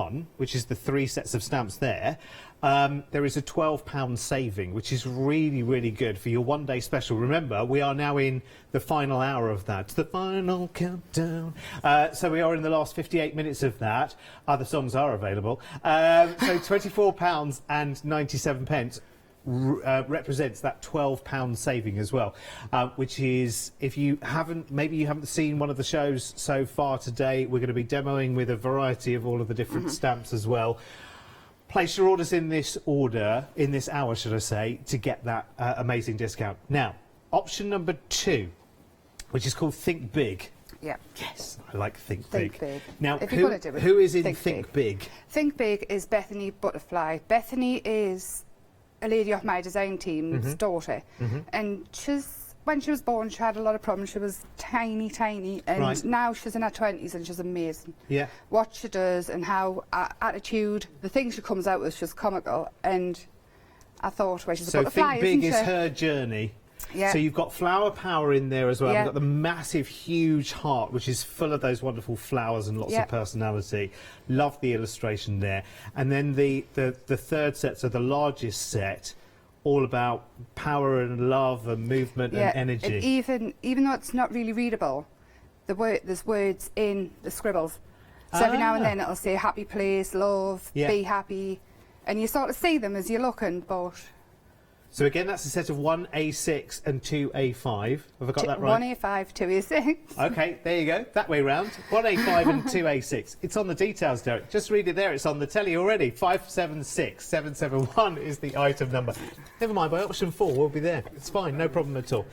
one, which is the 3 sets of stamps there, there is a £12 saving, which is really, really good for your one-day special. Remember, we are now in the final hour of that. It's the final countdown. So we are in the last 58 minutes of that. Other songs are available. So £24.97 represents that £12 saving as well, which is, if you haven't, maybe you haven't seen one of the shows so far today, we're going to be demoing with a variety of all of the different stamps as well. Place your orders in this hour, should I say, to get that amazing discount. Now, option number 2, which is called Think Big. Yeah. Yes, I like Think Big. Now, who is in Think Big? Think Big is Bethany Butterfly. Bethany is a lady off my design team's daughter, and when she was born, she had a lot of problems. She was tiny, and now she's in her 20s and she's amazing. Yeah. What she does and how attitude, the things she comes out with, she's comical. And I thought, well, she's a butterfly, Think Big is her journey. Yeah. So you've got flower power in there as well. We've got the massive, huge heart, which is full of those wonderful flowers and lots of personality. Love the illustration there. And then the third set, so the largest set, all about power and love and movement and energy. And even though it's not really readable, there's words in the scribbles. So every now and then it'll say happy place, love, be happy, and you sort of see them as you're looking, but... So again, that's a set of 1A6 and 2A5. Have I got that right? 1A5, 2A6. OK, there you go. That way round. 1A5 and 2A6. It's on the details, Derek. Just read it there. It's on the telly already. 576771 is the item number. Never mind, by option 4, we'll be there. It's fine, no problem at all.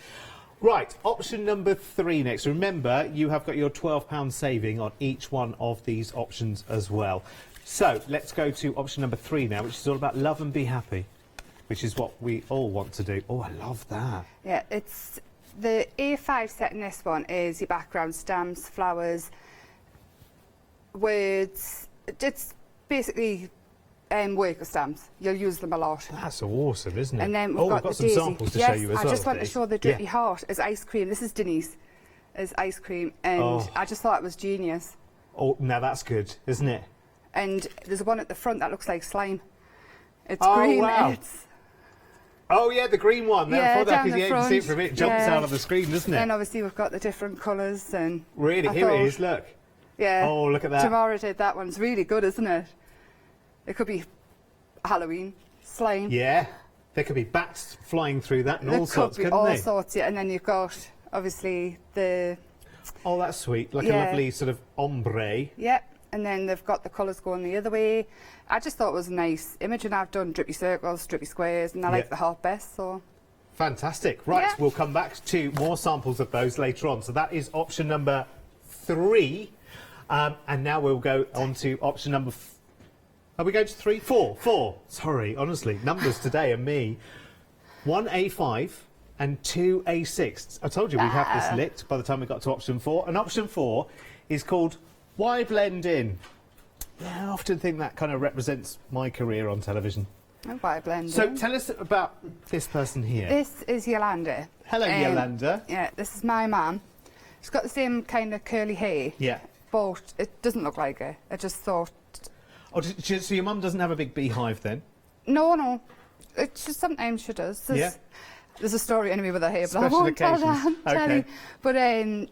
Right, option number 3 next. Remember, you have got your £12 saving on each one of these options as well. So let's go to option number 3 now, which is all about love and be happy, which is what we all want to do. Oh, I love that. Yeah, it's the A5 set in this one is your background stamps, flowers, words. It's basically worker stamps. You'll use them a lot. That's awesome, isn't it? And then we've got some samples to show you as well. I just want to show the Dirty Heart as ice cream. This is Denise as ice cream, and I just thought it was genius. Oh, now that's good, isn't it? And there's one at the front that looks like slime. It's green. Wow. Oh yeah, the green one. Yeah, down the front. You can see it from it. It jumps out of the screen, doesn't it? And obviously we've got the different colours and. Really, here it is. Look. Yeah. Oh, look at that. Tamara did that one's really good, isn't it? It could be Halloween, slime. Yeah. There could be bats flying through that and all sorts, couldn't all they? Sorts, yeah. And then you've got obviously the. Oh, that's sweet. Like a lovely sort of ombre. Yeah. And then they've got the colours going the other way. I just thought it was a nice image, and I've done drippy circles, drippy squares, and I like the heart best, so... Fantastic. Right, we'll come back to more samples of those later on. So that is option number 3. And now we'll go on to option number... Are we going to 3? 4. 4. Sorry, honestly. Numbers today are me. 1A5 and 2A6. I told you we'd have this lit by the time we got to option 4. And option 4 is called... Why blend in? Yeah, I often think that kind of represents my career on television. Why blend in? So tell us about this person here. This is Yolanda. Hello, Yolanda. Yeah, this is my mum. She's got the same kind of curly hair. Yeah. But it doesn't look like her. I just thought... Oh, so your mum doesn't have a big beehive then? No. It's just sometimes she does. There's a story anyway with her hair, but I won't tell you. But I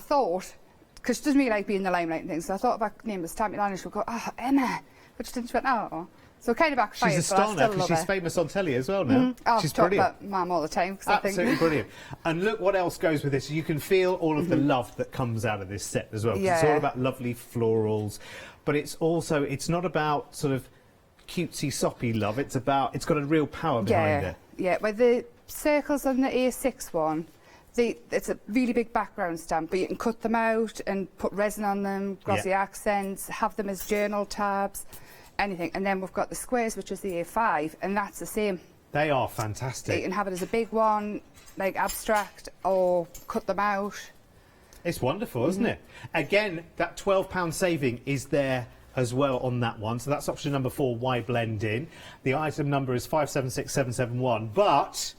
thought... Because she doesn't really like being in the limelight and things, so I thought if her name was Tammy Lana, she would go, oh, Emma. But she didn't, she went, oh. So kind of backfired. She's a star now because she's famous on telly as well now. She's brilliant. I talk about Mum all the time. Absolutely brilliant. And look what else goes with this. You can feel all of the love that comes out of this set as well. Yeah. It's all about lovely florals, but it's also, it's not about sort of cutesy, soppy love. It's about, it's got a real power behind it. Yeah, well, the circles on the A6 one, it's a really big background stamp, but you can cut them out and put resin on them, glossy accents, have them as journal tabs, anything. And then we've got the squares, which is the A5, and that's the same. They are fantastic. You can have it as a big one, like abstract, or cut them out. It's wonderful, isn't it? Again, that £12 saving is there as well on that one. So that's option number 4, why blend in. The item number is 576771, but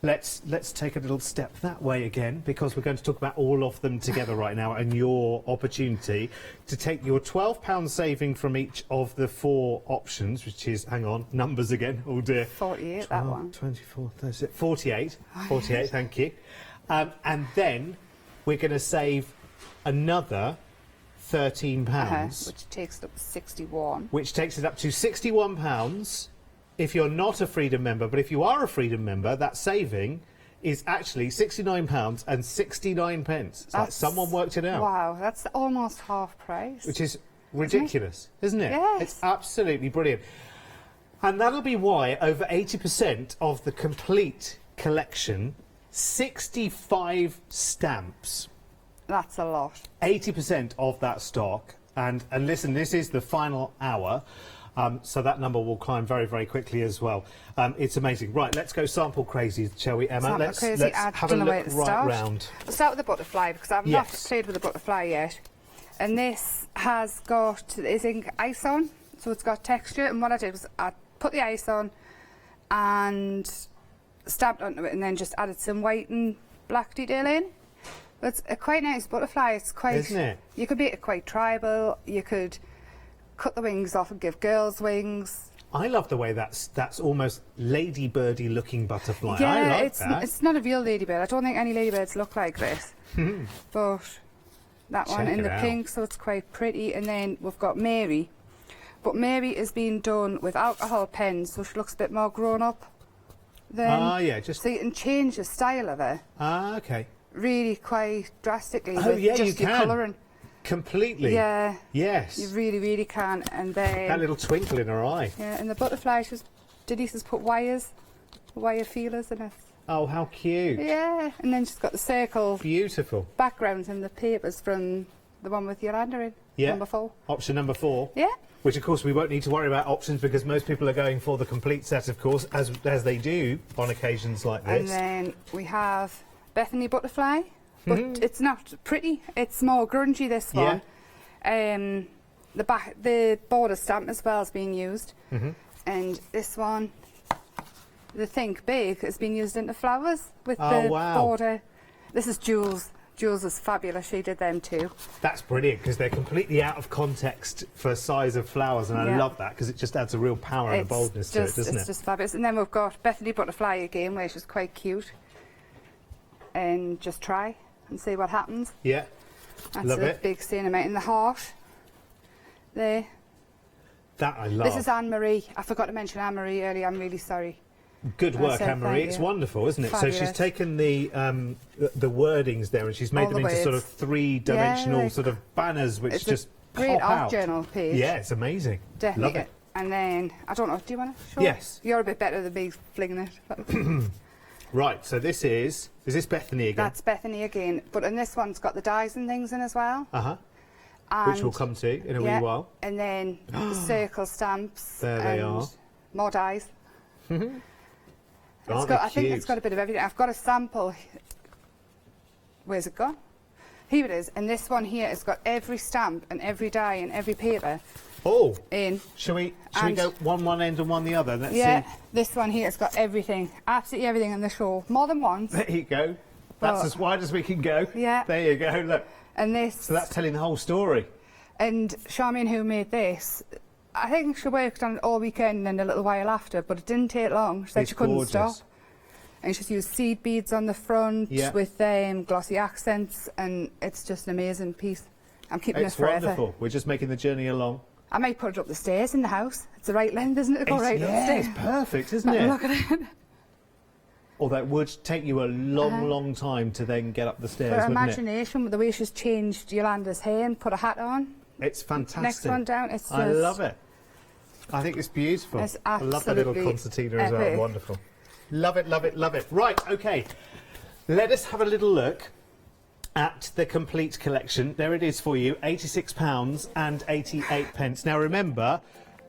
let's take a little step that way again, because we're going to talk about all of them together right now, and your opportunity to take your £12 saving from each of the 4 options, which is, hang on, numbers again, oh dear. 48, that one. 24, 36, 48. 48, thank you. And then we're going to save another £13. Which takes it up to 61. Which takes it up to £61 if you're not a Freedom member. But if you are a Freedom member, that saving is actually £69 and 69 pence. It's like someone worked it out. Wow, that's almost half price. Which is ridiculous, isn't it? Yes. It's absolutely brilliant. And that'll be why over 80% of the complete collection, 65 stamps. That's a lot. 80% of that stock. And listen, this is the final hour. So that number will climb very, very quickly as well. It's amazing. Right, let's go sample crazy, shall we, Emma? Sample Let's have a look right round. We'll start with the butterfly, because I've not played with the butterfly yet. And this has got, I think, ice on, so it's got texture. And what I did was I put the ice on and stamped onto it, and then just added some white and black detail in. But it's a quite nice butterfly. It's quite, isn't it? You could make it quite tribal. You could cut the wings off and give girls wings. I love the way that's almost ladybirdy looking butterfly. Yeah, I like that. It's not a real ladybird. I don't think any ladybirds look like this. But that one in the pink, so it's quite pretty. And then we've got Mary. But Mary is being done with alcohol pens, so she looks a bit more grown up. Yeah, just so you can change the style of her. Okay. Really quite drastically. Oh, with yeah, just you your can. colouring. Completely. Yeah. Yes. You really, really can. And then that little twinkle in her eye. Yeah, and the butterfly, Denise has put wire feelers in it. Oh, how cute. Yeah, and then she's got the circle. Beautiful. Backgrounds and the papers from the one with Hochanda in. Yeah. Number 4. Option number 4. Yeah. Which, of course, we won't need to worry about options, because most people are going for the complete set, of course, as they do on occasions like this. And then we have Bethany Butterfly, but it's not pretty. It's more grungy, this one. Yeah. The border stamp as well is being used. And this one, the Think Big, has been used into flowers with the border. This is Jules. Jules is fabulous. She did them too. That's brilliant, because they're completely out of context for size of flowers, and I love that, because it just adds a real power and a boldness to it, doesn't it? It's just fabulous. And then we've got Bethany Butterfly again, which is quite cute. And just try and see what happens. Yeah. That's a big cinnamon in the heart. There. That I love. This is Anne-Marie. I forgot to mention Anne-Marie earlier. I'm really sorry. Good work, Anne-Marie. It's wonderful, isn't it? Fabulous. So she's taken the wordings there, and she's made them into sort of 3-dimensional sort of banners, which just pop out. Great art journal page. Yeah, it's amazing. Definitely. Love it. And then, I don't know, do you want to show? Yes. You're a bit better than me flinging it. Right, so this is this Bethany again? That's Bethany again, but and this one's got the dies and things in as well. Which we'll come to in a wee while. And then the circle stamps. There they are. More dies. I think it's got a bit of everything. I've got a sample. Where's it gone? Here it is. And this one here has got every stamp and every die and every paper. Oh. In. Shall we go one end and one the other? Let's see. This one here has got everything. Absolutely everything in the show. More than once. There you go. That's as wide as we can go. Yeah. There you go. Look. And this. So that's telling the whole story. And Charmaine, who made this, I think she worked on it all weekend and a little while after, but it didn't take long. She said she couldn't stop. And she's used seed beads on the front with glossy accents, and it's just an amazing piece. I'm keeping it forever. It's wonderful. We're just making the journey along. I might put it up the stairs in the house. It's the right length, isn't it, to go right up the stairs? It's perfect, isn't it? Look at it. Although it would take you a long time to then get up the stairs, For her wouldn't imagination, with the way she's changed Yolanda's hair and put a hat on. It's fantastic. Next one down, it's just... I love it. I think it's beautiful. It's I love the little concertina as well. Wonderful. Love it, love it, love it. Right, okay. Let us have a little look at the complete collection. There it is for you, £86 and 88 pence. Now remember,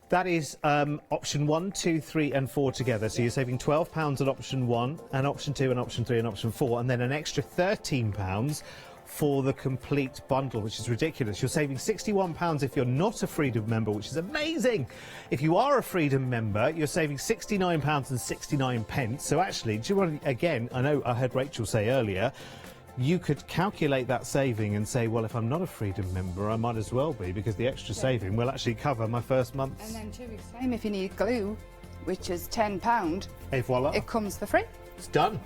that is option 1, 2, 3 and 4 together. So you're saving £12 at option 1 and option 2 and option 3 and option 4, and then an extra £13 for the complete bundle, which is ridiculous. You're saving £61 if you're not a Freedom member, which is amazing. If you are a Freedom member, you're saving £69.69. So actually, do you want to, again, I know I heard Rachel say earlier, you could calculate that saving and say, well, if I'm not a Freedom member, I might as well be, because the extra saving will actually cover my first month. And then 2 weeks' time, if you need glue, which is £10, Et voila. it comes for free. It's done.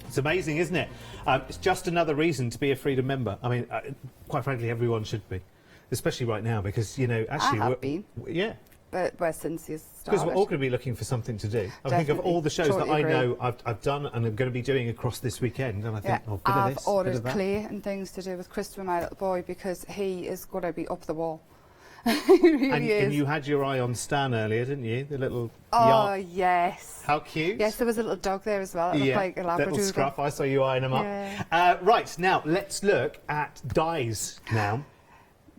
It's amazing, isn't it? It's just another reason to be a Freedom member. I mean, quite frankly, everyone should be, especially right now, because, you know, actually... I have been. Yeah. But since you started. Because we're all going to be looking for something to do. I think of all the shows Totally that I agree. know I've done and I'm going to be doing across this weekend, and I think, oh, bit of I've this, ordered bit of that. clay and things to do with Christopher, my little boy, because he is going to be up the wall. He really is. And you had your eye on Stan earlier, didn't you? The little Oh, yard. yes. How cute. Yes, there was a little dog there as well. It looked like a little Labradoodle. scruff. I saw you eyeing them up. Yeah. Right, now, let's look at dyes now.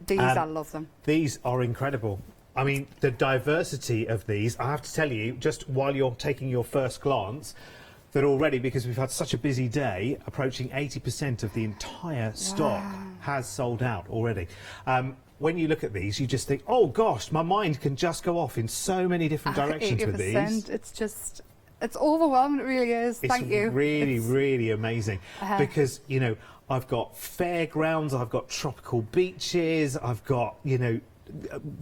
These, I love them. These are incredible. I mean, the diversity of these, I have to tell you, just while you're taking your first glance, that already, because we've had such a busy day, approaching 80% of the entire stock has sold out already. When you look at these, you just think, oh gosh, my mind can just go off in so many different directions with these. It's just, it's overwhelming, it really is. Thank you. It's really, really amazing. Because, you know, I've got fairgrounds, I've got tropical beaches, I've got, you know,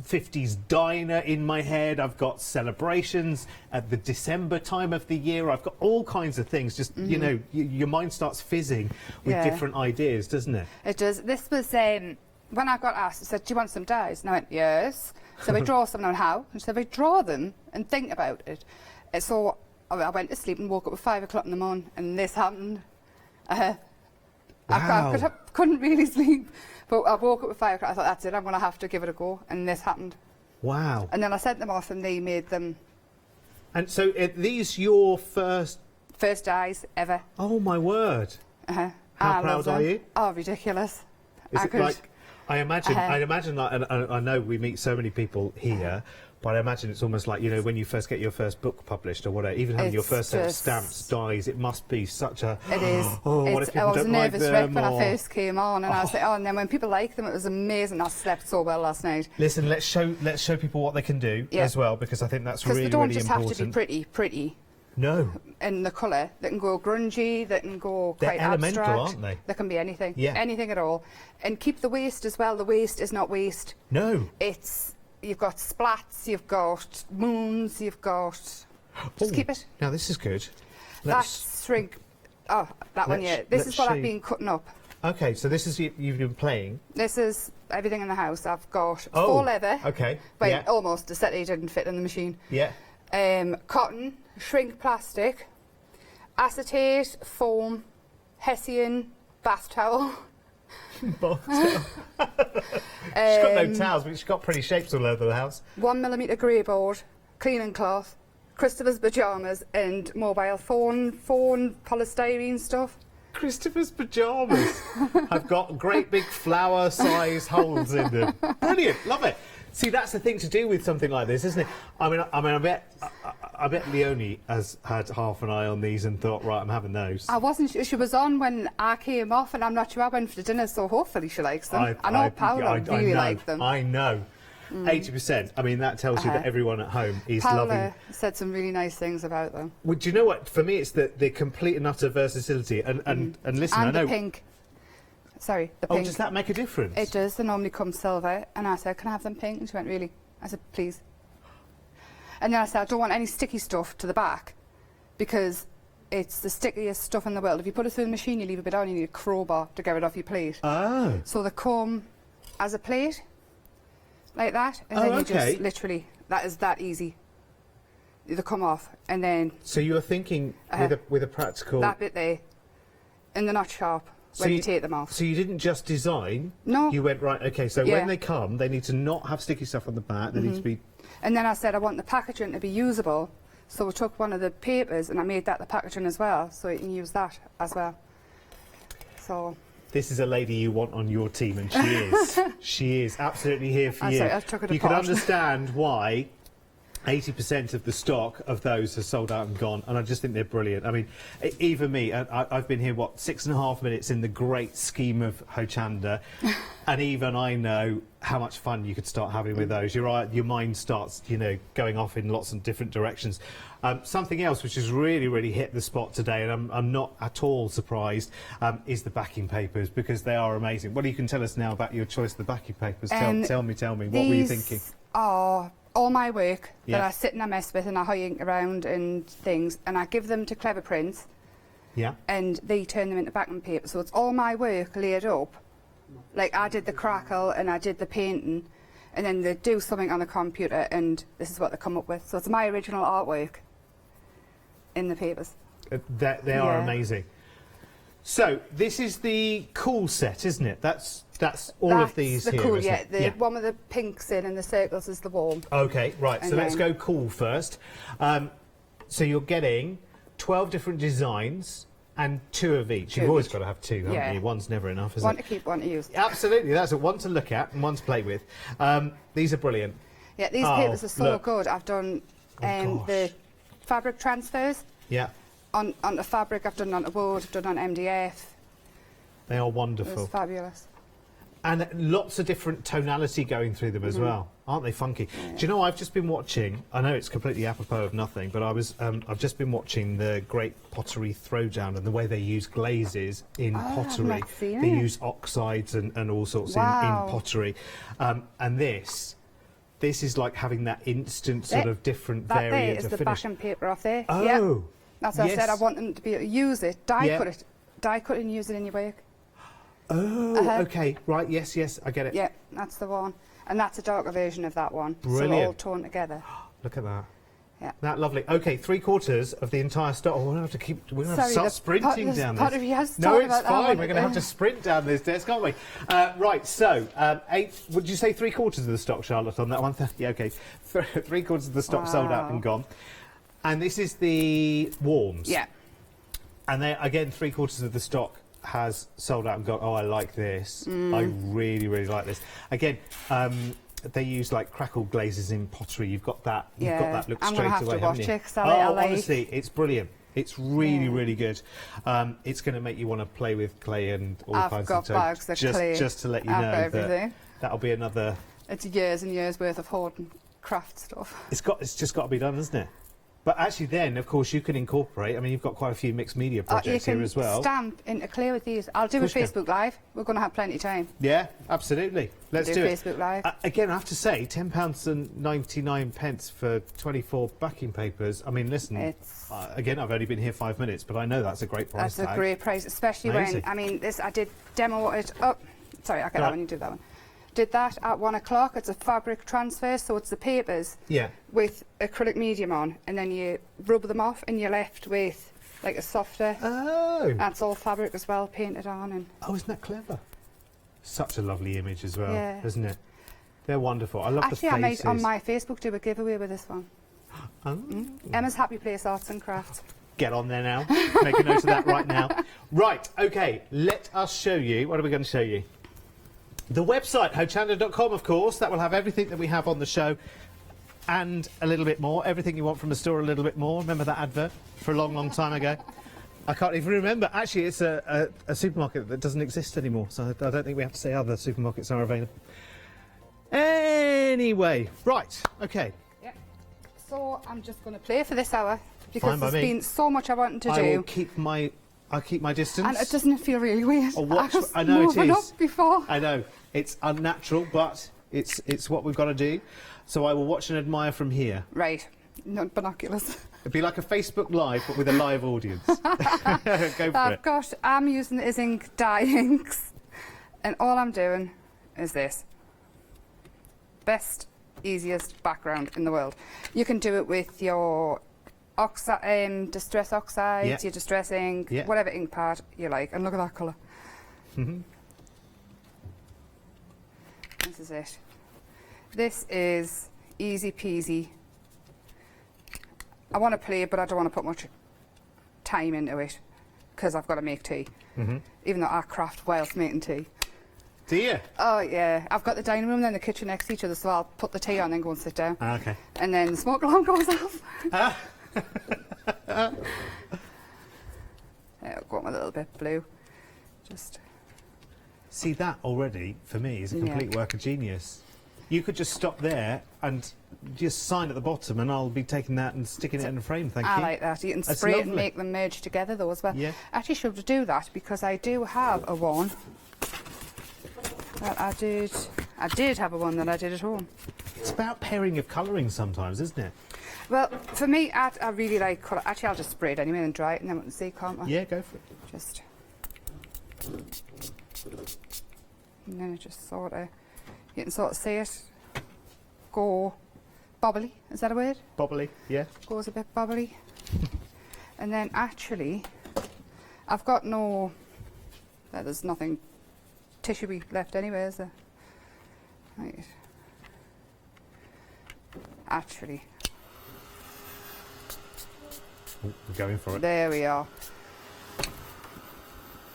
50s diner in my head, I've got celebrations at the December time of the year, I've got all kinds of things. Just, you know, your mind starts fizzing with different ideas, doesn't it? It does. This was, when I got asked, it said, do you want some dyes? And I went, yes. So we draw some, and how? And she said, we draw them and think about it. And so I went to sleep and woke up at 5 o'clock in the morning, and this happened. I couldn't really sleep. But I woke up at 5 o'clock, I thought, that's it, I'm going to have to give it a go, and this happened. Wow. And then I sent them off, and they made them... And so, are these your first... First dyes ever. Oh, my word. How proud are you? Oh, ridiculous. Is it like... I imagine that, and I know we meet so many people here, but I imagine it's almost like, you know, when you first get your first book published or whatever, even having your first set of stamps, dies, it must be such a... It is. Oh, what if people I was a don't like nervous them, wreck when I first came on, and I was like, oh, and then when people like them, it was amazing. I slept so well last night. Listen, let's show people what they can do as well, because I think that's really, really important. Because they don't just have to be pretty. No. In the colour. They can go grungy, they can go quite They're elemental, abstract. aren't they? They can be anything. Yeah. Anything at all. And keep the waste as well. The waste is not waste. No. It's... You've got splats, you've got moons, you've got... Just keep it. Now, this is good. That's shrink... Oh, that one, yeah. This is what I've been cutting up. OK, so this is you've been playing. This is everything in the house. I've got faux leather. OK. Well, almost. The settee didn't fit in the machine. Yeah. Cotton, shrink plastic, acetate, foam, Hessian, bath towel. She's got no towels, but she's got pretty shapes all over the house. 1mm grey board, cleaning cloth, Christopher's pyjamas, and mobile phone polystyrene stuff. Christopher's pyjamas. I've got great big flower-sized holes in them. Brilliant, love it. See, that's the thing to do with something like this, isn't it? I bet Leonie has had half an eye on these and thought, right, I'm having those. I wasn't sure. She was on when I came off, and I'm not sure I went for dinner, so hopefully she likes them. I know Paula really liked them. I know. 80%. I mean, that tells you that everyone at home is loving. Paula said some really nice things about them. Well, do you know what? For me, it's the complete and utter versatility. And listen, I know... the pink. Sorry, the pink. Oh, does that make a difference? It does. They normally come silver. And I said, can I have them pink? And she went, really? I said, please. And then I said, I don't want any sticky stuff to the back, because it's the stickiest stuff in the world. If you put it through the machine, you leave a bit on, you need a crowbar to get it off your plate. Oh. So they come as a plate, like that, and then you just literally, that is that easy. They come off, and then... So you were thinking with a practical... That bit there, and they're not sharp when you take them off. So you didn't just design? No. You went, right, OK, so when they come, they need to not have sticky stuff on the back, they need to be... And then I said I want the packaging to be usable, so we took one of the papers and I made that the packaging as well, so you can use that as well. So... This is a lady you want on your team, and she is. She is absolutely here for you. Sorry, I took it you can apart. understand why 80% of the stock of those are sold out and gone, and I just think they're brilliant. I mean, even me, I've been here, what, 6.5 minutes in the great scheme of Hochanda, and even I know how much fun you could start having with those. Your mind starts, you know, going off in lots of different directions. Something else which has really, really hit the spot today, and I'm not at all surprised, is the backing papers, because they are amazing. What you can tell us now about your choice of the backing papers? Tell me. What were you thinking? Are all my work that I sit and I mess with and I hoyink around and things, and I give them to Clever Prints. Yeah. And they turn them into backing paper. So it's all my work laid up. Like, I did the crackle and I did the painting, and then they do something on the computer, and this is what they come up with. So it's my original artwork in the papers. They are amazing. So this is the cool set, isn't it? That's all of these the here, cool, isn't yeah. it? The one with the pinks in and the circles is the warm. Okay, right. And so let's go cool first. So you're getting 12 different designs and 2 of each. You've always got to have 2, haven't you? One's never enough, is it? One to keep, one to use. Absolutely. That's one to look at and one to play with. These are brilliant. Yeah, these papers are so good. I've done the fabric transfers. Yeah. On the fabric, I've done on the wood, I've done on MDF. They are wonderful. It's fabulous. And lots of different tonality going through them as well. Aren't they funky? Yeah. Do you know, I've just been watching, I know it's completely apropos of nothing, but I've just been watching the Great Pottery Throwdown and the way they use glazes in pottery. They use oxides and all sorts in pottery. And this is like having that instant sort of different variant of finish. That is the backing paper off there. Oh. Yep. That's what I said. I want them to be able to use it, die cut it and use it in your work. Oh, okay, right, yes, I get it. Yeah, that's the one. And that's a darker version of that one. Brilliant. So all torn together. Look at that. Yeah. That lovely. Okay, 3/4 of the entire stock. Oh, we're going to have to start sprinting down this. No, it's fine. We're going to have to sprint down this desk, aren't we? Right, so, would you say 3/4 of the stock, Charlotte, on that one? Yeah, okay. 3/4 of the stock sold out and gone. And this is the warms. Yeah. And then, again, 3/4 of the stock has sold out and gone. Oh, I like this. I really, really like this. Again, they use like crackled glazes in pottery. You've got that. You've got that look straight away. I'm going to have to watch it, Sally. Oh, honestly, it's brilliant. It's really, really good. It's going to make you want to play with clay and all kinds of stuff. I've got bags of clay. Just to let you know that that'll be another. It's years and years worth of hoarding craft stuff. It's just got to be done, isn't it? But actually then, of course, you can incorporate. I mean, you've got quite a few mixed media projects here as well. You can stamp into clay with these. I'll do a Facebook Live. We're going to have plenty of time. Yeah, absolutely. Let's do it. Facebook Live. Again, I have to say, £10.99 for 24 backing papers. I mean, listen, again, I've only been here 5 minutes, but I know that's a great price tag. That's a great price, especially when, I mean, I did demo it. Oh, sorry, I get that when you do that one. Did that at 1 o'clock. It's a fabric transfer, so it's the papers with acrylic medium on, and then you rub them off, and you're left with like a softer. Oh, that's all fabric as well, painted on. And isn't that clever? Such a lovely image as well, isn't it? They're wonderful. I love the faces. Actually, I might on my Facebook do a giveaway with this one. Emma's Happy Place Arts and Crafts. Get on there now. Make a note of that right now. Right, okay. Let us show you. What are we going to show you? The website, hochanda.com, of course. That will have everything that we have on the show and a little bit more. Everything you want from the store, a little bit more. Remember that advert for a long, long time ago? I can't even remember. Actually, it's a supermarket that doesn't exist anymore, so I don't think we have to say other supermarkets are available. Anyway, right, OK. Yep. So I'm just going to play for this hour because there's been so much I wanted to do. I will keep my distance. And it doesn't feel really weird. I know it is. Up before. I know. It's unnatural, but it's what we've got to do. So I will watch and admire from here. Right. Not binoculars. It'd be like a Facebook Live, but with a live audience. Go for it. I'm using the Ink dye inks, and all I'm doing is this. Best, easiest background in the world. You can do it with your distress oxides, your distress ink, whatever ink pad you like. And look at that colour. This is it. This is easy peasy. I want to play, but I don't want to put much time into it because I've got to make tea. Even though I craft whilst making tea. Do you? Oh, yeah. I've got the dining room and then the kitchen next to each other, so I'll put the tea on and go and sit down. Okay. And then the smoke alarm goes off. Ah. Yeah, I'll go on with a little bit blue. Just... See, that already, for me, is a complete work of genius. You could just stop there and just sign at the bottom, and I'll be taking that and sticking it in a frame, thank you. I like that. You can That's spray it lovely. and make them merge together, though, as well. Yeah. Actually, should do that, because I do have a one that I did have a one that I did at home. It's about pairing of colouring sometimes, isn't it? Well, for me, I really like colour. Actually, I'll just spray it anyway and dry it, and then we can see, can't we? Yeah, go for it. Just... And then it just sort of... You can sort of see it go bobbly. Is that a word? Bobbly, yeah. Goes a bit bobbly. And then actually, I've got no... there's nothing tissue left anyway, is there? Right. Actually, Oh, we're going for it. there we are.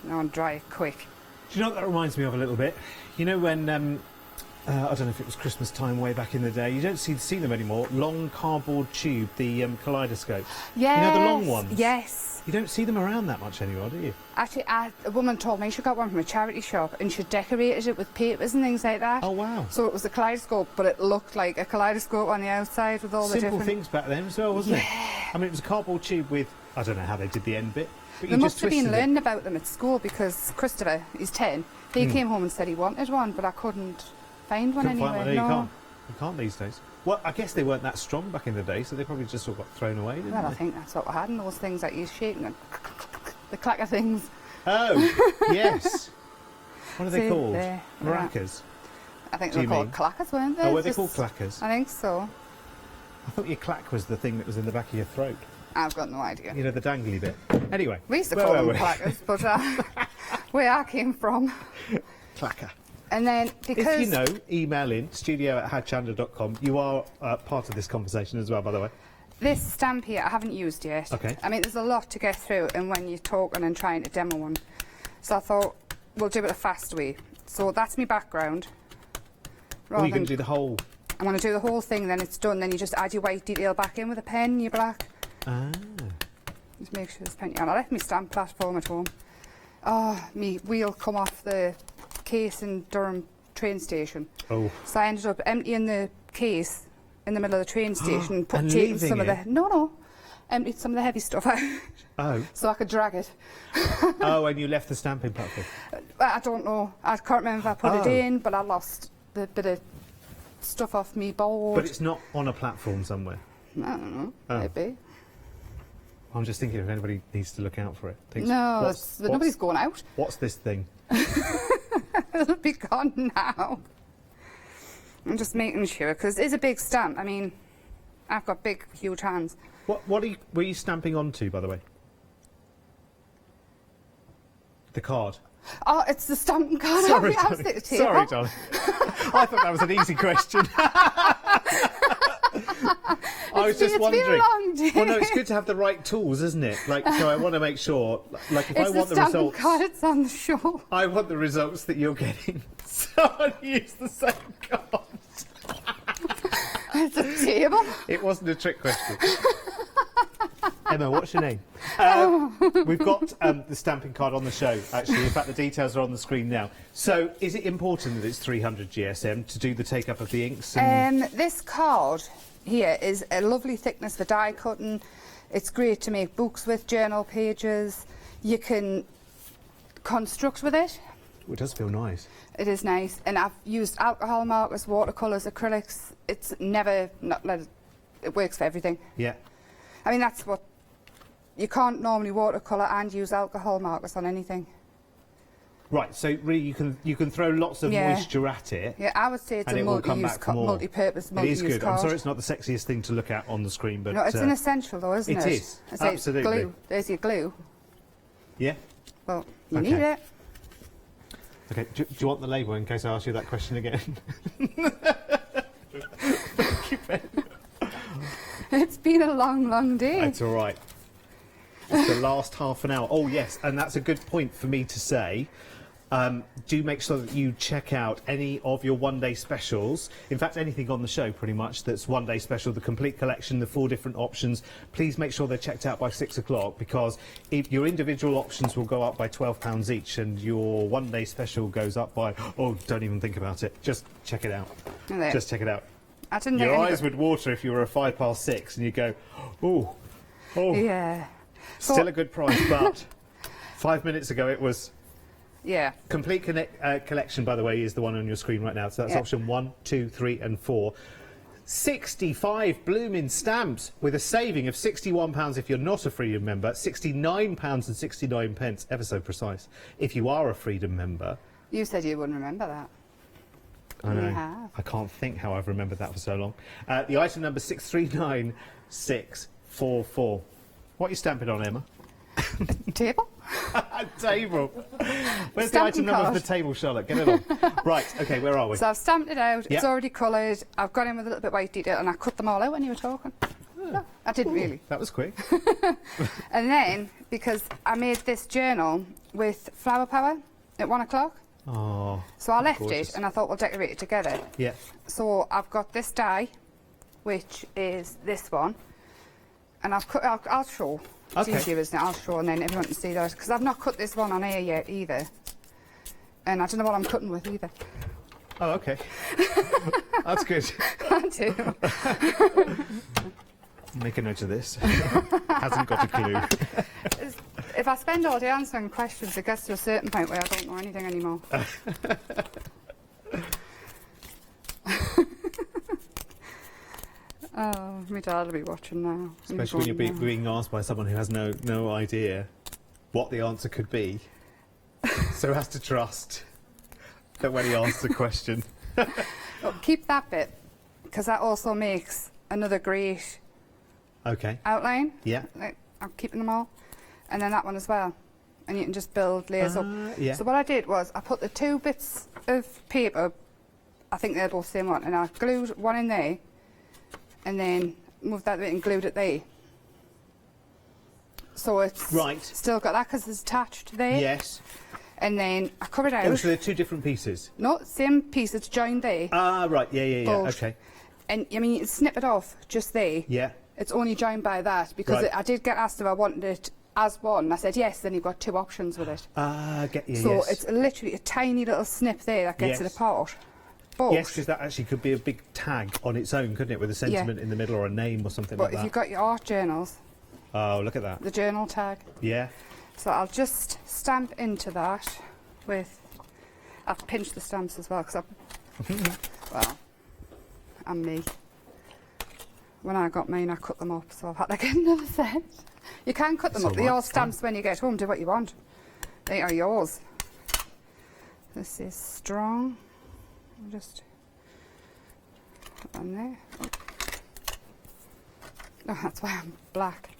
Now I'll dry it quick. Do you know what that reminds me of a little bit? You know when, I don't know if it was Christmas time way back in the day, you don't see them anymore, long cardboard tube, the kaleidoscopes. Yes. You know the long ones? Yes. You don't see them around that much anymore, do you? Actually, a woman told me she got one from a charity shop and she decorated it with papers and things like that. Oh, wow. So it was a kaleidoscope, but it looked like a kaleidoscope on the outside with all the Simple different... things back then as well, wasn't it? I mean, it was a cardboard tube with, I don't know how they did the end bit, but They you must just have been twisted it. learning about them at school, because Christopher, he's 10, he came home and said he wanted one, but I couldn't find one Couldn't anywhere. find one, no, No. you can't these days. Well, I guess they weren't that strong back in the day, so they probably just all got thrown away, didn't Well, I they? think that's what we had in those things that you shake and the clacker things. Oh, yes. What are they See, called? there, Maracas? I think Do they you were called mean? clackers, weren't they? Oh, were they Just- called clackers? I think so. I thought your clack was the thing that was in the back of your throat. I've got no idea. You know, the dangly bit. Anyway. We used to where call were them we? clackers, but where I came from. Clacker. And then because... If you know, email in studio@hochanda.com. You are part of this conversation as well, by the way. This stamp here I haven't used yet. Okay. I mean, there's a lot to get through, and when you're talking and trying to demo one. So I thought, we'll do it a fast way. So that's my background. Or you're going to do the whole... I'm going to do the whole thing, then it's done. Then you just add your white detail back in with a pen, your black. Ah. Just make sure there's plenty on. I left my stamp platform at home. Oh, me wheel come off the case in Durham train station. Oh. So I ended up emptying the case in the middle of the train station, And taking leaving some of it? the... No. Emptied some of the heavy stuff out Oh. so I could drag it. Oh, and you left the stamping platform. I don't know. I can't remember if I put it Oh. in, but I lost the bit of stuff off me board. But it's not on a platform somewhere. I don't know. Oh. Maybe. I'm just thinking if anybody needs to look out for it. Thinks, No, what's, nobody's going out. What's this thing? It'll be gone now. I'm just making sure, because it's a big stamp. I mean, I've got big, huge hands. What were you stamping onto, by the way? The card. Oh, it's the stamping card. Sorry, I'll darling. stick it to you. Sorry, darling. I thought that was an easy question. I was just It's been a wondering. long day. Well, no, it's good to have the right tools, isn't it? Like, so I want to make sure, like, if It's I want the the stamping results, card. It's on the show. I want the results that you're getting. Someone used the same card. It's a table. It wasn't a trick question. Emma, what's your name? We've got the stamping card on the show, actually. In fact, the details are on the screen now. So, is it important that it's 300 GSM to do the take-up of the inks? And This card here is a lovely thickness for die cutting. It's great to make books with, journal pages. You can construct with it. it does feel nice. It is nice. And I've used alcohol markers, watercolours, acrylics. It's never, it works for everything. Yeah. I mean, that's what, you can't normally watercolour and use alcohol markers on anything. Right, so really you can throw lots of Yeah. moisture at it. Yeah, I would say it's And a it will come multi-use, back more. multi-purpose, It is multi-use good. card. I'm sorry it's not the sexiest thing to look at on the screen, but No, it's an essential though, isn't it? it is, I say it's absolutely. glue. There's your glue. yeah. Well, you Okay. need it. Okay. Do you want the label in case I ask you that question again? It's been a long, long day. It's all right. It's the last half an hour. Oh yes, and that's a good point for me to say. do make sure that you check out any of your one-day specials. In fact, anything on the show, pretty much, that's one-day special, the complete collection, the 4 different options. Please make sure they're checked out by 6 o'clock, because if your individual options will go up by £12 each, and your one-day special goes up by, oh, don't even think about it. Just check it out. Just check it out. I didn't Your think eyes would water if you were a 5 past 6 and you go, oh. Yeah. Still a good price, but 5 minutes ago it was... Yeah. Complete collection, by the way, is the one on your screen right now. So that's option 1, 2, 3 and 4. 65 blooming stamps with a saving of £61 if you're not a Freedom member, £69.69, ever so precise, if you are a Freedom member. You said you wouldn't remember that. I know. You have. I can't think how I've remembered that for so long. The item number 639644. What are you stamping on, Emma? Table? Table. Where's Stamping the item number card. for the table, Charlotte? Get it on. Right, OK, where are we? So I've stamped it out, Yep. it's already coloured, I've got in with a little bit of white detail, and I cut them all out when you were talking. No, I didn't really. That was quick. And then, because I made this journal with flower power at 1 o'clock, Oh. so I left gorgeous. it and I thought we'll decorate it together. Yeah. So I've got this die, which is this one, and I've cut. I'll show. It's Okay. easier, isn't it? I'll show, and then everyone can see that, because I've not cut this one on air yet either, and I don't know what I'm cutting with either. Oh, OK. That's good. I do. Make a note of this. Hasn't got a clue. If I spend all day answering questions, it gets to a certain point where I don't know anything anymore. Oh, my dad will be watching now. Especially when you're being asked by someone who has no idea what the answer could be. So has to trust that when he asks a question. Oh, keep that bit, because that also makes another great OK. outline. Yeah. Like, I'm keeping them all. And then that one as well. And you can just build layers up. Yeah. So what I did was I put the 2 bits of paper, I think they're both the same one, and I glued one in there, and then moved that bit and glued it there. So it's Right. still got that because it's attached there. Yes. And then I cover it out. Oh, so they're 2 different pieces. No, same piece, it's joined there. Ah, right. Yeah. But- OK. And I mean, you can snip it off just there. Yeah. It's only joined by that, because Right. I did get asked if I wanted it as one. I said yes, then you've got 2 options with it. Get you. So Yes. it's literally a tiny little snip there that gets Yes. it apart. But, Yes, because that actually could be a big tag on its own, couldn't it? With a sentiment in the middle or a name or something but like if that. you've got your art journals, Oh, look at that. the journal tag. Yeah. So I'll just stamp into that with... I've pinched the stamps as well, because well, I'm me. When I got mine, I cut them up, so I've had to get another set. You can cut them That's up. all They're right, all it's stamps when you get home. Do what you want. They are yours. This is strong. I'll just put that in there. Oh, that's why I'm black.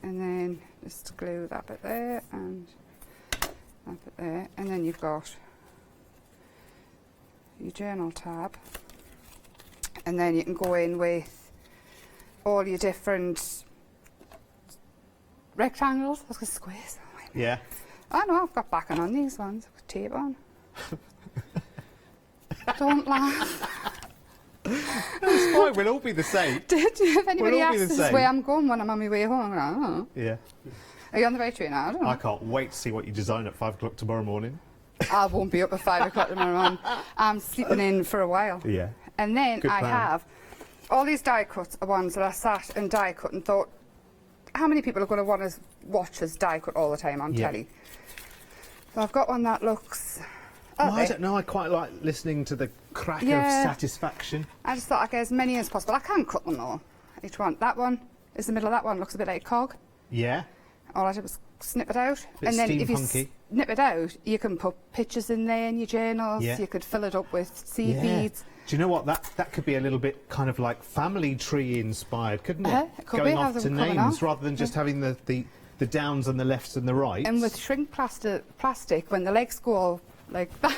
And then just glue that bit there and that bit there. And then you've got your journal tab. And then you can go in with all your different rectangles. I was going to squares. Yeah. I know, I've got backing on these ones with tape on. Don't laugh. It's fine, we'll all be the same. If anybody We'll all be asks the us same. where I'm going when I'm on my way home, I'm like, I don't know. Yeah. Are you on the right train? I don't know. I can't wait to see what you design at 5 o'clock tomorrow morning. I won't be up at 5 o'clock tomorrow morning. I'm sleeping in for a while. Yeah. And then Good I plan. have all these die cuts are ones that I sat and die cut and thought, how many people are going to want to watch us die cut all the time on Yeah. telly? So I've got one that looks... Well, I okay. don't know, I quite like listening to the crack of Yeah. satisfaction. I just thought I'd get as many as possible. I can cut them all, each one. That one is the middle of that one, looks a bit like a cog. Yeah. All I did was snip it out. Bit and then if you steampunky. snip it out, you can put pictures in there in your journals. Yeah. You could fill it up with seed Yeah. beads. Do you know what? That could be a little bit kind of like family tree inspired, couldn't it? It could Going be, how off they to were coming names off. rather than just having the downs and the lefts and the rights. And with shrink plastic, when the legs go all like that,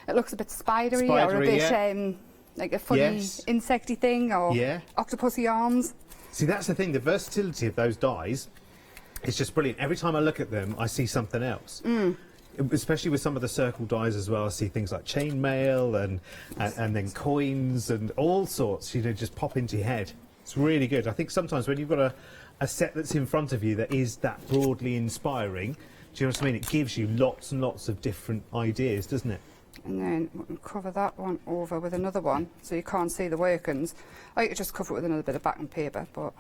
it looks a bit spidery, or a Spidery, bit yeah. like a funny Yes. insecty thing, or Yeah. octopusy arms. See, that's the thing, the versatility of those dies. It's just brilliant. Every time I look at them, I see something else. Especially with some of the circle dies as well. I see things like chainmail and then coins and all sorts, you know, just pop into your head. It's really good. I think sometimes when you've got a set that's in front of you that is that broadly inspiring, do you know what I mean? It gives you lots and lots of different ideas, doesn't it? And then we can cover that one over with another one so you can't see the workings. Or you could just cover it with another bit of backing paper, but...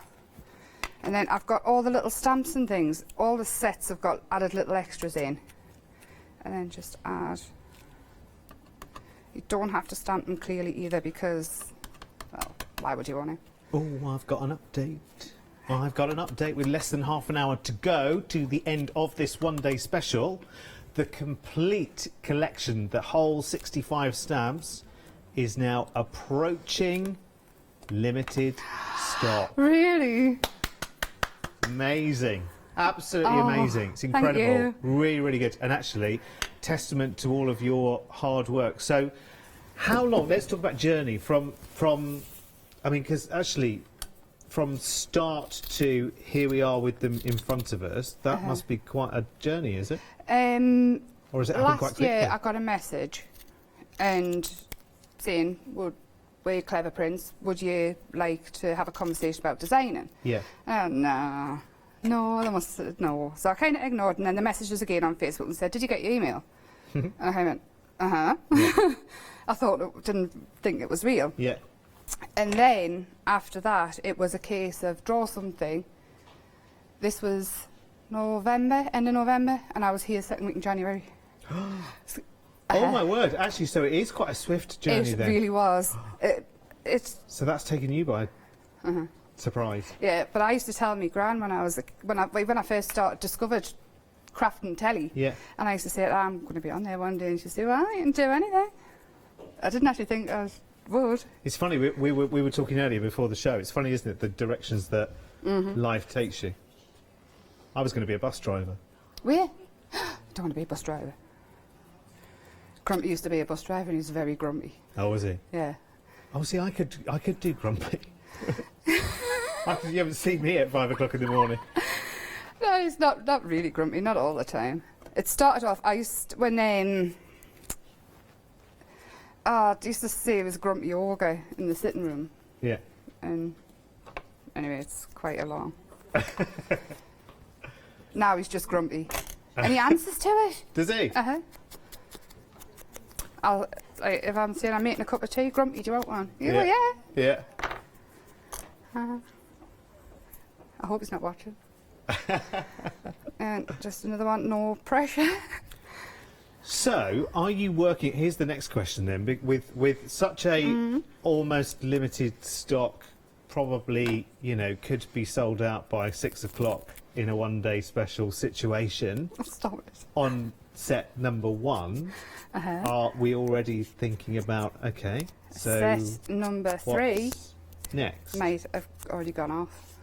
And then I've got all the little stamps and things. All the sets have got added little extras in. And then just add... You don't have to stamp them clearly either because, well, why would you want to? Oh, I've got an update. I've got an update with less than half an hour to go to the end of this one-day special. The complete collection, the whole 65 stamps, is now approaching limited stock. Really? Amazing. Absolutely amazing. It's incredible. Thank you. Really, really good. And actually, testament to all of your hard work. So, how long? Let's talk about journey from I mean, because actually, from start to here we are with them in front of us, that must be quite a journey, is it? Or is it happen quite quickly? Last year I got a message and saying, we're Clever Prince, would you like to have a conversation about designing? Yeah. No, they must, no. So I kind of ignored, and then the message was again on Facebook and said, did you get your email? And I went, yeah. I didn't think it was real. Yeah. And then after that, it was a case of draw something. This was November, end of November, and I was here second week in January. So, Oh my word! Actually, so it is quite a swift journey then. It really was. It's So that's taken you by surprise. yeah. But I used to tell me gran when I first discovered crafting telly. Yeah. And I used to say, I'm going to be on there one day, and she'd say, well, I didn't do anything. I didn't actually think I would. It's funny. We were talking earlier before the show. It's funny, isn't it? The directions that life takes you. I was going to be a bus driver. Where? Don't want to be a bus driver. Grumpy used to be a bus driver, and he was very grumpy. Oh, was he? Yeah. Oh, see, I could do grumpy. You haven't seen me at 5 o'clock in the morning. No, he's not really grumpy, not all the time. It started off, I used to say it was grumpy ogre in the sitting room. Yeah. And anyway, it's quite a long. Now he's just grumpy. And he answers to it. Does he? Uh-huh. If I'm saying I'm making a cup of tea, grumpy, do you want one? You go, yeah. Yeah. I hope he's not watching. And just another one, no pressure. So, are you working? Here's the next question then. With such a almost limited stock, probably could be sold out by 6 o'clock in a one-day special situation. Stop it. On set number 1, are we already thinking about so set number 3 next? might have already gone off.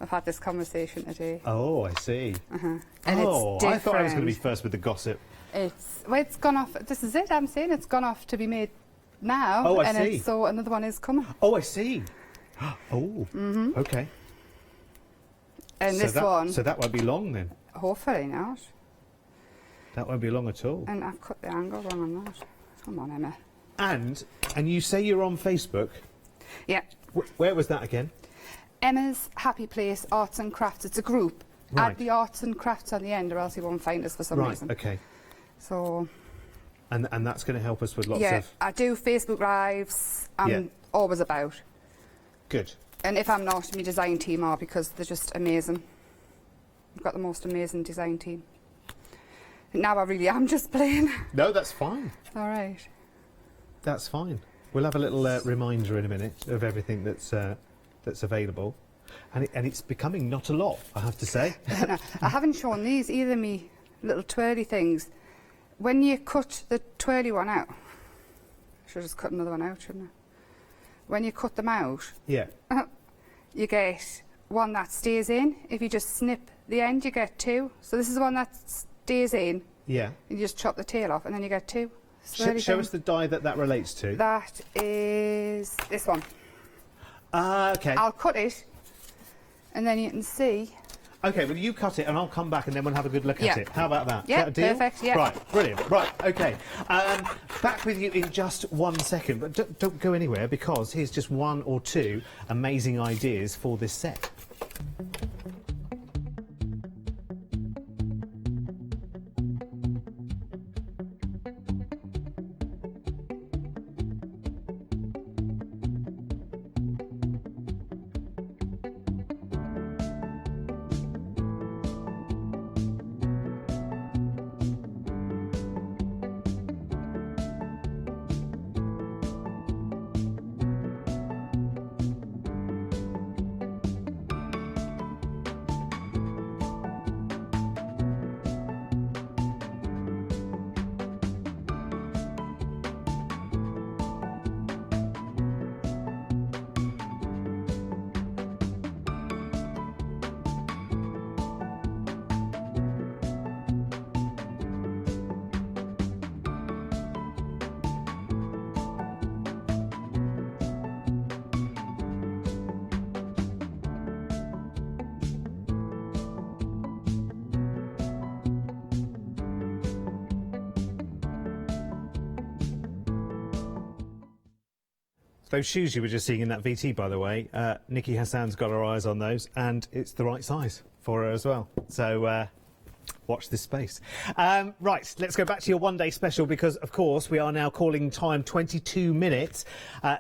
I've had this conversation today. Oh, I see. And it's I thought I was going to be different. first with the gossip. It's gone off. This is it. I'm saying it's gone off to be made now. Oh, I see. So another one is coming. Oh, I see. Oh, okay. And So this one, So that won't be long then. hopefully not. That won't be long at all. And I've cut the angle wrong on that. Come on, Emma. And you say you're on Facebook. Yeah. Where was that again? Emma's Happy Place Arts and Crafts. It's a group. Right. Add the arts and crafts on the end, or else you won't find us for some reason. Right. Okay. So. And that's going to help us with lots Yeah, of. I do Facebook Lives. I'm always about. Good. And if I'm not, my design team are, because they're just amazing. I've got the most amazing design team. Now I really am just playing. No, that's fine. All right. That's fine. We'll have a little reminder in a minute of everything that's available, and it's becoming not a lot, I have to say. I haven't shown these either, me little twirly things. When you cut the twirly one out, I should just cut another one out, shouldn't I? When you cut them out, Yeah. you get one that stays in. If you just snip the end, you get 2. So this is the one that stays in. Yeah. You just chop the tail off, and then you get 2. Show us the die that relates to. That is this one. Okay. I'll cut it, and then you can see. Okay, well, you cut it and I'll come back and then we'll have a good look at it. How about that? Yeah, Is that a deal? perfect, yeah. Right, brilliant. Right, okay. Back with you in just 1 second, but don't go anywhere because here's just one or two amazing ideas for this set. Those shoes you were just seeing in that VT, by the way, Nikki Hassan's got her eyes on those, and it's the right size for her as well. So watch this space. Right, let's go back to your one-day special because, of course, we are now calling time 22 minutes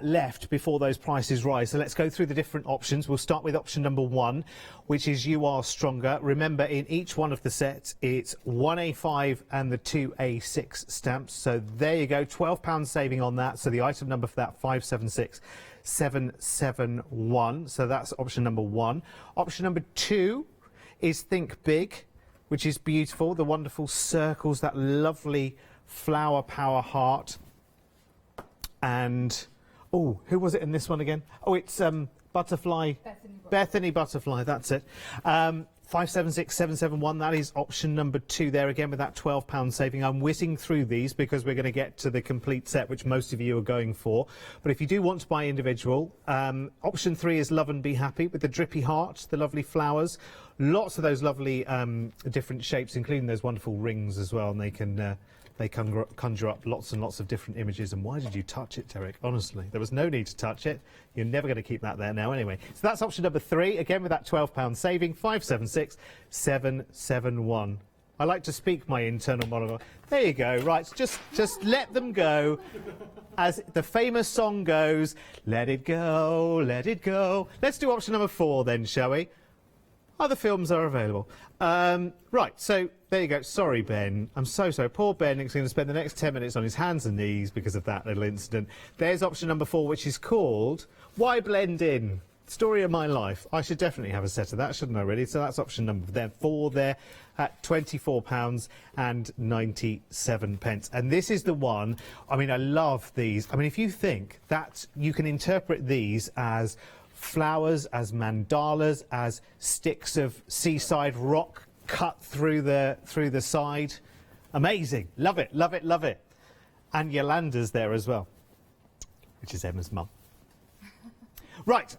left before those prices rise. So let's go through the different options. We'll start with option number 1, which is You Are Stronger. Remember, in each one of the sets, it's 1A5 and the 2A6 stamps. So there you go, £12 saving on that. So the item number for that, 576771. So that's option number 1. Option number 2 is Think Big, which is beautiful. The wonderful circles, that lovely flower power heart. And, oh, who was it in this one again? Oh, it's Butterfly. Bethany Butterfly, that's it. 576771, that is option number 2 there again with that £12 saving. I'm whizzing through these because we're going to get to the complete set, which most of you are going for. But if you do want to buy individual, option 3 is Love and Be Happy with the drippy heart, the lovely flowers. Lots of those lovely different shapes, including those wonderful rings as well, and they can conjure up lots and lots of different images. And why did you touch it, Derek? Honestly, there was no need to touch it. You're never going to keep that there now anyway. So that's option number 3, again with that £12 saving, 576771. I like to speak my internal monologue. There you go. Right, just let them go. As the famous song goes, let it go, let it go. Let's do option number 4 then, shall we? Other films are available. Right, so there you go. Sorry, Ben. I'm so sorry. Poor Ben is going to spend the next 10 minutes on his hands and knees because of that little incident. There's option number 4, which is called Why Blend In? Story of My Life. I should definitely have a set of that, shouldn't I, really? So that's option number 4 there at £24.97. And this is the one, I mean, I love these. I mean, if you think that you can interpret these as flowers, as mandalas, as sticks of seaside rock cut through the side. Amazing. Love it, love it, love it. And Yolanda's there as well, which is Emma's mum. Right.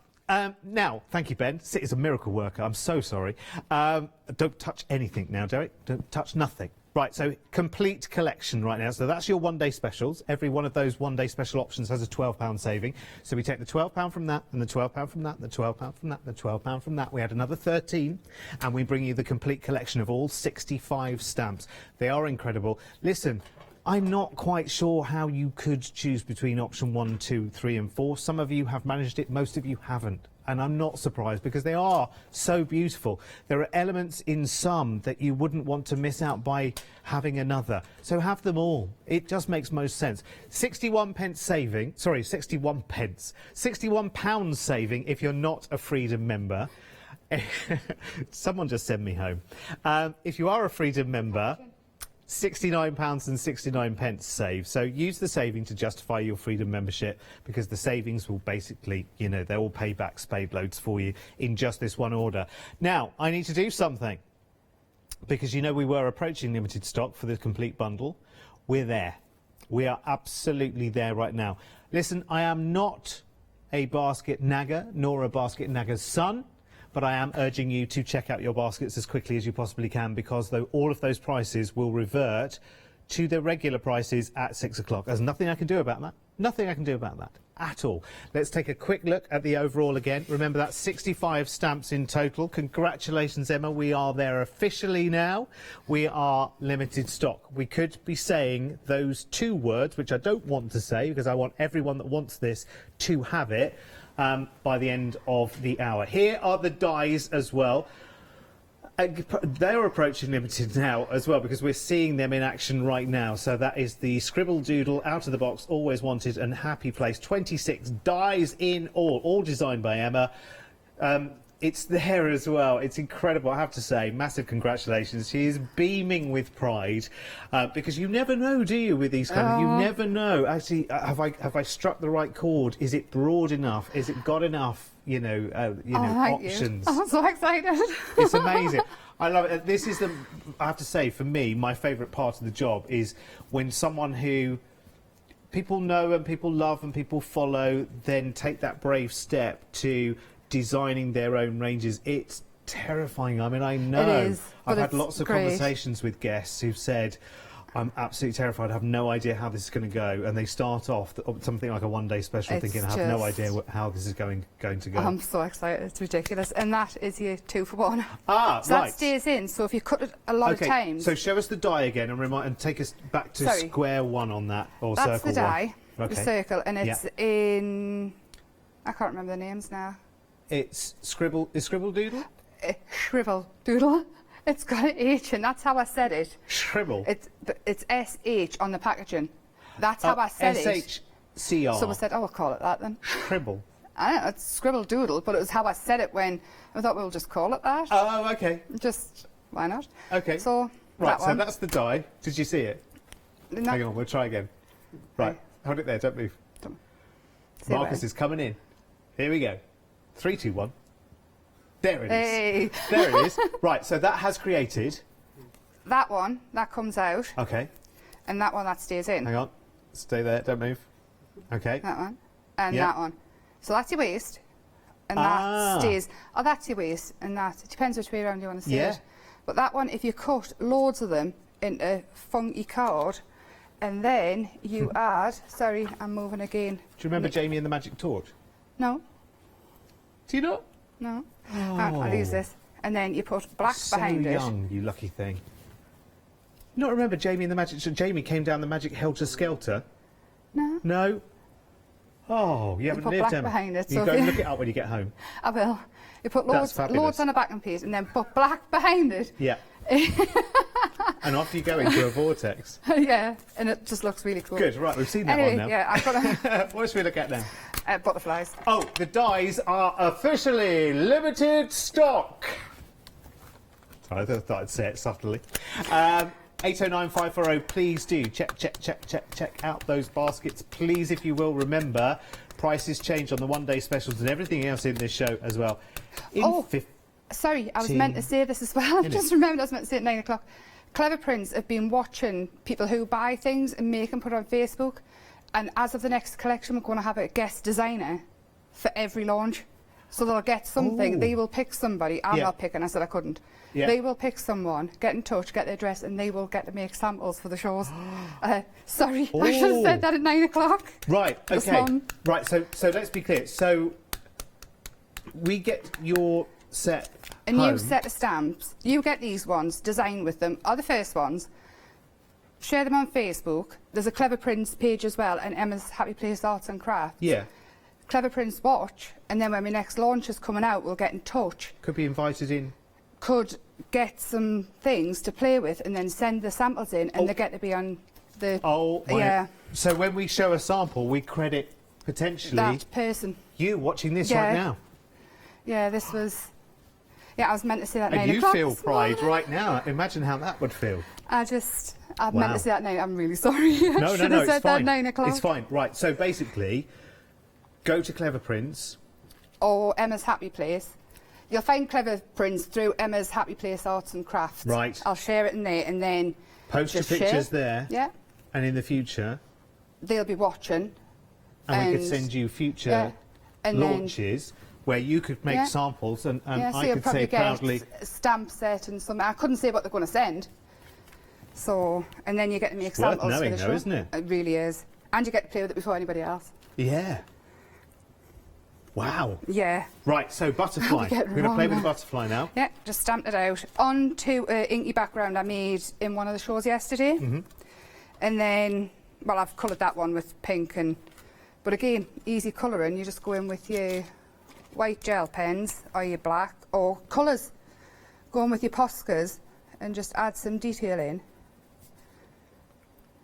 Now, thank you, Ben. It's a miracle worker. I'm so sorry. Don't touch anything now, Derek. Don't touch nothing. Right, so complete collection right now. So that's your one-day specials. Every one of those one-day special options has a £12 saving. So we take the £12 from that, and the £12 from that, and the £12 from that, and the £12 from that. We add another 13, and we bring you the complete collection of all 65 stamps. They are incredible. Listen, I'm not quite sure how you could choose between option 1, 2, 3 and 4. Some of you have managed it, most of you haven't. And I'm not surprised because they are so beautiful. There are elements in some that you wouldn't want to miss out by having another. So have them all. It just makes most sense. 61 pence saving, sorry, 61 pence. £61 saving if you're not a Freedom member. Someone just send me home. If you are a Freedom member, £69.69 save. So use the saving to justify your Freedom membership because the savings will basically, you know, they will pay back spade loads for you in just this one order. Now, I need to do something because, you know, we were approaching limited stock for the complete bundle. We're there. We are absolutely there right now. Listen, I am not a basket nagger nor a basket nagger's son, but I am urging you to check out your baskets as quickly as you possibly can, because though all of those prices will revert to their regular prices at 6 o'clock. There's nothing I can do about that. Nothing I can do about that at all. Let's take a quick look at the overall again. Remember, that's 65 stamps in total. Congratulations, Emma. We are there officially now. We are limited stock. We could be saying those 2 words, which I don't want to say because I want everyone that wants this to have it by the end of the hour. Here are the dies as well. They're approaching limited now as well, because we're seeing them in action right now. So that is the Scribble Doodle, Out of the Box, Always Wanted and Happy Place. 26 dies in all designed by Emma. It's there as well. It's incredible, I have to say. Massive congratulations. She is beaming with pride, because you never know, do you, with these kind of... You never know. Actually, have I struck the right chord? Is it broad enough? Is it got enough, options? I'm so excited. It's amazing. I love it. This is I have to say, for me, my favourite part of the job is when someone who people know and people love and people follow then take that brave step to designing their own ranges. It's terrifying. I mean, I know. It is, I've had lots of conversations with guests who've said, I'm absolutely terrified. I have no idea how this is going to go. And they start off something like a one-day special thinking, I have no idea how this is going to go. I'm so excited. It's ridiculous. And that is your 2 for 1. Ah, so right. that stays in. So if you cut it a lot of times... So show us the die again and take us back to square one on that, or That's circle the die, Okay. the circle, and it's in... I can't remember the names now. It's Scribble Doodle? Shrivel Doodle. It's got an H, and that's how I said it. Shribble. It's SH on the packaging. That's how I said it. SHCR. So I said, I'll call it that then. Shribble. I don't know, it's Scribble Doodle, but it was how I said it when I thought we'll just call it that. Oh, okay. Just, why not? Okay. So, right, that one. so that's the die. Did you see it? No. Hang on, we'll try again. Right, hold it there, don't move. Marcus is coming in. Here we go. 3, 2, 1. There it is. Hey. There it is. Right, so that has created... That one, that comes out. Okay. And that one, that stays in. Hang on. Stay there, don't move. Okay. That one. And that one. So that's your waist. And that stays... Oh, that's your waist. And that... It depends which way around you want to see it. But that one, if you cut loads of them into funky card, and then you add... Sorry, I'm moving again. Do you remember Jamie and the Magic Torch? No. Do you not? No. I'll use this. And then you put black behind it. So young, you lucky thing. You not remember Jamie and the Magic... So Jamie came down the Magic Helter Skelter? No. No? Oh, you haven't put lived, black Emma. behind it. You So go and look it up when you get home. I will. You put loads on the backing piece and then put black behind it. Yeah. And off you go into a vortex. Yeah, and it just looks really cool. Good, right, we've seen that anyway, one now. Yeah, I've got what should we look at now? Butterflies. Oh, the dies are officially limited stock. Sorry, I thought I'd say it subtly. 809540, please do check out those baskets, please, if you will. Remember, prices change on the one-day specials and everything else in this show as well. Sorry, I was meant to say this as well. I just remembered I was meant to say it at 9 o'clock. Clever Prints have been watching people who buy things and make them put on Facebook. And as of the next collection, we're going to have a guest designer for every launch. So they'll get something. Ooh. They will pick somebody. I'm not picking. I said I couldn't. Yeah. They will pick someone, get in touch, get their address, and they will get to make samples for the shows. Sorry, I should have said that at 9 o'clock. Right, okay. Right, so let's be clear. So we get your set a new set of stamps. You get these ones, design with them, are the first ones. Share them on Facebook. There's a Clever Prints page as well, and Emma's Happy Place Arts and Crafts. Yeah. Clever Prints watch, and then when my next launch is coming out, we'll get in touch. Could be invited in. Could get some things to play with, and then send the samples in, and they get to be on the... yeah. So when we show a sample, we credit potentially... that person. You watching this right now. Yeah, this was... Yeah, I was meant to say that at 9 o'clock. And you feel pride right now. Imagine how that would feel. I meant to say that 9. I'm really sorry. No, said it's fine. That at 9 o'clock. It's fine. Right, so basically, go to Clever Prints. Or Emma's Happy Place. You'll find Clever Prints through Emma's Happy Place Arts and Crafts. Right. I'll share it in there, and then... Post your pictures there. Yeah. And in the future... They'll be watching. And we could send you future launches where you could make Yeah. samples and Yeah, so I you'll could probably say get proudly, a stamp set and something. I couldn't say what they're going to send. So, and then you get to make it's worth samples knowing for the though, show. isn't it? It really is. And you get to play with it before anybody else. Yeah. Wow. Yeah. Right, so butterfly. get We're going to play wrong with the now. butterfly now. Yeah, just stamped it out. Onto an inky background I made in one of the shows yesterday. And then, well, I've coloured that one with pink and... But again, easy colouring. You just go in with your white gel pens or your black or colours. Go in with your Poscas and just add some detail in.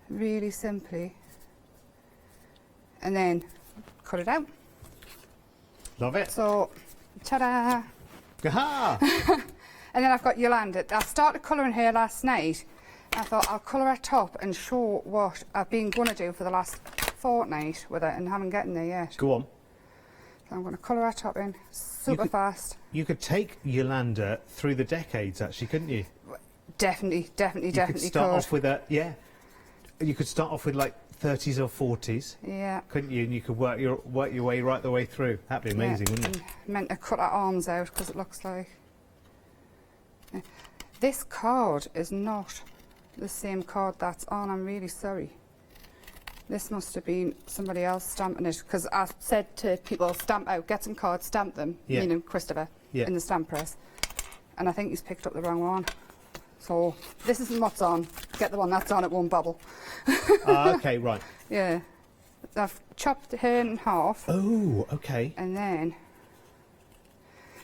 Really simply. And then cut it out. Love it. So, ta-da! Aha! And then I've got Yolanda. I started colouring her last night. I thought I'll colour her top and show what I've been going to do for the last fortnight with it and haven't gotten there yet. Go on. So I'm going to colour her top in super fast. You could take Yolanda through the decades, actually, couldn't you? Definitely You could start off with a, yeah. You could start off with like 30s or 40s, Yeah. couldn't you? And you could work your way right the way through. That'd be amazing, Yeah, wouldn't it? and meant to cut her arms out because it looks like... Yeah. This card is not the same card that's on. I'm really sorry. This must have been somebody else stamping it because I said to people, stamp out, get some cards, stamp them, Yeah. meaning Christopher, Yeah. in the stamp press. And I think he's picked up the wrong one. So this isn't what's on. Get the one that's on, it won't bubble. Okay, right. Yeah. I've chopped her in half. Oh, okay. And then,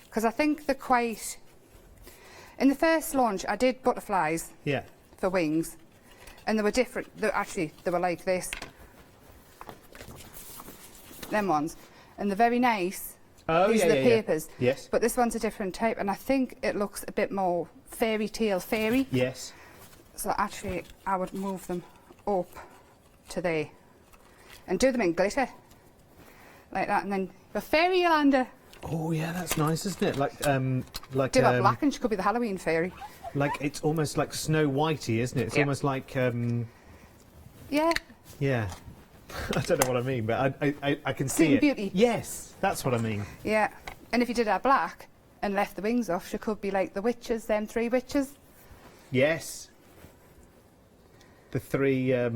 because I think they're quite... In the first launch, I did butterflies Yeah. for wings, and they were different. Actually, they were like this. Them ones. And they're very nice. Oh, These yeah, are the yeah, yeah. papers. Yes. But this one's a different type, and I think it looks a bit more fairy tale fairy. Yes. So actually, I would move them up to there and do them in glitter. Like that, and then the fairy Yolanda. Oh, yeah, that's nice, isn't it? Like, Do her black, and she could be the Halloween fairy. like it's almost like Snow Whitey, isn't it? It's Yeah. almost like, Yeah. yeah. I don't know what I mean, but I can see Sleeping it. Beauty. Yes, that's what I mean. Yeah. And if you did her black and left the wings off, she could be like the witches, them three witches. Yes. The three, Yeah,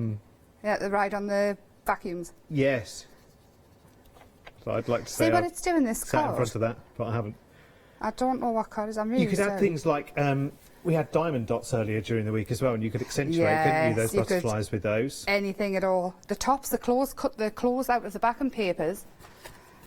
they ride on the vacuums. yes. So I'd like to say See what I've it's doing, this sat in card? front of that, but I haven't. I don't know what card it is. I'm really You could add sorry. things like, we had diamond dots earlier during the week as well, and you could accentuate, couldn't you, Yes, those you could. butterflies with those. Anything at all. The tops, the claws, cut the claws out of the backing papers.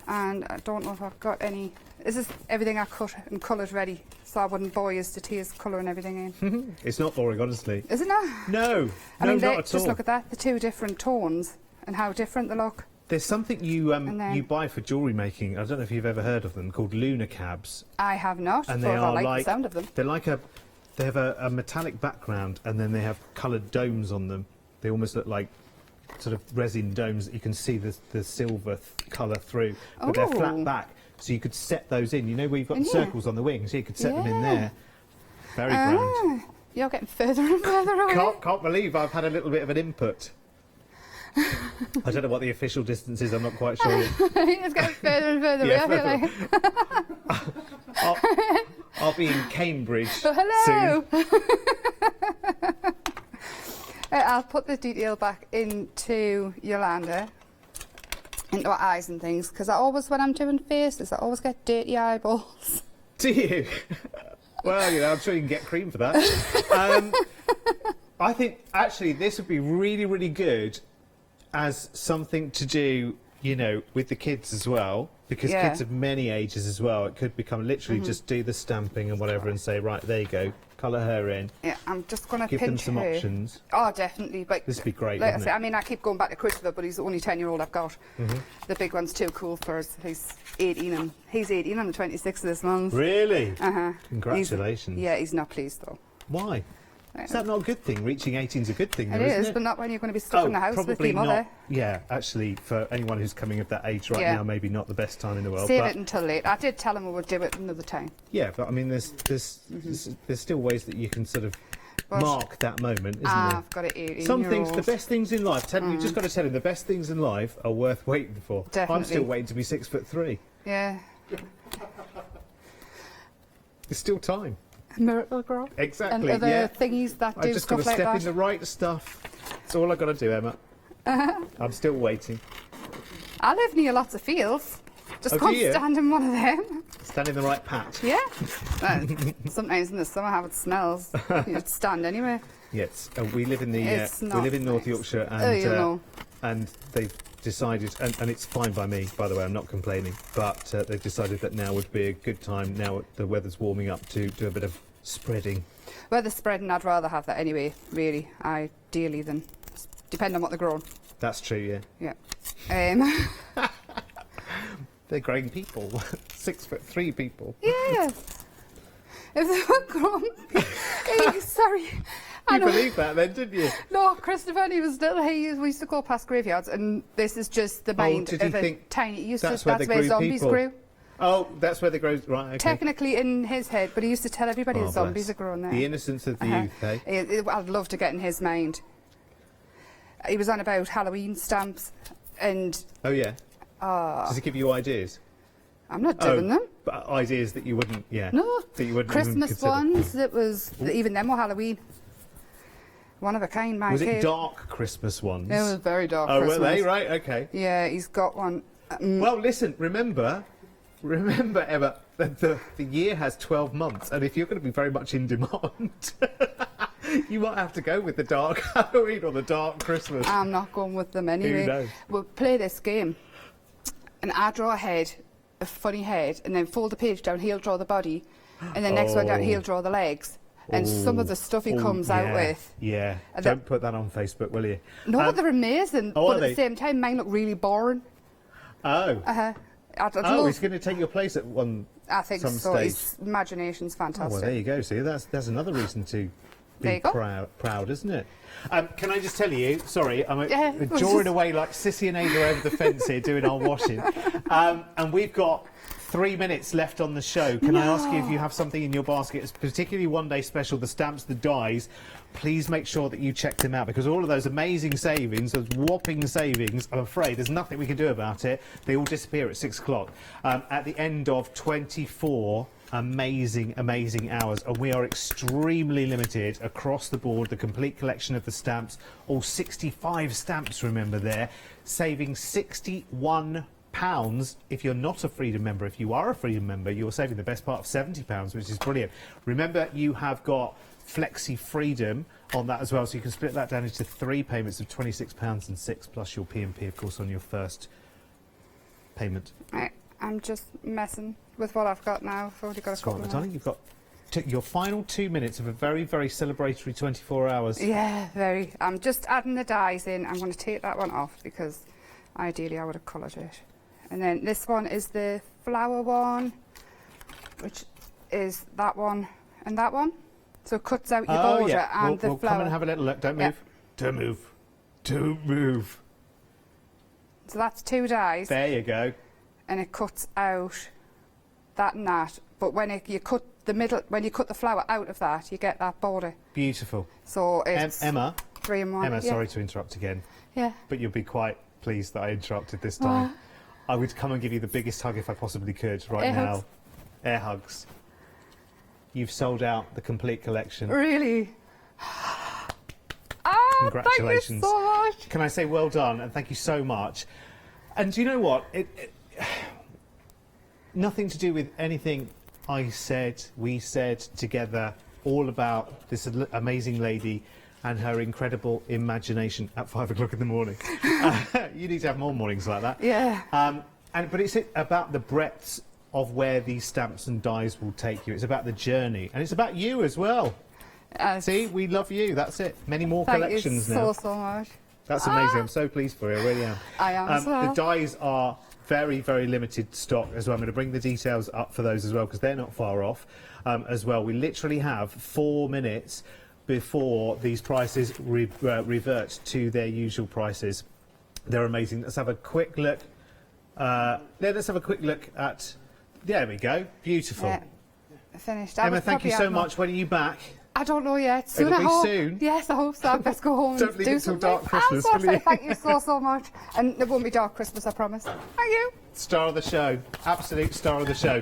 And I don't know if I've got any... This is everything I cut and coloured ready, so I wouldn't bore you to tears colouring everything in. It's not boring, honestly. Is it not? No, I no, mean, not at just all. look at that, the two different tones and how different they look. There's something you And then- you buy for jewellery making. I don't know if you've ever heard of them, called lunar cabs, I have not, and but they I are like like the sound of them. they're like they have a metallic background, and then they have coloured domes on them. They almost look like sort of resin domes that you can see the silver colour through, but they're Oh. flat back, so you could set those in. You know where you've got the Yeah. circles on the wings, you could set them in Yeah. there. Very grand. Ah, you're getting further and further away. Can't believe I've had a little bit of an input. I don't know what the official distance is. I'm not quite sure. It's getting further and further away. Yeah, I feel like. I'll be in Cambridge Oh, hello. soon. I'll put the detail back into Yolanda, into her eyes and things, because I always, when I'm doing faces, I always get dirty eyeballs. Do you? Well, you know, I'm sure you can get cream for that. I think actually this would be really, really good as something to do, you know, with the kids as well, because Yeah. kids of many ages as well. It could become literally just do the stamping and whatever, and say, right, there you go, colour her in, Yeah, I'm just going to give them pinch some her. options. Oh, definitely. But This would be great, like I wouldn't say, it? I mean, I keep going back to Christopher, but he's the only 10-year-old I've got. The big one's too cool for us. He's 18, and he's 18 on the 26th of this month. Really? Uh-huh. Congratulations. Yeah, he's not pleased though. Why? Is that not a good thing? Reaching 18 is a good thing, though, It isn't is, it? but not when you're going to be stuck in the house with probably your mother. not. Yeah, actually, for anyone who's coming of that age right Yeah. now, maybe not the best time in the world. Save but it until late. I did tell him we would do it another time. yeah, but I mean, there's still ways that you can sort of But mark that moment, isn't I've got an 18-year-old. Some things, the best things in life. You've just got to tell him the best things in life are worth waiting for. I'm Definitely. still waiting to be 6'3". Yeah. There's still time. Miracle Grow. Exactly, And other yeah. thingies that do I've just got to stuff like step that. in the right stuff. That's all I've got to do, Emma. I'm still waiting. I live near lots of fields. Just Oh, can't do you? stand in one of them. Stand in the right patch. Yeah. Sometimes in the summer how it smells. You'd stand anyway. Yes, we live in the It's we not live in North nice. Yorkshire, and Oh, you know. and they've decided, and it's fine by me, by the way, I'm not complaining, but they've decided that now would be a good time. Now the weather's warming up to do a bit of spreading. Weather spreading, I'd rather have that anyway, really, ideally, than depend on what they're growing. That's true, yeah. Yeah. They're growing people, 6'3" people. Yeah. If they were grown, sorry. I You know. believe that then, didn't you? No, Christopher, when he was little, we used to go past graveyards, and this is just the mind did he of a think tiny. He used that's to, where that's they where grew zombies people? grew. Oh, that's where they grow. Right. Okay. Technically in his head, but he used to tell everybody Oh, that zombies bless. are growing there. The innocence of the youth, eh? I'd love to get in his mind. He was on about Halloween stamps, and Oh yeah. Does it give you ideas? I'm not doing them. But ideas that you wouldn't, yeah. No. That you wouldn't even Christmas consider. ones, it was, even them were Halloween. One of a kind, my Was kid. it dark Christmas ones? It was very dark Oh, Christmas. were they? Right, okay. Yeah, he's got one. Well, listen, remember, Emma, that the year has 12 months, and if you're going to be very much in demand, you might have to go with the dark Halloween or the dark Christmas. I'm not going with them anyway. knows? We'll play this game, and I draw a head, a funny head, and then fold the page down, he'll draw the body, and then next one down, he'll draw the legs. And some of the stuff he comes out with. Yeah, And don't put that on Facebook, will you? No, they're amazing. Oh, but are at they? the same time, mine look really boring. Oh. I'd Oh, love, he's going to take your place at I think some so. stage. His imagination's Oh, well, fantastic. there you go. See, that's another reason to There be you go. proud, isn't it? Can I just tell you? Sorry, I'm Yeah, it was drawing just- away like Sissy and Ada over the fence here doing our washing, and we've got 3 minutes left on the show. Can I ask you if you have something in your basket? It's particularly one day special, the stamps, the dies. Please make sure that you check them out, because all of those amazing savings, those whopping savings, I'm afraid there's nothing we can do about it. They all disappear at 6 o'clock at the end of 24 amazing hours, and we are extremely limited across the board. The complete collection of the stamps, all 65 stamps, remember, there, saving £61. If you're not a Freedom member. If you are a Freedom member, you're saving the best part of £70, which is brilliant. Remember, you have got Flexi Freedom on that as well, so you can split that down into 3 payments of £26 and 6, plus your P&P, of course, on your first payment. I'm just messing with what I've got now. I've already got a That's right, couple my now. darling. You've got your final 2 minutes of a very, very celebratory 24 hours. Yeah, very. I'm just adding the dies in. I'm going to take that one off because ideally I would have coloured it. And then this one is the flower one, which is that one and that one. So it cuts out your border yeah. and the we'll flower. come and have a little look. Don't Yeah. move. Don't move. Don't move. So that's 2 dies, There you go. and it cuts out that and that. But when you cut the middle, when you cut the flower out of that, you get that border. Beautiful. So it's Emma, 3 in 1. Emma, yeah. sorry to interrupt again, Yeah. but you'll be quite pleased that I interrupted this time. I would come and give you the biggest hug if I possibly could right Air now. hugs. Air hugs. You've sold out the complete collection. Really? Congratulations. Thank you so much. Can I say well done and thank you so much. And do you know what? Nothing to do with anything I said, we said together, all about this amazing lady and her incredible imagination at 5 o'clock in the morning. You need to have more mornings like that. Yeah. But it's about the breadth of where these stamps and dies will take you. It's about the journey, and it's about you as well. See, we love you. That's it. Many more Thank collections you now. so much. That's amazing. I'm so pleased for you. I really am. I am as well. The dies are very, very limited stock as well. I'm going to bring the details up for those as well, because they're not far off as well. We literally have 4 minutes before these prices revert to their usual prices. They're amazing. Let's have a quick look. Let's have a quick look at... There we go. Beautiful. Yeah. Finished. Emma, thank you so much. When are you back? I don't know yet. Soon, It'll I be hope. soon. Yes, I hope so. Let's go home Don't and leave do it till something. dark Christmas, I'm will so you? Thank you so much. And it won't be dark Christmas, I promise. Thank you. Star of the show, absolute star of the show.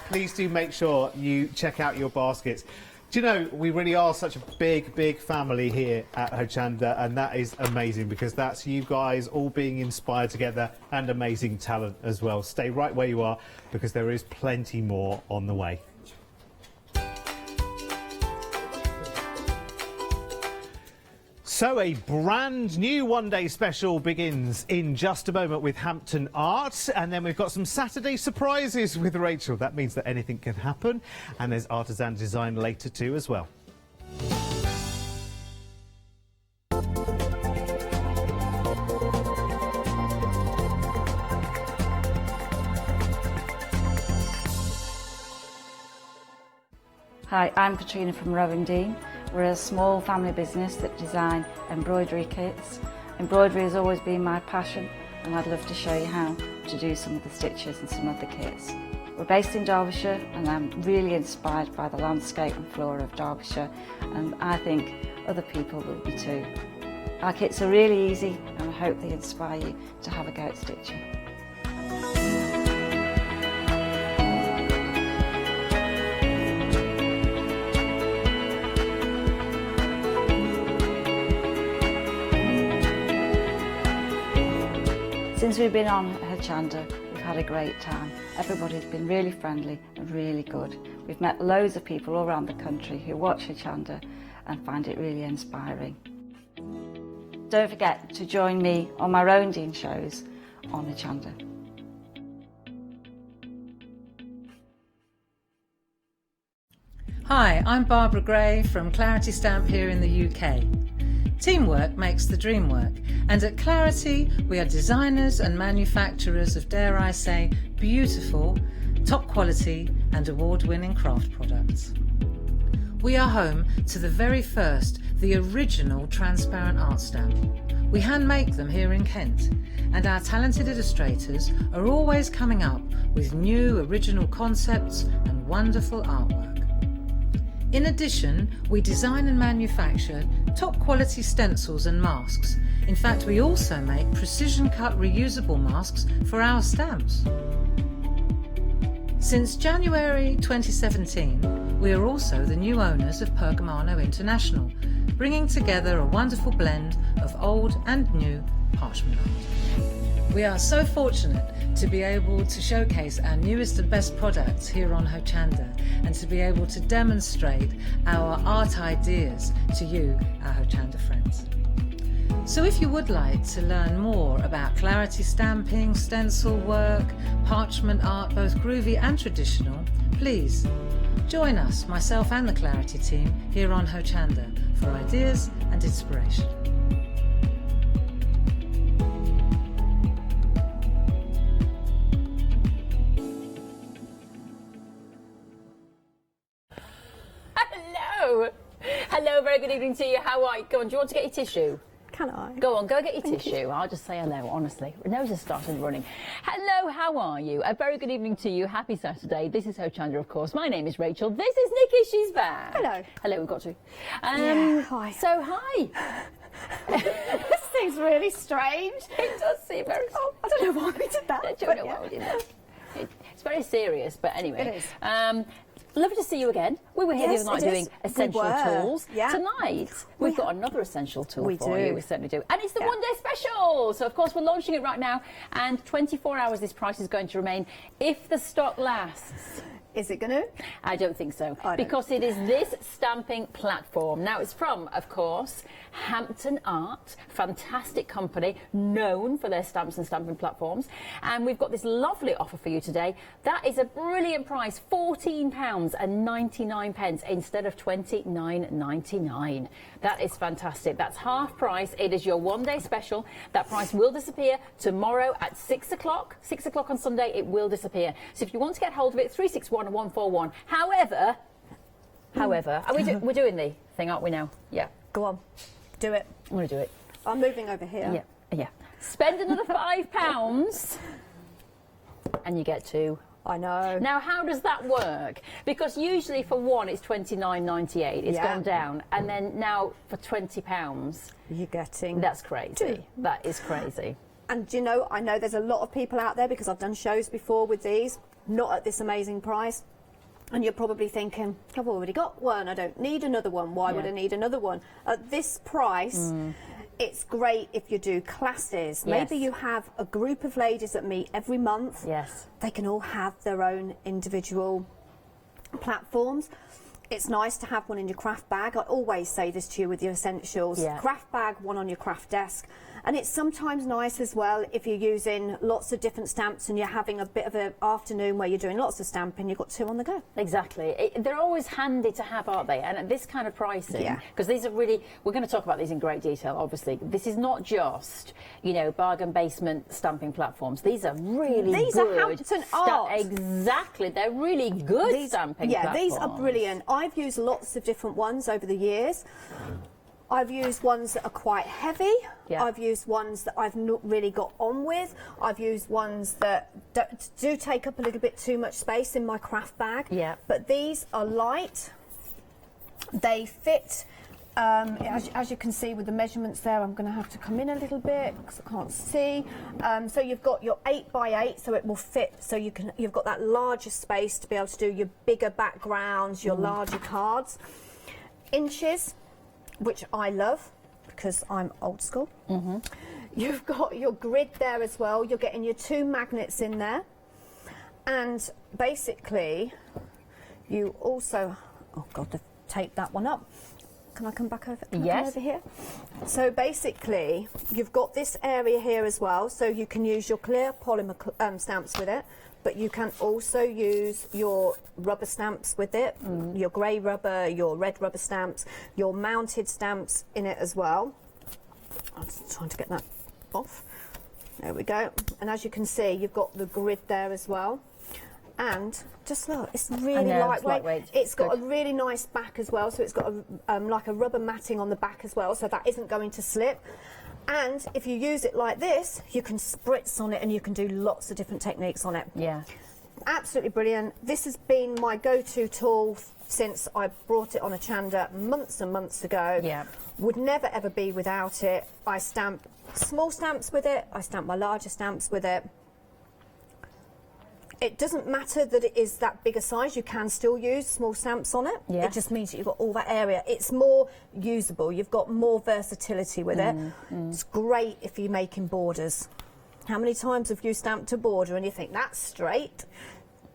Please do make sure you check out your baskets. Do you know, we really are such a big family here at Hochanda, and that is amazing because that's you guys all being inspired together and amazing talent as well. Stay right where you are because there is plenty more on the way. So a brand new one-day special begins in just a moment with Hampton Art, and then we've got some Saturday surprises with Rachel. That means that anything can happen, and there's artisan design later too as well. Hi, I'm Katrina from Rowing Dean. We're a small family business that design embroidery kits. Embroidery has always been my passion, and I'd love to show you how to do some of the stitches and some of the kits. We're based in Derbyshire, and I'm really inspired by the landscape and flora of Derbyshire, and I think other people will be too. Our kits are really easy, and I hope they inspire you to have a go at stitching. Since we've been on Hochanda, we've had a great time. Everybody's been really friendly and really good. We've met loads of people all around the country who watch Hochanda and find it really inspiring. Don't forget to join me on my Rowing Dean shows on Hochanda. Hi, I'm Barbara Gray from Clarity Stamp here in the UK. Teamwork makes the dream work, and at Clarity we are designers and manufacturers of, dare I say, beautiful, top quality and award-winning craft products. We are home to the very first, the original transparent art stamp. We hand make them here in Kent, and our talented illustrators are always coming up with new original concepts and wonderful artwork. In addition, we design and manufacture top quality stencils and masks. In fact, we also make precision cut reusable masks for our stamps. Since January 2017, we are also the new owners of Pergamano International, bringing together a wonderful blend of old and new parchment art. We are so fortunate to be able to showcase our newest and best products here on Hochanda and to be able to demonstrate our art ideas to you, our Hochanda friends. So if you would like to learn more about Clarity stamping, stencil work, parchment art, both groovy and traditional, please join us, myself and the Clarity team, here on Hochanda for ideas and inspiration. Hello, very good evening to you. How are you? Go on, do you want to get your tissue? Can I? Go on, go get your tissue. I'll just say hello, honestly. My nose has started running. Hello, how are you? A very good evening to you. Happy Saturday. This is Hochanda, of course. My name is Rachel. This is Nikki. She's back. Hello. Hello, we've got to. Hi. So, hi. This seems really strange. It does seem very... Oh, I don't know why we did that. I don't know why we did that. It's very serious, but anyway. It is. Lovely to see you again. We were here Yes, the other night it doing is. essential We were. tools. Yeah. Tonight, we've got another essential tool We for do. you. We certainly do. And it's the Yeah. one-day special. So, of course, we're launching it right now. And 24 hours this price is going to remain if the stock lasts. Is it going to? I don't think so. I don't. Because it is this stamping platform. Now, it's from, of course, Hampton Art, fantastic company, known for their stamps and stamping platforms. And we've got this lovely offer for you today. That is a brilliant price, £14.99 instead of £29.99. That is fantastic. That's half price. It is your one-day special. That price will disappear tomorrow at 6 o'clock. 6 o'clock on Sunday, it will disappear. So if you want to get hold of it, 361-141. However, we're doing the thing, aren't we now? Yeah. Go on. Do it. I'm going to do it. I'm moving over here. Yeah. Spend another £5 and you get two. I know. Now, how does that work? Because usually for one, it's £29.98. It's gone down. And then now for £20, You're getting... that's crazy. Two. That is crazy. And you know, I know there's a lot of people out there, because I've done shows before with these, not at this amazing price. And you're probably thinking, I've already got one, I don't need another one. Why would I need another one? At this price, it's great if you do classes. Maybe you have a group of ladies that meet every month. Yes. They can all have their own individual platforms. It's nice to have one in your craft bag. I always say this to you with your essentials. Craft bag, one on your craft desk. And it's sometimes nice as well if you're using lots of different stamps and you're having a bit of an afternoon where you're doing lots of stamping, you've got 2 on the go. Exactly. They're always handy to have, aren't they? And at this kind of pricing, because these are really, we're going to talk about these in great detail, obviously. This is not just, you know, bargain basement stamping platforms. These are really These good. are Hampton Art. Exactly. They're really good stamping platforms. These are brilliant. I've used lots of different ones over the years. I've used ones that are quite heavy. I've used ones that I've not really got on with. I've used ones that do take up a little bit too much space in my craft bag. But these are light. They fit. As you can see with the measurements there, I'm going to have to come in a little bit because I can't see. So you've got your 8x8, so it will fit. So you've got that larger space to be able to do your bigger backgrounds, your larger cards. Inches, which I love because I'm old school. You've got your grid there as well. You're getting your 2 magnets in there. And basically, you also, oh God, they've taped that one up. Can I come back over? Come over here? So basically, you've got this area here as well, so you can use your clear polymer stamps with it, but you can also use your rubber stamps with it, your grey rubber, your red rubber stamps, your mounted stamps in it as well. I'm just trying to get that off. There we go. And as you can see, you've got the grid there as well. And just look, it's really lightweight. It's got a really nice back as well, so it's got a, like a rubber matting on the back as well, so that isn't going to slip. And if you use it like this, you can spritz on it and you can do lots of different techniques on it. Absolutely brilliant. This has been my go-to tool since I brought it on Hochanda months and months ago. Would never ever be without it. I stamp small stamps with it, I stamp my larger stamps with it. It doesn't matter that it is that bigger size, you can still use small stamps on it. It just means that you've got all that area. It's more usable, you've got more versatility with it. It's great if you're making borders. How many times have you stamped a border and you think that's straight?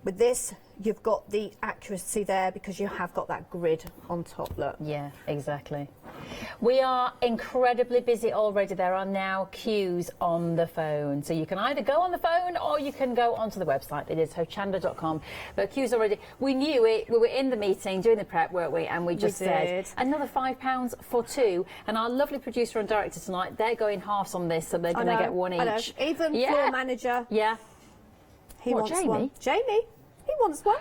With this, you've got the accuracy there because you have got that grid on top, look. Exactly. We are incredibly busy already. There are now queues on the phone. So you can either go on the phone or you can go onto the website. It is hochanda.com. But queues already. We knew it. We were in the meeting doing the prep, weren't we? And we just said another £5 for 2. And our lovely producer and director tonight, they're going halves on this, so they're going to get one each. Even floor manager. He wants Jamie? one. Jamie, he wants one.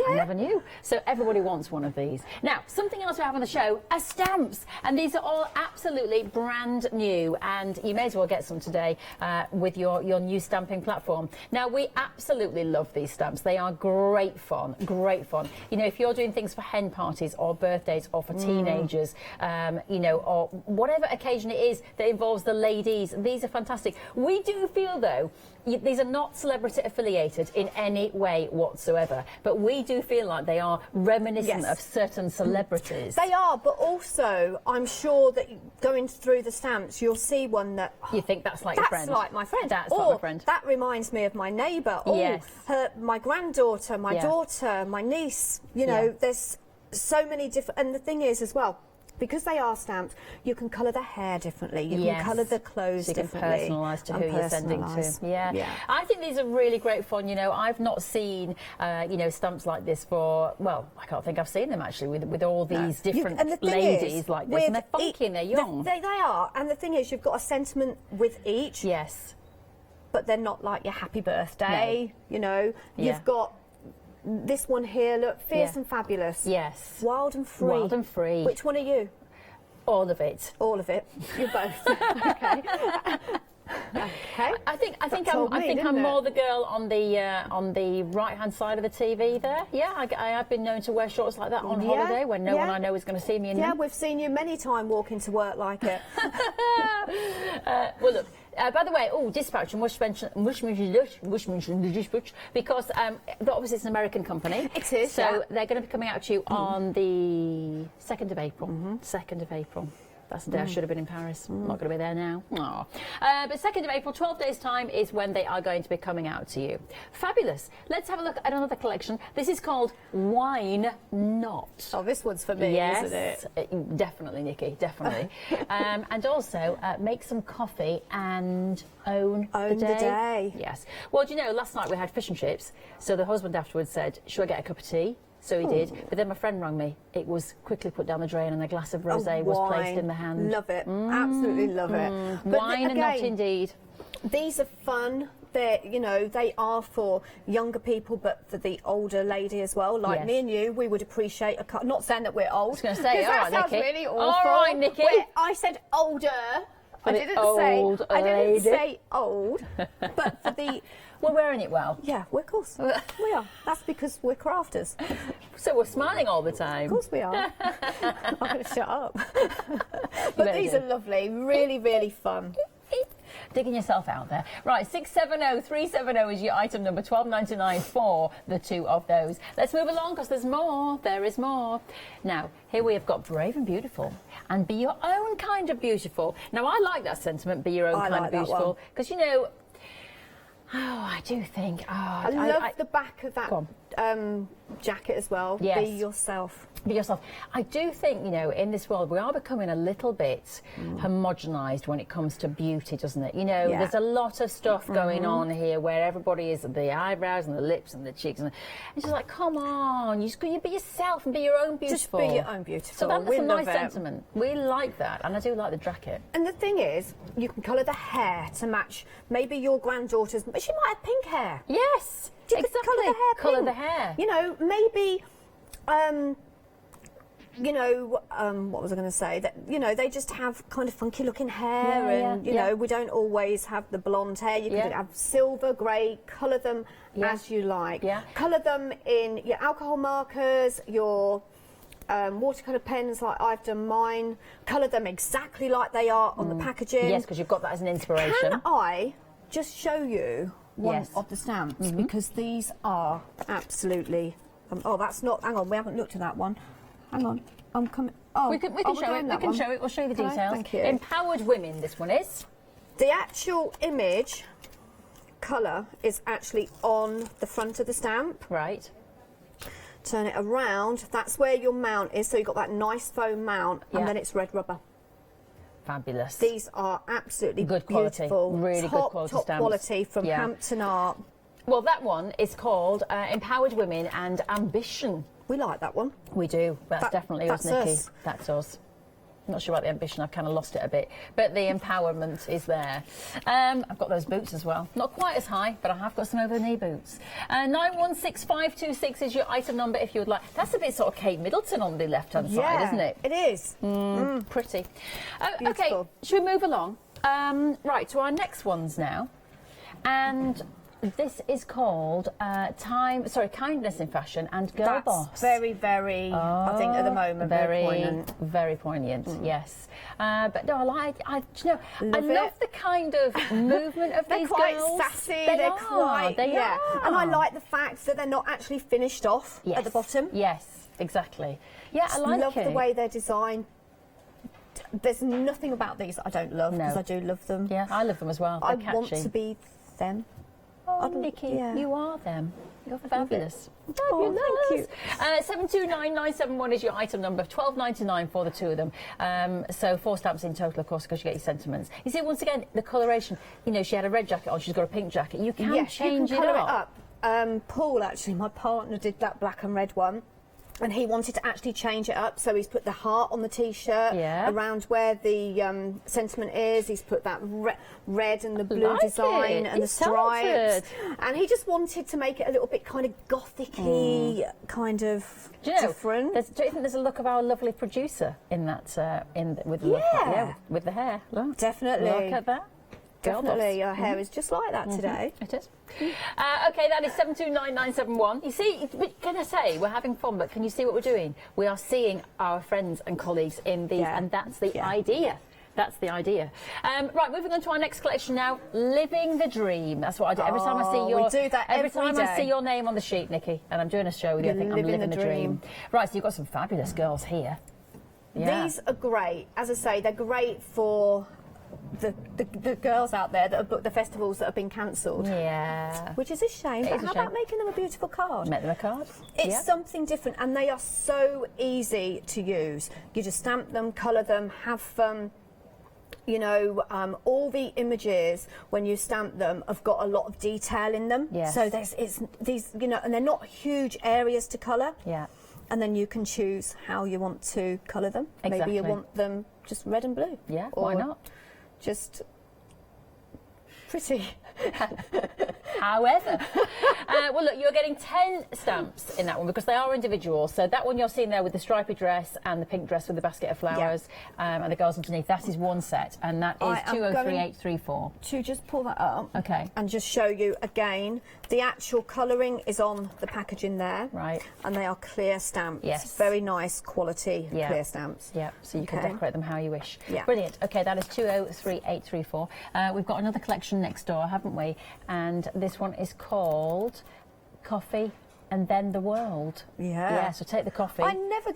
I never knew. So everybody wants one of these. Now, something else we have on the show are stamps. And these are all absolutely brand new. And you may as well get some today with your new stamping platform. Now, we absolutely love these stamps. They are great fun, great fun. You know, if you're doing things for hen parties or birthdays or for teenagers, you know, or whatever occasion it is that involves the ladies, these are fantastic. We do feel, though, these are not celebrity affiliated in any way whatsoever, but we do feel like they are reminiscent of certain celebrities. They are, but also I'm sure that going through the stamps you'll see one that you think that's like your friend. That's like my friend. That's or like my friend. That reminds me of my neighbour. My granddaughter, my daughter, my niece. You know, there's so many different. And the thing is as well, because they are stamped, you can colour the hair differently, you can colour the clothes differently. You can personalise to who you're sending to. I think these are really great fun. You know, I've not seen, you know, stamps like this for, well, I can't think I've seen them actually with all these different ladies like this. And they're funky and they're young. They are. And the thing is, you've got a sentiment with each. But they're not like your happy birthday, you know. You've got this one here, look, fierce and fabulous. Wild and free. Wild and free. Which one are you? All of it. All of it. You're both. Okay. I think I'm more the girl on the right hand side of the TV there. I have been known to wear shorts like that on holiday when no one I know is going to see me in them. We've seen you many times walking to work like it. Well, look, By the way, dispatch, because obviously it's an American company. It is, so they're going to be coming out to you on the 2nd of April. 2nd of April. That's the day I should have been in Paris. I'm not going to be there now. But 2nd of April, 12 days' time, is when they are going to be coming out to you. Fabulous. Let's have a look at another collection. This is called Wine Not. Oh, this one's for me, isn't it? Definitely, Nikki, definitely. And also, make some coffee and own the day. Yes. Well, do you know, last night we had fish and chips, so the husband afterwards said, should I get a cup of tea? So he did, but then my friend rang me. It was quickly put down the drain and a glass of rosé was placed in the hand. Love it. Absolutely love it. But Wine and not indeed. These are fun. They're, you know, they are for younger people, but for the older lady as well. Like me and you, we would appreciate a cut. Not saying that we're old. I was going to say, all right, that sounds Nikki. really awful. All right, Nikki. I said older. I didn't say old, but for the... We're wearing it well. Yeah, of course. We are. That's because we're crafters. So we're smiling all the time. Of course we are. I'm going to shut up. But these are lovely. Really, really fun. Digging yourself out there. Right, 670-370 is your item number, $12.99 for the two of those. Let's move along because there's more. There is more. Now, here we have got Brave and Beautiful and Be Your Own Kind of Beautiful. Now, I like that sentiment, Be Your Own Kind of Beautiful, because, you know, I do think... I love the back of that jacket as well. Yes. Be yourself. Be yourself. I do think, you know, in this world, we are becoming a little bit homogenised when it comes to beauty, doesn't it? You know, there's a lot of stuff going on here where everybody is the eyebrows and the lips and the cheeks. And it's just like, come on, you be yourself and be your own beautiful. Just be your own beautiful. So that's a nice sentiment. We like that. And I do like the jacket. And the thing is, you can colour the hair to match maybe your granddaughter's, but she might have pink hair. Yes, You exactly. could colour the hair pink. Colour the hair. You know, maybe... you know, what was I going to say? That, you know, they just have kind of funky looking hair and, you know, we don't always have the blonde hair. You can have silver, grey, colour them as you like. Colour them in your alcohol markers, your watercolour pens like I've done mine. Colour them exactly like they are on the packaging. Yes, because you've got that as an inspiration. Can I just show you one of the stamps? Because these are absolutely... oh, that's not... Hang on, we haven't looked at that one. Hang on, I'm coming. Oh, we can show it. We can show it. We'll show you the details. Thank you. Empowered Women. This one is. The actual image colour is actually on the front of the stamp. Right. Turn it around. That's where your mount is. So you've got that nice foam mount, and then it's red rubber. Fabulous. These are absolutely good quality. Beautiful. Really good quality top stamps. Quality from Hampton Art. Well, that one is called Empowered Women and Ambition. We like that one. We do. That's definitely us, Nikki. Us. That's us. I'm not sure about the ambition. I've kind of lost it a bit. But the empowerment is there. I've got those boots as well. Not quite as high, but I have got some over-the-knee boots. 916526 is your item number if you would like. That's a bit sort of Kate Middleton on the left-hand side, isn't it? It is. Pretty. Okay, should we move along? Right, to our next ones now. And... this is called Kindness in Fashion and Girl Boss. Very, very, I think at the moment, very poignant. Very poignant, yes. But no, I love the kind of movement of these girls. They're quite sassy, they're quite, they are. And I like the fact that they're not actually finished off at the bottom. Yes, exactly. Yeah, I like it. Love the way they're designed. There's nothing about these that I don't love, because I do love them. Yeah, I love them as well. I want to be them. Oh, Nikki, you are them. You're fabulous. Oh, thank you. 729971 is your item number, $12.99 for the two of them. So 4 stamps in total, of course, because you get your sentiments. You see, once again, the coloration. You know, she had a red jacket on, she's got a pink jacket. You can change you can it colour up. it up. Paul, actually, my partner, did that black and red one. And he wanted to actually change it up, so he's put the heart on the T-shirt around where the sentiment is. He's put that red and the blue design and the stripes. And he just wanted to make it a little bit kind of gothic-y, kind of different. Do you think there's a look of our lovely producer in that? With the hair. Look. Definitely. Look at that. Definitely, her hair is just like that today. It is. Okay, that is 729971. You see, can I say, we're having fun, but can you see what we're doing? We are seeing our friends and colleagues in these, and that's the idea. That's the idea. Right, moving on to our next collection now. Living the dream. That's what I do every time I see your. We do that every time day. I see your name on the sheet, Nikki, and I'm doing a show with you. I think I'm living the dream. Right, so you've got some fabulous girls here. Yeah. These are great. As I say, they're great for the girls out there that have booked the festivals that have been cancelled. Yeah. Which is a shame. But how about making them a beautiful card? Make them a card. It's something different, and they are so easy to use. You just stamp them, colour them, have fun. You know, all the images when you stamp them have got a lot of detail in them. Yes. So it's these, you know, and they're not huge areas to colour. Yeah. And then you can choose how you want to colour them. Exactly. Maybe you want them just red and blue. Yeah. Or why not? Just pretty. However, well, look, you're getting 10 stamps in that one because they are individual. So that one you're seeing there with the stripy dress and the pink dress with the basket of flowers and the girls underneath, that is one set, and that is 203834. To just pull that up, okay, and just show you again, the actual colouring is on the packaging there, right, and they are clear stamps. Yes, very nice quality clear stamps. Yeah, so you can decorate them how you wish. Yeah, brilliant. Okay, that is 203834. We've got another collection next door, haven't we? And this one is called Coffee and Then the World. Yeah, so take the coffee.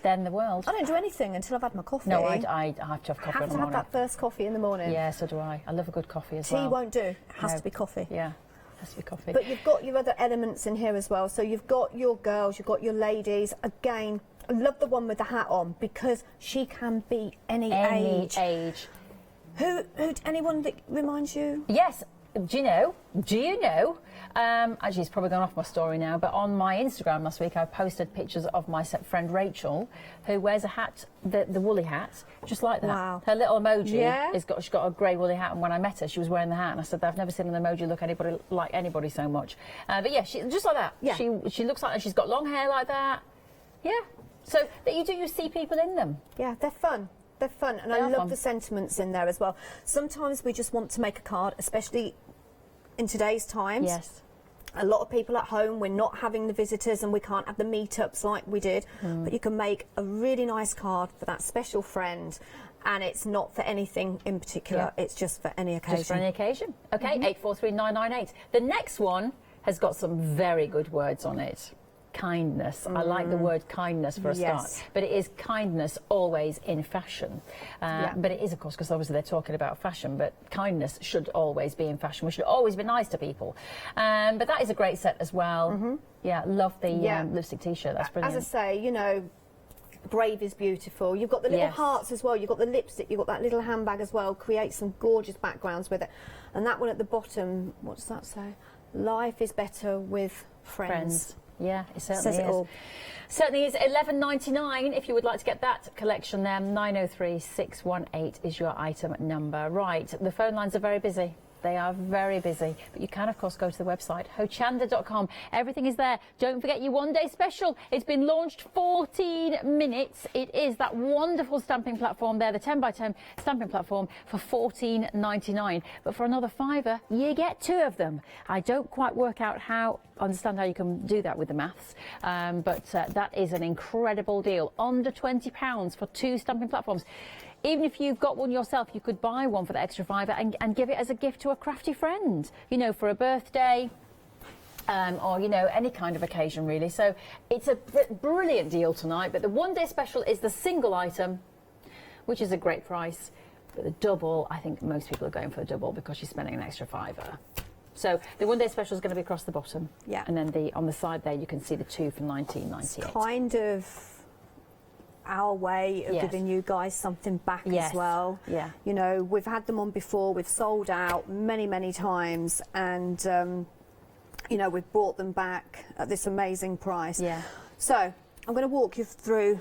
Then the world. I don't do anything until I've had my coffee. No, I have to have coffee in the morning. Have that first coffee in the morning. Yeah, so do I. I love a good coffee as well. Tea won't do. It has to be coffee. Yeah, has to be coffee. But you've got your other elements in here as well. So you've got your girls, you've got your ladies. Again, I love the one with the hat on because she can be any age. Anyone that reminds you? Yes. Do you know? Actually, it's probably gone off my story now, but on my Instagram last week, I posted pictures of my friend Rachel, who wears a hat, the woolly hat, just like that. Wow. Her little emoji she's got a grey woolly hat, and when I met her, she was wearing the hat, and I said, I've never seen an emoji look like anybody so much. But yeah, she just like that. Yeah. She looks like, and she's got long hair like that. Yeah. So that you see people in them. Yeah, they're fun. They're fun, and I love the sentiments in there as well. Sometimes we just want to make a card, especially in today's times. Yes. A lot of people at home, we're not having the visitors and we can't have the meetups like we did, but you can make a really nice card for that special friend, and it's not for anything in particular, it's just for any occasion. Just for any occasion. Okay, 843998. The next one has got some very good words on it. Kindness. I like the word kindness for a start, but it is kindness always in fashion. But it is, of course, because obviously they're talking about fashion, but kindness should always be in fashion. We should always be nice to people. But that is a great set as well. Yeah, love the lipstick t-shirt. That's brilliant. As I say, you know, brave is beautiful. You've got the little hearts as well. You've got the lipstick. You've got that little handbag as well. Create some gorgeous backgrounds with it. And that one at the bottom, what does that say? Life is better with friends. Yeah, it certainly is. Certainly is. $11.99 if you would like to get that collection there. 903618 is your item number. Right, the phone lines are very busy. They are very busy, but you can, of course, go to the website, hochanda.com. Everything is there. Don't forget your one-day special. It's been launched 14 minutes. It is that wonderful stamping platform there, the 10x10 stamping platform for $14.99. But for another £5, you get 2 of them. I don't quite understand how you can do that with the maths, but that is an incredible deal. Under £20 for 2 stamping platforms. Even if you've got one yourself, you could buy one for the extra £5 and give it as a gift to a crafty friend, you know, for a birthday or, you know, any kind of occasion, really. So it's a brilliant deal tonight, but the one-day special is the single item, which is a great price. But the double, I think most people are going for the double because you're spending an extra £5. So the one-day special is going to be across the bottom. Yeah. And then on the side there, you can see the 2 for $19.98. It's kind of our way of giving you guys something back as well. Yeah. You know, we've had them on before, we've sold out many times, and you know, we've brought them back at this amazing price. Yeah. So I'm going to walk you through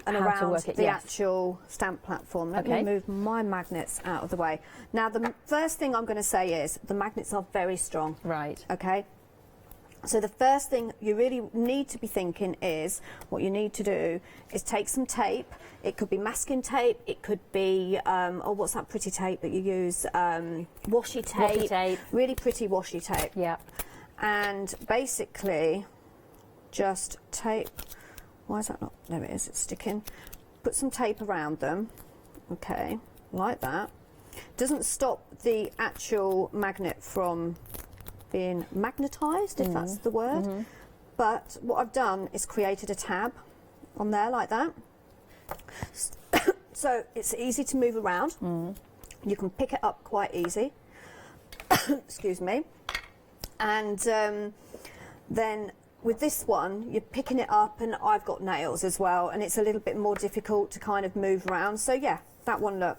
and around the actual stamp platform. Let me move my magnets out of the way. Now, the first thing I'm going to say is the magnets are very strong. Right. Okay. So the first thing you really need to be thinking is, what you need to do is take some tape. It could be masking tape, it could be, oh, what's that pretty tape that you use? Washi tape. Washi tape. Really pretty washi tape. Yeah. And basically, just tape. Why is that not? There it is, it's sticking. Put some tape around them. Okay, like that. Doesn't stop the actual magnet from being magnetised, if that's the word. But what I've done is created a tab on there like that. So it's easy to move around. You can pick it up quite easy. Excuse me. And then with this one, you're picking it up, and I've got nails as well, and it's a little bit more difficult to kind of move around. So yeah, that one, look,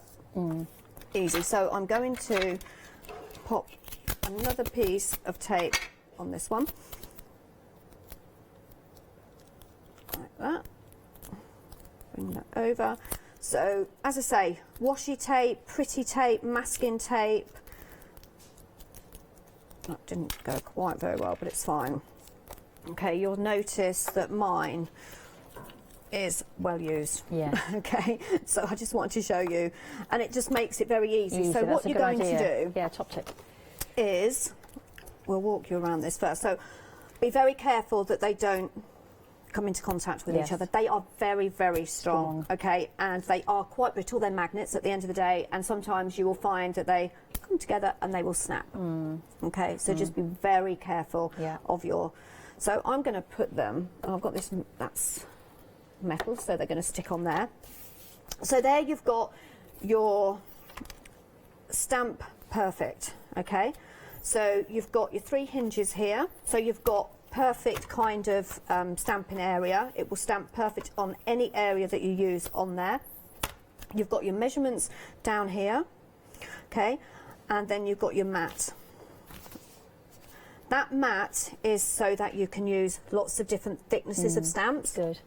easy. So I'm going to pop another piece of tape on this one. Like that. Bring that over. So, as I say, washi tape, pretty tape, masking tape. That didn't go quite very well, but it's fine. Okay, you'll notice that mine is well used. Yeah. Okay, so I just wanted to show you, and it just makes it very easy. So what you're going to do, yeah, top tip, is we'll walk you around this first. So be very careful that they don't come into contact with each other. They are very, very strong, okay, and they are quite brittle. They're magnets at the end of the day, and sometimes you will find that they come together and they will snap. Okay, so just be very careful of your. So I'm going to put them, and I've got this, that's metal, so they're going to stick on there. So there you've got your Stamp Perfect, okay? So you've got your 3 hinges here, so you've got perfect kind of stamping area. It will stamp perfect on any area that you use on there. You've got your measurements down here, okay? And then you've got your mat. That mat is so that you can use lots of different thicknesses of stamps. Good.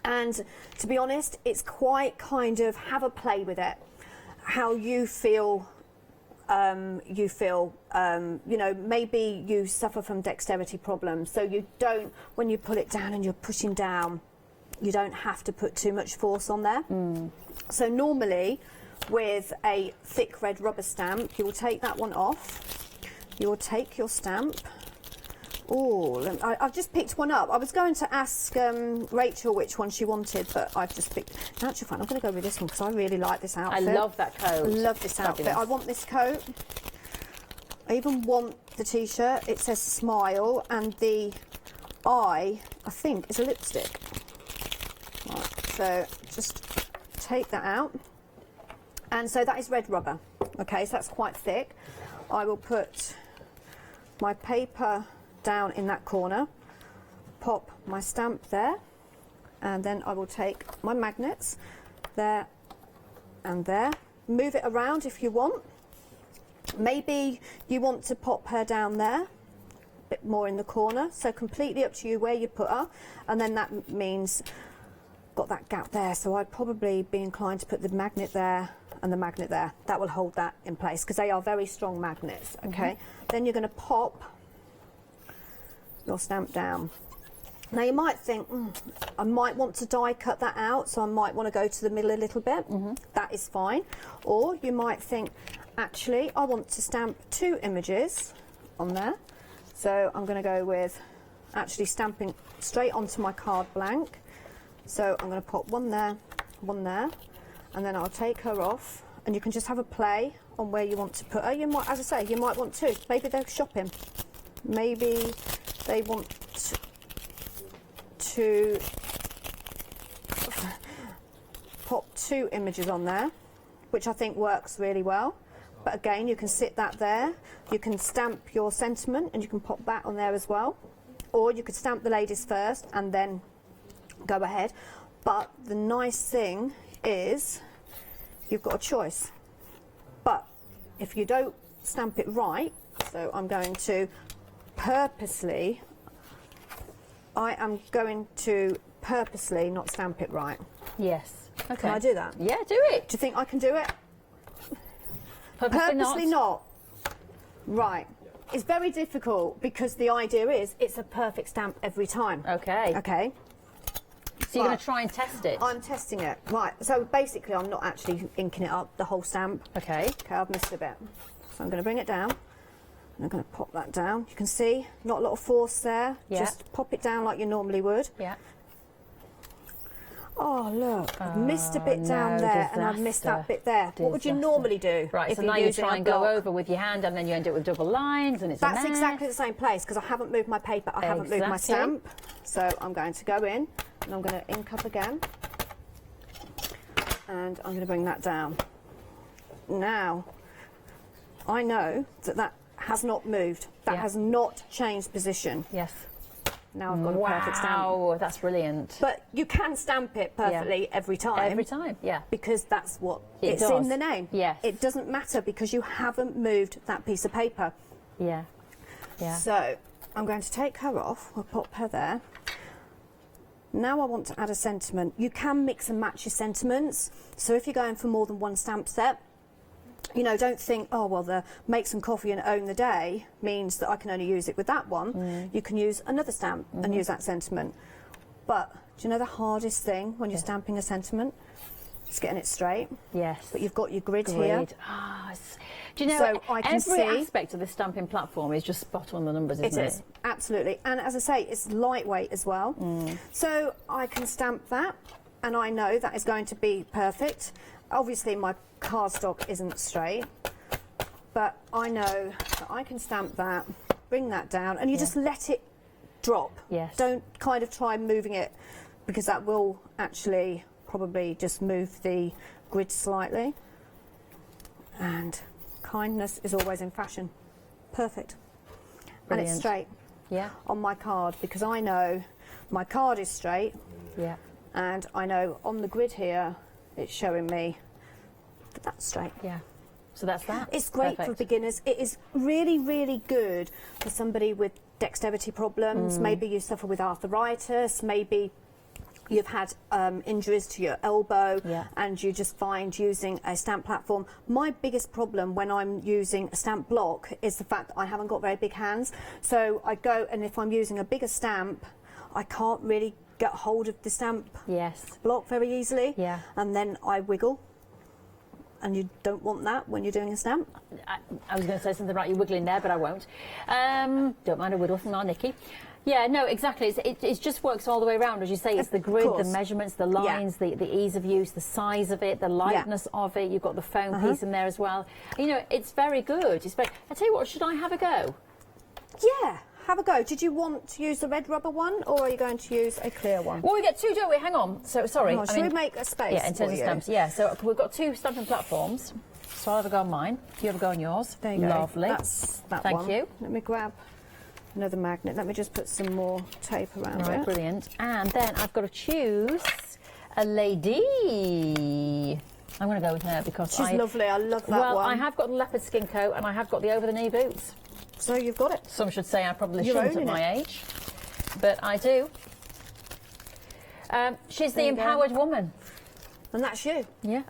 And to be honest, it's quite kind of have a play with it. How you feel, you know, maybe you suffer from dexterity problems. So you don't, when you put it down and you're pushing down, you don't have to put too much force on there. So normally with a thick red rubber stamp, you will take that one off. You will take your stamp. Oh, I've just picked one up. I was going to ask Rachel which one she wanted, but I've just picked. In actual fact, I'm going to go with this one because I really like this outfit. I love that coat. I love this outfit. I want this coat. I even want the t-shirt. It says smile, and the eye, I think, is a lipstick. Right, so just take that out. And so that is red rubber. Okay, so that's quite thick. I will put my paper down in that corner, pop my stamp there, and then I will take my magnets there and there. Move it around if you want. Maybe you want to pop her down there, a bit more in the corner, so completely up to you where you put her, and then that means got that gap there, so I'd probably be inclined to put the magnet there and the magnet there. That will hold that in place because they are very strong magnets, okay? Then you're going to pop your stamp down. Now you might think, I might want to die cut that out, so I might want to go to the middle a little bit. That is fine. Or you might think, actually, I want to stamp 2 images on there. So I'm going to go with actually stamping straight onto my card blank. So I'm going to pop one there, and then I'll take her off, and you can just have a play on where you want to put her. You might, as I say, you might want 2. Maybe they're shopping. Maybe they want to pop 2 images on there, which I think works really well. But again, you can sit that there. You can stamp your sentiment, and you can pop that on there as well. Or you could stamp the ladies first and then go ahead. But the nice thing is you've got a choice. But if you don't stamp it right, so I'm going to purposely, not stamp it right. Yes. Okay. Can I do that? Yeah, do it. Do you think I can do it? Purposely not. Right. It's very difficult because the idea is it's a perfect stamp every time. Okay. Okay. So you're going to try and test it? I'm testing it. Right. So basically I'm not actually inking it up, the whole stamp. Okay. Okay, I've missed a bit. So I'm going to bring it down. And I'm going to pop that down. You can see, not a lot of force there. Yeah. Just pop it down like you normally would. Yeah. Oh, look, I've missed a bit down no, there and I've missed that bit there. What would you normally do? Right, if so you're now you using try a and block? go over with your hand and then you end up with double lines and it's a That's mess. exactly the same place because I haven't moved my paper, I haven't moved my Exactly. stamp. So I'm going to go in and I'm going to ink up again. And I'm going to bring that down. Now, I know that that has not moved. That Yeah. has not changed position. Yes. Now I've got a perfect stamp. Wow, that's brilliant. But you can stamp it perfectly every time. Every time, yeah. Because that's what It it's does. in the name. Yes. It doesn't matter because you haven't moved that piece of paper. Yeah. Yeah. So I'm going to take her off. We'll pop her there. Now I want to add a sentiment. You can mix and match your sentiments. So if you're going for more than one stamp set, you know, don't think, oh, well, the make some coffee and own the day means that I can only use it with that one. You can use another stamp and use that sentiment. But do you know the hardest thing when you're stamping a sentiment? It's getting it straight. Yes. But you've got your grid here. Ah, do you know, So I can every see- aspect of the stamping platform is just spot on the numbers, isn't it? It is, absolutely. And as I say, it's lightweight as well. So I can stamp that, and I know that is going to be perfect. Obviously, my cardstock isn't straight, but I know that I can stamp that, bring that down, and you just let it drop. Yes. Don't kind of try moving it, because that will actually probably just move the grid slightly. And kindness is always in fashion. Perfect. And it's Brilliant. straight Yeah. on my card because I know my card is straight Yeah. and I know on the grid here it's showing me that that's straight. Yeah. So that's that. It's great for Perfect. beginners. It is really, really good for somebody with dexterity problems. Maybe you suffer with arthritis, maybe you've had injuries to your elbow Yeah. and you just find using a stamp platform. My biggest problem when I'm using a stamp block is the fact that I haven't got very big hands. So I go, and if I'm using a bigger stamp, I can't really get hold of the stamp Yes. block very easily. Yeah. And then I wiggle. And you don't want that when you're doing a stamp. I was going to say something right, you're wiggling there, but I won't. Don't mind a wiggle from our Nikki. Yeah, no, exactly. It just works all the way around. As you say, it's the grid, the course. measurements, the lines, the ease of use, the size of it, the lightness of it. You've got the foam piece in there as well. You know, it's very good. It's very, I tell you what, should I have a go? Yeah, have a go. Did you want to use the red rubber one or are you going to use a clear one? Well, we get two, don't we? Hang on. So, sorry. Hang on, should we make a space Yeah, in terms for of you? stamps. Yeah, so we've got two stamping platforms. So I'll have a go on mine. You have a go on yours. There you go. Lovely. That's that Thank one. you. Let me grab another magnet. Let me just put some more tape around Right, it. brilliant. And then I've got to choose a lady. I'm going to go with her because She's lovely. I love that well, one. I have got the leopard skin coat and I have got the over-the-knee boots. So you've got it. Some should say I probably You're shouldn't at owning my age, but I do. She's the There you go. empowered woman. And that's you. Yeah.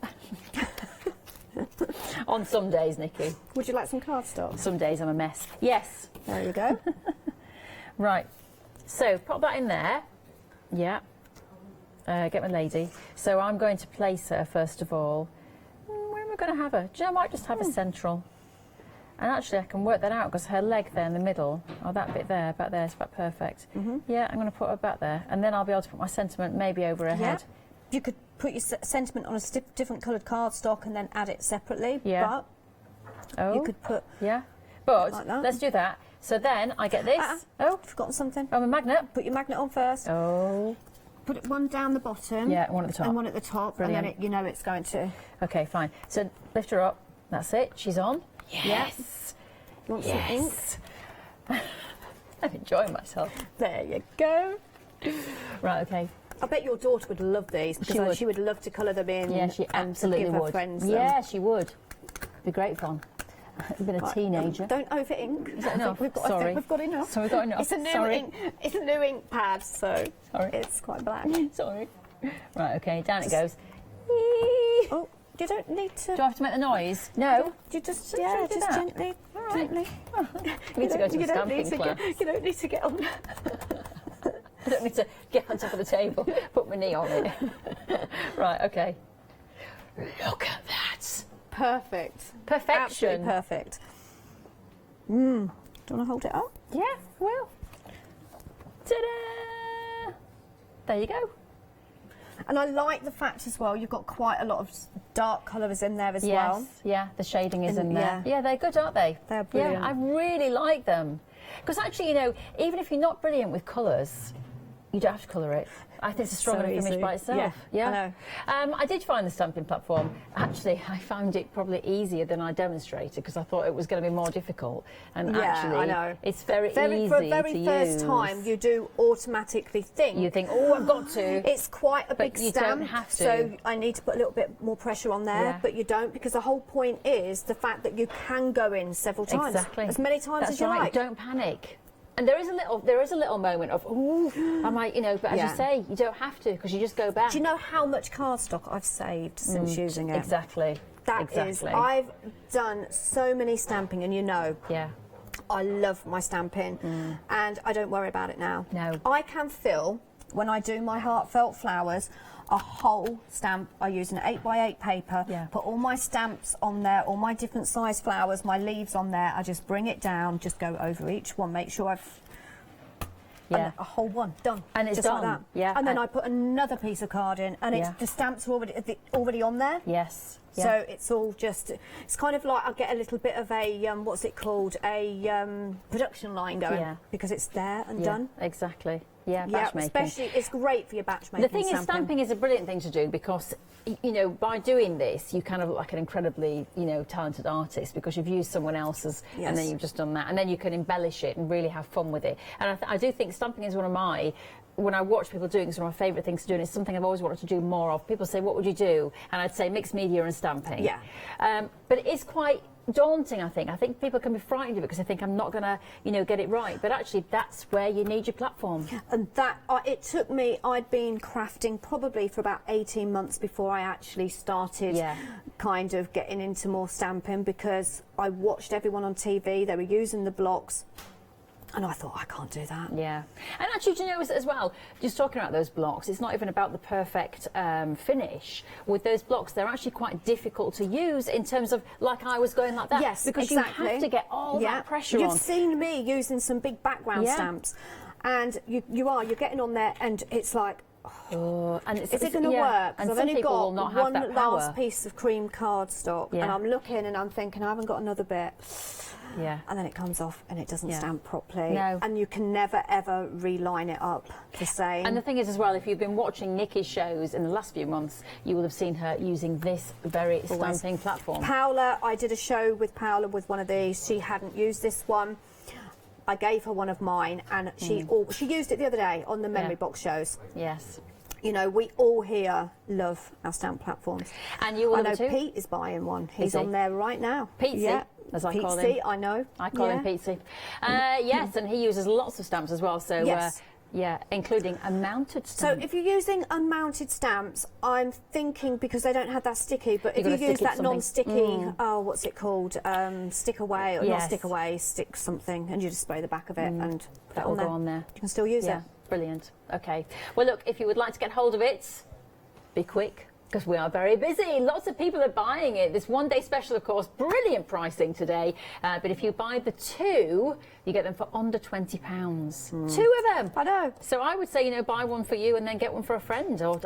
On some days, Nikki. Would you like some cardstock? Some days I'm a mess. Yes. There you go. Right. So pop that in there. Yeah. Get my lady. So I'm going to place her first of all. Where am I going to have her? Do you know, I might just have a central. And actually, I can work that out because her leg there in the middle, or that bit there, back there, is about perfect. Yeah, I'm going to put her back there, and then I'll be able to put my sentiment maybe over her head. You could put your sentiment on a different coloured cardstock and then add it separately. Yeah. But Oh, you could put. yeah. But Like that. let's do that. So then I get this. Oh, Forgotten something. I'm a magnet. Put your magnet on first. Oh. Put it one down the bottom. Yeah, one at the top. And one at the top. Brilliant. And then you know it's going to. Okay, fine. So lift her up. That's it. She's on. Yes. You want some ink? Yes. I'm enjoying myself. There you go. Right, okay. I bet your daughter would love these because she would love to colour them in. Yeah, she and absolutely give her would. friends them. Yeah, she would. Be great fun. You've been a teenager. Don't over ink. Is that enough? I think Sorry. we've got enough. So we've got enough. It's a new Sorry. ink. It's a new ink pad, so Sorry. it's quite black. Sorry. Right, okay, down it goes. Oh, you don't need to. Do I have to make the noise? No. You just Should we yeah, do just that? gently, All right. gently. We need to go to You a don't stamping need to class. you don't need to get on. I don't need to get on top of the table, put my knee on it. Right, okay. Look at that. Perfect. Perfection. Absolutely perfect. Do you want to hold it up? Yeah, well. Ta-da! There you go. And I like the fact as well, you've got quite a lot of dark colours in there as well. Yeah, the shading is in there. Yeah. Yeah, they're good, aren't they? They're brilliant. Yeah, I really like them. Because actually, you know, even if you're not brilliant with colours, you don't have to colour it. I think it's a strong So enough image easy. by itself. Yeah, I know. I did find the stamping platform. Actually, I found it probably easier than I demonstrated because I thought it was going to be more difficult. And actually, I know. it's very easy For a very to first use. time, you do automatically think. You think, oh, I've got to. It's quite a big you stamp, don't have to. so I need to put a little bit more pressure on there, Yeah. but you don't, because the whole point is the fact that you can go in several times. Exactly. As many times That's as you right. like. Don't panic. And there is a little moment of, ooh, I might, you know, but as Yeah. you say, you don't have to because you just go back. Do you know how much cardstock I've saved since using it? Exactly. That is, I've done so many stamping, and you know, Yeah. I love my stamping, and I don't worry about it now. No. I can fill, when I do my heartfelt flowers, a whole stamp. I use an 8x8 paper, Yeah. put all my stamps on there, all my different size flowers, my leaves on there. I just bring it down, just go over each one, make sure I've Yeah. a whole one done, And it's just done. like that. Yeah. And then I put another piece of card in, and Yeah. the stamps are already on there. Yes. Yeah. So it's all just, it's kind of like I get a little bit of a, what's it called, a production line going, Yeah. because it's there and Yeah, done. exactly. Yeah, Yeah, batch making. especially, it's great for your batch making. The thing is, stamping is a brilliant thing to do because, you know, by doing this, you kind of look like an incredibly, you know, talented artist because you've used someone else's and then Yes. you've just done that. And then you can embellish it and really have fun with it. And I do think stamping is one of my, when I watch people doing it, it's one of my favourite things to do, and it's something I've always wanted to do more of. People say, what would you do? And I'd say mixed media and stamping. Yeah. But it is quite daunting, I think. I think people can be frightened of it because they think I'm not going to, you know, get it right. But actually, that's where you need your platform. And that, it took me, I'd been crafting probably for about 18 months before I actually started Yeah. kind of getting into more stamping, because I watched everyone on TV, they were using the blocks, and I thought, I can't do that. Yeah. And actually, do you know, as well, just talking about those blocks, it's not even about the perfect finish. With those blocks, they're actually quite difficult to use in terms of, like I was going like that. Yes, because exactly. you have to get all that pressure You've on. seen me using some big background stamps, and you're getting on there, and it's like, And is it going to work? And Because I've some only people got will not have one that power. last piece of cream cardstock, Yeah. and I'm looking and I'm thinking, I haven't got another bit. Yeah. And then it comes off and it doesn't Yeah. stamp properly. No. And you can never ever reline it up the same. And the thing is as well, if you've been watching Nikki's shows in the last few months, you will have seen her using this very stamping platform. Paola, I did a show with Paola with one of these. She hadn't used this one. I gave her one of mine, and she used it the other day on the memory box shows. Yes. You know, we all here love our stamp platforms. And you will I know too? Pete is buying one. He's he? on there right now. Petesy, yeah. as I call Petesy, him. I know. I call him Petesy. Yes, and he uses lots of stamps as well. So, Yes. yeah, including a mounted So stamp. if you're using unmounted stamps, I'm thinking, because they don't have that sticky, but if You've you got to use stick it that something. non-sticky, oh, what's it called? Stick away, or not Yes. stick away, stick something, and you just spray the back of it and put That it will on there. go on there. You can still use Yeah, it. brilliant. Okay. Well, look, if you would like to get hold of it, be quick, because we are very busy. Lots of people are buying it. This one-day special, of course, brilliant pricing today. But if you buy the two, you get them for under £20. Two of them. I know. So I would say, you know, buy one for you and then get one for a friend, or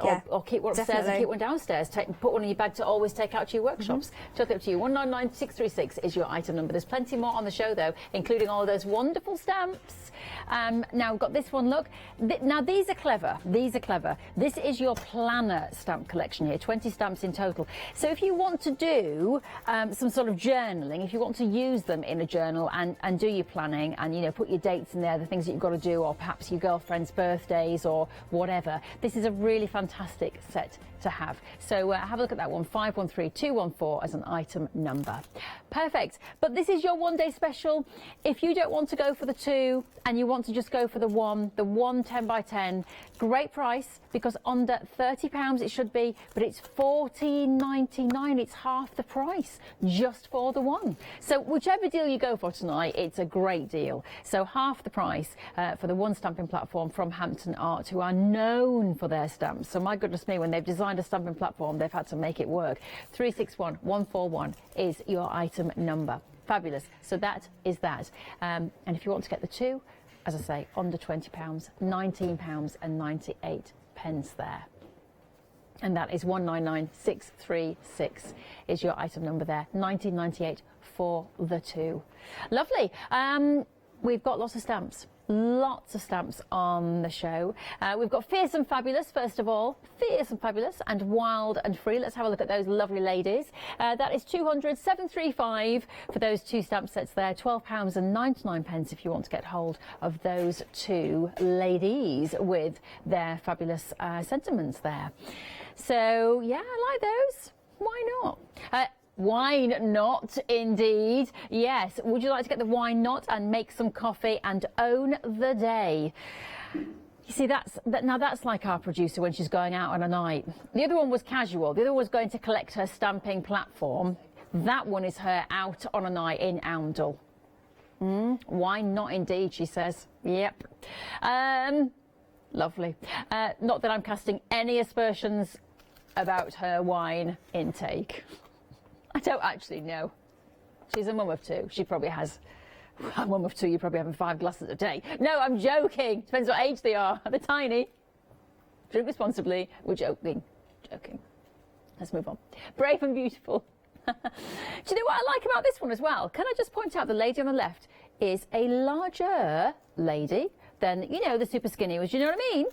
keep one upstairs definitely. and keep one downstairs. Put one in your bag to always take out to your workshops. Chuck it up to you. 199636 is your item number. There's plenty more on the show, though, including all of those wonderful stamps. Now, we've got this one, look. Now, these are clever. These are clever. This is your planner stamp collection here, 20 stamps in total. So if you want to do some sort of journaling, if you want to use them in a journal and do your planning and, you know, put your dates in there, the things that you've got to do, or perhaps your girlfriend's birthdays or whatever, this is a really fantastic set to have. So have a look at that one, 513214 as an item number. Perfect. But this is your one-day special. If you don't want to go for the two and you want to just go for the one 10 by 10, great price, because under £30 it should be, but it's $14.99. It's half the price just for the one. So whichever deal you go for tonight, it's a great deal. So half the price for the one stamping platform from Hampton Art, who are known for their stamps. So my goodness me, when they've designed a stamping platform, they've had to make it work. 361141 is your item number. Fabulous. So that is that. And if you want to get the two, as I say, under £20, £19.98 there. And that is 199636 is your item number there. 1998 for the two. Lovely. We've got lots of stamps. Lots of stamps on the show. We've got Fierce and Fabulous, first of all. Fierce and Fabulous and Wild and Free. Let's have a look at those lovely ladies. That is 200,735 for those two stamp sets there. £12.99 if you want to get hold of those two ladies with their fabulous sentiments there. So, yeah, I like those. Why not? Wine not, indeed. Yes. Would you like to get the wine not and make some coffee and own the day? You see, now that's like our producer when she's going out on a night. The other one was casual. The other one was going to collect her stamping platform. That one is her out on a night in Oundle. Wine not, indeed, she says. Yep. Lovely. Not that I'm casting any aspersions about her wine intake. I don't actually know. She's a mum of two. She probably has. A mum of two, you're probably having 5 glasses a day. No, I'm joking. Depends what age they are. They're tiny. Drink responsibly. We're joking. Joking. Let's move on. Brave and Beautiful. Do you know what I like about this one as well? Can I just point out the lady on the left is a larger lady than, you know, the super skinny was. You know what I mean?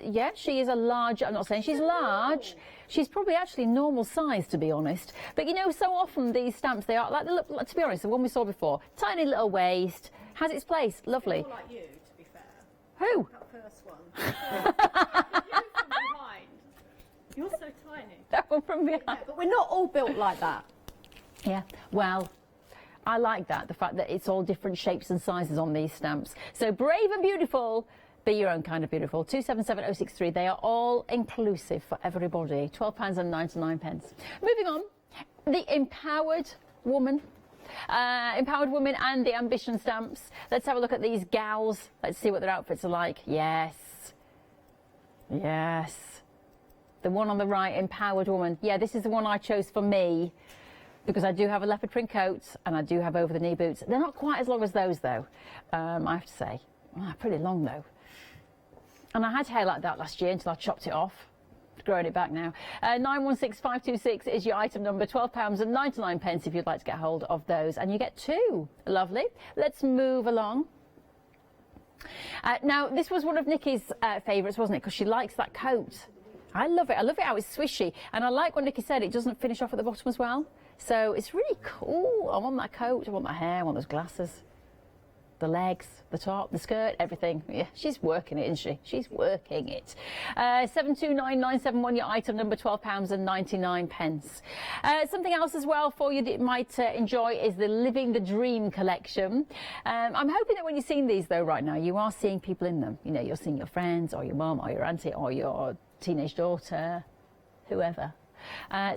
Yeah, she is a large, I'm not saying she's large, she's probably actually normal size, to be honest. But you know, so often these stamps, they are, like, to be honest, the one we saw before, tiny little waist, has its place, lovely. More like you, to be fair. Who? That first one. You from behind. You're so tiny. That one from behind. Yeah, but we're not all built like that. Yeah, well, I like that, the fact that it's all different shapes and sizes on these stamps. So Brave and Beautiful. Be your own kind of beautiful. 277063. They are all inclusive for everybody. £12.99. Moving on. The Empowered Woman. Empowered Woman and the Ambition stamps. Let's have a look at these gals. Let's see what their outfits are like. Yes. Yes. The one on the right, Empowered Woman. Yeah, this is the one I chose for me, because I do have a leopard print coat and I do have over the knee boots. They're not quite as long as those, though, I have to say. Pretty long, though. And I had hair like that last year until I chopped it off. Growing it back now. 916526 is your item number. £12.99 if you'd like to get hold of those. And you get two. Lovely. Let's move along. Now, this was one of Nikki's favourites, wasn't it? Because she likes that coat. I love it. I love it how it's swishy. And I like what Nikki said, it doesn't finish off at the bottom as well. So it's really cool. I want that coat. I want that hair. I want those glasses. The legs, the top, the skirt, everything. Yeah, she's working it, isn't she? She's working it. 729971, your item number, £12.99. Something else as well for you that you might enjoy is the Living the Dream collection. I'm hoping that when you're seeing these, though, right now, you are seeing people in them. You know, you're seeing your friends or your mum or your auntie or your teenage daughter, whoever.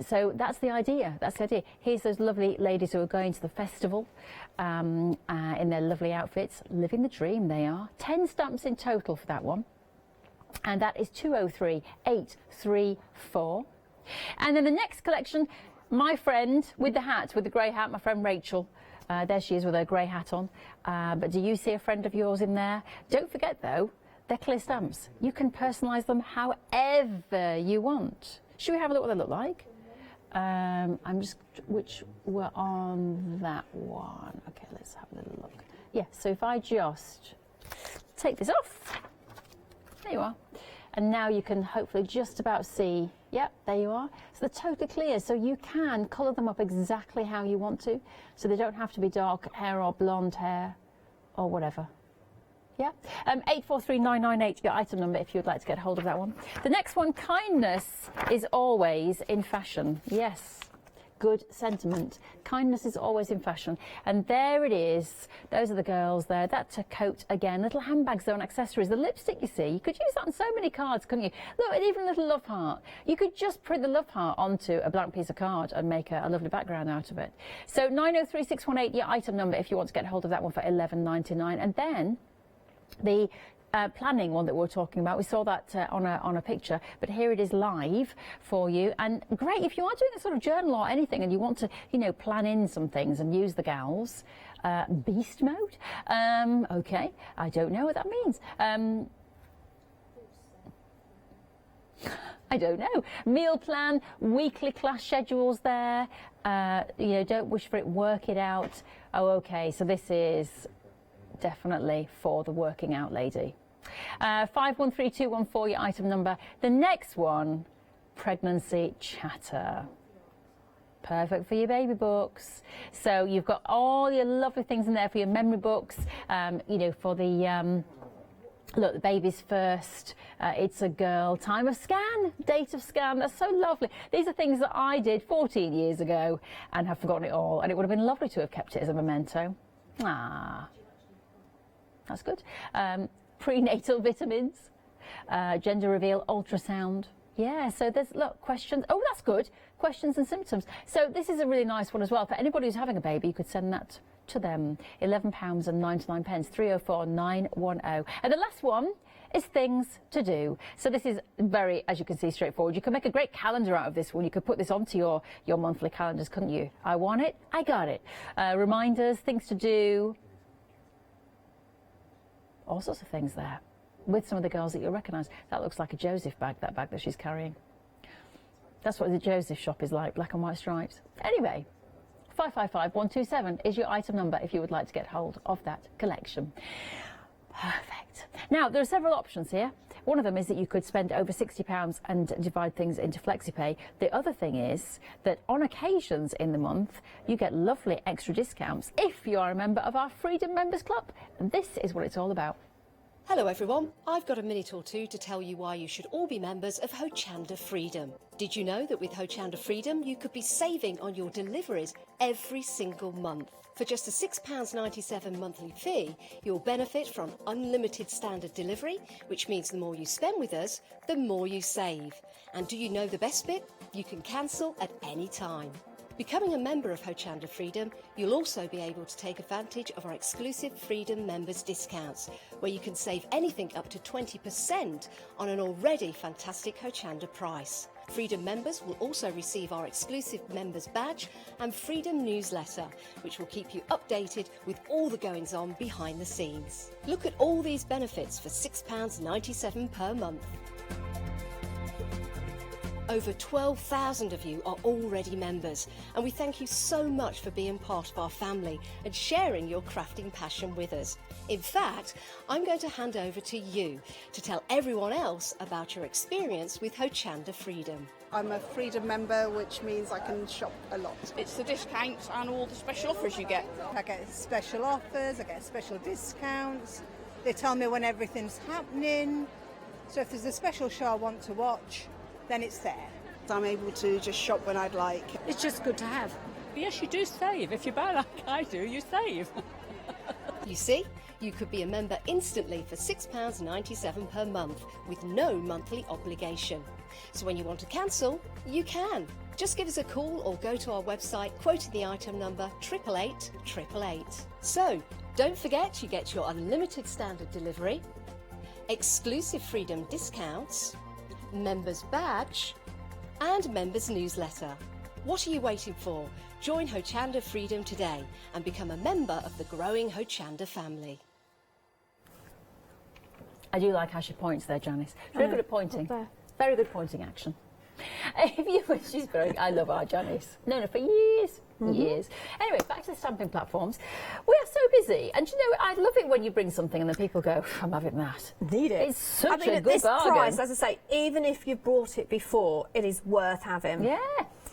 So that's the idea. That's the idea. Here's those lovely ladies who are going to the festival in their lovely outfits. Living the dream, they are. 10 stamps in total for that one. And that is 203834. And then the next collection, my friend with the hat, with the grey hat, my friend Rachel. There she is with her grey hat on. But do you see a friend of yours in there? Don't forget, though, they're clear stamps. You can personalise them however you want. Should we have a look what they look like? Which were on that one. Okay, let's have a little look. Yeah, so if I just take this off, there you are. And now you can hopefully just about see, yep, there you are. So they're totally clear, so you can colour them up exactly how you want to. So they don't have to be dark hair or blonde hair or whatever. Yeah, 843998, your item number if you'd like to get hold of that one. The next one, kindness is always in fashion. Yes, good sentiment. Kindness is always in fashion. And there it is. Those are the girls there. That's a coat again. Little handbags there and accessories. The lipstick, you see, you could use that on so many cards, couldn't you? Look, and even a little love heart. You could just print the love heart onto a blank piece of card and make a lovely background out of it. So 903618, your item number if you want to get hold of that one for $11.99. And then the planning one that we were talking about, we saw that on a picture, but here it is live for you. And great if you are doing a sort of journal or anything and you want to, you know, plan in some things and use the gals. Beast mode? Okay, I don't know what that means. I don't know. Meal plan, weekly class schedules there. You know, don't wish for it, work it out. Oh, okay, so this is definitely for the working out lady. 513214, your item number. The next one, pregnancy chatter. Perfect for your baby books. So you've got all your lovely things in there for your memory books, you know, for the, look, the baby's first, it's a girl, time of scan, date of scan, that's so lovely. These are things that I did 14 years ago and have forgotten it all, and it would have been lovely to have kept it as a memento. Ah, that's good. Prenatal vitamins, gender reveal, ultrasound. Yeah, so there's, look, questions. Oh, that's good. Questions and symptoms. So this is a really nice one as well. For anybody who's having a baby, you could send that to them. £11.99, 304 910. And the last one is things to do. So this is very, as you can see, straightforward. You can make a great calendar out of this one. You could put this onto your monthly calendars, couldn't you? I want it, I got it. Reminders, things to do. All sorts of things there. With some of the girls that you'll recognise. That looks like a Joseph bag, that bag that she's carrying. That's what the Joseph shop is like, black and white stripes. Anyway, 555127 is your item number if you would like to get hold of that collection. Perfect. Now, there are several options here. One of them is that you could spend over £60 and divide things into FlexiPay. The other thing is that on occasions in the month, you get lovely extra discounts if you are a member of our Freedom Members Club. And this is what it's all about. Hello everyone, I've got a minute or two to tell you why you should all be members of Hochanda Freedom. Did you know that with Hochanda Freedom you could be saving on your deliveries every single month? For just a £6.97 monthly fee, you'll benefit from unlimited standard delivery, which means the more you spend with us, the more you save. And do you know the best bit? You can cancel at any time. Becoming a member of Hochanda Freedom, you'll also be able to take advantage of our exclusive Freedom members discounts, where you can save anything up to 20% on an already fantastic Hochanda price. Freedom members will also receive our exclusive members badge and Freedom newsletter, which will keep you updated with all the goings on behind the scenes. Look at all these benefits for £6.97 per month. Over 12,000 of you are already members, and we thank you so much for being part of our family and sharing your crafting passion with us. In fact, I'm going to hand over to you to tell everyone else about your experience with Hochanda Freedom. I'm a Freedom member, which means I can shop a lot. It's the discounts and all the special offers you get. I get special offers, I get special discounts. They tell me when everything's happening. So if there's a special show I want to watch, then it's there. I'm able to just shop when I'd like. It's just good to have. Yes, you do save. If you buy like I do, you save. You see, you could be a member instantly for £6.97 per month with no monthly obligation. So when you want to cancel, you can. Just give us a call or go to our website quoting the item number 88888. So don't forget you get your unlimited standard delivery, exclusive Freedom discounts, members badge and members newsletter. What are you waiting for? Join Hochanda Freedom today and become a member of the growing Hochanda family. I do like how she points there, Janice. Very good at pointing. Very good pointing action. She's very, I love our Janice. Known her for years. Years. Anyway, back to the stamping platforms. We are so busy, and you know, I love it when you bring something and then people go, I'm having that. Need it. It's such I mean, a at good this bargain. price, as I say, even if you've brought it before, it is worth having. Yeah.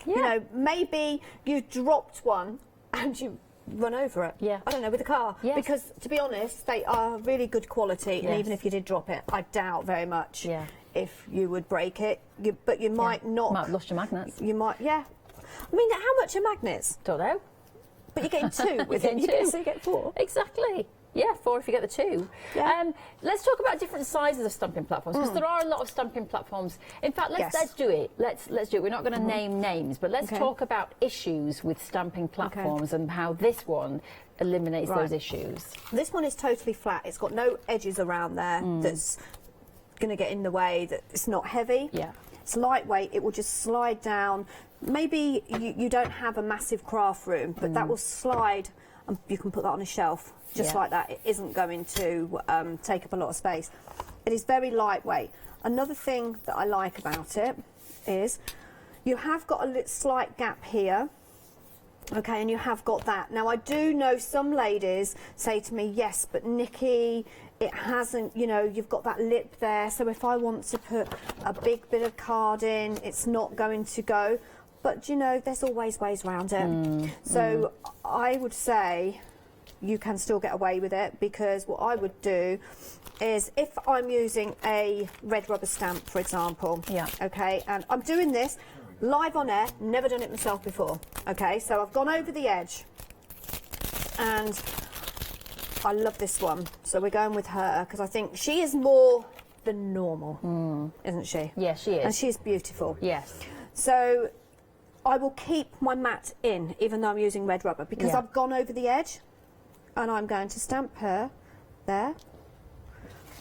You know, maybe you dropped one and you run over it. Yeah. I don't know, with a car. Yes. Because, to be honest, they are really good quality, Yes. and even if you did drop it, I doubt very much Yeah. if you would break it. But you might not. Might have lost your magnets. You might, yeah. I mean, how much are magnets? Don't know. But you're getting two with You're it. getting two. So you get four. Exactly. Yeah, 4 if you get the 2. Yeah. Let's talk about different sizes of stamping platforms, because there are a lot of stamping platforms. In fact, let's do it. Let's do it. We're not going to name names, but let's talk about issues with stamping platforms and how this one eliminates those issues. This one is totally flat. It's got no edges around there that's going to get in the way. That it's not heavy. Yeah. It's lightweight. It will just slide down. Maybe you don't have a massive craft room, but that will slide, and you can put that on a shelf just like that. It isn't going to take up a lot of space. It is very lightweight. Another thing that I like about it is you have got a slight gap here. Okay, and you have got that. Now, I do know some ladies say to me, yes, but Nikki, it hasn't, you know, you've got that lip there. So if I want to put a big bit of card in, it's not going to go. But, you know, there's always ways around it. So I would say you can still get away with it, because what I would do is, if I'm using a red rubber stamp, for example, okay, and I'm doing this live on air, never done it myself before, okay, so I've gone over the edge, and I love this one, so we're going with her, because I think she is more than normal, isn't she? Yes, she is. And she's beautiful. Yes. So I will keep my mat in, even though I'm using red rubber, because I've gone over the edge, and I'm going to stamp her there.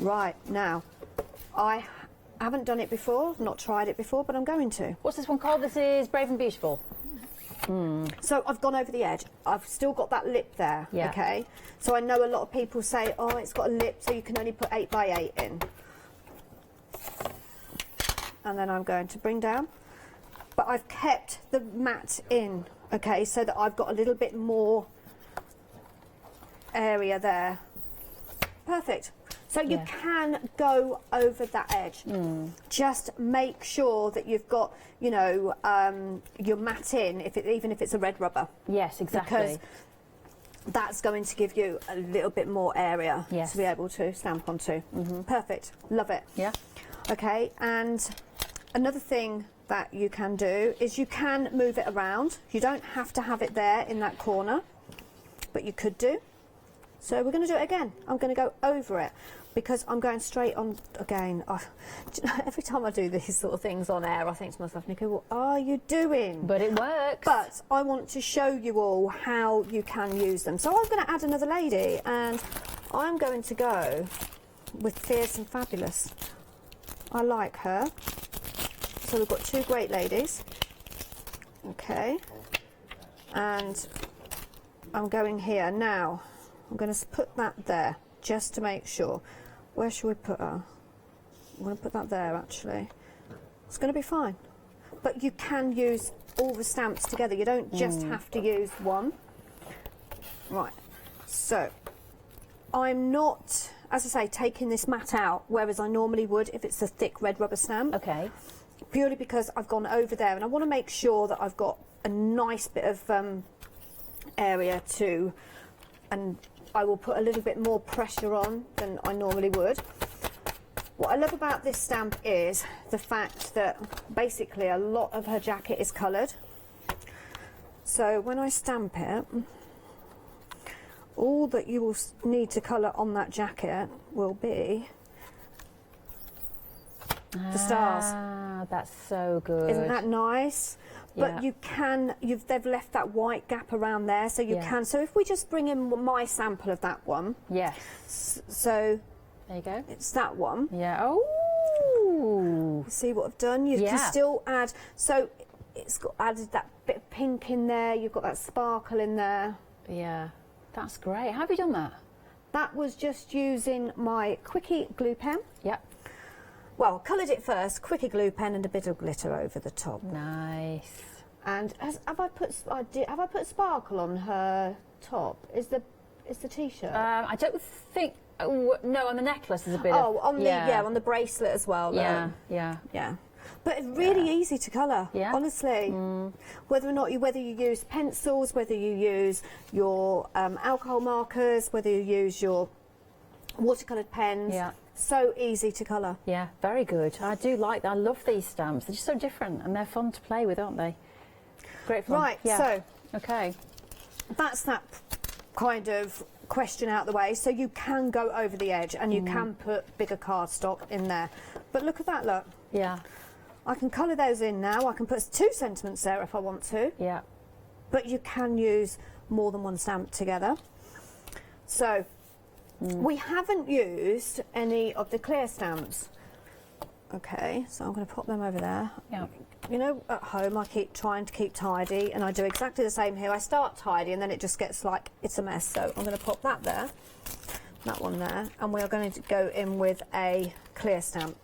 Right, now, I haven't done it before, not tried it before, but I'm going to. What's this one called? This is Brave and Beautiful. So I've gone over the edge. I've still got that lip there, okay? So I know a lot of people say, oh, it's got a lip, so you can only put 8 by 8 in. And then I'm going to bring down. But I've kept the mat in, okay, so that I've got a little bit more area there. Perfect. So you can go over that edge. Just make sure that you've got, you know, your mat in, even if it's a red rubber. Yes, exactly. Because that's going to give you a little bit more area to be able to stamp onto. Perfect. Love it. Yeah. Okay, and another thing that you can do is you can move it around. You don't have to have it there in that corner, but you could do. So we're going to do it again. I'm going to go over it, because I'm going straight on again. Every time I do these sort of things on air, I think to myself, Nico, what are you doing? But it works. But I want to show you all how you can use them. So I'm going to add another lady, and I'm going to go with Fierce and Fabulous. I like her. So we've got two great ladies. Okay. And I'm going here now. I'm going to put that there, just to make sure. Where should we put her? I'm going to put that there, actually. It's going to be fine. But you can use all the stamps together. You don't just have to use one. Right. So, I'm not, as I say, taking this mat out, whereas I normally would if it's a thick red rubber stamp. Okay. Purely because I've gone over there, and I want to make sure that I've got a nice bit of area to, and I will put a little bit more pressure on than I normally would. What I love about this stamp is the fact that basically a lot of her jacket is coloured. So when I stamp it, all that you will need to colour on that jacket will be the stars. Ah, that's so good. Isn't that nice? But you can, they've left that white gap around there, so you can. So if we just bring in my sample of that one. Yes. So there you go. It's that one. Yeah. Oh. See what I've done? You can still add. So it's got added that bit of pink in there. You've got that sparkle in there. Yeah. That's great. How have you done that? That was just using my Quickie glue pen. Yep. Well, coloured it first, Quickie glue pen and a bit of glitter over the top. Nice. And have I put sparkle on her top? Is the t-shirt? I don't think. No, on the necklace there's a bit. On the bracelet as well. Yeah. But it's really easy to colour. Yeah. Honestly, whether you use pencils, whether you use your alcohol markers, whether you use your watercoloured pens. Yeah. So easy to colour. Yeah, very good. I do like that. I love these stamps. They're just so different and they're fun to play with, aren't they? Great fun. Right, so that's that kind of question out the way. So you can go over the edge and you can put bigger cardstock in there. But look at that, look. Yeah. I can colour those in now. I can put 2 sentiments there if I want to. Yeah. But you can use more than one stamp together. So we haven't used any of the clear stamps. Okay, so I'm going to pop them over there. Yeah. You know, at home I keep trying to keep tidy, and I do exactly the same here. I start tidy and then it just gets like it's a mess. So I'm going to pop that there, that one there, and we are going to go in with a clear stamp.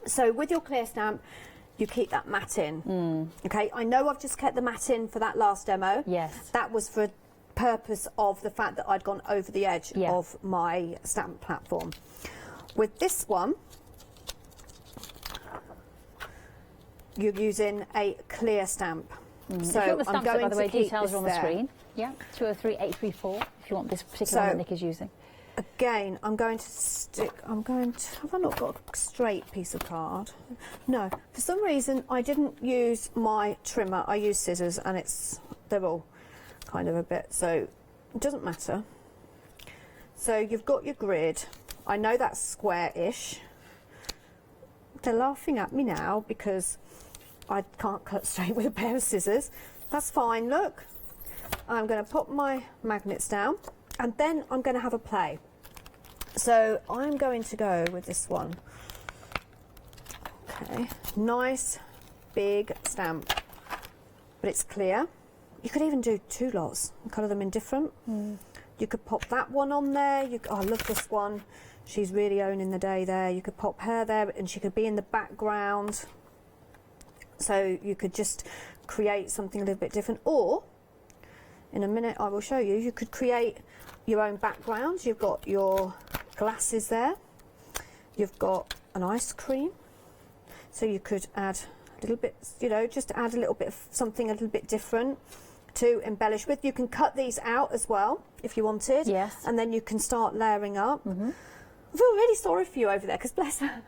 So with your clear stamp, you keep that mat in. Okay, I know I've just kept the mat in for that last demo. Yes. That was for purpose of the fact that I'd gone over the edge of my stamp platform. With this one, you're using a clear stamp. So if you want the I'm stamps, going by the way, to keep details this are on the there. screen. Yeah, 203834 if you want this particular one that Nick is using. Again, I'm going to have I not got a straight piece of card? No, for some reason I didn't use my trimmer, I used scissors, and they're all kind of a bit, so it doesn't matter. So you've got your grid. I know that's square-ish. They're laughing at me now because I can't cut straight with a pair of scissors. That's fine, look. I'm going to put my magnets down and then I'm going to have a play. So I'm going to go with this one. Okay, nice big stamp, but it's clear. You could even do 2 lots and colour them in different. You could pop that one on there. Oh, I love this one. She's really owning the day there. You could pop her there and she could be in the background. So you could just create something a little bit different. Or, in a minute I will show you, you could create your own background. You've got your glasses there. You've got an ice cream. So you could add a little bit, you know, just add a little bit of something a little bit different to embellish with. You can cut these out as well if you wanted. Yes. And then you can start layering up. I feel really sorry for you over there because bless her,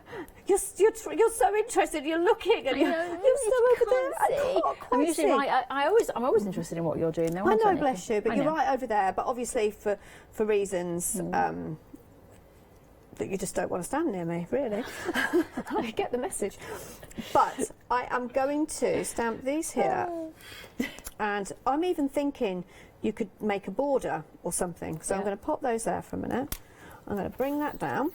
you're so interested. You're looking and you're so over there. I can't quite I'm usually see. right. I'm always interested in what you're doing. Though, I aren't know, Nikki? bless you, but I you're know. right over there. But obviously for reasons that you just don't want to stand near me, really. I get the message. But I am going to stamp these here, and I'm even thinking you could make a border or something. So I'm going to pop those there for a minute. I'm going to bring that down.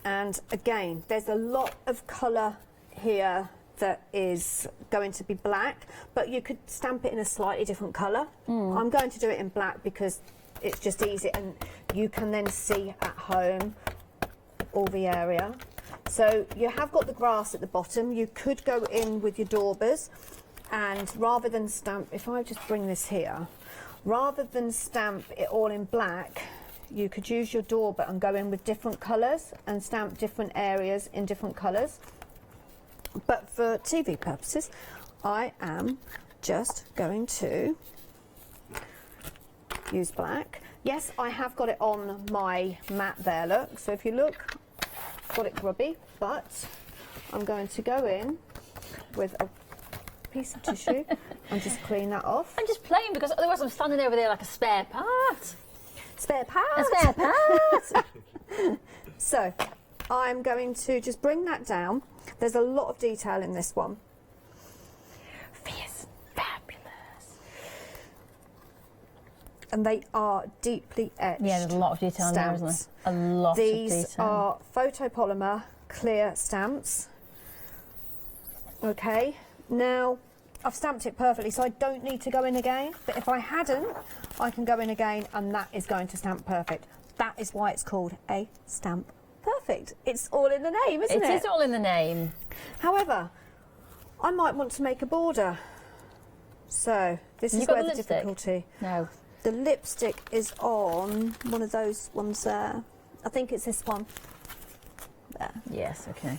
And again, there's a lot of colour here that is going to be black, but you could stamp it in a slightly different colour. I'm going to do it in black because it's just easy and you can then see at home all the area. So you have got the grass at the bottom. You could go in with your daubers, and rather than stamp, if I just bring this here, rather than stamp it all in black, you could use your dauber and go in with different colours and stamp different areas in different colours. But for TV purposes, I am just going to use black. Yes, I have got it on my mat there, look. So if you look, I've got it grubby, but I'm going to go in with a piece of tissue and just clean that off. I'm just playing because otherwise I'm standing over there like a spare part. Spare part. A spare part. So I'm going to just bring that down. There's a lot of detail in this one. Fierce, fabulous. And they are deeply etched. Yeah, there's a lot of detail in there, isn't there? A lot of detail. These are photopolymer clear stamps. Okay, now I've stamped it perfectly, so I don't need to go in again. But if I hadn't, I can go in again, and that is going to stamp perfect. That is why it's called a stamp perfect. It's all in the name, isn't it? It is all in the name. However, I might want to make a border. So this is where the difficulty. No. The lipstick is on one of those ones there. I think it's this one. There. Yes, okay.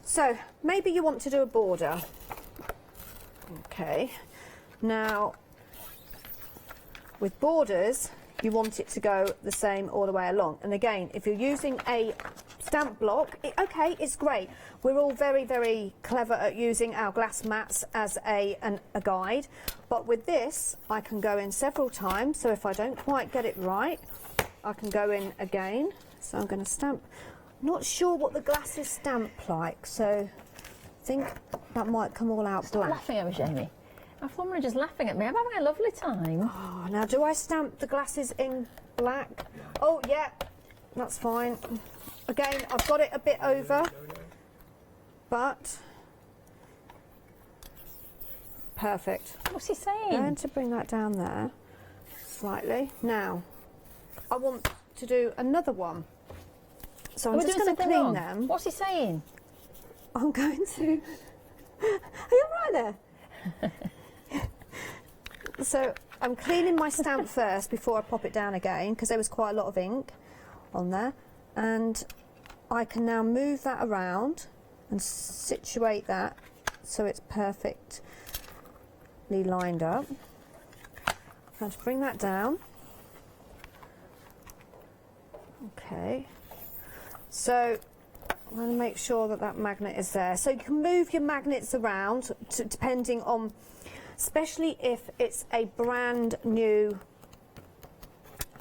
So maybe you want to do a border. Okay. Now, with borders, you want it to go the same all the way along. And again, if you're using a stamp block, okay, it's great. We're all very, very clever at using our glass mats as a guide. But with this, I can go in several times. So if I don't quite get it right, I can go in again. So I'm going to stamp. Not sure what the glasses stamp like, so I think that might come all out Stop black. laughing at me, Jamie. My woman are just laughing at me. I'm having a lovely time. Oh, now do I stamp the glasses in black? Oh, yeah, that's fine. Again, I've got it a bit over, but perfect. What's he saying? I'm going to bring that down there slightly. Now, I want to do another one. So I'm just going to clean them. What's he saying? I'm going to... Are you all right there? So I'm cleaning my stamp first before I pop it down again, because there was quite a lot of ink on there. And I can now move that around and situate that so it's perfectly lined up. I'm going to bring that down. Okay. So I'm going to make sure that that magnet is there. So you can move your magnets around depending on, especially if it's a brand new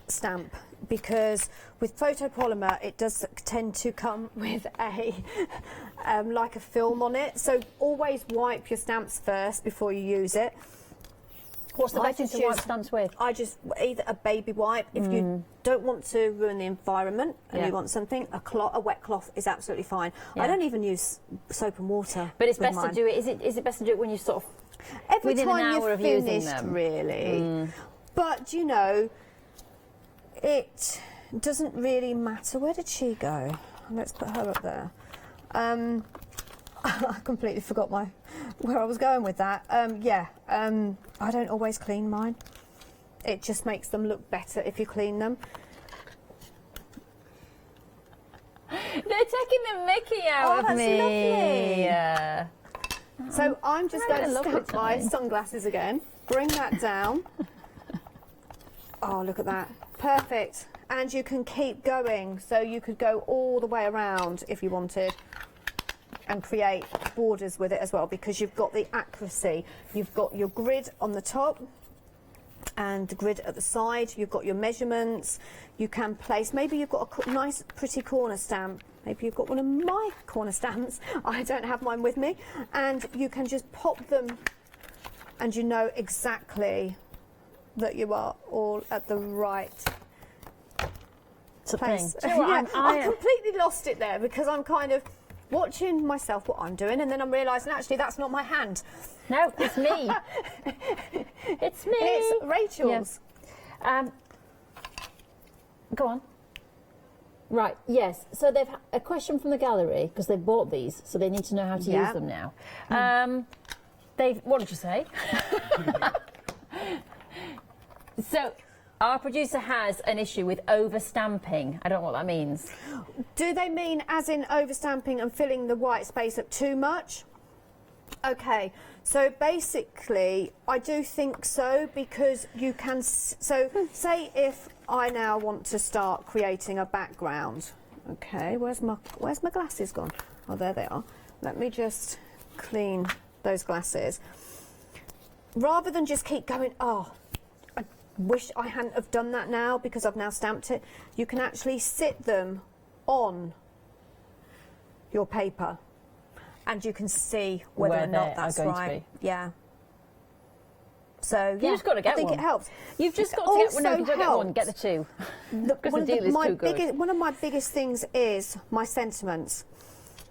stamp, because with photopolymer it does tend to come with a like a film on it. So always wipe your stamps first before you use it. What's the best thing to wipe stamps with? I just either a baby wipe if you don't want to ruin the environment and you want something. A wet cloth is absolutely fine. I don't even use soap and water. But it's best to do it. Is it best to do it when you sort of every within time an hour you're of using finished, them? really. But you know, it doesn't really matter. Where did she go? Let's put her up there. I completely forgot where I was going with that. I don't always clean mine. It just makes them look better if you clean them. They're taking the mickey out of me. Lovely. Yeah. So I'm just going to stamp my sunglasses again. Bring that down. Oh, look at that. Perfect. And you can keep going. So you could go all the way around if you wanted and create borders with it as well, because you've got the accuracy. You've got your grid on the top and the grid at the side. You've got your measurements. You can place, maybe you've got a nice pretty corner stamp. Maybe you've got one of my corner stamps. I don't have mine with me. And you can just pop them and you know exactly that you are all at the right place. I completely lost it there because I'm kind of watching myself what I'm doing, and then I'm realising actually that's not my hand. No, it's me. It's me. It's Rachel's. Yeah. Go on. Right, yes. So they've a question from the gallery, because they've bought these, so they need to know how to use them now. What did you say? So our producer has an issue with over-stamping. I don't know what that means. Do they mean as in over-stamping and filling the white space up too much? Okay, so basically I do think so, because you can, so say if I now want to start creating a background. Okay, where's my glasses gone? Oh, there they are. Let me just clean those glasses. Rather than just keep going, oh, I wish I hadn't have done that now because I've now stamped it. You can actually sit them on your paper and you can see whether or not that's right. Yeah. So you just got to get I think one. It helps. You've just got to get one. No, you don't get one. Get the two. Because the deal is too good. One of my biggest things is my sentiments,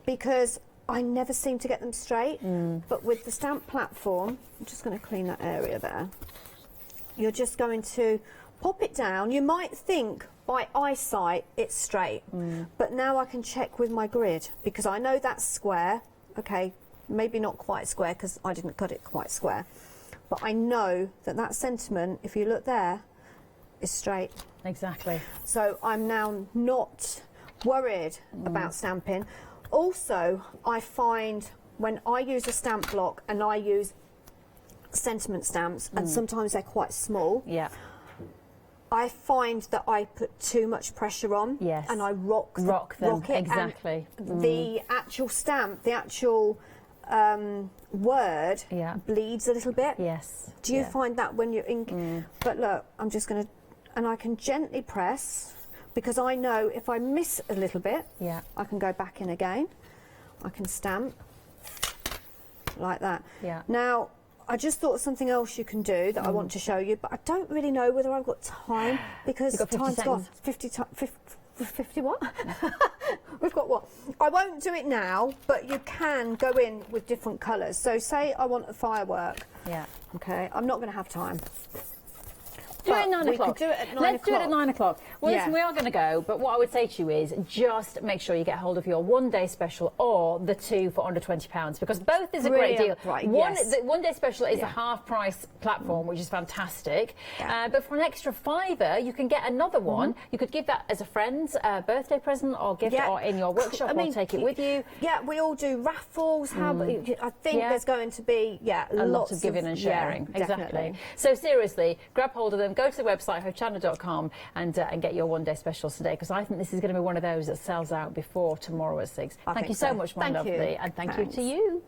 because I never seem to get them straight. But with the stamp platform, I'm just going to clean that area there. You're just going to pop it down. You might think by eyesight it's straight, but now I can check with my grid because I know that's square. Okay, maybe not quite square because I didn't cut it quite square, but I know that that sentiment, if you look there, is straight. Exactly. So I'm now not worried about stamping. Also, I find when I use a stamp block and I use sentiment stamps, and sometimes they're quite small. Yeah. I find that I put too much pressure on, and I rock them it, exactly. The actual stamp, the actual word bleeds a little bit. Yes. Do you find that when you're ink? But look, I'm just going to, and I can gently press because I know if I miss a little bit, I can go back in again. I can stamp like that. Yeah. Now, I just thought of something else you can do that I want to show you, but I don't really know whether I've got time because time's gone. 50 what? We've got what? I won't do it now, but you can go in with different colours. So say I want a firework. Yeah. Okay, I'm not going to have time. do it at 9 o'clock. We could do it at 9 Let's do it at o'clock. 9 o'clock. Well, Yeah. listen, we are going to go, but what I would say to you is just make sure you get hold of your one-day special or the two for under £20, because both is a great deal. Right, The one-day special is Yeah. a half-price platform, which is fantastic. Yeah. But for an extra £5, you can get another one. You could give that as a friend's birthday present or gift or in your workshop or take it with you. Yeah, we all do raffles. I think there's going to be a lot of giving and sharing. Exactly. So seriously, grab hold of them. Go to the website hochanda.com and get your one-day specials today, because I think this is going to be one of those that sells out before tomorrow at 6. Thank you so much, my lovely, and thank you to you.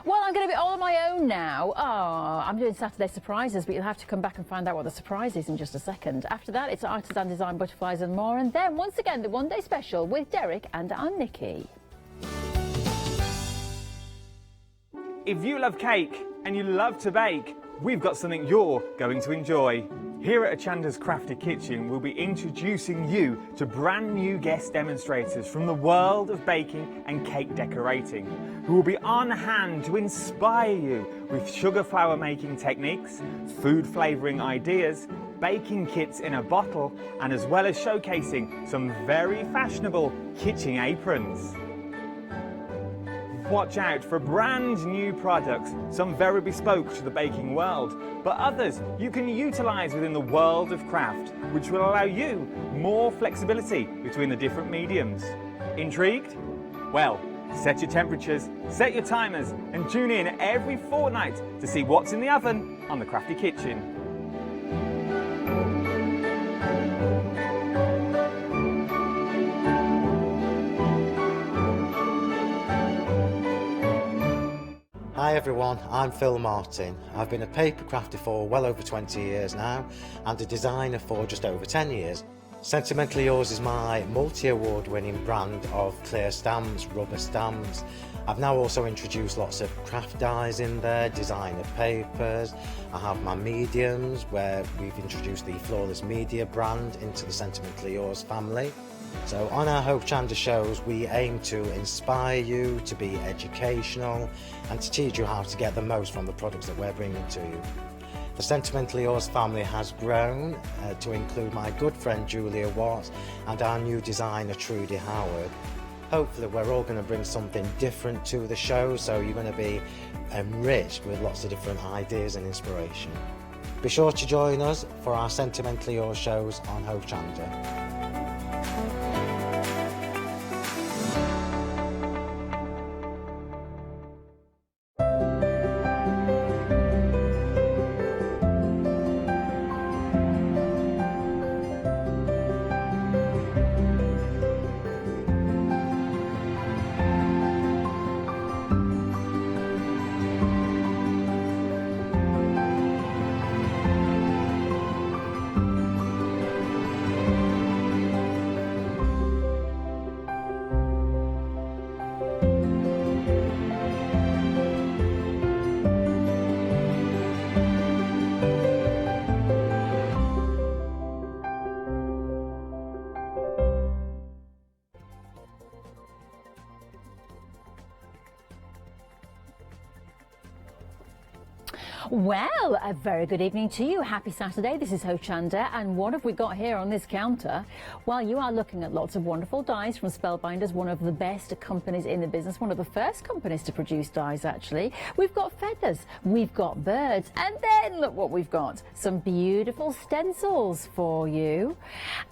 Well, I'm going to be all on my own now. Oh, I'm doing Saturday surprises, but you'll have to come back and find out what the surprise is in just a second. After that, it's artisan design, butterflies and more. And then, once again, the one-day special with Derek and I'm Nikki. If you love cake and you love to bake, we've got something you're going to enjoy. Here at Hochanda's Crafty Kitchen, we'll be introducing you to brand new guest demonstrators from the world of baking and cake decorating, who will be on hand to inspire you with sugar flour making techniques, food flavouring ideas, baking kits in a bottle, and as well as showcasing some very fashionable kitchen aprons. Watch out for brand new products, some very bespoke to the baking world, but others you can utilise within the world of craft, which will allow you more flexibility between the different mediums. Intrigued? Well, set your temperatures, set your timers, and tune in every fortnight to see what's in the oven on the Crafty Kitchen. Hi everyone, I'm Phil Martin. I've been a paper crafter for well over 20 years now and a designer for just over 10 years. Sentimentally Yours is my multi-award winning brand of clear stamps, rubber stamps. I've now also introduced lots of craft dyes in there, designer papers. I have my mediums where we've introduced the Flawless Media brand into the Sentimentally Yours family. So on our Hochanda shows we aim to inspire you, to be educational and to teach you how to get the most from the products that we're bringing to you. The Sentimentally Yours family has grown to include my good friend Julia Watts and our new designer Trudy Howard. Hopefully we're all going to bring something different to the show, so you're going to be enriched with lots of different ideas and inspiration. Be sure to join us for our Sentimentally Yours shows on Hochanda. Well, a very good evening to you. Happy Saturday. This is Hochanda, and what have we got here on this counter? Well, you are looking at lots of wonderful dies from Spellbinders, one of the best companies in the business, one of the first companies to produce dies, actually. We've got feathers, we've got birds, and then look what we've got. Some beautiful stencils for you.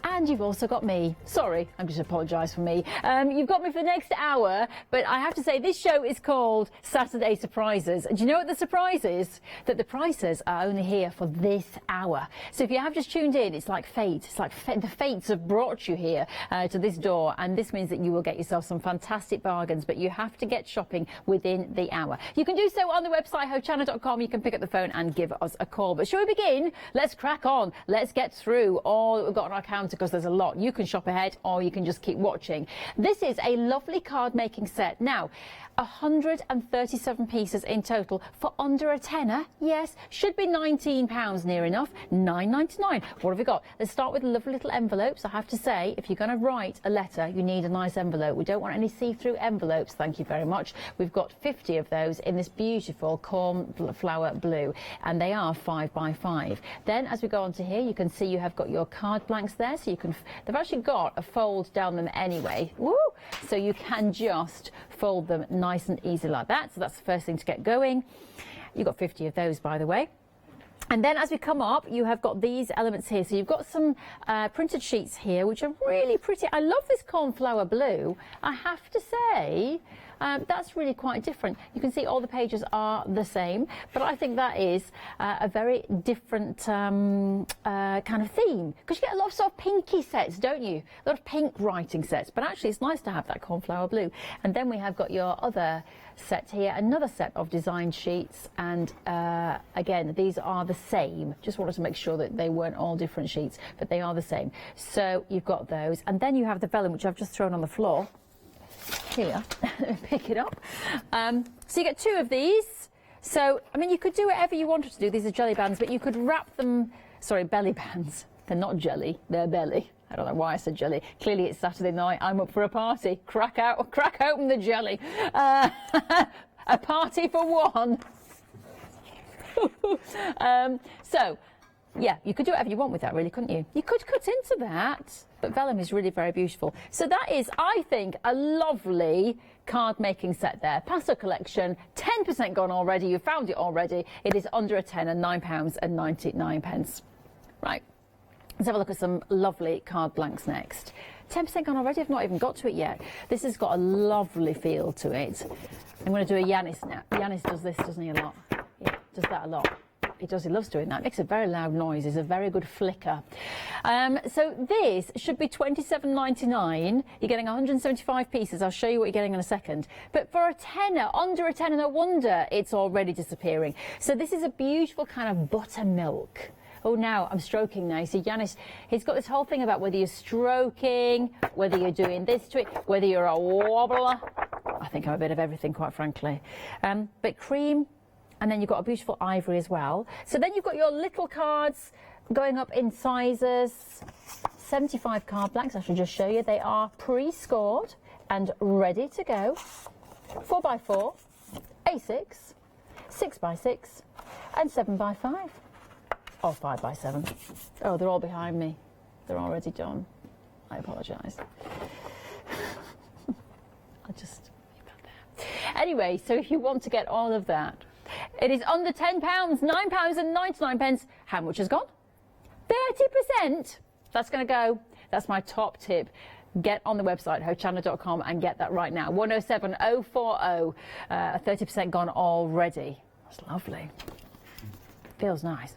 And you've also got me. Sorry, I'm just apologise for me. You've got me for the next hour, but I have to say this show is called Saturday Surprises. And do you know what the surprise is? That the prices are only here for this hour. So if you have just tuned in, it's like fate. It's like the fates have brought you here to this door, and this means that you will get yourself some fantastic bargains, but you have to get shopping within the hour. You can do so on the website hochanda.com. You can pick up the phone and give us a call. But shall we begin? Let's crack on. Let's get through all that we've got on our counter, because there's a lot. You can shop ahead or you can just keep watching. This is a lovely card making set. Now, 137 pieces in total for under a tenner. Yes, should be £19 near enough. £9.99. What have we got? Let's start with lovely little envelopes. I have to say, if you're going to write a letter, you need a nice envelope. We don't want any see-through envelopes, thank you very much. We've got 50 of those in this beautiful cornflower blue, and they are 5 by 5. Then as we go on to here, you can see you have got your card blanks there, so you can, they've actually got a fold down them anyway. Woo! So you can just fold them nice and easy like that. So that's the first thing to get going. You've got 50 of those, by the way. And then as we come up, you have got these elements here. So you've got some printed sheets here, which are really pretty. I love this cornflower blue. I have to say, that's really quite different. You can see all the pages are the same, but I think that is a very different kind of theme. Because you get a lot of sort of pinky sets, don't you? A lot of pink writing sets, but actually it's nice to have that cornflower blue. And then we have got your other set here, another set of design sheets, and again, these are the same. Just wanted to make sure that they weren't all different sheets, but they are the same. So you've got those, and then you have the vellum, which I've just thrown on the floor. Here, pick it up. So you get 2 of these. So, I mean, you could do whatever you wanted to do. These are jelly bands, but you could wrap them, sorry, belly bands. They're not jelly, they're belly. I don't know why I said jelly. Clearly it's Saturday night, I'm up for a party. Crack open the jelly. A party for one. So, yeah, you could do whatever you want with that, really, couldn't you? You could cut into that, but vellum is really very beautiful. So that is, I think, a lovely card making set there. Pastel collection, 10% gone already. You found it already. It is under a tenner, £9.99. Right. Let's have a look at some lovely card blanks next. 10% gone already. I've not even got to it yet. This has got a lovely feel to it. I'm going to do a Yanis now. Yanis does this, doesn't he, a lot? Yeah, does that a lot. He does, he loves doing that. It makes a very loud noise. It's a very good flicker. So this should be £27.99. You're getting 175 pieces. I'll show you what you're getting in a second. But for a tenner, under a tenner, no wonder it's already disappearing. So this is a beautiful kind of buttermilk. Oh, now I'm stroking now. See, Yanis, he's got this whole thing about whether you're stroking, whether you're doing this to it, whether you're a wobbler. I think I'm a bit of everything, quite frankly. But cream. And then you've got a beautiful ivory as well. So then you've got your little cards going up in sizes. 75 card blanks, I should just show you. They are pre-scored and ready to go. 4x4, A6, 6x6, and 7x5. Or 5x7. Oh, they're all behind me. They're already done. I apologise. I'll just leave that there. Anyway, so if you want to get all of that, it is under £10, £9.99. How much has gone? 30%. That's going to go. That's my top tip. Get on the website, hochanda.com, and get that right now. 107040. 30% gone already. That's lovely. Feels nice.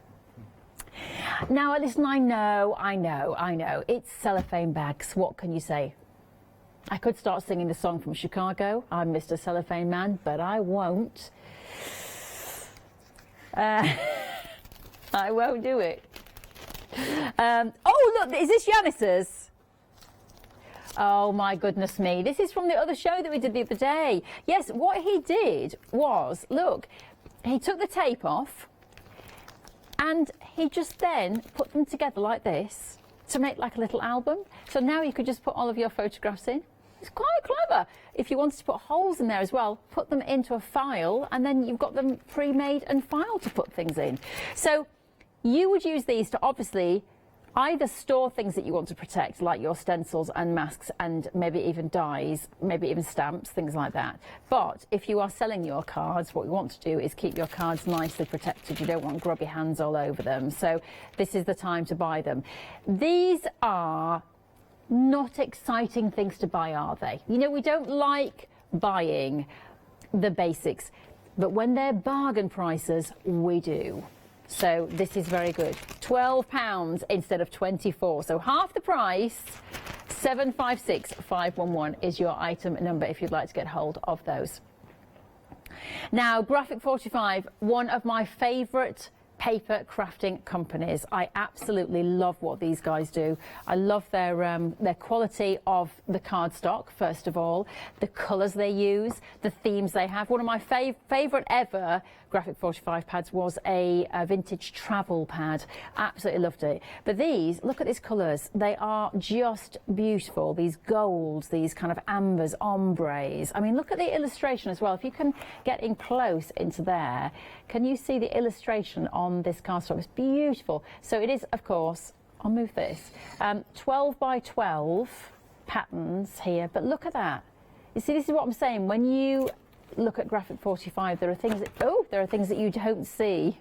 Now, listen, I know. It's cellophane bags. What can you say? I could start singing the song from Chicago. I'm Mr. Cellophane Man, but I won't. I won't do it. Oh, look, is this Yanis's? Oh, my goodness me. This is from the other show that we did the other day. Yes, what he did was, look, he took the tape off and he just then put them together like this to make like a little album. So now you could just put all of your photographs in. It's quite clever. If you wanted to put holes in there as well, put them into a file and then you've got them pre-made and filed to put things in. So you would use these to obviously either store things that you want to protect, like your stencils and masks and maybe even dies, maybe even stamps, things like that. But if you are selling your cards, what you want to do is keep your cards nicely protected. You don't want grubby hands all over them. So this is the time to buy them. These are not exciting things to buy, are they? You know, we don't like buying the basics, but when they're bargain prices, we do. So this is very good. £12 instead of 24. So half the price. 756511 is your item number if you'd like to get hold of those. Now, Graphic 45, one of my favourite paper crafting companies. I absolutely love what these guys do. I love their quality of the cardstock, first of all, the colours they use, the themes they have. One of my favourite ever Graphic 45 pads was a vintage travel pad. Absolutely loved it. But these, look at these colours. They are just beautiful. These golds, these kind of ambers, ombres. I mean, look at the illustration as well. If you can get in close into there, can you see the illustration on this cardstock? It's beautiful. So it is, of course, I'll move this, 12 by 12 patterns here. But look at that. You see, this is what I'm saying. When you look at Graphic 45, there are things that you don't see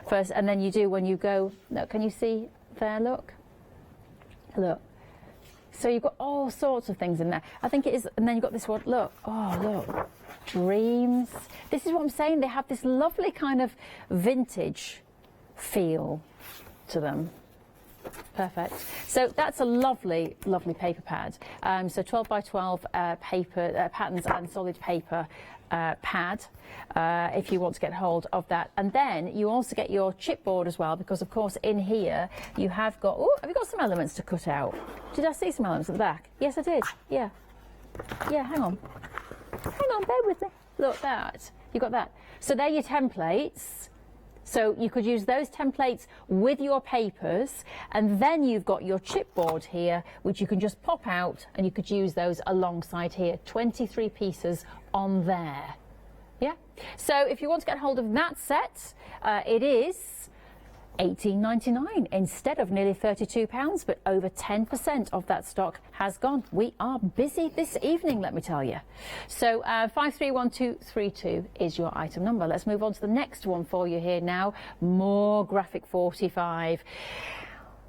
first, and then you do when you go. Look, can you see there? Look. So you've got all sorts of things in there. I think it is, and then you've got this one. Look, oh look, dreams. This is what I'm saying. They have this lovely kind of vintage feel to them. Perfect. So that's a lovely, lovely paper pad. So 12 by 12 paper patterns and solid paper pad, if you want to get hold of that. And then you also get your chipboard as well, because of course in here you have got, oh, have you got some elements to cut out? Did I see some elements at the back? Yes, I did. Yeah. Yeah, hang on, bear with me. Look, that. You got that. So they're your templates. So you could use those templates with your papers, and then you've got your chipboard here, which you can just pop out, and you could use those alongside here. 23 pieces on there. Yeah. So if you want to get hold of that set, it is £18.99 instead of nearly £32, but over 10% of that stock has gone. We are busy this evening, let me tell you. So 531232 is your item number. Let's move on to the next one for you here now. More Graphic 45.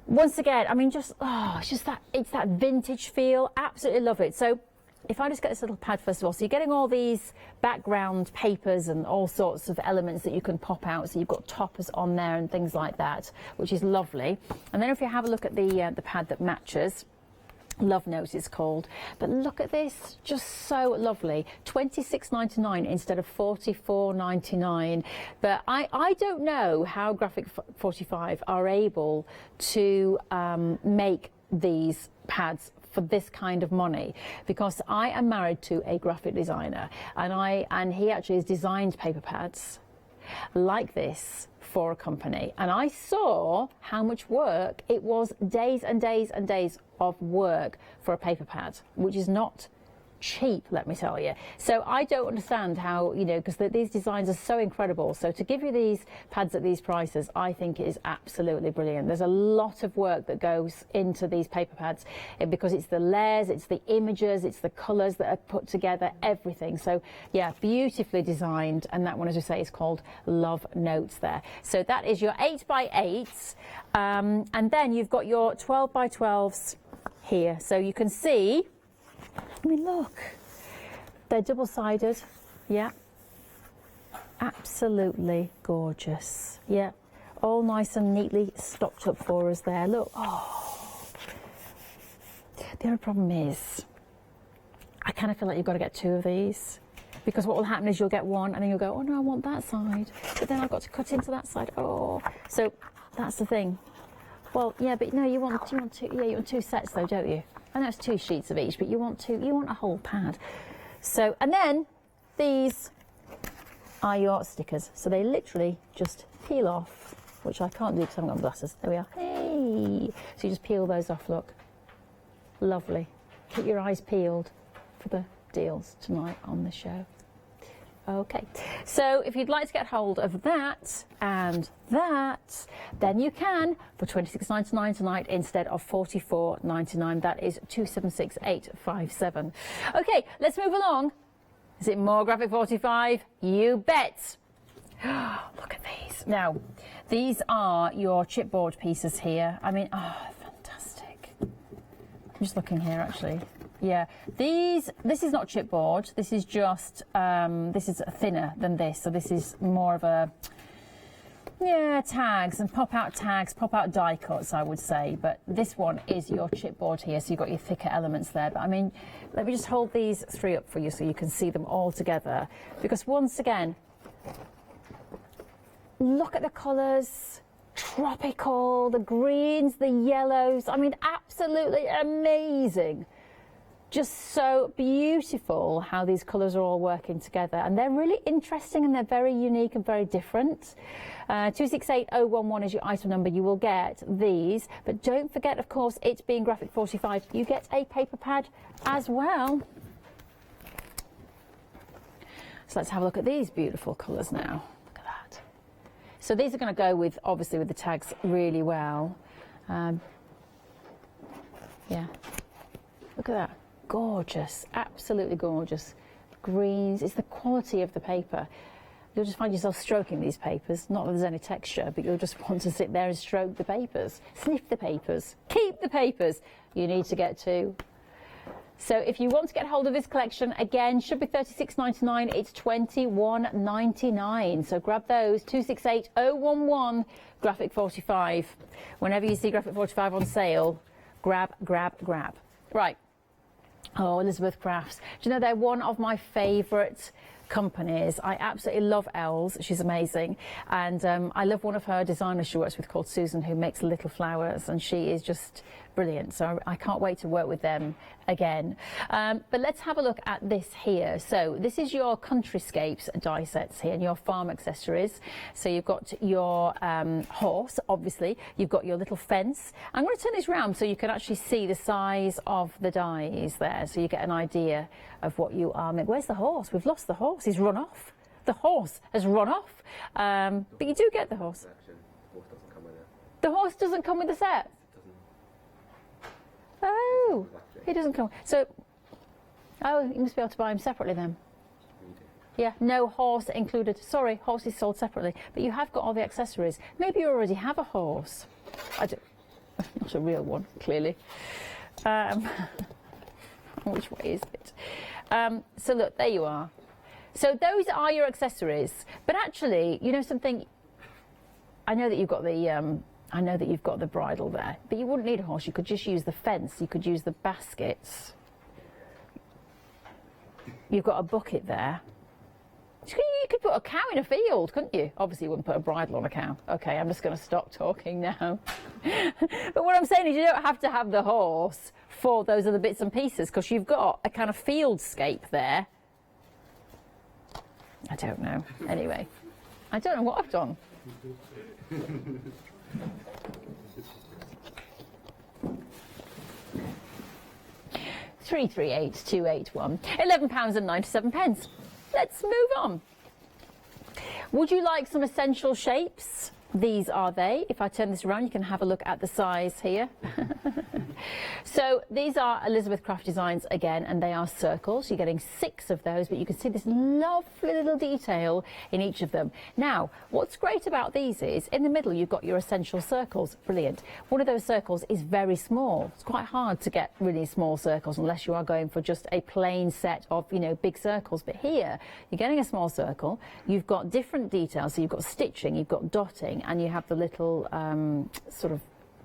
Once again, I mean, it's that vintage feel. Absolutely love it. So if I just get this little pad first of all, so you're getting all these background papers and all sorts of elements that you can pop out. So you've got toppers on there and things like that, which is lovely. And then if you have a look at the pad that matches, Love Note it's called. But look at this, just so lovely. £26.99 instead of £44.99. But I don't know how Graphic 45 are able to make these pads for this kind of money, because I am married to a graphic designer, and he actually has designed paper pads like this for a company, and I saw how much work it was, days and days and days of work for a paper pad, which is not cheap, let me tell you. So I don't understand how, because these designs are so incredible. So to give you these pads at these prices, I think it is absolutely brilliant. There's a lot of work that goes into these paper pads, because it's the layers, it's the images, it's the colours that are put together, everything. So yeah, beautifully designed. And that one, as we say, is called Love Notes there. So that is your 8x8s. And then you've got your 12 by 12s here. So you can see, I mean, look, they're double-sided, yeah, absolutely gorgeous, yeah, all nice and neatly stocked up for us there. Look, oh, the other problem is I kind of feel like you've got to get two of these, because what will happen is you'll get one and then you'll go, oh no, I want that side, but then I've got to cut into that side. Oh, so that's the thing. Well, yeah, but no, you want two, yeah, you want two sets though, don't you? I know it's 2 sheets of each, but you want a whole pad. So, and then these are your stickers. So they literally just peel off, which I can't do because I haven't got glasses. There we are. Hey! So you just peel those off, look. Lovely. Keep your eyes peeled for the deals tonight on the show. Okay, so if you'd like to get hold of that and that, then you can for £26.99 tonight instead of £44.99. That is 276857. Okay, let's move along. Is it more Graphic 45? You bet. Look at these. Now, these are your chipboard pieces here. I mean, oh, fantastic. I'm just looking here, actually. Yeah, this is not chipboard. This is just, this is thinner than this. So this is more of a, yeah, tags and pop-out tags, pop-out die cuts, I would say. But this one is your chipboard here. So you've got your thicker elements there. But I mean, let me just hold these 3 up for you so you can see them all together. Because once again, look at the colours. Tropical, the greens, the yellows. I mean, absolutely amazing. Just so beautiful how these colours are all working together, and they're really interesting and they're very unique and very different. 268011 is your item number. You will get these, but don't forget, of course, it being Graphic 45, you get a paper pad as well. So let's have a look at these beautiful colours now. Look at that. So these are going to go with, obviously, with the tags really well. Yeah, look at that. Gorgeous, absolutely gorgeous. Greens, it's the quality of the paper. You'll just find yourself stroking these papers. Not that there's any texture, but you'll just want to sit there and stroke the papers, sniff the papers, keep the papers. You need to get two. So if you want to get hold of this collection, again, should be $36.99. It's $21.99. So grab those. 268011, Graphic 45. Whenever you see Graphic 45 on sale, grab, grab, grab. Right. Oh, Elizabeth Crafts. Do you know, they're one of my favourite companies. I absolutely love Els. She's amazing. And I love one of her designers she works with called Susan, who makes little flowers, and she is just brilliant. So I can't wait to work with them again. But let's have a look at this here. So this is your countryscapes die sets here and your farm accessories. So you've got your horse, obviously. You've got your little fence. I'm going to turn this round so you can actually see the size of the dies there, so you get an idea of what you are making. Where's the horse? We've lost the horse. He's run off. The horse has run off. But you do get the horse. The horse doesn't come with the set. Oh, he doesn't come. So, oh, you must be able to buy him separately then. Yeah, no horse included. Sorry, horse is sold separately. But you have got all the accessories. Maybe you already have a horse. I don't, not a real one, clearly. Which way is it? So look, there you are. So those are your accessories. But actually, you know something? I know that you've got the bridle there, but you wouldn't need a horse. You could just use the fence. You could use the baskets. You've got a bucket there. You could put a cow in a field, couldn't you? Obviously, you wouldn't put a bridle on a cow. Okay, I'm just going to stop talking now. But what I'm saying is you don't have to have the horse for those other bits and pieces, because you've got a kind of fieldscape there. I don't know. Anyway, I don't know what I've done. 338281, £11.97. Let's move on. Would you like some essential shapes? These are they. If I turn this around, you can have a look at the size here. So these are Elizabeth Craft designs again, and they are circles. You're getting 6 of those, but you can see this lovely little detail in each of them. Now, what's great about these is in the middle you've got your essential circles. Brilliant. One of those circles is very small. It's quite hard to get really small circles unless you are going for just a plain set of, you know, big circles. But here you're getting a small circle. You've got different details. So you've got stitching, you've got dotting, and you have the little sort of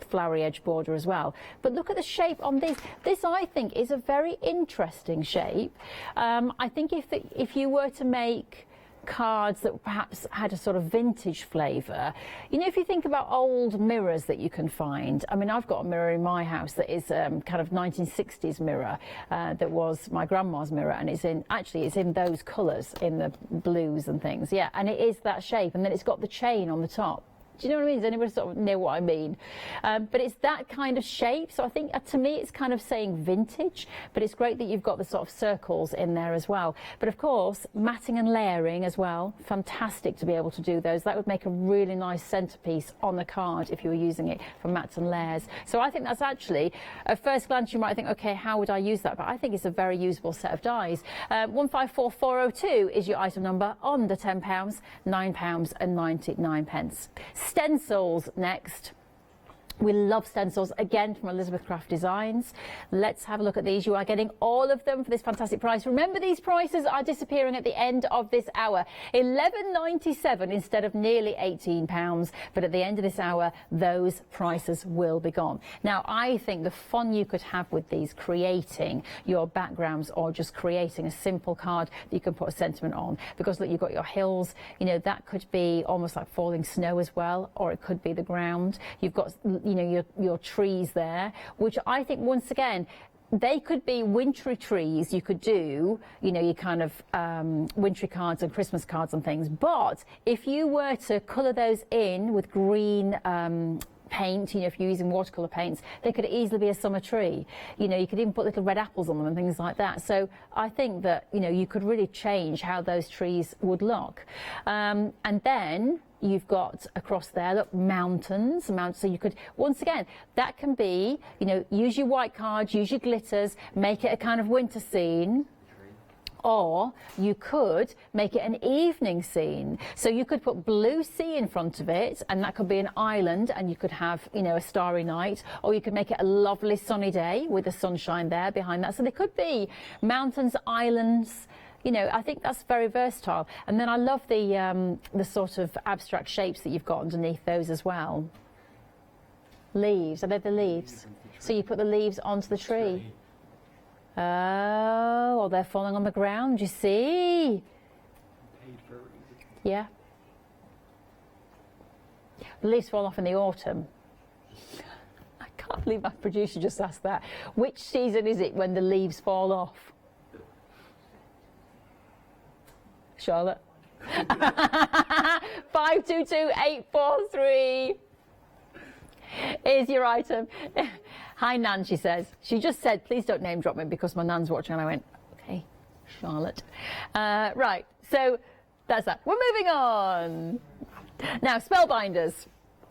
flowery edge border as well. But look at the shape on this. This, I think, is a very interesting shape. I think if you were to make cards that perhaps had a sort of vintage flavour, you know, if you think about old mirrors that you can find. I mean, I've got a mirror in my house that is kind of 1960s mirror that was my grandma's mirror, and it's in those colours, in the blues and things. Yeah, and it is that shape, and then it's got the chain on the top. Do you know what I mean? Does anybody sort of know what I mean? But it's that kind of shape. So I think, to me, it's kind of saying vintage, but it's great that you've got the sort of circles in there as well. But of course, matting and layering as well. Fantastic to be able to do those. That would make a really nice centerpiece on the card if you were using it for mats and layers. So I think that's actually, at first glance, you might think, okay, how would I use that? But I think it's a very usable set of dies. 154402 is your item number, under £10, £9.99. Stencils next. We love stencils, again, from Elizabeth Craft Designs. Let's have a look at these. You are getting all of them for this fantastic price. Remember, these prices are disappearing at the end of this hour. £11.97 instead of nearly £18. But at the end of this hour, those prices will be gone. Now, I think the fun you could have with these, creating your backgrounds or just creating a simple card that you can put a sentiment on. Because, look, you've got your hills. You know, that could be almost like falling snow as well, or it could be the ground. You've got, you know, your trees there, which I think, once again, they could be wintry trees. You could do, you know, your kind of wintry cards and Christmas cards and things. But if you were to colour those in with green paint, you know, if you're using watercolour paints, they could easily be a summer tree. You know, you could even put little red apples on them and things like that. So I think that, you know, you could really change how those trees would look. And then you've got across there, look, mountains. So you could, once again, that can be, you know, use your white cards, use your glitters, make it a kind of winter scene. Or you could make it an evening scene. So you could put blue sea in front of it, and that could be an island, and you could have, you know, a starry night. Or you could make it a lovely sunny day with the sunshine there behind that. So they could be mountains, islands. You know, I think that's very versatile. And then I love the sort of abstract shapes that you've got underneath those as well. Leaves, are they the leaves? So you put the leaves onto the tree. Oh, well, they're falling on the ground, you see? Yeah. The leaves fall off in the autumn. I can't believe my producer just asked that. Which season is it when the leaves fall off? Charlotte? 522843 is your item. Hi, Nan, she says. She just said, please don't name drop me because my Nan's watching. And I went, okay, Charlotte. Right, so that's that. We're moving on. Now, Spellbinders.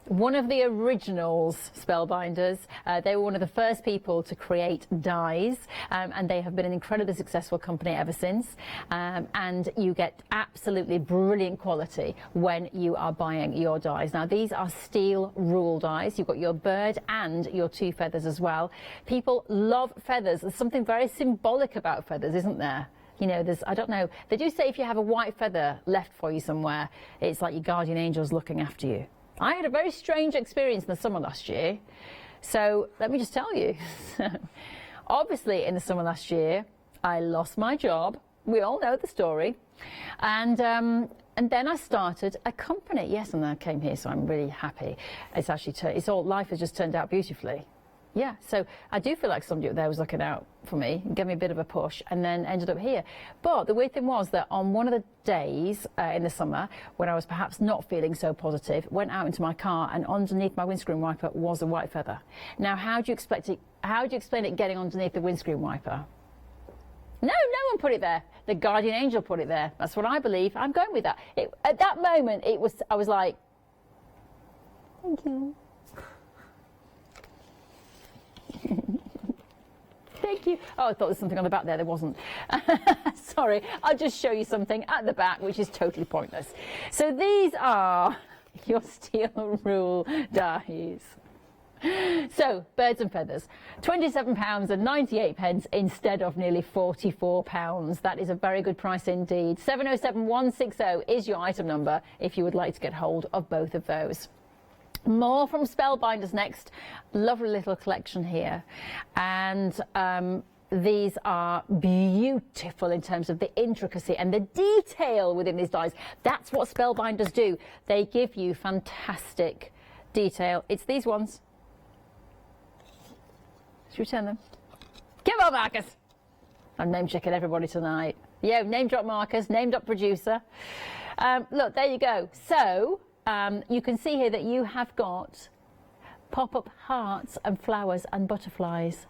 One of the originals Spellbinders. They were one of the first people to create dies, and they have been an incredibly successful company ever since. And you get absolutely brilliant quality when you are buying your dies. Now, these are steel rule dies. You've got your bird and your two feathers as well. People love feathers. There's something very symbolic about feathers, isn't there? You know, there's, I don't know, they do say if you have a white feather left for you somewhere, it's like your guardian angel's looking after you. I had a very strange experience in the summer last year. So let me just tell you. Obviously, in the summer last year, I lost my job. We all know the story. And then I started a company. Yes, and I came here, so I'm really happy. It's actually, life has just turned out beautifully. Yeah, so I do feel like somebody up there was looking out for me, gave me a bit of a push, and then ended up here. But the weird thing was that on one of the days in the summer, when I was perhaps not feeling so positive, went out into my car, and underneath my windscreen wiper was a white feather. Now, how do you explain it getting underneath the windscreen wiper? No one put it there. The guardian angel put it there. That's what I believe. I'm going with that. At that moment, I was like, thank you. Thank you. Oh, I thought there was something on the back there. There wasn't. Sorry, I'll just show you something at the back, which is totally pointless. So these are your steel rule dies. So, birds and feathers, £27.98 instead of nearly £44. That is a very good price indeed. 707160 is your item number if you would like to get hold of both of those. More from Spellbinders next. Lovely little collection here. And these are beautiful in terms of the intricacy and the detail within these dies. That's what Spellbinders do. They give you fantastic detail. It's these ones. Should we turn them? Come on, Marcus. I'm name checking everybody tonight. Yeah, name drop Marcus, name drop producer. Look, there you go. So you can see here that you have got pop-up hearts and flowers and butterflies.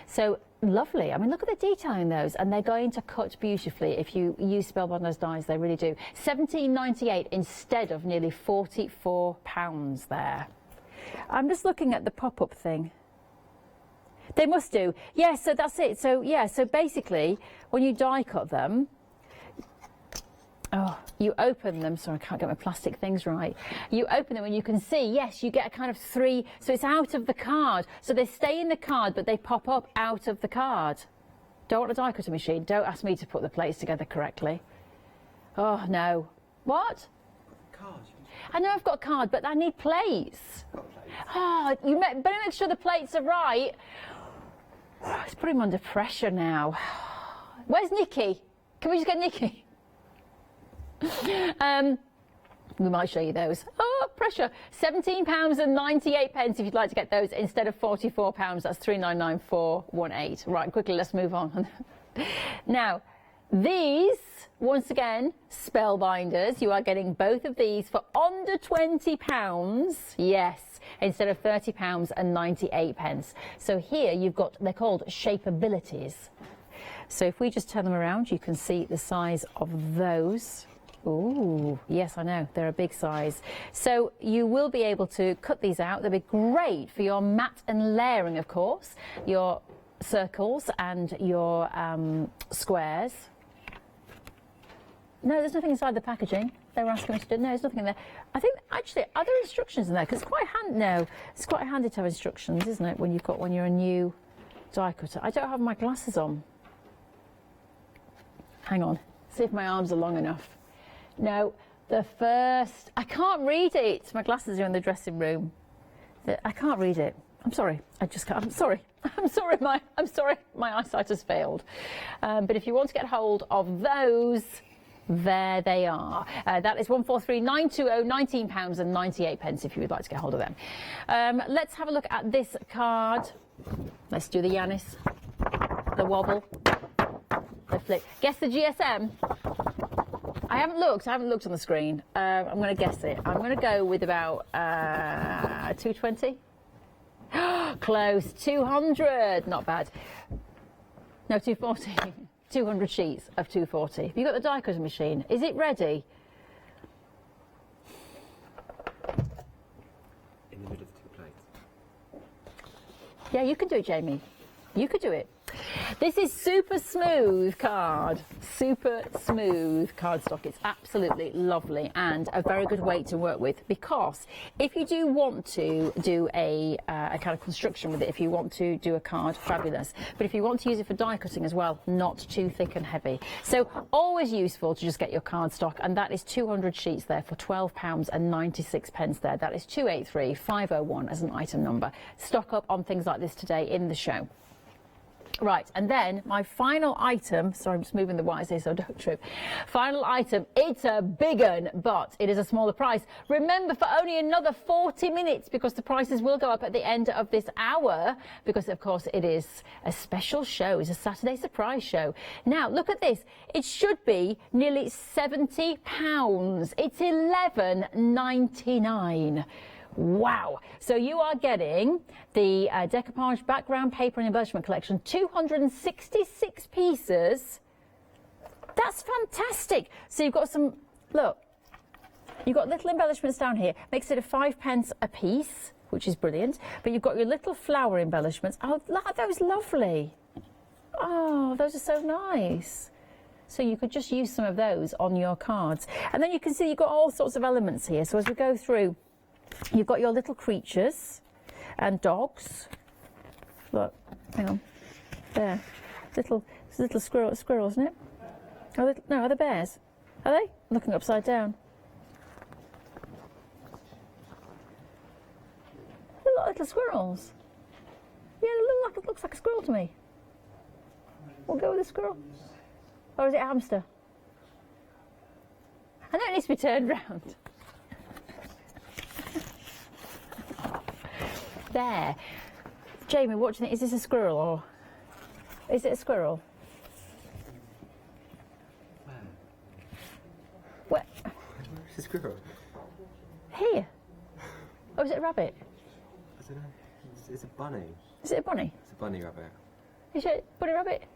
So lovely. I mean, look at the detail in those, and they're going to cut beautifully if you use Spellbinders dies. They really do. £17.98 instead of nearly £44 there. I'm just looking at the pop-up thing. They must do. Yeah, so that's it. So yeah, so basically, when you die cut them, you open them, sorry, I can't get my plastic things right. You open them and you can see, yes, you get a kind of 3, so it's out of the card. So they stay in the card, but they pop up out of the card. Don't want a die cutter machine. Don't ask me to put the plates together correctly. Oh, no. What? Card. I know I've got a card, but I need plates. Oh, you better make sure the plates are right. It's putting him under pressure now. Where's Nikki? Can we just get Nikki? We might show you those. Oh, pressure. £17.98 if you'd like to get those instead of £44. That's £399,418. Right, quickly, let's move on. Now, these, once again, spellbinders. You are getting both of these for under £20. Yes, instead of £30.98. So here you've got, they're called shapeabilities. So if we just turn them around, you can see the size of those. Ooh, yes, I know, they're a big size. So you will be able to cut these out. They'll be great for your mat and layering, of course, your circles and your squares. No, there's nothing inside the packaging. They were asking me to do. No, there's nothing in there. I think, actually, are there instructions in there? Because it's quite handy. No, it's quite handy to have instructions, isn't it, when you're a new die cutter. I don't have my glasses on. Hang on, see if my arms are long enough. No, the first, I can't read it. My glasses are in the dressing room. I can't read it. I'm sorry. I just can't. I'm sorry. I'm sorry. My eyesight has failed. But if you want to get hold of those, there they are. That is 143,920, £19.98 if you would like to get hold of them. Let's have a look at this card. Let's do the Yanis, the wobble, the flick. Guess the GSM. I haven't looked on the screen. I'm going to guess it. I'm going to go with about 220. Close. 200. Not bad. No, 240. 200 sheets of 240. Have you got the die cutter machine? Is it ready? In the middle of 2 plates. Yeah, you can do it, Jamie. You could do it. This is super smooth card. Super smooth cardstock. It's absolutely lovely and a very good weight to work with, because if you do want to do a kind of construction with it, if you want to do a card, fabulous. But if you want to use it for die cutting as well, not too thick and heavy. So always useful to just get your cardstock, and that is 200 sheets there for £12.96 there. That is 283501 as an item number. Stock up on things like this today in the show. Right, and then my final item, sorry, I'm just moving the wires here so I don't trip. Final item, it's a big one, but it is a smaller price. Remember, for only another 40 minutes, because the prices will go up at the end of this hour, because of course it is a special show, it's a Saturday surprise show. Now, look at this, it should be nearly £70. It's £11.99. Wow. So you are getting the decoupage background paper and embellishment collection, 266 pieces. That's fantastic. So you've got some, look, you've got little embellishments down here. Makes it a 5p a piece, which is brilliant. But you've got your little flower embellishments. Oh, those lovely. Oh, those are so nice. So you could just use some of those on your cards. And then you can see you've got all sorts of elements here. So as we go through, you've got your little creatures and dogs. Look, hang on. There. Little squirrel, isn't it? No, are they bears? Are they? Looking upside down. They look like little squirrels. Yeah, it looks like a squirrel to me. We'll go with a squirrel. Or is it a hamster? I know it needs to be turned round. There. Jamie, what do you think? Is this a squirrel or is it a squirrel? Where? Where's the squirrel? Here. Or is it a rabbit? I don't know. It's a bunny. Is it a bunny? It's a bunny rabbit. Is it a bunny rabbit?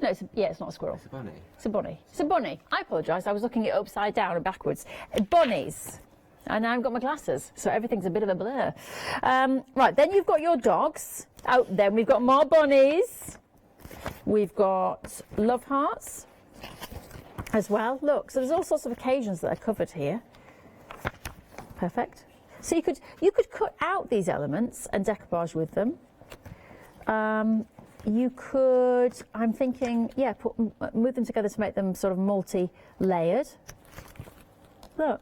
No, it's not a squirrel. It's a bunny. It's a bunny. It's a bunny. I apologise. I was looking at it upside down and backwards. Bunnies. And now I haven't got my glasses, so everything's a bit of a blur. Right, then you've got your dogs. Oh, then we've got more bunnies. We've got love hearts. as well. Look, so there's all sorts of occasions that are covered here. Perfect. So you could cut out these elements and decoupage with them. You could, I'm thinking, yeah, move them together to make them sort of multi-layered. Look.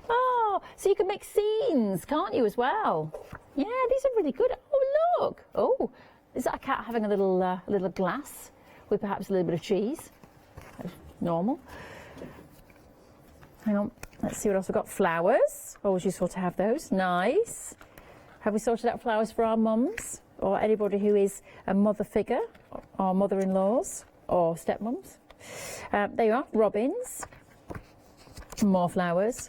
Oh, so you can make scenes, can't you, as well? Yeah, these are really good. Oh, look. Oh, is that a cat having a little glass with perhaps a little bit of cheese? Normal. Hang on, let's see what else we've got. Flowers. Always useful to have those. Nice. Have we sorted out flowers for our mums or anybody who is a mother figure, or mother-in-laws or stepmums? There you are. Robins. More flowers.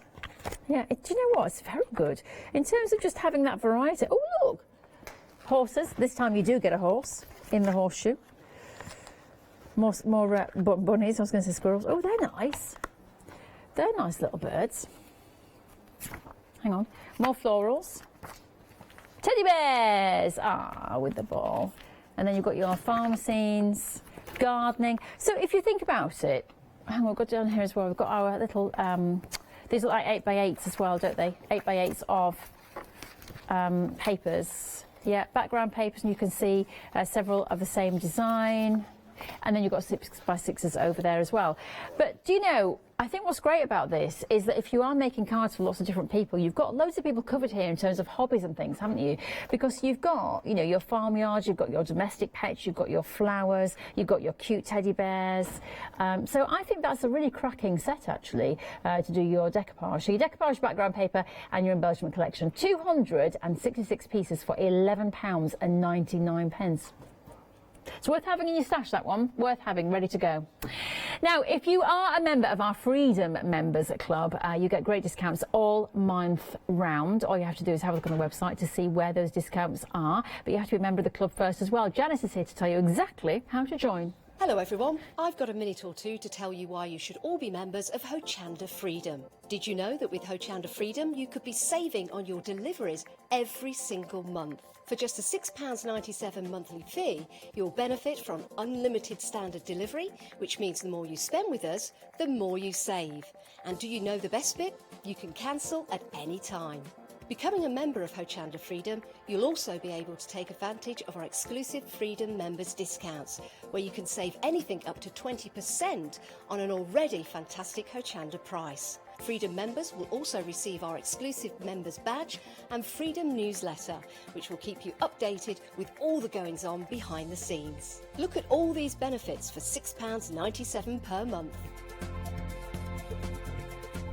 Yeah, do you know what? It's very good in terms of just having that variety. Oh, look. Horses. This time you do get a horse in the horseshoe. More bunnies. I was going to say squirrels. Oh, they're nice. They're nice little birds. Hang on. More florals. Teddy bears. Ah, with the ball. And then you've got your farm scenes, gardening. So if you think about it, hang on, we've got down here as well. We've got our little. These look like 8x8s as well, don't they? 8x8s of papers. Yeah, background papers, and you can see several of the same design. And then you've got 6x6s over there as well. But do you know, I think what's great about this is that if you are making cards for lots of different people, you've got loads of people covered here in terms of hobbies and things, haven't you? Because you've got, you know, your farmyard, you've got your domestic pets, you've got your flowers, you've got your cute teddy bears. So I think that's a really cracking set, actually, to do your decoupage. So your decoupage background paper and your embellishment collection. 266 pieces for £11.99. It's worth having in your stash, that one. Worth having, ready to go. Now, if you are a member of our Freedom Members Club, you get great discounts all month round. All you have to do is have a look on the website to see where those discounts are. But you have to be a member of the club first as well. Janice is here to tell you exactly how to join. Hello everyone, I've got a minute or two to tell you why you should all be members of Hochanda Freedom. Did you know that with Hochanda Freedom you could be saving on your deliveries every single month? For just a £6.97 monthly fee, you'll benefit from unlimited standard delivery, which means the more you spend with us, the more you save. And do you know the best bit? You can cancel at any time. Becoming a member of Hochanda Freedom, you'll also be able to take advantage of our exclusive Freedom members discounts, where you can save anything up to 20% on an already fantastic Hochanda price. Freedom members will also receive our exclusive members badge and Freedom newsletter, which will keep you updated with all the goings on behind the scenes. Look at all these benefits for £6.97 per month.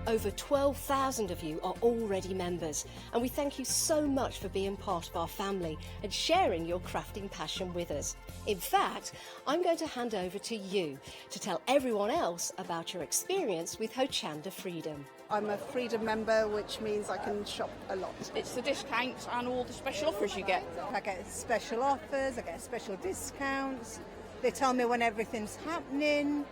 Over 12,000 of you are already members, and we thank you so much for being part of our family and sharing your crafting passion with us. In fact, I'm going to hand over to you to tell everyone else about your experience with Hochanda Freedom. I'm a Freedom member, which means I can shop a lot. It's the discounts and all the special offers you get. I get special offers, I get special discounts. They tell me when everything's happening.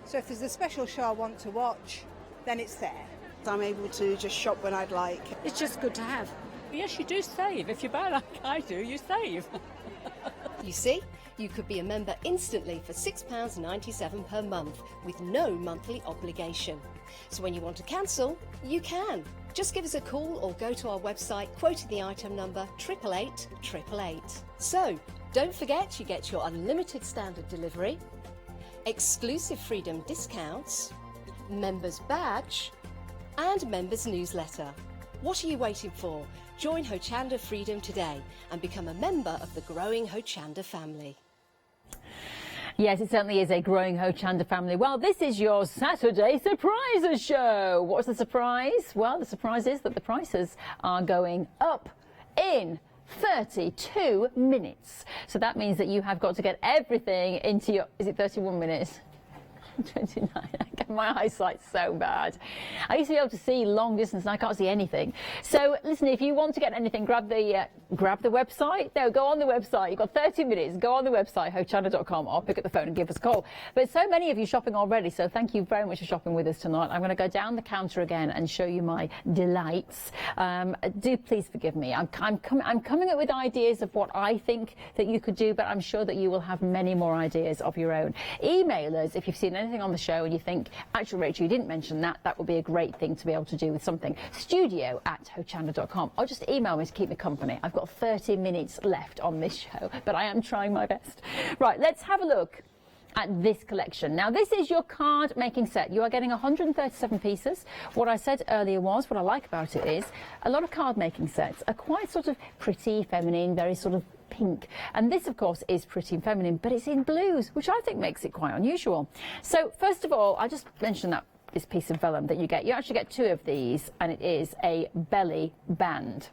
So if there's a special show I want to watch, then it's there. I'm able to just shop when I'd like. It's just good to have. Yes, you do save. If you buy like I do, you save. You see, you could be a member instantly for £6.97 per month with no monthly obligation. So when you want to cancel, you can. Just give us a call or go to our website quoting the item number 88888. So don't forget you get your unlimited standard delivery, exclusive Freedom discounts, members badge and members newsletter. What are you waiting for? Join Hochanda Freedom today and become a member of the growing Hochanda family. Yes, it certainly is a growing Hochanda family. Well, this is your Saturday Surprises show. What's the surprise? Well, the surprise is that the prices are going up in 32 minutes. So that means that you have got to get everything into your... Is it 31 minutes? 29. My eyesight's so bad. I used to be able to see long distance and I can't see anything. So listen, if you want to get anything, grab the website. No, go on the website. You've got 30 minutes. Go on the website, hochanda.com, or pick up the phone and give us a call. But so many of you shopping already, so thank you very much for shopping with us tonight. I'm going to go down the counter again and show you my delights. Do please forgive me. I'm coming up with ideas of what I think that you could do, but I'm sure that you will have many more ideas of your own. Email us if you've seen anything on the show and you think, actually, Rachel, you didn't mention that, that would be a great thing to be able to do with something. studio@hochanda.com, or just email me to keep me company. I've got 30 minutes left on this show, but I am trying my best. Right, let's have a look at this collection. Now, this is your card making set. You are getting 137 pieces. What I said earlier was, what I like about it is, a lot of card making sets are quite sort of pretty, feminine, very sort of pink. And this, of course, is pretty and feminine, but it's in blues, which I think makes it quite unusual. So, first of all, I just mentioned that this piece of vellum that you get. You actually get 2 of these, and it is a belly band.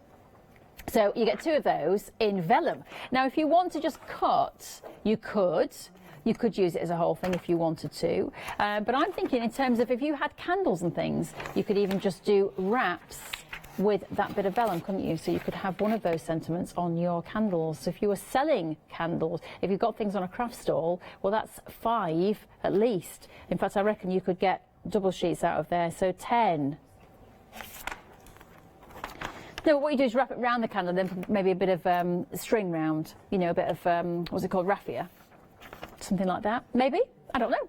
So you get 2 of those in vellum. Now, if you want to just cut, you could. You could use it as a whole thing if you wanted to. But I'm thinking in terms of if you had candles and things, you could even just do wraps with that bit of vellum, couldn't you? So you could have one of those sentiments on your candles. So if you were selling candles, if you've got things on a craft stall, well, that's 5 at least. In fact, I reckon you could get double sheets out of there, so 10. No, what you do is wrap it around the candle, then put maybe a bit of string round, you know, a bit of, what's it called, raffia? Something like that, maybe? I don't know.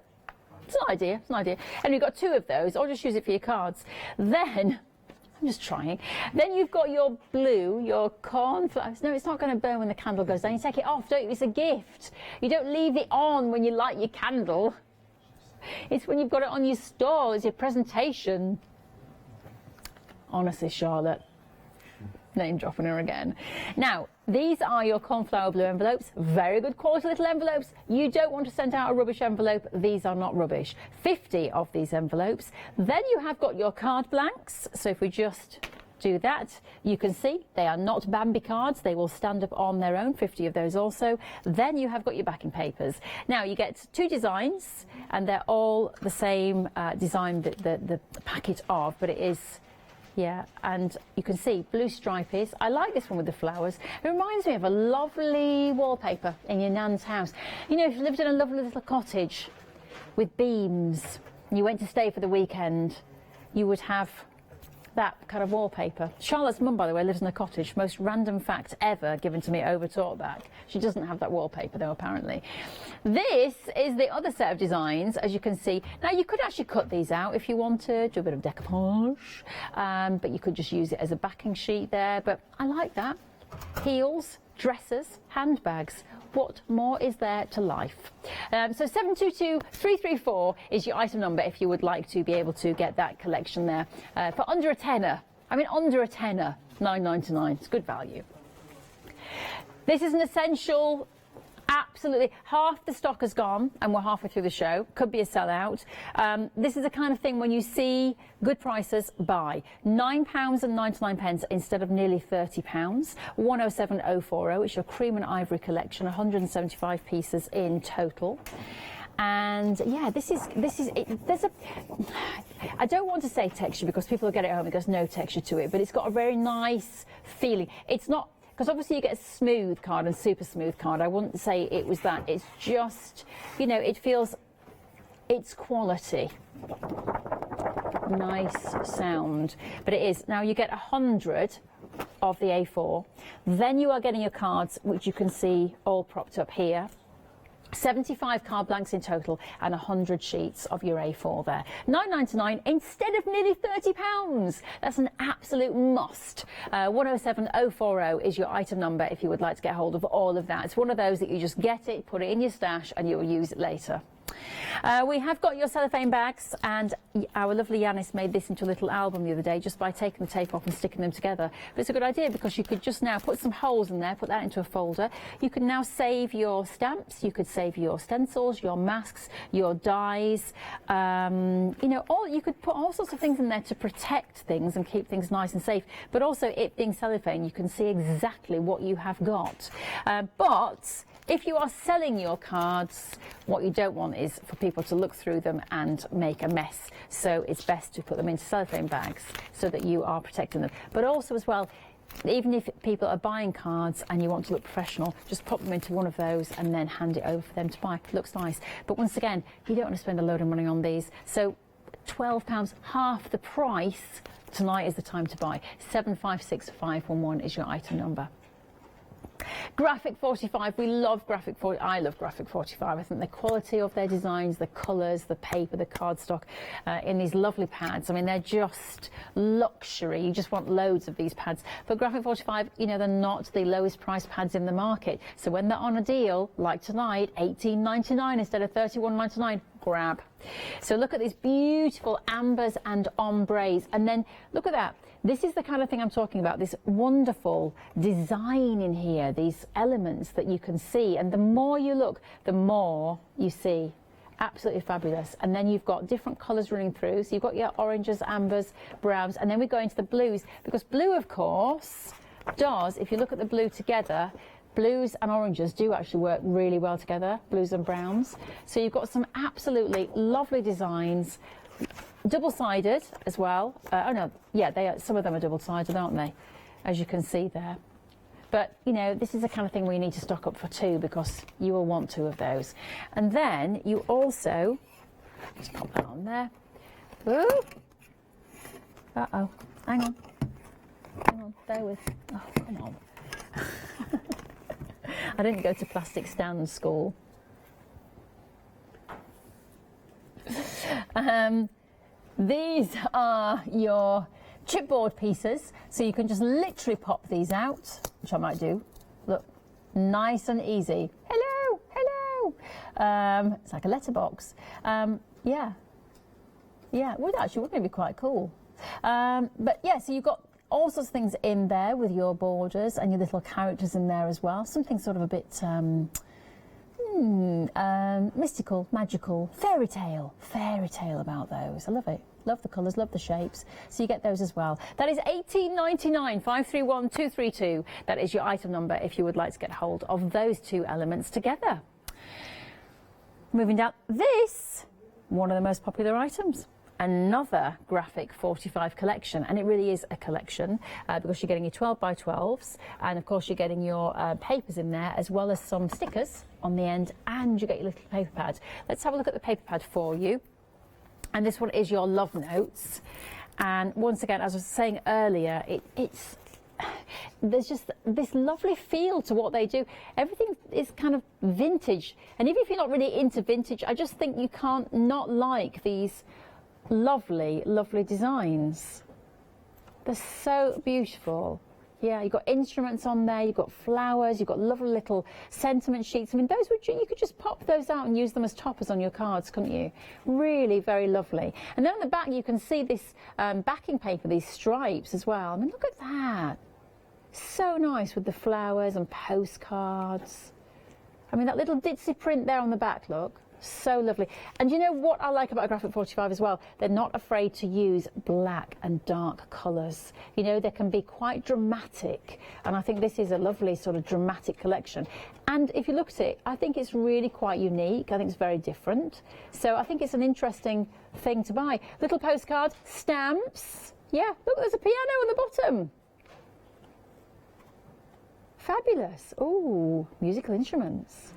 It's an idea, it's an idea. And you've got 2 of those, or just use it for your cards. Then, I'm just trying. Then you've got your blue, your cornflowers. No, it's not going to burn when the candle goes down. You take it off, don't you? It's a gift. You don't leave it on when you light your candle. It's when you've got it on your stall, it's your presentation. Honestly, Charlotte. Name dropping her again. Now, these are your cornflower blue envelopes. Very good quality little envelopes. You don't want to send out a rubbish envelope. These are not rubbish. 50 of these envelopes. Then you have got your card blanks. So if we just do that, you can see they are not Bambi cards. They will stand up on their own, 50 of those also. Then you have got your backing papers. Now you get 2 designs, and they're all the same design, the packet of, but it is, yeah, and you can see blue stripies. I like this one with the flowers. It reminds me of a lovely wallpaper in your nan's house. You know, if you lived in a lovely little cottage with beams, and you went to stay for the weekend, you would have that kind of wallpaper. Charlotte's mum, by the way, lives in a cottage. Most random fact ever given to me over talkback. She doesn't have that wallpaper though, apparently. This is the other set of designs, as you can see. Now you could actually cut these out if you wanted, do a bit of decoupage, but you could just use it as a backing sheet there. But I like that. Heels, dresses, handbags. What more is there to life? So 722334 is your item number if you would like to be able to get that collection there for under a tenner. I mean, under a tenner, £9.99. It's good value. This is an essential. Absolutely. Half the stock has gone, and we're halfway through the show. Could be a sellout. This is the kind of thing when you see good prices, buy. £9.99 instead of nearly £30. 107040. It's your cream and ivory collection. 175 pieces in total. And yeah, this is there's a, I don't want to say texture because people will get it home and there's no texture to it, but it's got a very nice feeling. It's not, because obviously you get a smooth card and super smooth card. I wouldn't say it was that. It's just, you know, it feels, it's quality. Nice sound. But it is. Now you get 100 of the A4. Then you are getting your cards, which you can see all propped up here. 75 card blanks in total and 100 sheets of your A4 there. £9.99 instead of nearly £30. That's an absolute must. 107040 is your item number if you would like to get hold of all of that. It's one of those that you just get it, put it in your stash, and you'll use it later. We have got your cellophane bags, and our lovely Yanis made this into a little album the other day just by taking the tape off and sticking them together. But it's a good idea because you could just now put some holes in there, put that into a folder. You can now save your stamps, you could save your stencils, your masks, your dies, you know, you could put all sorts of things in there to protect things and keep things nice and safe. But also, it being cellophane, you can see exactly what you have got. But if you are selling your cards, what you don't want is for people to look through them and make a mess. So it's best to put them into cellophane bags so that you are protecting them. But also as well, even if people are buying cards and you want to look professional, just pop them into one of those and then hand it over for them to buy. It looks nice. But once again, you don't want to spend a load of money on these. So £12, half the price. Tonight is the time to buy. 756511 is your item number. Graphic 45, we love Graphic 40. I love Graphic 45. I think the quality of their designs, the colours, the paper, the cardstock in these lovely pads. I mean, they're just luxury. You just want loads of these pads. But Graphic 45, you know, they're not the lowest price pads in the market. So when they're on a deal, like tonight, $18.99 instead of $31.99, grab. So look at these beautiful ambers and ombres. And then look at that. This is the kind of thing I'm talking about, this wonderful design in here, these elements that you can see. And the more you look, the more you see. Absolutely fabulous. And then you've got different colours running through. So you've got your oranges, ambers, browns, and then we go into the blues. Because blue, of course, does, if you look at the blue together, blues and oranges do actually work really well together, blues and browns. So you've got some absolutely lovely designs. Double-sided as well. Oh no, yeah, they are, some of them are double-sided, aren't they? As you can see there. But, you know, this is the kind of thing where you need to stock up for 2 because you will want 2 of those. And then you also, just pop that on there. Ooh. Uh-oh, hang on. Hang on, bear with. Oh, come on. I didn't go to plastic stand school. These are your chipboard pieces, so you can just literally pop these out, which I might do. Look, nice and easy. Hello, hello. It's like a letterbox. Yeah, wouldn't it be quite cool? But yeah, so you've got all sorts of things in there with your borders and your little characters in there as well. Something sort of a bit mystical, magical, fairy tale about those. I love it. Love the colours, love the shapes. So you get those as well. That is $18.99, 531232. That is your item number if you would like to get hold of those 2 elements together. Moving down, this, one of the most popular items. Another Graphic 45 collection, and it really is a collection because you're getting your 12 by 12s, and of course you're getting your papers in there as well as some stickers on the end, and you get your little paper pad. Let's have a look at the paper pad for you. And this one is your love notes, and once again, as I was saying earlier, there's just this lovely feel to what they do. Everything is kind of vintage, and even if you're not really into vintage, I just think you can't not like these lovely, lovely designs. They're so beautiful. Yeah, you've got instruments on there, you've got flowers, you've got lovely little sentiment sheets. I mean, those would, you could just pop those out and use them as toppers on your cards, couldn't you? Really very lovely. And then on the back you can see this backing paper, these stripes as well. I mean, look at that. So nice with the flowers and postcards. I mean, that little ditzy print there on the back, look. So lovely. And you know what I like about Graphic 45 as well? They're not afraid to use black and dark colours. You know, they can be quite dramatic. And I think this is a lovely sort of dramatic collection. And if you look at it, I think it's really quite unique. I think it's very different. So I think it's an interesting thing to buy. Little postcard, stamps. Yeah, look, there's a piano on the bottom. Fabulous. Ooh, musical instruments.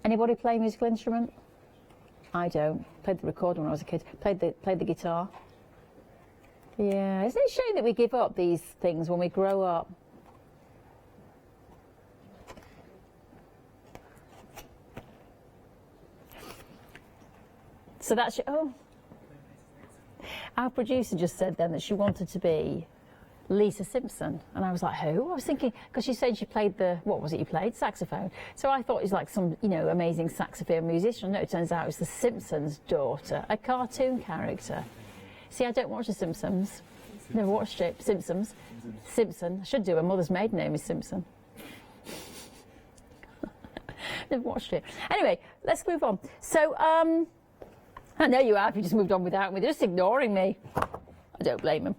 Anybody play a musical instrument? I don't. Played the recorder when I was a kid. Played the guitar. Yeah, isn't it a shame that we give up these things when we grow up? So that's our producer just said then that she wanted to be Lisa Simpson, and I was like, who? I was thinking, because she said she played what was it you played? Saxophone. So I thought it was like some, you know, amazing saxophone musician. No, it turns out it was the Simpsons' daughter, a cartoon character. See, I don't watch The Simpsons. Never watched it. Simpsons. Simpson. I should do. Her mother's maiden name is Simpson. Never watched it. Anyway, let's move on. So, I know you have. You just moved on without me. They're just ignoring me. I don't blame them.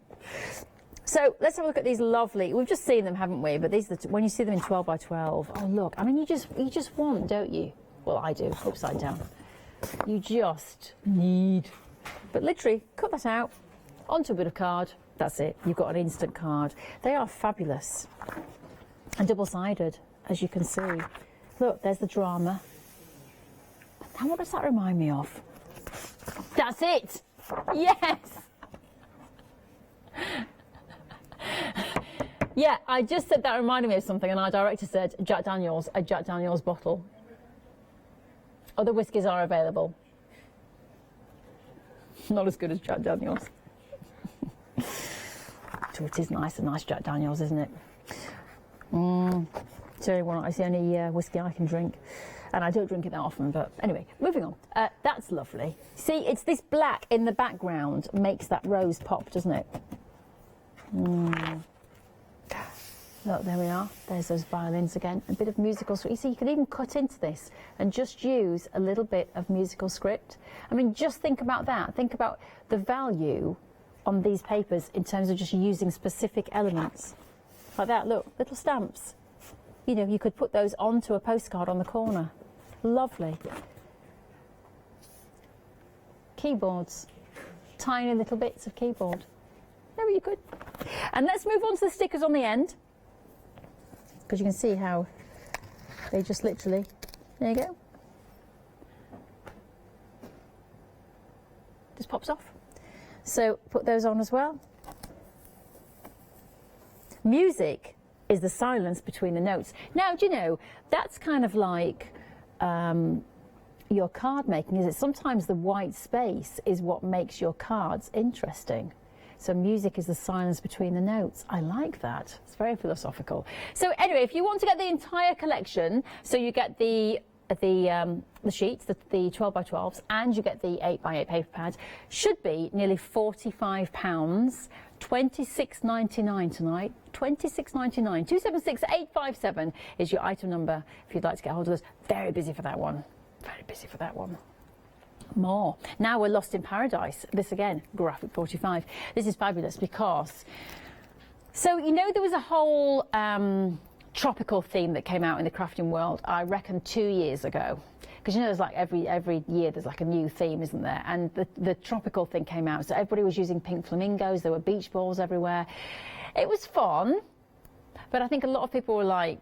So let's have a look at these lovely, we've just seen them, haven't we? But these, when you see them in 12 by 12, oh look, I mean, you just want, don't you? Well, I do, upside down. You just need, but literally cut that out, onto a bit of card, that's it. You've got an instant card. They are fabulous and double-sided, as you can see. Look, there's the drama. And what does that remind me of? That's it! Yes! Yeah, I just said that reminded me of something, and our director said Jack Daniels, a Jack Daniels bottle. Other whiskies are available. Not as good as Jack Daniels. So it is nice, a nice Jack Daniels, isn't it? It's the only whiskey I can drink. And I don't drink it that often, but anyway, moving on. That's lovely. See, it's this black in the background makes that rose pop, doesn't it? Look, there we are. There's those violins again. A bit of musical script. You see, you can even cut into this and just use a little bit of musical script. I mean, just think about that. Think about the value on these papers in terms of just using specific elements. Like that, look, little stamps. You know, you could put those onto a postcard on the corner. Lovely. Keyboards. Tiny little bits of keyboard. Very good. And let's move on to the stickers on the end. Because you can see how they just literally, there you go. Just pops off. So put those on as well. Music is the silence between the notes. Now, do you know, that's kind of like your card making, is it? Sometimes the white space is what makes your cards interesting. So music is the silence between the notes. I like that. It's very philosophical. So anyway, if you want to get the entire collection, so you get the sheets, the 12 by 12s, and you get the 8 by 8 paper pads, should be nearly £45. £26.99 tonight. £26.99. 276-857 is your item number if you'd like to get hold of us. Very busy for that one. Very busy for that one. More. Now we're lost in paradise. This again, graphic 45. This is fabulous because, so you know, there was a whole tropical theme that came out in the crafting world, I reckon 2 years ago. Because you know, there's like every year there's like a new theme, isn't there? And the tropical thing came out, so everybody was using pink flamingos. There were beach balls everywhere. It was fun, but I think a lot of people were like,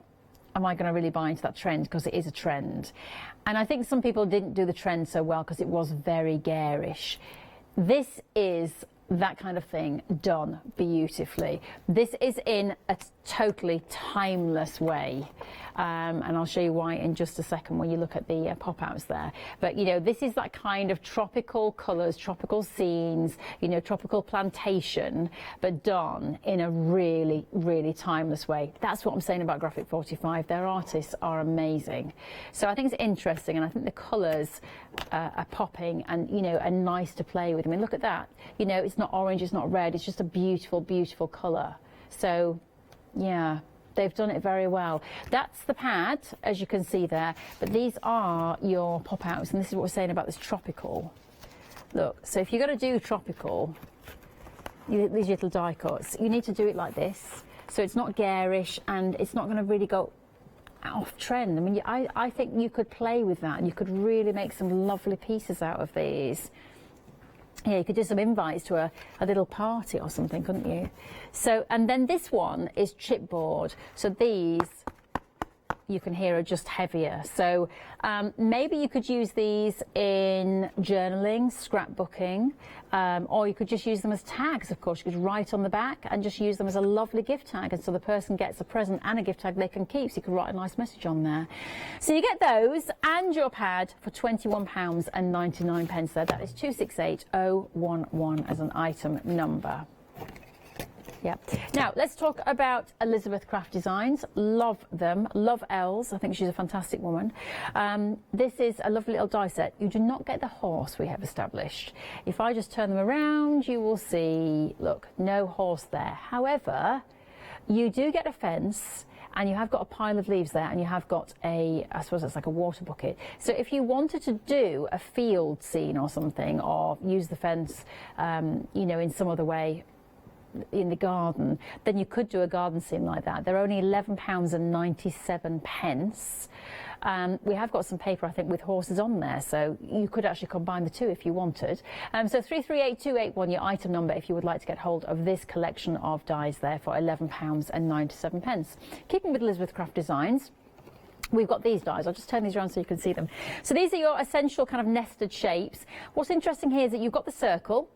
am I going to really buy into that trend? Because it is a trend. And I think some people didn't do the trend so well because it was very garish. This is that kind of thing done beautifully. This is in a totally timeless way. And I'll show you why in just a second when you look at the pop-outs there. But, you know, this is that kind of tropical colours, tropical scenes, you know, tropical plantation, but done in a really, really timeless way. That's what I'm saying about Graphic 45. Their artists are amazing. So I think it's interesting, and I think the colours are popping and, you know, are nice to play with. I mean, look at that. You know, it's not orange, it's not red, it's just a beautiful, beautiful colour. So, yeah. They've done it very well. That's the pad, as you can see there, but these are your pop-outs, and this is what we're saying about this tropical. Look, so if you're going to do tropical, these little die cuts, you need to do it like this, so it's not garish, and it's not going to really go off trend. I mean, I think you could play with that, and you could really make some lovely pieces out of these. Yeah, you could do some invites to a little party or something, couldn't you? So, and then this one is chipboard. So these, you can hear, are just heavier. So maybe you could use these in journaling, scrapbooking, or you could just use them as tags, of course. You could write on the back and just use them as a lovely gift tag, and so the person gets a present and a gift tag they can keep, so you can write a nice message on there. So you get those and your pad for £21.99 there. That is 268011 as an item number. Yeah. Now, let's talk about Elizabeth Craft Designs. Love them. Love Els. I think she's a fantastic woman. This is a lovely little die set. You do not get the horse, we have established. If I just turn them around, you will see, look, no horse there. However, you do get a fence, and you have got a pile of leaves there, and you have got I suppose it's like a water bucket. So if you wanted to do a field scene or something, or use the fence, you know, in some other way, in the garden, then you could do a garden scene like that. They're only £11.97. We have got some paper, I think, with horses on there, so you could actually combine the two if you wanted. So 338281, your item number, if you would like to get hold of this collection of dies there for £11.97. Keeping with Elizabeth Craft Designs, we've got these dies. I'll just turn these around so you can see them. So these are your essential kind of nested shapes. What's interesting here is that you've got the circle,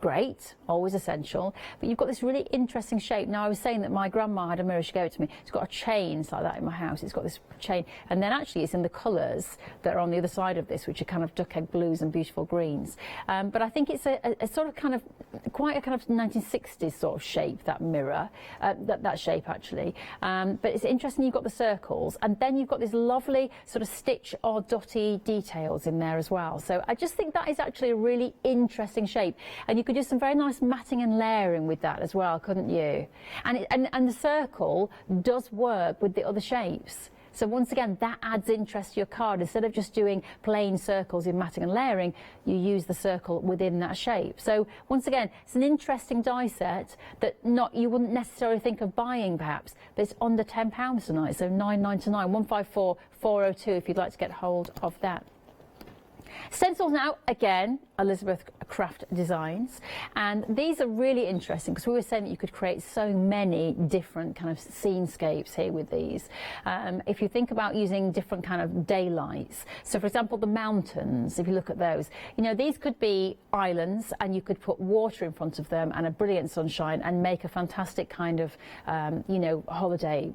great, always essential, but you've got this really interesting shape. Now, I was saying that my grandma had a mirror, she gave it to me. It's got a chain, it's like that in my house. It's got this chain, and then actually it's in the colours that are on the other side of this, which are kind of duck egg blues and beautiful greens. But I think it's a sort of kind of, quite a kind of 1960s sort of shape, that mirror, that shape actually. But it's interesting, you've got the circles, and then you've got this lovely sort of stitch or dotty details in there as well. So I just think that is actually a really interesting shape, and you could do some very nice matting and layering with that as well, couldn't you? And the circle does work with the other shapes. So once again, that adds interest to your card. Instead of just doing plain circles in matting and layering, you use the circle within that shape. So once again, it's an interesting die set that you wouldn't necessarily think of buying perhaps, but it's under £10 tonight, so £9.99, 154,402 if you'd like to get hold of that. Stencils now, again, Elizabeth Craft Designs, and these are really interesting because we were saying that you could create so many different kind of scenescapes here with these. If you think about using different kind of daylights, so for example the mountains, if you look at those, you know, these could be islands and you could put water in front of them and a brilliant sunshine and make a fantastic kind of, you know, holiday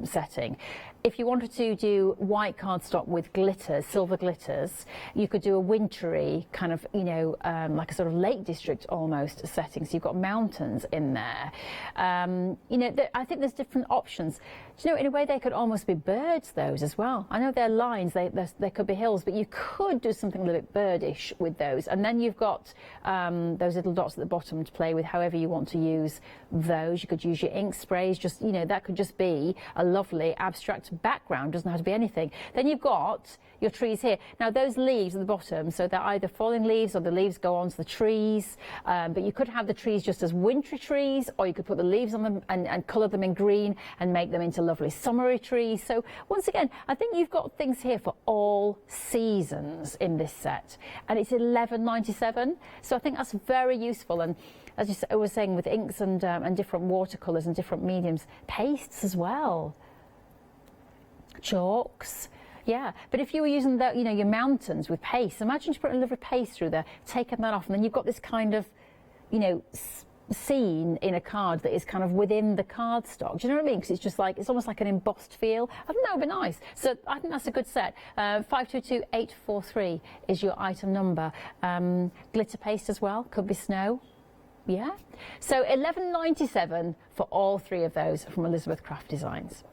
setting. If you wanted to do white cardstock with glitters, silver glitters, you could do a wintry kind of, you know, like a sort of Lake District almost setting. So you've got mountains in there. You know, I think there's different options. Do you know, in a way they could almost be birds, those as well. I know they're lines, they could be hills, but you could do something a little bit birdish with those. And then you've got those little dots at the bottom to play with however you want to use those. You could use your ink sprays, just, you know, that could just be a lovely abstract background, doesn't have to be anything. Then you've got your trees here. Now those leaves at the bottom, so they're either falling leaves or the leaves go onto the trees, but you could have the trees just as wintry trees, or you could put the leaves on them and colour them in green and make them into lovely summery trees. So once again, I think you've got things here for all seasons in this set, and it's £11.97, so I think that's very useful. And as I was saying, with inks and different watercolours and different mediums, pastes as well, chalks. Yeah, but if you were using the, you know, your mountains with paste, imagine just putting a little bit of paste through there, taking that off, and then you've got this kind of, you know, scene in a card that is kind of within the cardstock. Do you know what I mean? Because it's just like, it's almost like an embossed feel. I think that would be nice. So I think that's a good set. 522843 is your item number. Glitter paste as well, could be snow. Yeah, so £11.97 for all three of those from Elizabeth Craft Designs.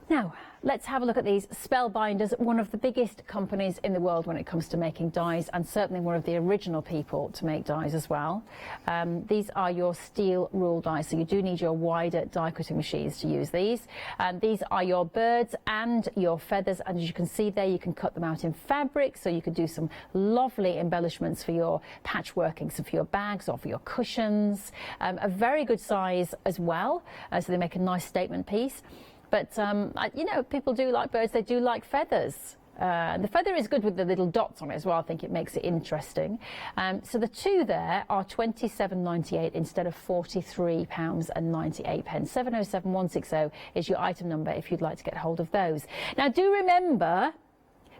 Now, let's have a look at these Spellbinders, one of the biggest companies in the world when it comes to making dies, and certainly one of the original people to make dies as well. These are your steel rule dies, so you do need your wider die cutting machines to use these. These are your birds and your feathers, and as you can see there, you can cut them out in fabric, so you could do some lovely embellishments for your patchworking, so for your bags or for your cushions. A very good size as well, so they make a nice statement piece. But, you know, people do like birds, they do like feathers. The feather is good with the little dots on it as well. I think it makes it interesting. So the two there are £27.98 instead of £43.98. 707160 is your item number if you'd like to get hold of those. Now, do remember,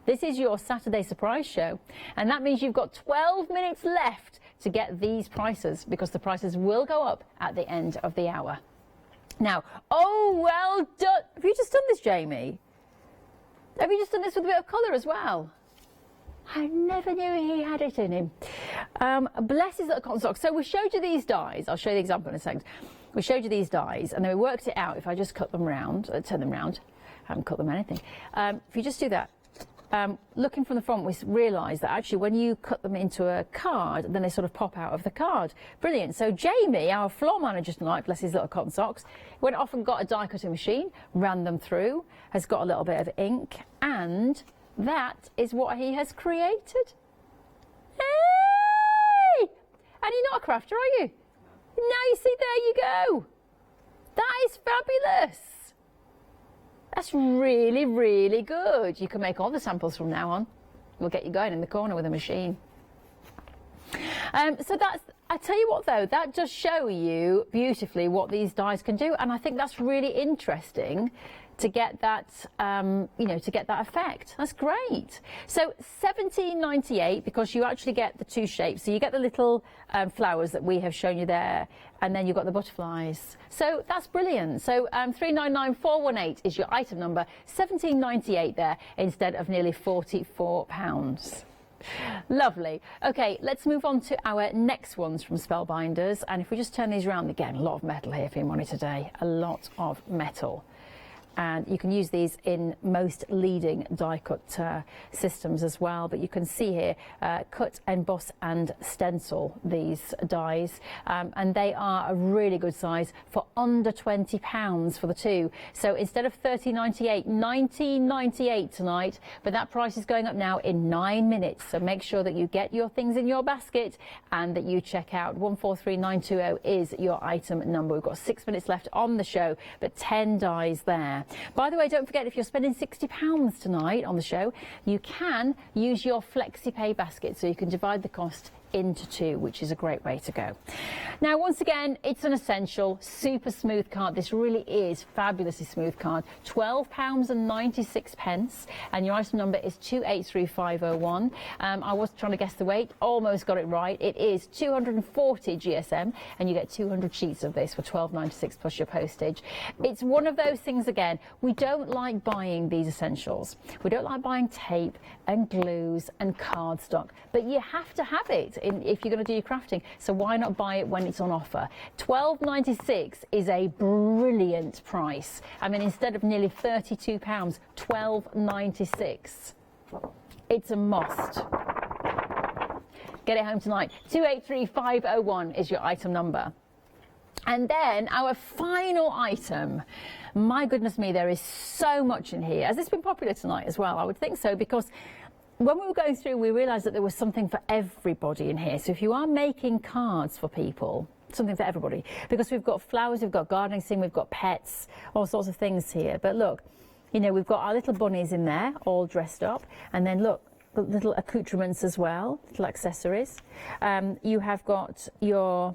this is your Saturday surprise show, and that means you've got 12 minutes left to get these prices, because the prices will go up at the end of the hour. Now, oh, well done. Have you just done this, Jamie? Have you just done this with a bit of colour as well? I never knew he had it in him. Bless his little cotton socks. So we showed you these dies. I'll show you the example in a second. We showed you these dies, and then we worked it out. If I just cut them round, turn them round, I haven't cut them anything. If you just do that, looking from the front, we realised that actually when you cut them into a card, then they sort of pop out of the card. Brilliant. So Jamie, our floor manager tonight, bless his little cotton socks, went off and got a die cutting machine, ran them through, has got a little bit of ink, and that is what he has created. Hey! And you're not a crafter, are you? Now you see, there you go. That is fabulous. That's really, really good. You can make all the samples from now on. We'll get you going in the corner with a machine. So that's, I tell you what though, that does show you beautifully what these dies can do, and I think that's really interesting to get that, to get that effect. That's great. So £17.98 because you actually get the two shapes. So you get the little flowers that we have shown you there, and then you've got the butterflies. So that's brilliant. So 399418 is your item number. £17.98 there instead of nearly £44. Lovely. Okay, let's move on to our next ones from Spellbinders. And if we just turn these around again, a lot of metal here for your money today. A lot of metal. And you can use these in most leading die cut systems as well. But you can see here, cut, emboss and stencil these dies. And they are a really good size for under £20 for the two. So instead of £13.98, £19.98 tonight. But that price is going up now in 9 minutes. So make sure that you get your things in your basket and that you check out 143920 is your item number. We've got 6 minutes left on the show, but 10 dies there. By the way, don't forget, if you're spending £60 tonight on the show, you can use your FlexiPay basket, so you can divide the cost into two, which is a great way to go. Now, once again, it's an essential, super smooth card. This really is fabulously smooth card. £12.96, and your item number is 283501. I was trying to guess the weight, almost got it right. It is 240 GSM, and you get 200 sheets of this for £12.96 plus your postage. It's one of those things, again, we don't like buying these essentials. We don't like buying tape and glues and cardstock, but you have to have it if you're going to do your crafting, so why not buy it when it's on offer? £12.96 is a brilliant price. I mean, instead of nearly £32, £12.96. It's a must. Get it home tonight. 283501 is your item number. And then our final item. My goodness me, there is so much in here. Has this been popular tonight as well? I would think so, because when we were going through, we realised that there was something for everybody in here. So if you are making cards for people, something for everybody, because we've got flowers, we've got gardening scene, we've got pets, all sorts of things here. But look, you know, we've got our little bunnies in there, all dressed up, and then look, little accoutrements as well, little accessories. You have got your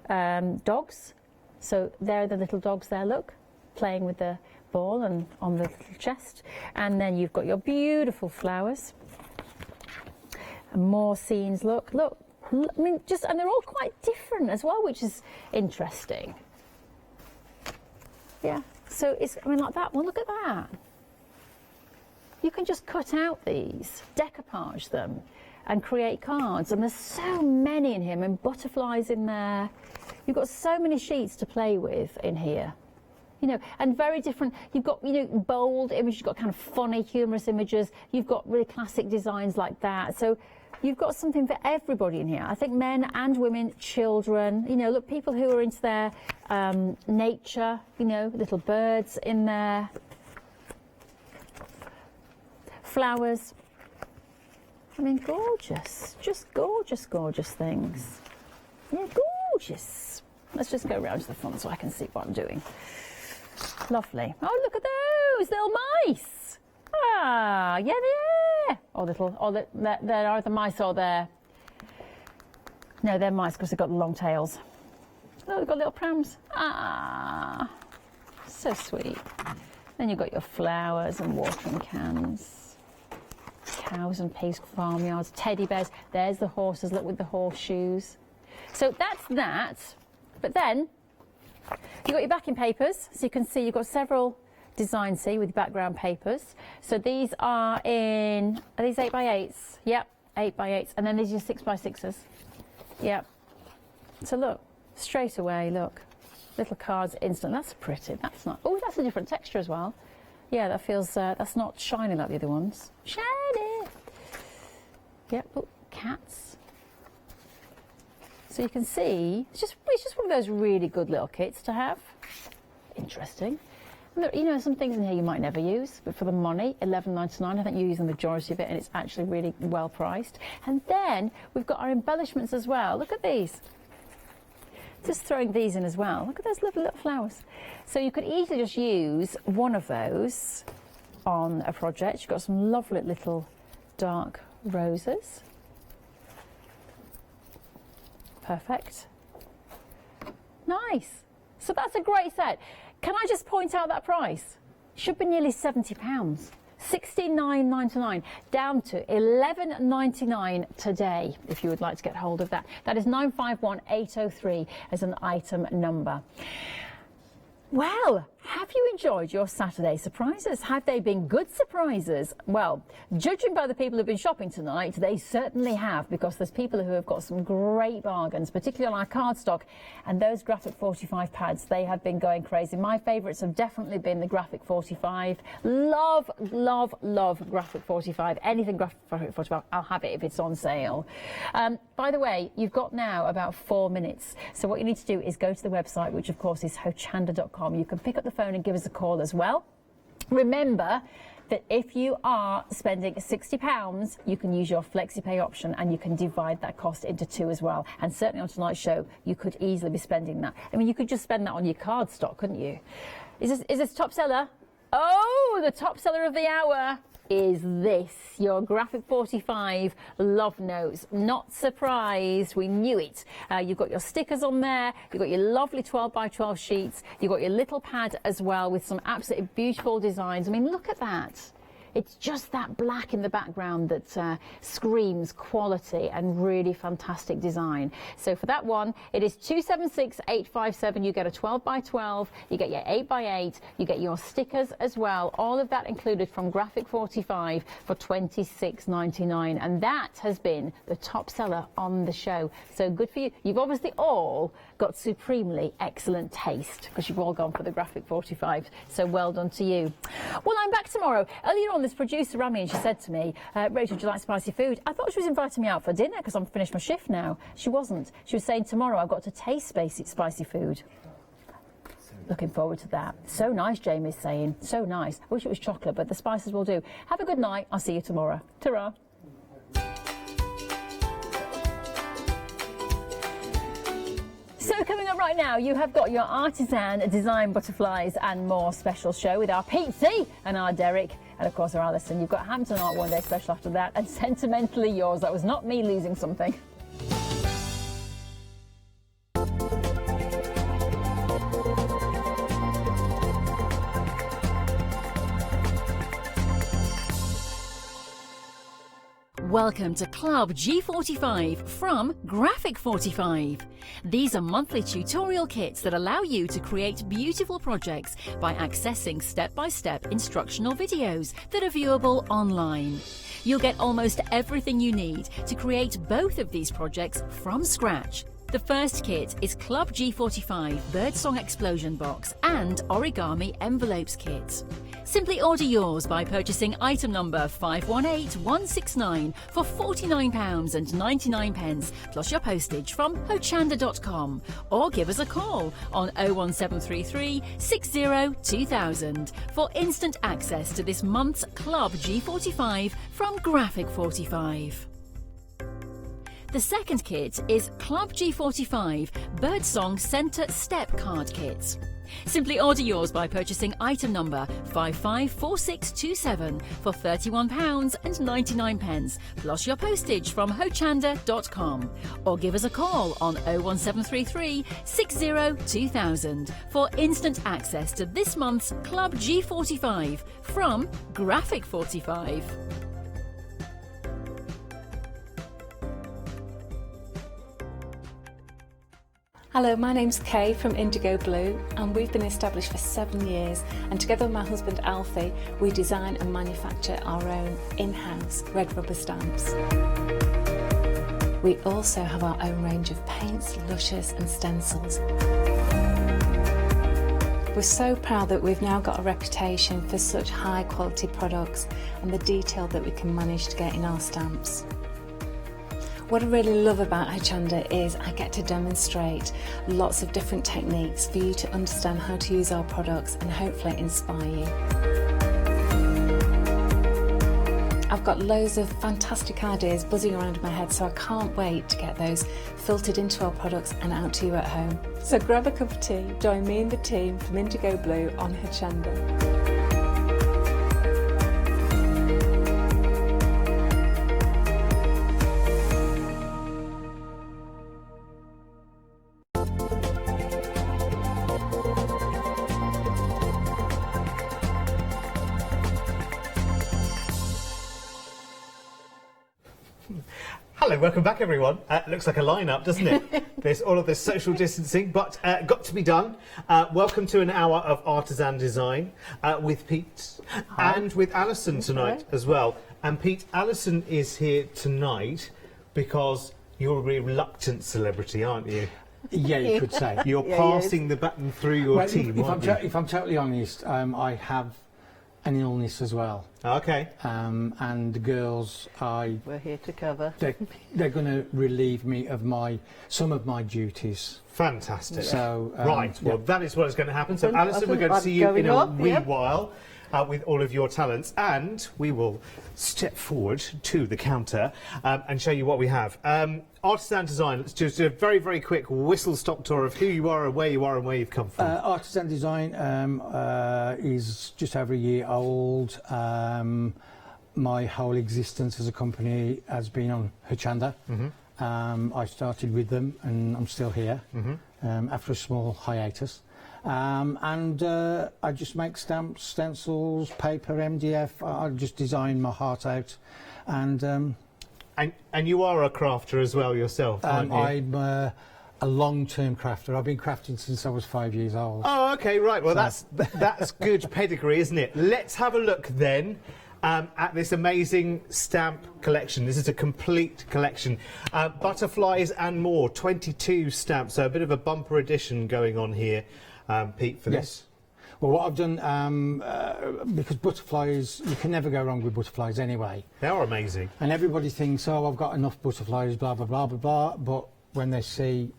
dogs. So there are the little dogs there, look, playing with the ball and on the little chest. And then you've got your beautiful flowers. And more scenes, look, I mean, and they're all quite different as well, which is interesting. Yeah, so it's, I mean, like that one, look at that. You can just cut out these, decoupage them, and create cards. And there's so many in here, and butterflies in there. You've got so many sheets to play with in here. You know, and very different. You've got, you know, bold images, you've got kind of funny, humorous images. You've got really classic designs like that. So you've got something for everybody in here. I think men and women, children, you know, look, people who are into their nature, you know, little birds in there. Flowers. I mean, gorgeous. Just gorgeous, gorgeous things. Yeah, gorgeous. Let's just go around to the front so I can see what I'm doing. Lovely. Oh, look at those little mice. Ah, yeah, yeah. Oh, little. Oh, they're either mice or they're. No, they're mice because they've got the long tails. Oh, they've got little prams. Ah, so sweet. Then you've got your flowers and watering cans, cows and pigs, farmyards, teddy bears. There's the horses. Look with the horseshoes. So that's that. But then you've got your backing papers, so you can see you've got several designs here with background papers. So these are these 8x8s? Yep, 8x8s. And then these are 6x6s. Yep. So look, straight away, look. Little cards instant. That's pretty. That's not. Oh, that's a different texture as well. Yeah, that feels, that's not shiny like the other ones. Shiny! Yep, oh, cats. So you can see, it's just one of those really good little kits to have. Interesting. And there, you know, some things in here you might never use, but for the money, £11.99, I think you use the majority of it, and it's actually really well priced. And then we've got our embellishments as well. Look at these. Just throwing these in as well. Look at those lovely little flowers. So you could easily just use one of those on a project. You've got some lovely little dark roses. Perfect. Nice. So that's a great set. Can I just point out that price? should be nearly £70. £69.99 down to £11.99 today if you would like to get hold of that. That is 951803 as an item number. Well, have you enjoyed your Saturday surprises? Have they been good surprises? Well, judging by the people who've been shopping tonight, they certainly have, because there's people who have got some great bargains, particularly on our cardstock and those graphic 45 pads. They have been going crazy. My favourites have definitely been the graphic 45. Love, love, love graphic 45. Anything graphic 45, I'll have it if it's on sale. By the way, you've got now about 4 minutes. So what you need to do is go to the website, which of course is hochanda.com. You can pick up the phone and give us a call as well. Remember that if you are spending £60, you can use your FlexiPay option and you can divide that cost into 2 as well. And certainly on tonight's show, you could easily be spending that. I mean, you could just spend that on your card stock, couldn't you? Is this top seller? Oh, the top seller of the hour is this, your graphic 45 love notes. Not surprised, we knew it. You've got your stickers on there, you've got your lovely 12x12 sheets, you've got your little pad as well with some absolutely beautiful designs. I mean, look at that. It's just that black in the background that screams quality and really fantastic design. So for that one, it is 276,857. You get a 12x12, you get your 8x8, you get your stickers as well. All of that included from Graphic 45 for $26.99. And that has been the top seller on the show. So good for you. You've obviously all got supremely excellent taste because you've all gone for the Graphic 45. So well done to you. Well, I'm back tomorrow. Earlier on, this producer rang me and she said to me, Rachel, do you like spicy food? I thought she was inviting me out for dinner because I'm finished my shift now. She wasn't. She was saying tomorrow I've got to taste spicy food. Looking forward to that. So nice, Jamie's saying. So nice. I wish it was chocolate, but the spices will do. Have a good night. I'll see you tomorrow. Ta-ra. So coming up right now, you have got your artisan design butterflies and more special show with our Pete C and our Derek and of course our Alison. You've got Hampton Art One Day special after that and Sentimentally Yours. That was not me losing something. Welcome to Club G45 from Graphic 45. These are monthly tutorial kits that allow you to create beautiful projects by accessing step-by-step instructional videos that are viewable online. You'll get almost everything you need to create both of these projects from scratch. The first kit is Club G45 Birdsong Explosion Box and Origami Envelopes Kit. Simply order yours by purchasing item number 518169 for £49.99 plus your postage from hochanda.com or give us a call on 01733 60 2000 for instant access to this month's Club G45 from Graphic 45. The second kit is Club G45 Birdsong Centre Step Card Kit. Simply order yours by purchasing item number 554627 for £31.99 plus your postage from hochanda.com or give us a call on 01733 60 2000 for instant access to this month's Club G45 from Graphic 45. Hello, my name's Kay from Indigo Blue and we've been established for 7 years, and together with my husband Alfie we design and manufacture our own in-house red rubber stamps. We also have our own range of paints, lushes and stencils. We're so proud that we've now got a reputation for such high quality products and the detail that we can manage to get in our stamps. What I really love about Hochanda is I get to demonstrate lots of different techniques for you to understand how to use our products and hopefully inspire you. I've got loads of fantastic ideas buzzing around in my head, so I can't wait to get those filtered into our products and out to you at home. So grab a cup of tea, join me and the team from Indigo Blue on Hochanda. Hello, welcome back everyone. Looks like a line-up, doesn't it? There's all of this social distancing, but got to be done. Welcome to an hour of Artisan Design with Pete and with Alison tonight as well. And Pete, Alison is here tonight because you're a reluctant celebrity, aren't you? Yeah, you could say. You're passing the baton through your team, aren't you? If I'm totally honest, I have an illness as well. Okay. And the girls, we're here to cover. They're going to relieve me of some of my duties. Fantastic. So right, well, that is what is going to happen. So, Alison, we're going to see you in a wee while with all of your talents, and we will step forward to the counter and show you what we have. Artisan Design, let's just do a very, very quick whistle-stop tour of who you are and where you've come from. Artisan Design is just over a year old. My whole existence as a company has been on Hochanda. I started with them and I'm still here after a small hiatus. And I just make stamps, stencils, paper, MDF. I just design my heart out. And you are a crafter as well yourself, aren't you? I'm a long-term crafter. I've been crafting since I was 5 years old. Oh, okay, right. Well, that's good pedigree, isn't it? Let's have a look then at this amazing stamp collection. This is a complete collection. Butterflies and more, 22 stamps. So a bit of a bumper edition going on here, Pete, for this. Well, what I've done, because butterflies, you can never go wrong with butterflies anyway. They are amazing. And everybody thinks, oh, I've got enough butterflies, blah, blah, blah, blah, blah. But when they see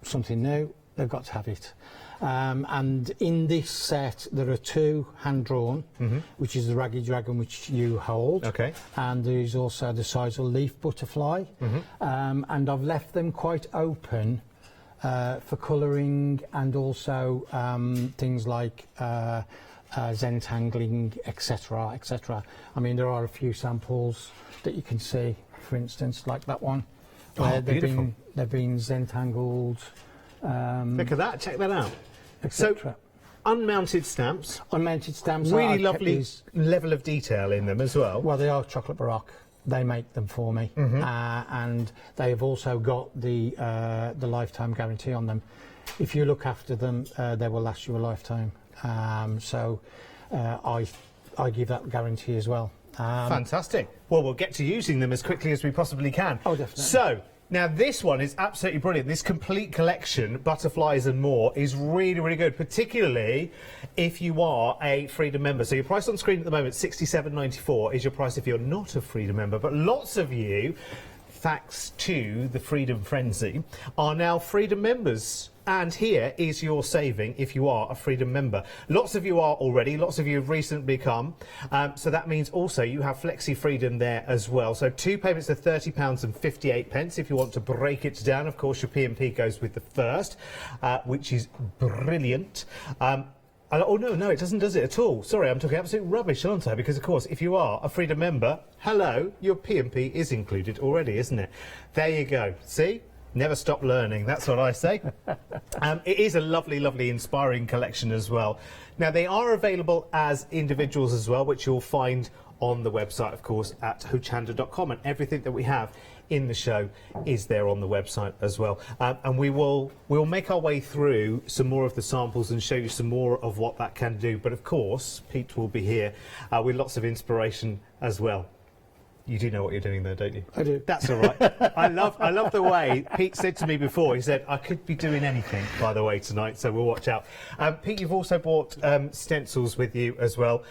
something new, they've got to have it. And in this set, there are 2 hand-drawn, which is the Raggy Dragon, which you hold. Okay. And there is also the Sisal Leaf Butterfly. And I've left them quite open for colouring and also things like Zentangling, etc., etc. I mean, there are a few samples that you can see, for instance, like that one. Oh, beautiful. They've been Zentangled. Look at that, check that out. So, unmounted stamps. Unmounted stamps. Really lovely level of detail in them as well. Well, they are Chocolate Baroque. They make them for me, and they've also got the lifetime guarantee on them. If you look after them, they will last you a lifetime. So I give that guarantee as well. Fantastic. Well, we'll get to using them as quickly as we possibly can. Oh, definitely. So, now this one is absolutely brilliant. This complete collection, Butterflies and More, is really, really good, particularly if you are a Freedom member. So your price on screen at the moment, £67.94, is your price if you're not a Freedom member. But lots of you, thanks to the Freedom Frenzy, are now Freedom members. And here is your saving if you are a Freedom member. Lots of you are already, lots of you have recently become. So that means also you have Flexi Freedom there as well. So 2 payments of £30.58 if you want to break it down. Of course, your P&P goes with the first, which is brilliant. Oh, no, it doesn't, does it at all? Sorry, I'm talking absolute rubbish, aren't I? Because, of course, if you are a Freedom member, hello, your P&P is included already, isn't it? There you go. See? Never stop learning, that's what I say. It is a lovely, lovely, inspiring collection as well. Now, they are available as individuals as well, which you'll find on the website, of course, at hochanda.com, and everything that we have in the show is there on the website as well. And we'll make our way through some more of the samples and show you some more of what that can do. But, of course, Pete will be here with lots of inspiration as well. You do know what you're doing there, don't you? I do. That's all right. I love the way Pete said to me before, he said, I could be doing anything, by the way, tonight, so we'll watch out. Pete, you've also bought stencils with you as well.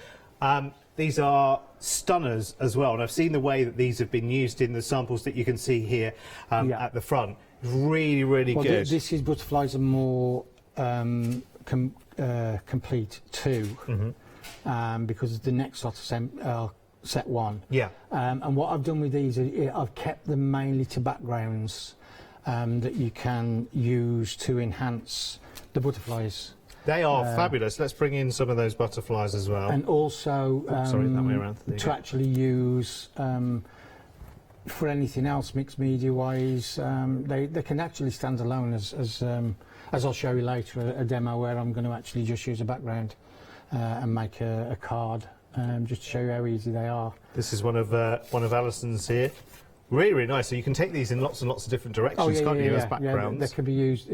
These are stunners as well, and I've seen the way that these have been used in the samples that you can see here at the front. Really, really good. This is Butterflies and More complete 2, because the next lot of set 1. Yeah. And what I've done with these is I've kept them mainly to backgrounds that you can use to enhance the butterflies. They are fabulous. Let's bring in some of those butterflies as well. And also sorry, that way around. to actually use for anything else mixed media wise, they can actually stand alone as I'll show you later, a demo where I'm going to actually just use a background and make a card. Just to show you how easy they are. This is one of Alison's here. Really, really nice. So you can take these in lots and lots of different directions, can't you, as backgrounds? Yeah, they can be used.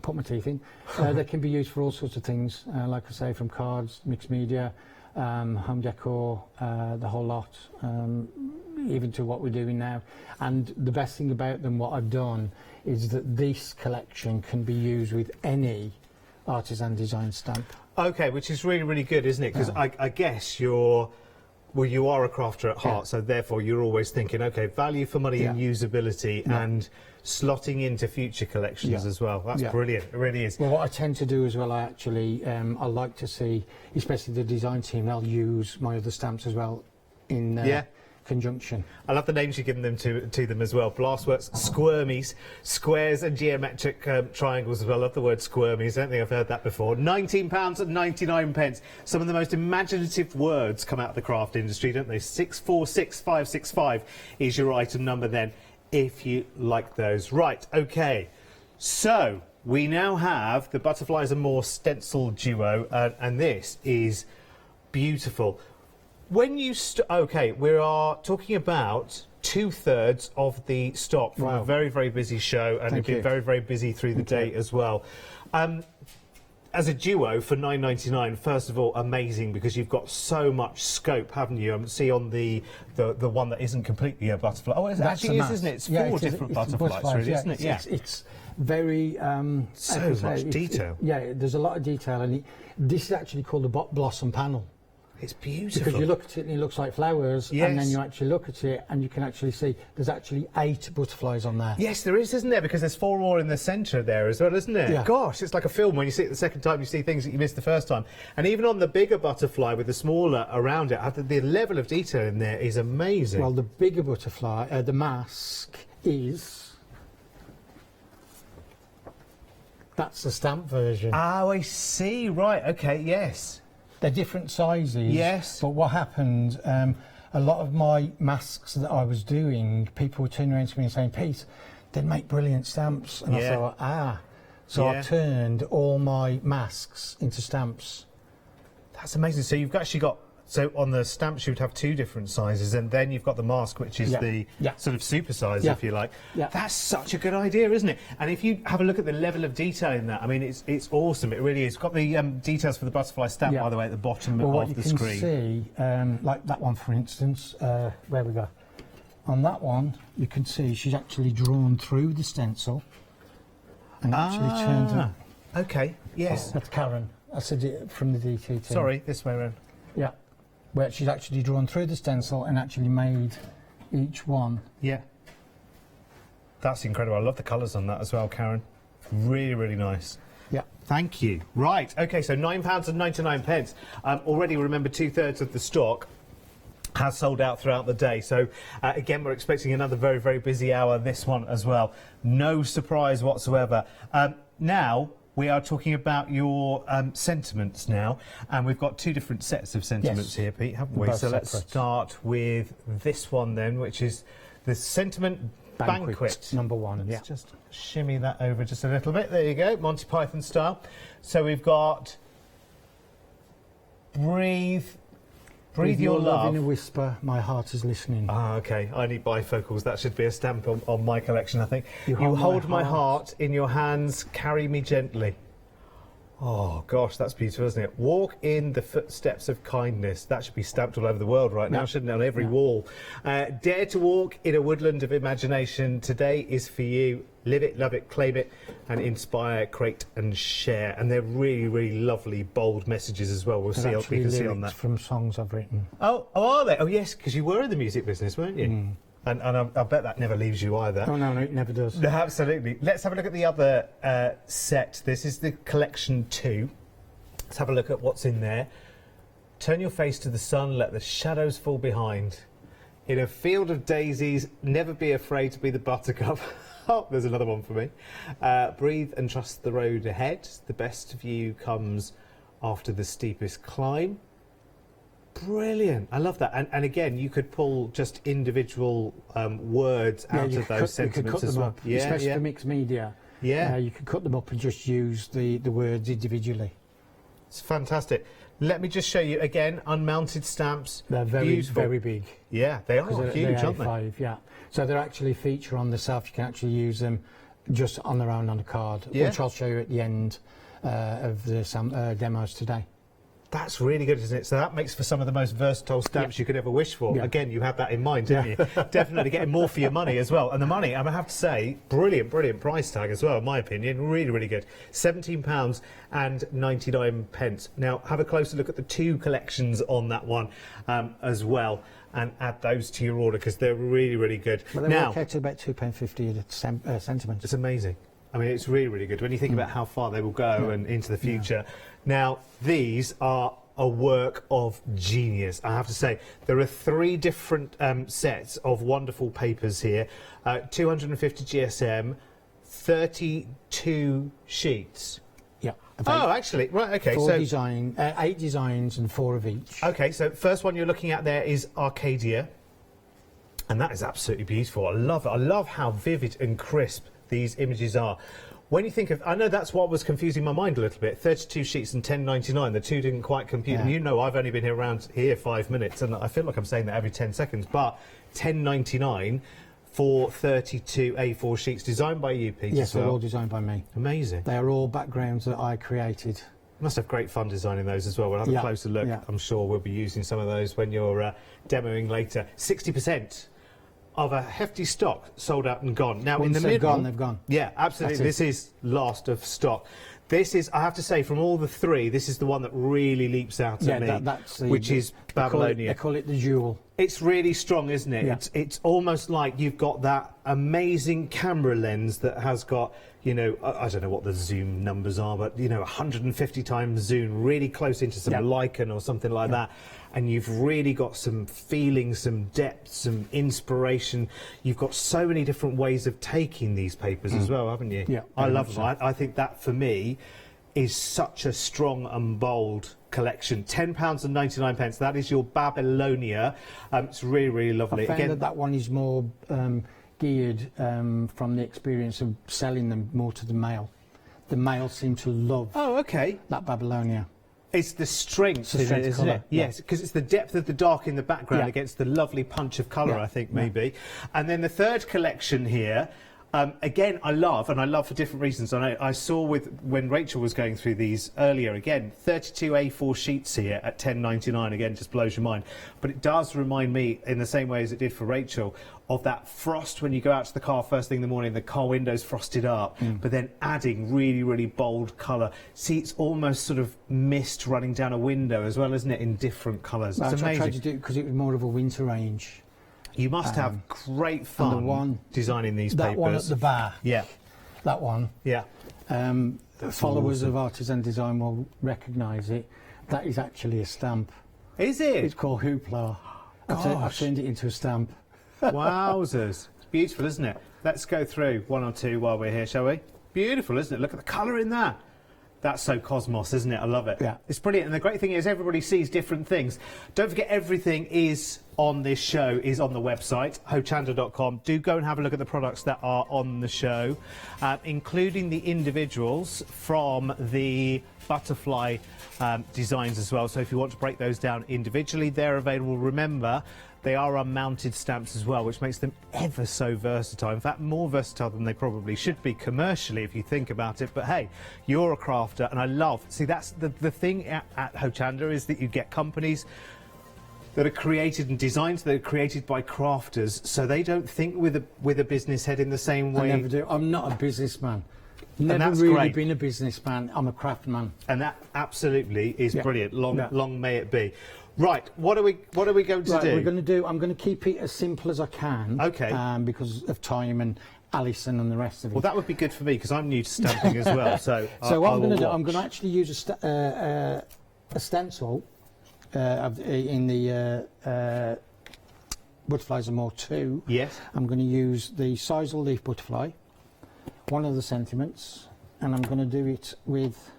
Put my teeth in. They can be used for all sorts of things, like I say, from cards, mixed media, home decor, the whole lot, even to what we're doing now. And the best thing about them, what I've done, is that this collection can be used with any artisan design stamp. Okay, which is really, really good, isn't it? Because I guess you are a crafter at heart, so therefore you're always thinking, okay, value for money and usability and slotting into future collections as well. That's brilliant, it really is. Well, what I tend to do as well, I like to see, especially the design team, they'll use my other stamps as well in conjunction. I love the names you've given them to them as well. Blastworks, squirmies, squares and geometric triangles as well. I love the word squirmies. I don't think I've heard that before. £19.99. Some of the most imaginative words come out of the craft industry, don't they? 646565 is your item number then, if you like those. Right, okay. So we now have the Butterflies and More stencil duo, and this is beautiful. When you we are talking about 2/3 of the stock from a very, very busy show, and you've been very, very busy through the day as well. As a duo for £9.99, first of all, amazing, because you've got so much scope, haven't you? See on the one that isn't completely a butterfly. Oh, it actually is, isn't it? It's four different butterflies, really, isn't it? Yeah. It's very so much detail. There's a lot of detail, and this is actually called the blossom panel. It's beautiful. Because you look at it and it looks like flowers, and then you actually look at it and you can actually see there's actually 8 butterflies on there. Yes, there is, isn't there? Because there's 4 more in the centre there as well, isn't it? Yeah. Gosh, it's like a film. When you see it the second time, you see things that you missed the first time. And even on the bigger butterfly with the smaller around it, the level of detail in there is amazing. Well, the bigger butterfly, the mask is... That's the stamp version. Oh, I see. Right, okay, yes. They're different sizes. Yes. But what happened, a lot of my masks that I was doing, people would turn around to me and saying, Pete, they make brilliant stamps. And I thought, So I turned all my masks into stamps. That's amazing. So you've actually got... So on the stamps you would have 2 different sizes, and then you've got the mask, which is the sort of super size, if you like. Yeah. That's such a good idea, isn't it? And if you have a look at the level of detail in that, I mean, it's awesome. It really is. It's got the details for the butterfly stamp, by the way, at the bottom of the screen. What you can see, like that one, for instance, where we go. On that one, you can see she's actually drawn through the stencil and actually turned it. Okay, yes. That's Karen. I said it from the DT team. Sorry, this way around. Yeah. Where she's actually drawn through the stencil and actually made each one. Yeah. That's incredible. I love the colours on that as well, Karen. Really, really nice. Yeah. Thank you. Right, okay, so £9.99. Already, remember, 2/3 of the stock has sold out throughout the day. So, again, we're expecting another very, very busy hour, this one as well. No surprise whatsoever. Now... we are talking about your sentiments now, and we've got 2 different sets of sentiments here, Pete, haven't we? So let's start with this one then, which is the Sentiment Banquet. Number 1. Let's just shimmy that over just a little bit. There you go, Monty Python style. So we've got Breathe your love. In a whisper, my heart is listening. Ah, okay. I need bifocals. That should be a stamp on my collection, I think. You hold my heart in your hands, carry me gently. Oh, gosh, that's beautiful, isn't it? Walk in the footsteps of kindness. That should be stamped all over the world right now, shouldn't it? On every wall. Dare to walk in a woodland of imagination. Today is for you. Live it, love it, claim it, and inspire, create and share. And they're really, really lovely, bold messages as well. We can see on that. From songs I've written. Oh, are they? Oh, yes, because you were in the music business, weren't you? Mm. And I bet that never leaves you either. Oh, no, it never does. No, absolutely. Let's have a look at the other set. This is the collection 2. Let's have a look at what's in there. Turn your face to the sun, let the shadows fall behind. In a field of daisies, never be afraid to be the buttercup. Oh, there's another one for me. Breathe and trust the road ahead. The best of you comes after the steepest climb. Brilliant. I love that. And again, you could pull just individual words out of those sentiments as well. Yeah, especially for mixed media. Yeah. You could cut them up and just use the words individually. It's fantastic. Let me just show you again, unmounted stamps. They're very, beautiful. very big. Yeah, they are huge, aren't they? A5, yeah. So they're actually feature on the self. You can actually use them just on their own on a card, which I'll show you at the end of the demos today. That's really good, isn't it? So that makes for some of the most versatile stamps you could ever wish for. Yeah. Again, you have that in mind, didn't you? Definitely getting more for your money as well. And the money, I have to say, brilliant, brilliant price tag as well, in my opinion. Really, really good. £17.99. Now, have a closer look at the 2 collections on that one as well, and add those to your order because they're really, really good. Well, they work out to about £2.50 a centimetre. It's amazing. I mean, it's really, really good when you think about how far they will go and into the future. Now, these are a work of genius, I have to say. There are 3 different sets of wonderful papers here. 250 GSM, 32 sheets. Yeah. Oh, actually, right, okay. 8 designs and 4 of each. Okay, so first one you're looking at there is Arcadia. And that is absolutely beautiful. I love it. I love how vivid and crisp these images are. When you think of, I know that's what was confusing my mind a little bit, 32 sheets and £10.99, the two didn't quite compute. And you know I've only been around here 5 minutes, and I feel like I'm saying that every 10 seconds, but £10.99 for 32 A4 sheets, designed by you, Peter. Yes, they're all designed by me. Amazing. They are all backgrounds that I created. You must have great fun designing those as well. We'll have a closer look. I'm sure we'll be using some of those when you're demoing later. 60% of a hefty stock sold out and gone. Now, Once in the they've middle, gone, they've gone. Yeah, absolutely. This is last of stock. This is, I have to say, from all the 3, this is the one that really leaps out at me, that's which is Babylonia. They call it the jewel. It's really strong, isn't it? Yeah. It's almost like you've got that amazing camera lens that has got, you know, I don't know what the zoom numbers are, but, you know, 150 times zoom, really close into some lichen or something like that. And you've really got some feeling, some depth, some inspiration. You've got so many different ways of taking these papers as well, haven't you? Yeah, I love them. I think that, for me, is such a strong and bold collection. £10.99. That is your Babylonia. It's really, really lovely. I found that one is more geared from the experience of selling them more to the male. The male seem to love that Babylonia. It's the strength, isn't it? Yes, because it's the depth of the dark in the background against the lovely punch of colour, I think, maybe. And then the third collection here, again, I love for different reasons. I saw when Rachel was going through these earlier, again, 32 A4 sheets here at £10.99, again, just blows your mind. But it does remind me, in the same way as it did for Rachel, of that frost when you go out to the car first thing in the morning, the car windows frosted up, but then adding really, really bold colour. See, it's almost sort of mist running down a window as well, isn't it, in different colours. It's amazing. I tried to do it because it was more of a winter range. You must have great fun designing these papers. That one at the bar. Yeah. That one. Yeah. Followers of artisan design will recognise it. That is actually a stamp. Is it? It's called Hoopla. I've turned it into a stamp. Wowzers. It's beautiful, isn't it? Let's go through 1 or 2 while we're here, shall we? Beautiful, isn't it? Look at the colour in that. That's so cosmos, isn't it? I love it. Yeah. It's brilliant. And the great thing is everybody sees different things. Don't forget, everything is on this show is on the website, hochanda.com. Do go and have a look at the products that are on the show, including the individuals from the butterfly designs as well. So if you want to break those down individually, they're available. Remember, they are unmounted stamps as well, which makes them ever so versatile. In fact, more versatile than they probably should be commercially, if you think about it. But hey, you're a crafter, and I love... See, that's the thing at Hochanda, is that you get companies that are created and designed, that are created by crafters, so they don't think with a business head in the same way. I never do. I'm not a businessman. Never really been a businessman. I'm a craftsman. And that absolutely is brilliant. Long may it be. Right, what are we going to do? I'm going to keep it as simple as I can. Okay. Because of time and Alison and the rest of it. Well, that would be good for me because I'm new to stamping as well. So what I'm going to do, I'm going to actually use a stencil in the Butterflies and More 2. Yes. I'm going to use the Sisal Leaf Butterfly, one of the sentiments, and I'm going to do it with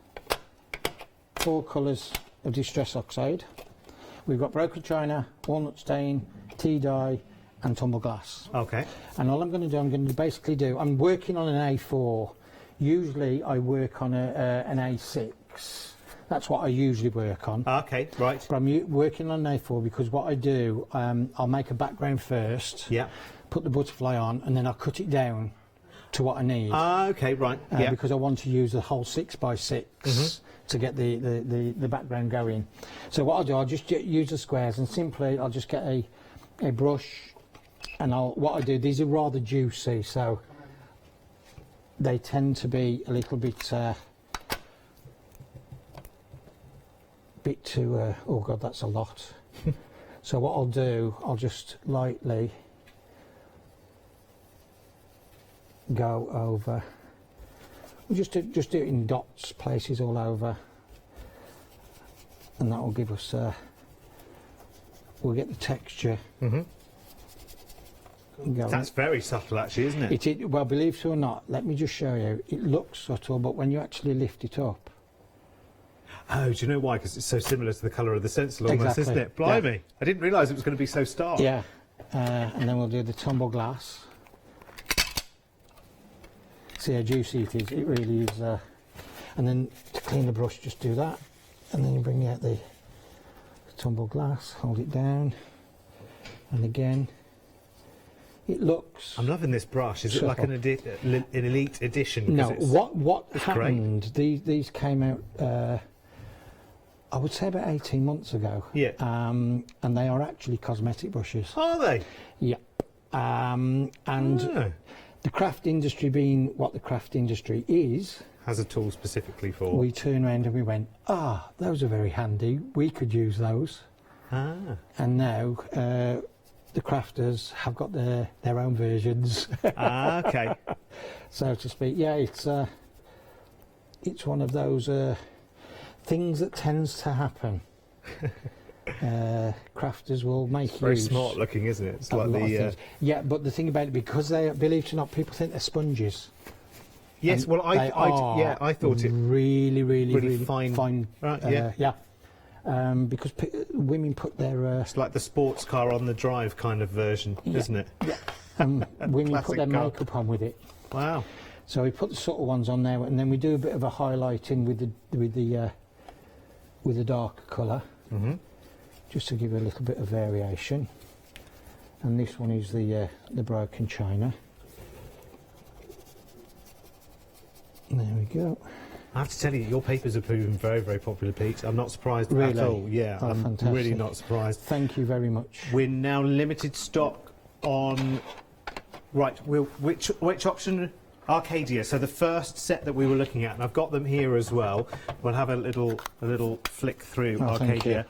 4 colours of Distress Oxide. We've got broken china, walnut stain, tea dye and tumble glass. Okay. And all I'm going to do, I'm working on an A4. Usually I work on an A6. That's what I usually work on. Okay, right. But I'm working on A4 because what I do, I'll make a background first. Yeah. Put the butterfly on, and then I'll cut it down to what I need. Okay, right. Yeah. Because I want to use the whole 6x6 to get the background going. So what I'll do, I'll just use the squares, and simply I'll just get a brush, and what I do, these are rather juicy, so they tend to be a little bit too, oh god, that's a lot. So what I'll do, I'll just lightly go over. We'll just do it in dots, places all over, and that will give us. We'll get the texture. Going. That's very subtle, actually, isn't it? Well, believe it or not, let me just show you. It looks subtle, but when you actually lift it up. Oh, do you know why? Because it's so similar to the colour of the stencil, almost, isn't it? Blimey! Yeah. I didn't realise it was going to be so stark. Yeah, and then we'll do the tumble glass. See how juicy it is? It really is. And then to clean the brush, just do that, and then you bring out the tumble glass, hold it down, and again. It looks. I'm loving this brush. Is it like an elite edition? No. What happened? These came out. I would say about 18 months ago. Yeah. And they are actually cosmetic brushes. Are they? Yeah. And the craft industry, being what the craft industry is, has a tool specifically for. We turned around and we went, those are very handy. We could use those. And now. The crafters have got their own versions. Okay. So to speak, yeah, it's one of those things that tends to happen. Crafters will make use. Very smart looking, isn't it? It's like the yeah, but the thing about it, because they, believe it or not, people think they're sponges. Yes, well, I thought it really fine. Right, yeah. Because women put their... it's like the sports car on the drive kind of version, isn't it? Yeah. Women put their makeup on with it. Wow. So we put the subtle ones on there, and then we do a bit of a highlighting with the darker colour, just to give a little bit of variation. And this one is the broken china. There we go. I have to tell you, your papers have proven very, very popular, Pete. I'm not surprised really? at all. Yeah, I'm fantastic. Really not surprised. Thank you very much. We're now limited stock on... Right, which option? Arcadia. So the first set that we were looking at, and I've got them here as well. We'll have a little flick through Arcadia.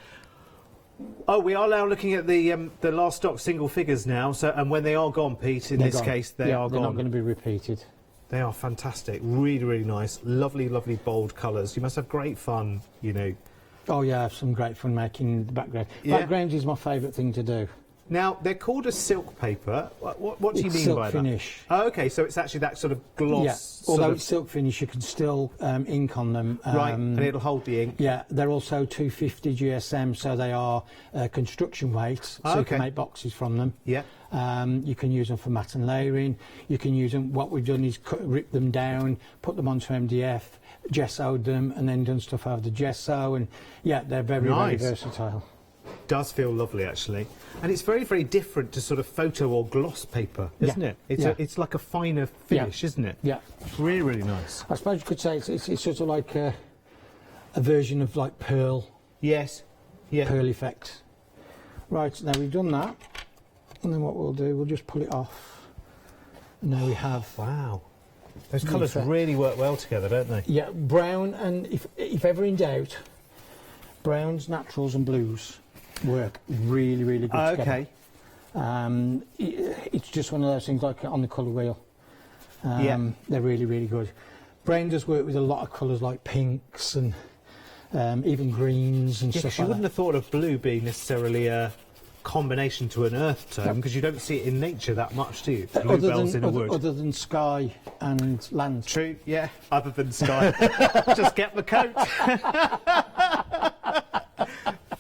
Oh, we are now looking at the last stock single figures now. So, and when they are gone, Pete, in this case, they are gone. They're not going to be repeated. They are fantastic, really, really nice, lovely, lovely bold colours. You must have great fun, you know. Oh yeah, I have some great fun making the background. Yeah. Background is my favourite thing to do. Now, they're called a silk paper. What do you mean silk by finish. that? Oh, okay, so it's actually that sort of gloss. Yeah, although it's silk finish, you can still ink on them. Right, and it'll hold the ink. Yeah, they're also 250 GSM, so they are construction weight, so you can make boxes from them. Yeah. You can use them for mat and layering. You can use them, what we've done is rip them down, put them onto MDF, gessoed them, and then done stuff over the gesso, and yeah, they're very, very versatile. Does feel lovely, actually, and it's very, very different to sort of photo or gloss paper, isn't it? It's like a finer finish, isn't it? Yeah, it's really, really nice. I suppose you could say it's sort of like a version of like pearl. Yes, yeah, pearl effect. Right, now we've done that, and then what we'll do, we'll just pull it off. And now we have those colours really work well together, don't they? Yeah, brown, and if ever in doubt, browns, naturals, and blues work really, really good together. It's just one of those things like on the colour wheel. They're really, really good. Brown does work with a lot of colours like pinks and even greens and stuff like that. You wouldn't have thought of blue being necessarily a combination to an earth tone, because you don't see it in nature that much, do you? Bluebells in a wood. Other than sky and land. True, yeah, other than sky. Just get the coat.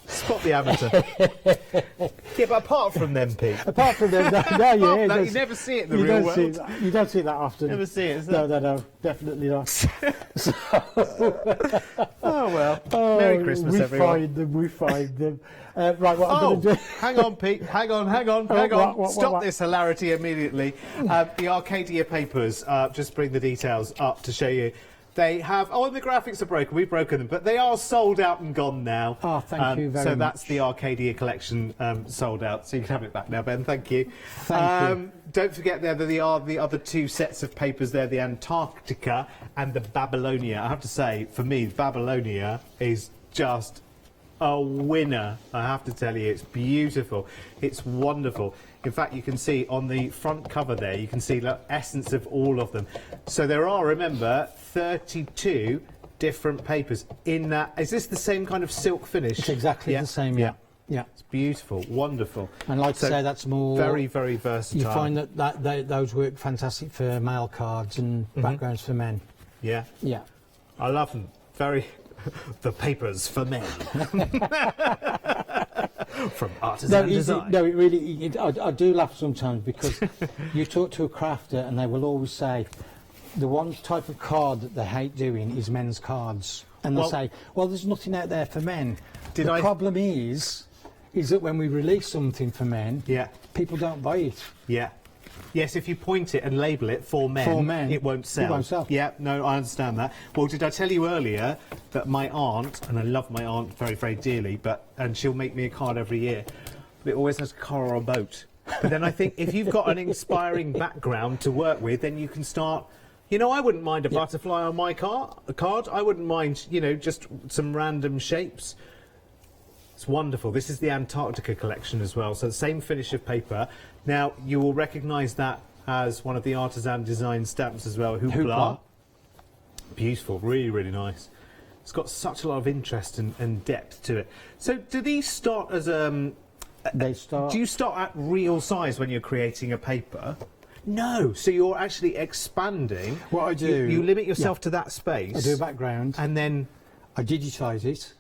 Spot the amateur. Yeah, but apart from them, Pete. Apart from them, you never see it in the real world. You don't see it that often. Never see it. No, definitely not. Oh well. Merry Christmas, everyone. We find them. Right, what I'm going to do. Hang on, Pete. Hang on. Stop this hilarity immediately. The Arcadia papers. Just bring the details up to show you. They have, and the graphics are broken, we've broken them, but they are sold out and gone now. Oh, thank you very much. So that's the Arcadia collection sold out, so you can have it back now, Ben, thank you. Thank you. Don't forget there are the other two sets of papers there, the Antarctica and the Babylonia. I have to say, for me, Babylonia is just a winner, I have to tell you. It's beautiful, it's wonderful. In fact, you can see on the front cover there, you can see the essence of all of them. So there are, remember, 32 different papers in that. Is this the same kind of silk finish? It's exactly the same, yeah. It's beautiful, wonderful. And like to say, that's more... Very, very versatile. You find that those work fantastic for mail cards and backgrounds for men. Yeah? Yeah. I love them. Very... the papers for men. From Artisan Design. No, it really... I do laugh sometimes because you talk to a crafter and they will always say the one type of card that they hate doing is men's cards. And they'll say, well, there's nothing out there for men. The problem is that when we release something for men, people don't buy it. Yeah. Yes, if you point it and label it for men, it won't sell. It won't sell. Yeah, no, I understand that. Well, did I tell you earlier that my aunt, and I love my aunt very, very dearly, and she'll make me a card every year, but it always has a car or a boat. But then I think if you've got an inspiring background to work with, then you can start... You know, I wouldn't mind a butterfly on my card. I wouldn't mind, you know, just some random shapes. It's wonderful. This is the Antarctica collection as well, so the same finish of paper. Now, you will recognise that as one of the Artisan Design stamps as well, Hoopla. Beautiful, really, really nice. It's got such a lot of interest and depth to it. So, do these start as They start... Do you start at real size when you're creating a paper? No, so you're actually expanding. What I do... You limit yourself to that space. I do a background. And then... I digitise it.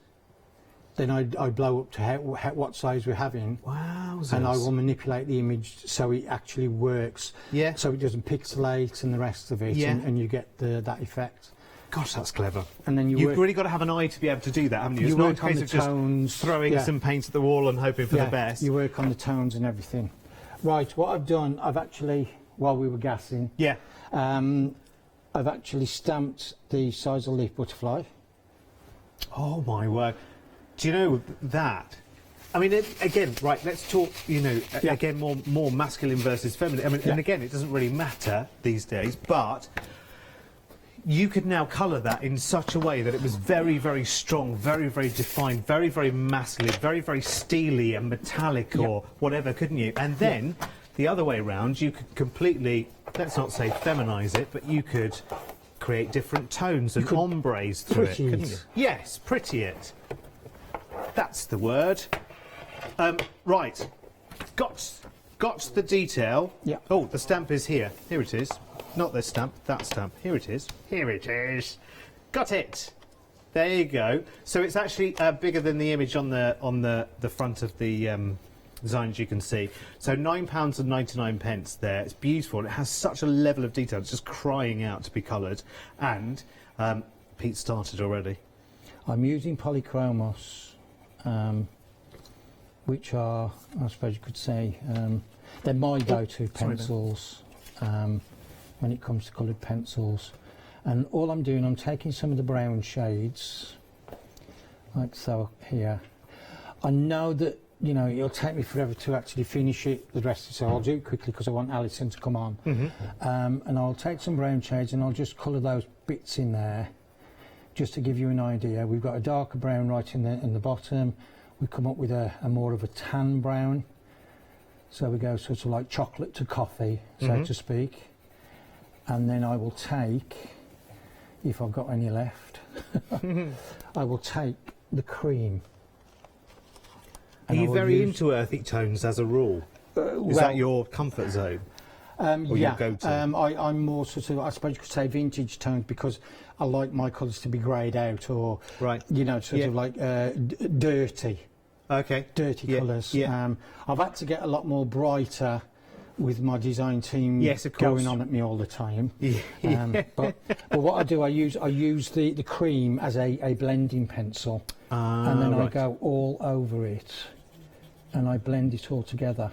Then I blow up to what size we're having. Wow. And I will manipulate the image so it actually works. Yeah. So it doesn't pixelate and the rest of it, and you get that effect. Gosh, that's clever. And then you've really got to have an eye to be able to do that, haven't you? It's not a case of just throwing some paint at the wall and hoping for the best. You work on the tones and everything. Right, what I've done, I've actually, while we were gassing, I've actually stamped the size of leaf butterfly. Oh my word. Do you know that? I mean, again, right, let's talk, you know, again, more masculine versus feminine. I mean, and again, it doesn't really matter these days, but you could now colour that in such a way that it was very, very strong, very, very defined, very, very masculine, very, very steely and metallic or whatever, couldn't you? And then, the other way around, you could completely, let's not say feminise it, but you could create different tones and ombres through it, couldn't you? Yes, pretty it. That's the word. Right, got the detail. Yeah. Oh, the stamp is here. Here it is. Not this stamp, that stamp. Here it is. Here it is. Got it. There you go. So it's actually bigger than the image on the front of the design, as you can see. So £9.99 there. It's beautiful. And it has such a level of detail. It's just crying out to be coloured. And Pete started already. I'm using polychromos. Which are, I suppose you could say, they're my go-to pencils when it comes to coloured pencils. And all I'm doing, I'm taking some of the brown shades, like so here. I know that, you know, it'll take me forever to actually finish it, the rest, so I'll do it quickly because I want Alison to come on. And I'll take some brown shades and I'll just colour those bits in there, just to give you an idea. We've got a darker brown right in the bottom. We come up with a more of a tan brown. So we go sort of like chocolate to coffee, so to speak. And then I will take, if I've got any left, I will take the cream. Are you very into earthy tones as a rule? Is that your comfort zone? Yeah, I'm more sort of, I suppose you could say, vintage tones, because I like my colours to be greyed out or, you know, sort of like dirty. Okay. dirty colours. Yeah. I've had to get a lot more brighter with my design team Yes, of course. going on at me all the time. Yeah. But what I do, I use the cream as a blending pencil, and then I right. go all over it, and I blend it all together.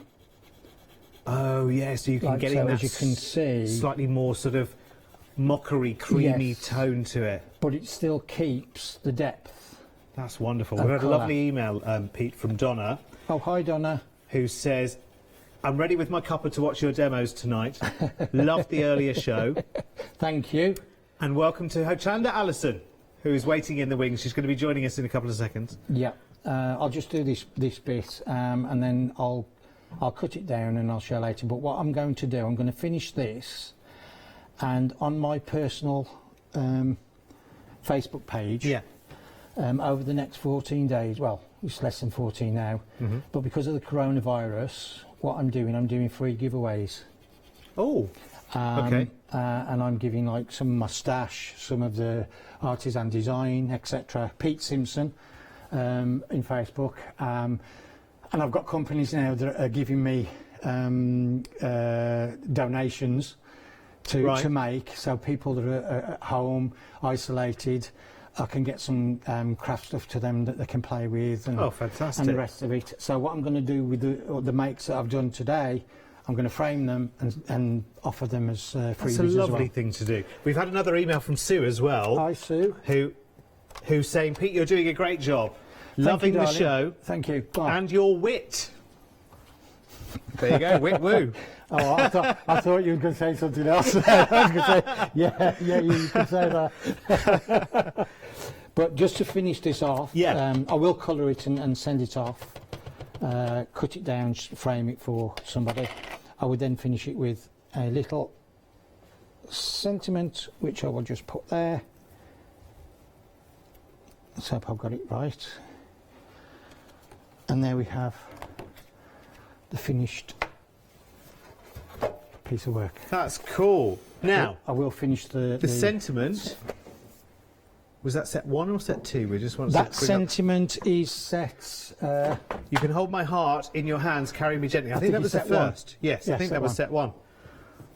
Oh, yeah, so you can Like get so, in that as you can see, slightly more sort of mockery, creamy Yes. tone to it. but it still keeps the depth. That's wonderful. Of We've had a colour. lovely email, Pete, from Donna, Oh, hi, Donna. who says, I'm ready with my cuppa to watch your demos tonight. Loved the earlier show. Thank you. And welcome to Hochanda Alison, who is waiting in the wings. She's going to be joining us in a couple of seconds. Yeah, I'll just do this bit, and then I'll cut it down and I'll show later. But what I'm going to do, I'm going to finish this, and on my personal Facebook page, over the next 14 days, well, it's less than 14 now, but because of the coronavirus, what I'm doing free giveaways. Oh, okay. And I'm giving like some of my stash, some of the artisan design, etc. Pete Simpson in Facebook. And I've got companies now that are giving me donations to make, so people that are at home, isolated, I can get some craft stuff to them that they can play with, and, fantastic. and the rest of it. So what I'm going to do with the makes that I've done today, I'm going to frame them and offer them as freebies as well. That's a lovely thing to do. We've had another email from Sue as well. Hi, Sue. Who's saying, Pete, you're doing a great job. Loving you, the darling. show. Thank you. Bye. And your wit. There you go, wit woo. Oh, I thought you were going to say something else. I was going to say, yeah, you can say that. But just to finish this off, I will colour it and send it off, cut it down, frame it for somebody. I would then finish it with a little sentiment, which I will just put there. Let's hope I've got it right. And there we have the finished piece of work. That's cool. Now, I will finish the sentiment. Was that set 1 or set 2? We just want to that sentiment is set. You can hold my heart in your hands, carry me gently. I think that was the set one. first. Yes, I Yeah, think set that was one. set 1.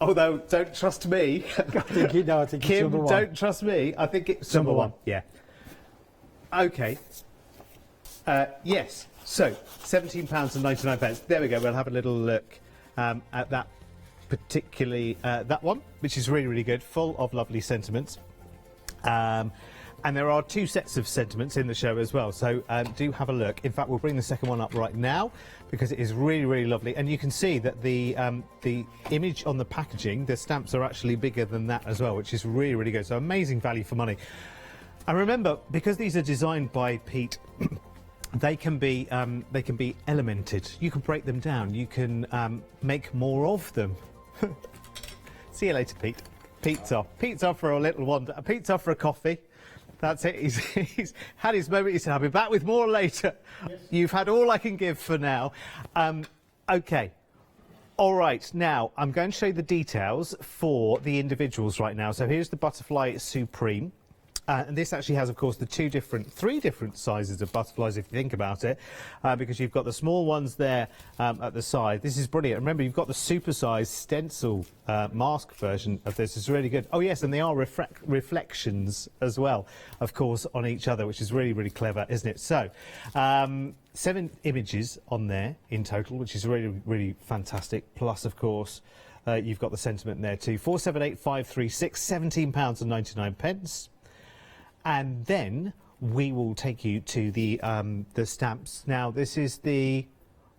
Although, don't trust me. I think it's Kim, number 1. don't trust me. I think it's number 1. Yeah. Okay. Yes. So, £17.99. There we go. We'll have a little look at that, particularly that one, which is really, really good, full of lovely sentiments. And there are 2 sets of sentiments in the show as well, so do have a look. In fact, we'll bring the second one up right now because it is really, really lovely. And you can see that the image on the packaging, the stamps are actually bigger than that as well, which is really, really good. So amazing value for money. And remember, because these are designed by Pete, they can be elemented. You can break them down. You can make more of them. See you later, Pete. Pete's off. Pete's off for a little wander. Pete's off for a coffee. That's it. He's had his moment. He said, I'll be back with more later. Yes. You've had all I can give for now. Okay. All right. Now, I'm going to show you the details for the individuals right now. So here's the Butterfly Supreme. And this actually has, of course, the 3 different sizes of butterflies, if you think about it, because you've got the small ones there at the side. This is brilliant. Remember, you've got the super-sized stencil mask version of this. It's really good. Oh, yes, and they are reflections as well, of course, on each other, which is really, really clever, isn't it? So, 7 images on there in total, which is really, really fantastic. Plus, of course, you've got the sentiment there too. 478536, £17.99. And then we will take you to the stamps. Now, this is the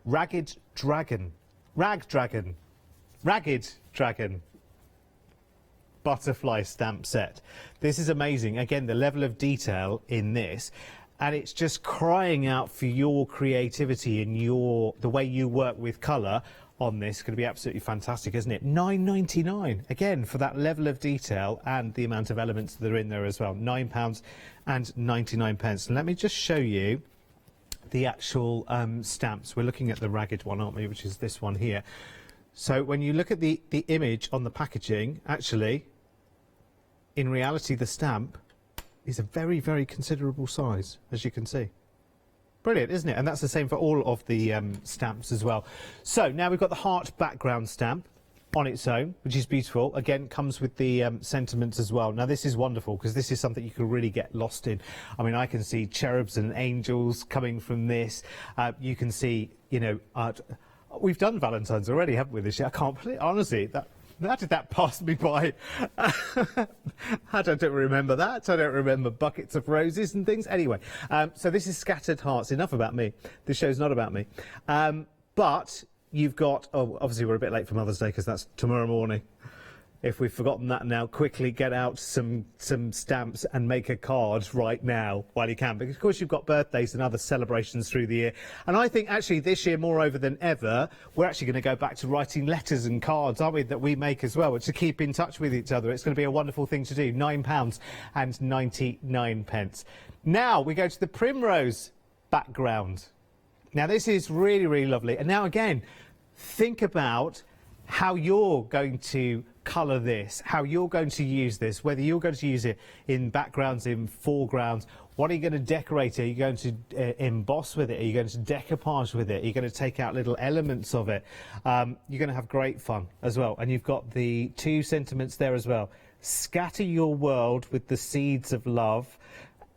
Ragged Dragon butterfly stamp set. This is amazing. Again, the level of detail in this, and it's just crying out for your creativity and the way you work with colour on this. Going to be absolutely fantastic, isn't it? £9.99 again for that level of detail and the amount of elements that are in there as well. £9.99. Let me just show you the actual stamps. We're looking at the ragged one, aren't we, which is this one here. So when you look at the image on the packaging, actually, in reality, the stamp is a very, very considerable size, as you can see. Brilliant, isn't it? And that's the same for all of the stamps as well. So now we've got the heart background stamp on its own, which is beautiful. Again, comes with the sentiments as well. Now this is wonderful because this is something you can really get lost in. I mean, I can see cherubs and angels coming from this. You can see, you know, we've done Valentine's already, haven't we, this year? I can't believe, honestly, how did that pass me by? I don't remember that. I don't remember buckets of roses and things. Anyway, so this is scattered hearts. Enough about me. This show's not about me. But you've got, oh, obviously we're a bit late for Mother's Day because that's tomorrow morning. If we've forgotten that now, quickly get out some stamps and make a card right now while you can. Because, of course, you've got birthdays and other celebrations through the year. And I think, actually, this year, moreover than ever, we're actually going to go back to writing letters and cards, aren't we, that we make as well, to keep in touch with each other. It's going to be a wonderful thing to do. £9.99. Now, we go to the primrose background. Now, this is really, really lovely. And now, again, think about how you're going to colour this, how you're going to use this, whether you're going to use it in backgrounds, in foregrounds. What are you going to decorate? Are you going to emboss with it? Are you going to decoupage with it? Are you going to take out little elements of it? You're going to have great fun as well. And you've got the two sentiments there as well. Scatter your world with the seeds of love,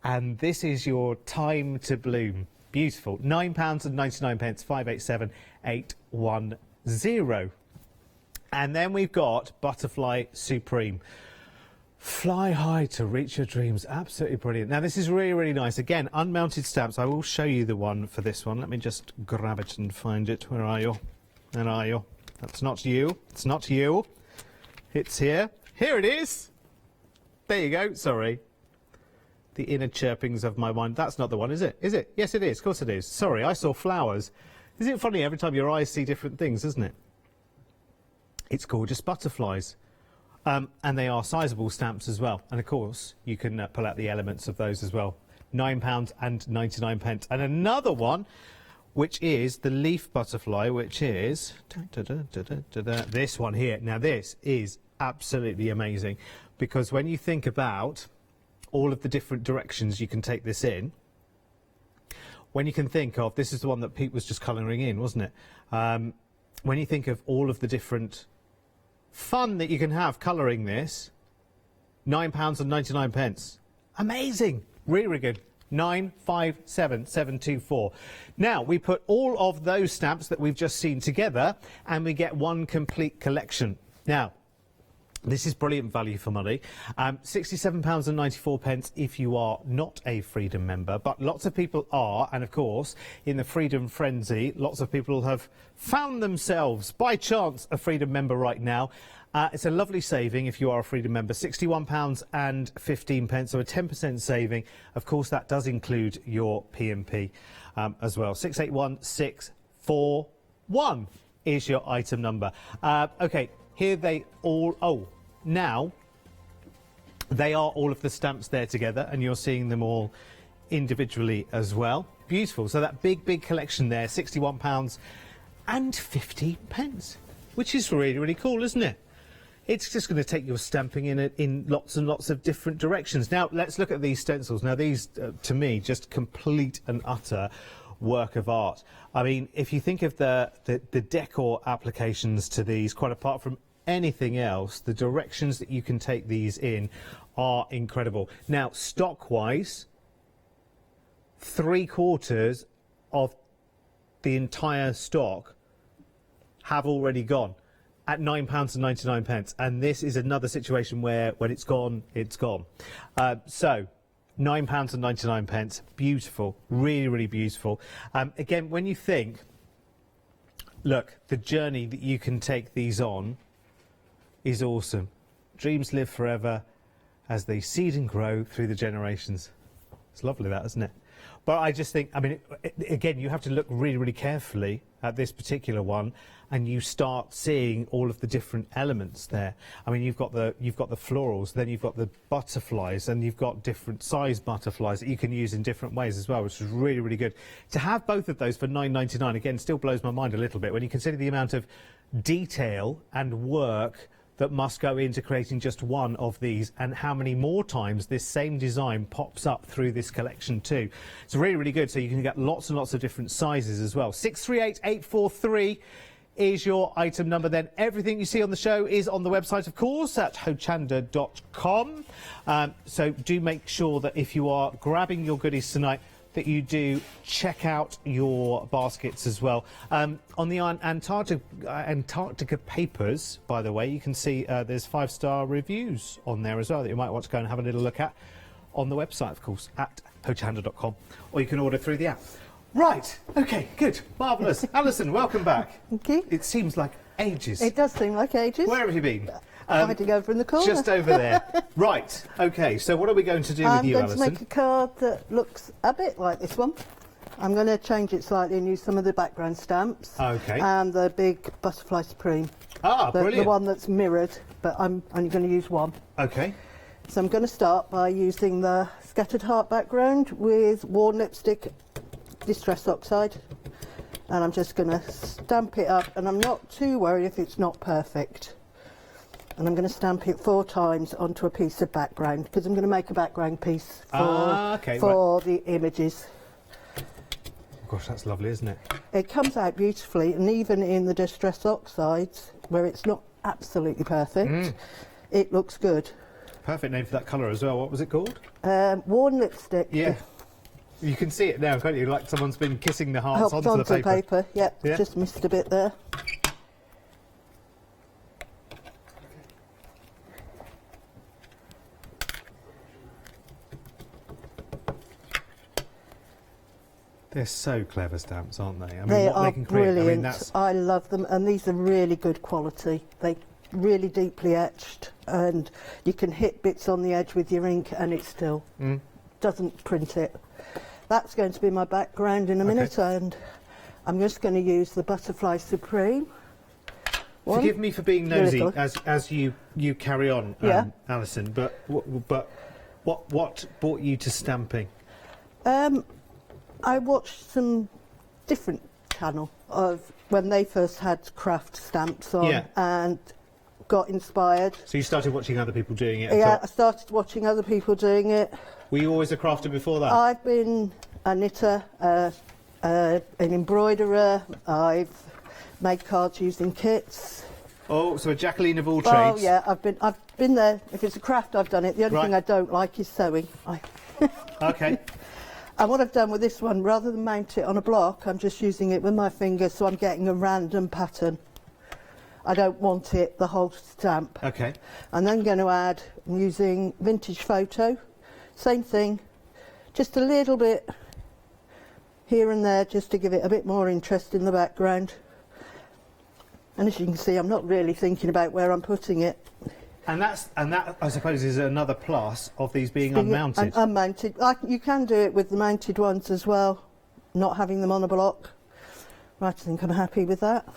and this is your time to bloom. Beautiful. £9.99, 587810. And then we've got Butterfly Supreme. Fly high to reach your dreams. Absolutely brilliant. Now, this is really, really nice. Again, unmounted stamps. I will show you the one for this one. Let me just grab it and find it. Where are you? Where are you? That's not you. It's not you. It's here. Here it is. There you go. Sorry. The inner chirpings of my mind. That's not the one, is it? Is it? Yes, it is. Of course it is. Sorry, I saw flowers. Isn't it funny? Every time your eyes see different things, isn't it? It's gorgeous butterflies. And they are sizable stamps as well. And, of course, you can pull out the elements of those as well. £9.99. And another one, which is the leaf butterfly, which is this one here. Now, this is absolutely amazing because when you think about all of the different directions you can take this in, when you can think of, this is the one that Pete was just colouring in, wasn't it? When you think of all of the different fun that you can have colouring this, £9.99. Amazing. Really, really good. 957724. Now, we put all of those stamps that we've just seen together and we get one complete collection. Now, this is brilliant value for money. £67.94 if you are not a Freedom member, but lots of people are, and of course, in the Freedom frenzy, lots of people have found themselves, by chance, a Freedom member right now. It's a lovely saving if you are a Freedom member, £61.15, so a 10% saving. Of course, that does include your P&P as well. 681641 is your item number. OK. Here they all, now they are all of the stamps there together and you're seeing them all individually as well. Beautiful. So that big, big collection there, £61.50, which is really, really cool, isn't it? It's just going to take your stamping in lots and lots of different directions. Now, let's look at these stencils. Now, these, to me, just complete and utter work of art. I mean, if you think of the decor applications to these, quite apart from anything else, the directions that you can take these in are incredible. Now, stock-wise, 3/4 of the entire stock have already gone at £9.99, and this is another situation where when it's gone, it's gone. So £9.99, beautiful, really, really beautiful. Again, when you think, look, the journey that you can take these on is awesome. Dreams live forever as they seed and grow through the generations. It's lovely, that, isn't it? But I just think, I mean, again, you have to look really, really carefully at this particular one, and you start seeing all of the different elements there. I mean, you've got the florals, then you've got the butterflies, and you've got different size butterflies that you can use in different ways as well, which is really, really good. To have both of those for £9.99 again still blows my mind a little bit when you consider the amount of detail and work that must go into creating just one of these, and how many more times this same design pops up through this collection too. It's really, really good. So you can get lots and lots of different sizes as well. 638843 is your item number. Then everything you see on the show is on the website, of course, at hochanda.com. So do make sure that if you are grabbing your goodies tonight, that you do check out your baskets as well. On the Antarctica papers, by the way, you can see there's 5-star reviews on there as well that you might want to go and have a little look at on the website, of course, at hochanda.com, or you can order through the app. Right, OK, good, marvellous. Alison, welcome back. Thank you. It seems like ages. It does seem like ages. Where have you been? Hiding over in the corner. Just over there. Right, OK, so what are we going to do with you, Alison? I'm going to make a card that looks a bit like this one. I'm going to change it slightly and use some of the background stamps. OK. And the big Butterfly Supreme. Ah, brilliant. The one that's mirrored, but I'm only going to use one. OK. So I'm going to start by using the Scattered Heart background with Worn Lipstick Distress Oxide, and I'm just going to stamp it up, and I'm not too worried if it's not perfect. And I'm going to stamp it 4 times onto a piece of background, because I'm going to make a background piece for the images. Gosh, that's lovely, isn't it? It comes out beautifully, and even in the Distress Oxides, where it's not absolutely perfect, it looks good. Perfect name for that colour as well. What was it called? Worn Lipstick. Yeah. You can see it now, can't you? Like someone's been kissing the hearts onto the paper. Yep, yeah. Just missed a bit there. They're so clever stamps, aren't they? I mean, they what are they can create, brilliant. I love them, and these are really good quality. They really deeply etched, and you can hit bits on the edge with your ink, and it still doesn't print it. That's going to be my background in a minute, and I'm just going to use the Butterfly Supreme. Forgive me for being nosy as you carry on, Alison. But what brought you to stamping? I watched some different channel of when they first had craft stamps on, and got inspired. So you started watching other people doing it? Yeah, I started watching other people doing it. Were you always a crafter before that? I've been a knitter, an embroiderer. I've made cards using kits. Oh, so a Jacqueline of all trades. Oh yeah, I've been there. If it's a craft, I've done it. The only thing I don't like is sewing. Okay. And what I've done with this one, rather than mount it on a block, I'm just using it with my fingers, so I'm getting a random pattern. I don't want it the whole stamp. Okay. I'm then going to add, I'm using Vintage Photo. Same thing, just a little bit here and there, just to give it a bit more interest in the background. And as you can see, I'm not really thinking about where I'm putting it. And that, I suppose, is another plus of these being unmounted. Unmounted. You can do it with the mounted ones as well, not having them on a block. Right, I think I'm happy with that.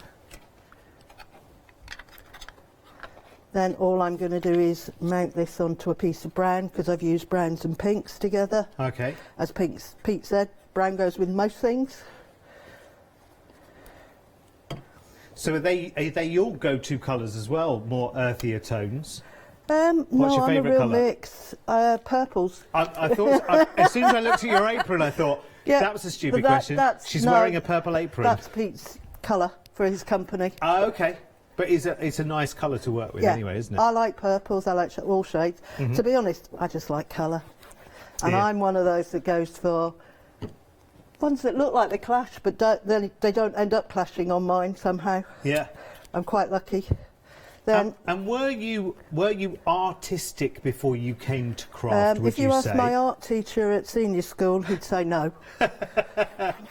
Then all I'm going to do is mount this onto a piece of brown, because I've used browns and pinks together. Okay. As Pete said, brown goes with most things. So are they your go-to colours as well, more earthier tones? No, What's your I'm favourite a real colour? mix. Purples. I thought, as soon as I looked at your apron, I thought, that was a stupid question. She's wearing a purple apron. That's Pete's colour for his company. Oh, okay. But it's a nice colour to work with anyway, isn't it? I like purples, I like all shades. To be honest, I just like colour. And I'm one of those that goes for ones that look like they clash, but they don't end up clashing on mine somehow. Yeah. I'm quite lucky. Then, and were you artistic before you came to craft, would if you asked say? my art teacher at senior school, he'd say no.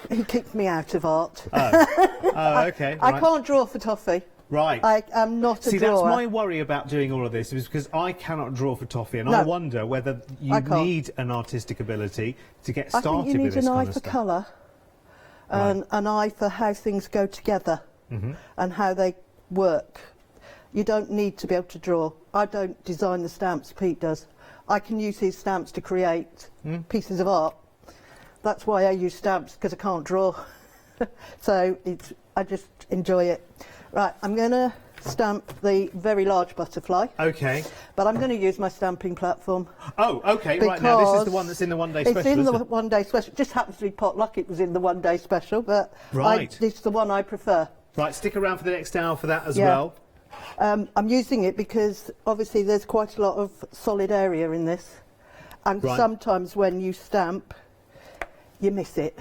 He kicked me out of art. Oh, okay. I can't draw for toffee. Right. I am not a See, drawer. that's my worry about doing all of this, is because I cannot draw for toffee, and I wonder whether you need an artistic ability to get started with this kind of stuff. I think you need an eye for colour, and an eye for how things go together, and how they work. You don't need to be able to draw. I don't design the stamps, Pete does. I can use his stamps to create pieces of art. That's why I use stamps, because I can't draw. So I just enjoy it. Right, I'm going to stamp the very large butterfly. Okay. But I'm going to use my stamping platform. Oh, okay, right, now this is the one that's in the one-day special, It's in the isn't it? one-day special. It just happens to be potluck it was in the one-day special, but Right. it's the one I prefer. Right, stick around for the next hour for that as Yeah. well. I'm using it because obviously there's quite a lot of solid area in this, and Right. sometimes when you stamp, you miss it.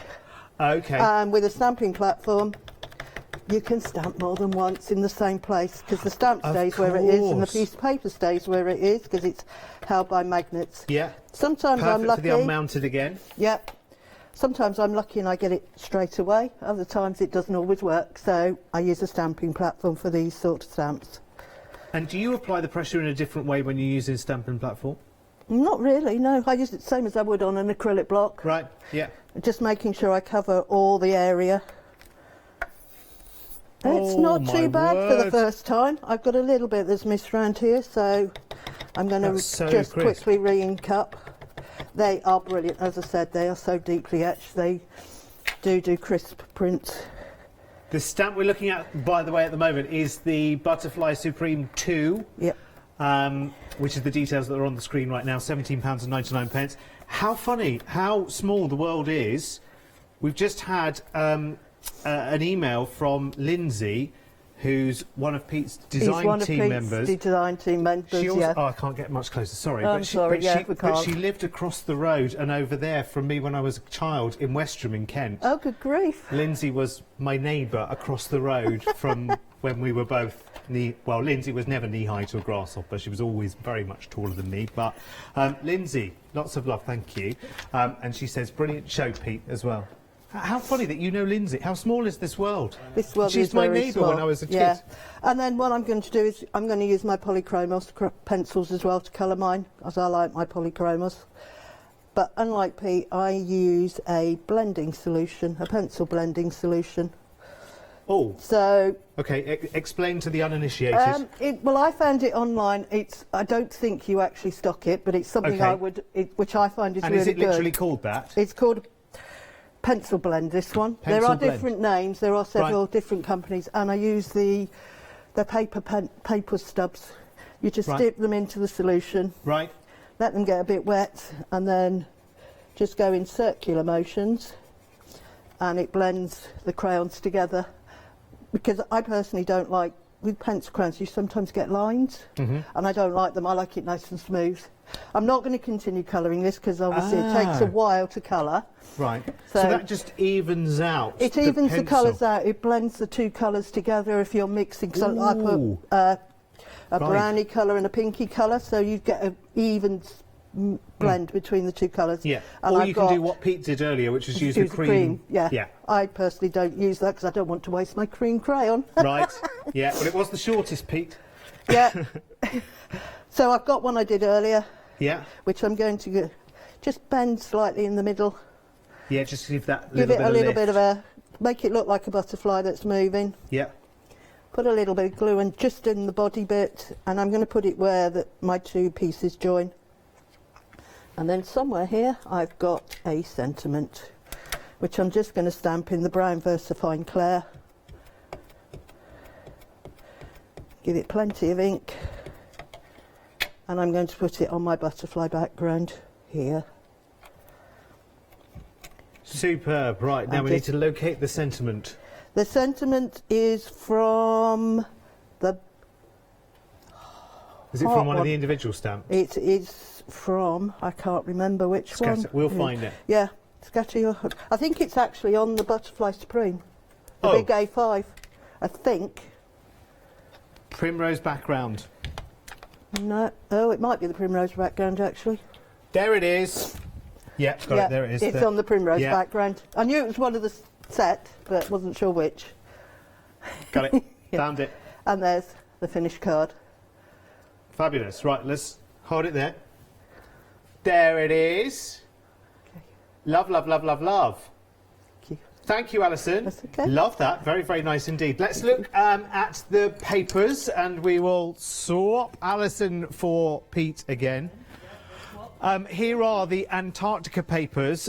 Okay. And with a stamping platform, you can stamp more than once in the same place because the stamp Of stays where it is and the course. piece of paper stays where it is because it's held by magnets. Yeah. Sometimes Perfect I'm lucky. for the unmounted again. Yep. Sometimes I'm lucky and I get it straight away. Other times it doesn't always work. So I use a stamping platform for these sort of stamps. And do you apply the pressure in a different way when you're using stamping platform? Not really, no. I use it the same as I would on an acrylic block. Right, yeah. Just making sure I cover all the area. It's not my too bad for the word. first time. I've got a little bit that's missed around here, so I'm going to That's so just crisp. quickly re-ink up. They are brilliant. As I said, they are so deeply etched. They do crisp prints. The stamp we're looking at, by the way, at the moment is the Butterfly Supreme 2. Yep. Which is the details that are on the screen right now, £17.99. How funny, how small the world is. We've just had an email from Lindsay, who's one of Pete's design team members. Design team members, She also, yeah. Oh, I can't get much closer, sorry. I'm sorry, yeah, we but can't. she lived across the road and over there from me when I was a child in Westerham in Kent. Oh, good grief. Lindsay was my neighbour across the road from when we were both well, Lindsay was never knee-high to a grasshopper. She was always very much taller than me. But Lindsay, lots of love, thank you. And she says, brilliant show, Pete, as well. How funny that you know Lindsay. How small is this world? This world She's is my very neighbour small. when I was a kid. Yeah. And then what I'm going to do is I'm going to use my polychromos pencils as well to colour mine, as I like my polychromos. But unlike Pete, I use a blending solution, a pencil blending solution. Oh. So. Okay, explain to the uninitiated. Well, I found it online. I don't think you actually stock it, but it's something Okay. I would, which I find is and really is it good. literally called that? It's called Pencil Blend, this one. Pencil there are Blend. different names, there are several Right. different companies, and I use the paper stubs. You just Right. dip them into the solution, Right. let them get a bit wet, and then just go in circular motions, and it blends the crayons together. Because I personally don't like, with pencil crayons, you sometimes get lines, and I don't like them. I like it nice and smooth. I'm not going to continue colouring this because obviously it takes a while to colour. Right. So that just evens out. It the evens the pencil. colours out. It blends the two colours together if you're mixing. So I Ooh. put a Right. browny colour and a pinky colour, so you get an even blend between the two colours. Yeah. And Or I've you can got- do what Pete did earlier, which is use use the cream. Yeah. Yeah. I personally don't use that because I don't want to waste my cream crayon. Right. Yeah. Well, it was the shortest, Pete. Yeah. So I've got one I did earlier, Yeah. which I'm going to just bend slightly in the middle. Yeah. Just give that Give little it bit a of little lift. bit of a, make it look like a butterfly that's moving. Yeah. Put a little bit of glue and just in the body bit, and I'm going to put it where my two pieces join. And then somewhere here I've got a sentiment, which I'm just going to stamp in the brown VersaFine Clair. Give it plenty of ink, and I'm going to put it on my butterfly background here. Superb. Right. Now And we need just- to locate the sentiment. The sentiment is from the... Is it from one of the individual stamps? It is from, I can't remember which one. We'll find it. Yeah, Scatter Your Hood. I think it's actually on the Butterfly Supreme, the Oh. big A5, I think. Primrose background. No, oh, it might be the Primrose background actually. There it is. Yeah, got yeah, it. There it is. It's on the Primrose Yeah. background. I knew it was one of the set, but wasn't sure which. Got it. Yeah. Found it. And there's the finished card. Fabulous. Right, let's hold it there. There it is. Okay. Love, love, love, love, love. Thank you. Thank you, Alison. That's okay. Love that. Very, very nice indeed. Let's look at the papers, and we will swap Alison for Pete again. Here are the Antarctica papers.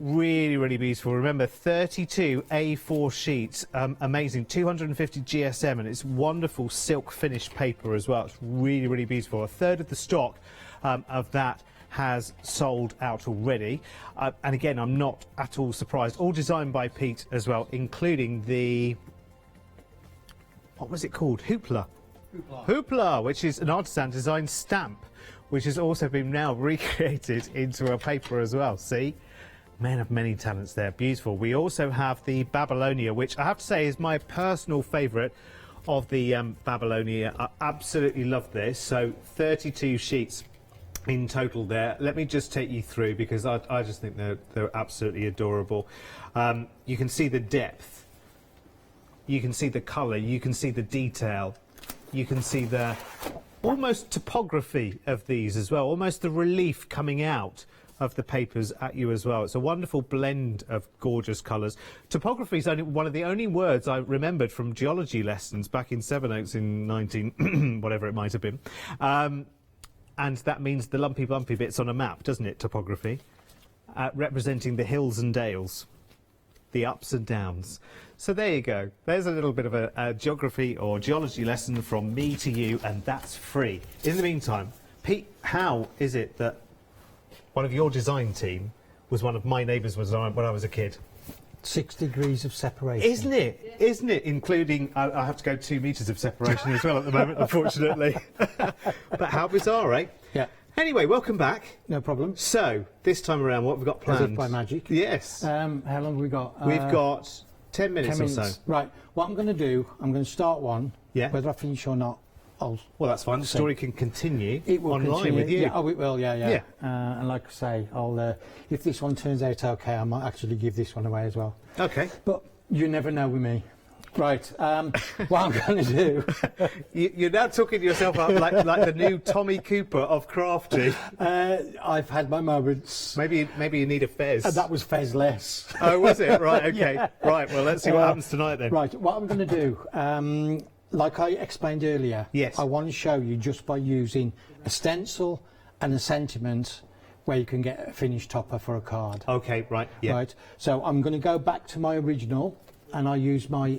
Really, really beautiful. Remember, 32 A4 sheets. Amazing. 250 GSM, and it's wonderful silk finish paper as well. It's really, really beautiful. A third of the stock of that has sold out already. And again, I'm not at all surprised. All designed by Pete as well, including the... what was it called? Hoopla. Hoopla, which is an artisan designed stamp, which has also been now recreated into a paper as well. See? Man of many talents there. Beautiful. We also have the Babylonia, which I have to say is my personal favourite of the Babylonia. I absolutely love this. So 32 sheets in total there. Let me just take you through because I just think they're absolutely adorable. You can see the depth. You can see the colour. You can see the detail. You can see the almost topography of these as well, almost the relief coming out of the papers at you as well. It's a wonderful blend of gorgeous colours. Topography is only one of the only words I remembered from geology lessons back in Sevenoaks in 19... whatever it might have been. And that means the lumpy bumpy bits on a map, doesn't it, topography? Representing the hills and dales, the ups and downs. So there you go. There's a little bit of a geography or geology lesson from me to you, and that's free. In the meantime, Pete, how is it that one of your design team was one of my neighbours when I was a kid? 6 degrees of separation. Isn't it? Yeah. Isn't it? Including, I have to go 2 metres of separation as well at the moment, unfortunately. But how bizarre, eh? Yeah. Anyway, welcome back. No problem. So, this time around, what have we got planned? As if by magic. Yes. How long have we got? We've got 10 minutes, 10 minutes or so. Right. What I'm going to do, I'm going to start one. Yeah. Whether I finish or not, well, that's fine. The story can continue it will online continue. with you. Yeah, oh, it will, yeah. And like I say, I'll if this one turns out okay, I might actually give this one away as well. Okay. But you never know with me. Right, what I'm going to do... You're now talking to yourself up like the new Tommy Cooper of Crafty. I've had my moments. Maybe you need a fez. That was fez-less. Oh, was it? Right, okay. Yeah. Right, well, let's see what happens tonight then. Right, what I'm going to do... like I explained earlier, yes. I want to show you just by using a stencil and a sentiment where you can get a finished topper for a card. Okay, right, yeah. Right, so I'm going to go back to my original and I use my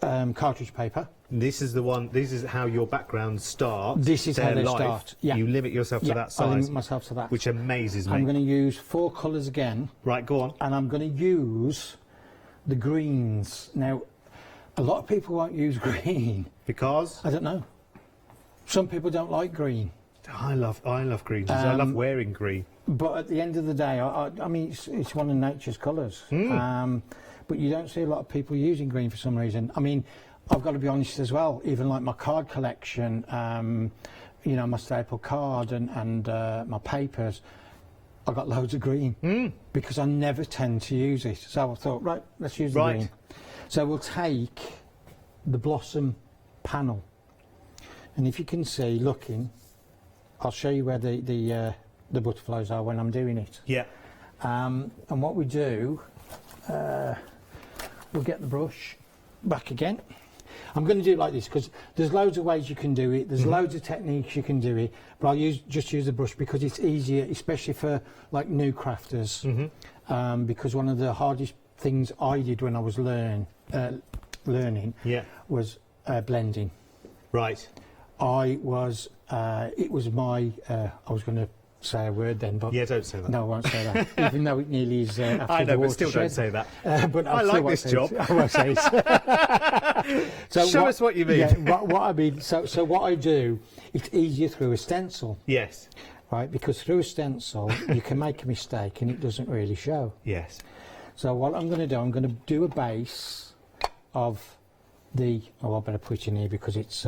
cartridge paper. This is the one, this is how your backgrounds start. This is how they start. Yeah. You limit yourself to that size. I limit myself to that. Which amazes me. I'm going to use 4 colours again. Right, go on. And I'm going to use the greens. Now, a lot of people won't use green. Because? I don't know. Some people don't like green. I love green. I love wearing green. But at the end of the day, I mean, it's one of nature's colours. But you don't see a lot of people using green for some reason. I mean, I've got to be honest as well, even like my card collection, you know, my staple card and my papers, I've got loads of green because I never tend to use it. So I thought, right, let's use the green. So we'll take the blossom panel, and if you can see, looking, I'll show you where the butterflies are when I'm doing it. Yeah. And what we do, we'll get the brush back again. I'm going to do it like this because there's loads of ways you can do it. There's loads of techniques you can do it, but I'll just use the brush because it's easier, especially for like new crafters. Because one of the hardest things I did when I was learning was blending. Right. It was my, I was going to say a word then, but... Yeah, don't say that. No, I won't say that, even though it nearly is after I know, the but still watershed. don't say that. But I like this job. I won't say it. So show us what you mean. Yeah, what I mean, so what I do, it's easier through a stencil. Yes. Right, because through a stencil, you can make a mistake and it doesn't really show. Yes. So what I'm going to do, I'm going to do a base of the... Oh, I better put it in here because it's...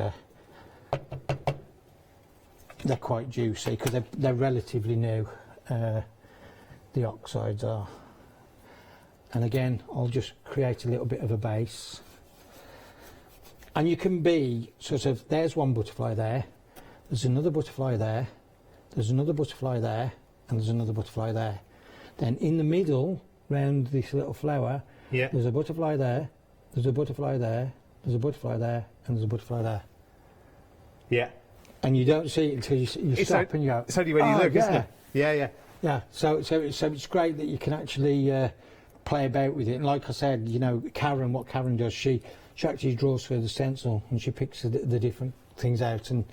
they're quite juicy because they're relatively new, the oxides are. And again, I'll just create a little bit of a base. And you can be sort of, there's one butterfly there, there's another butterfly there, there's another butterfly there, and there's another butterfly there. Then in the middle, round this little flower, there's a butterfly there, there's a butterfly there, there's a butterfly there, and there's a butterfly there. Yeah. and you don't see it until you stop and you go. It's only when you look, yeah. isn't it? Yeah. Yeah. So it's great that you can actually play about with it. And like I said, you know, what Karen does, she actually draws for the stencil and she picks the different things out and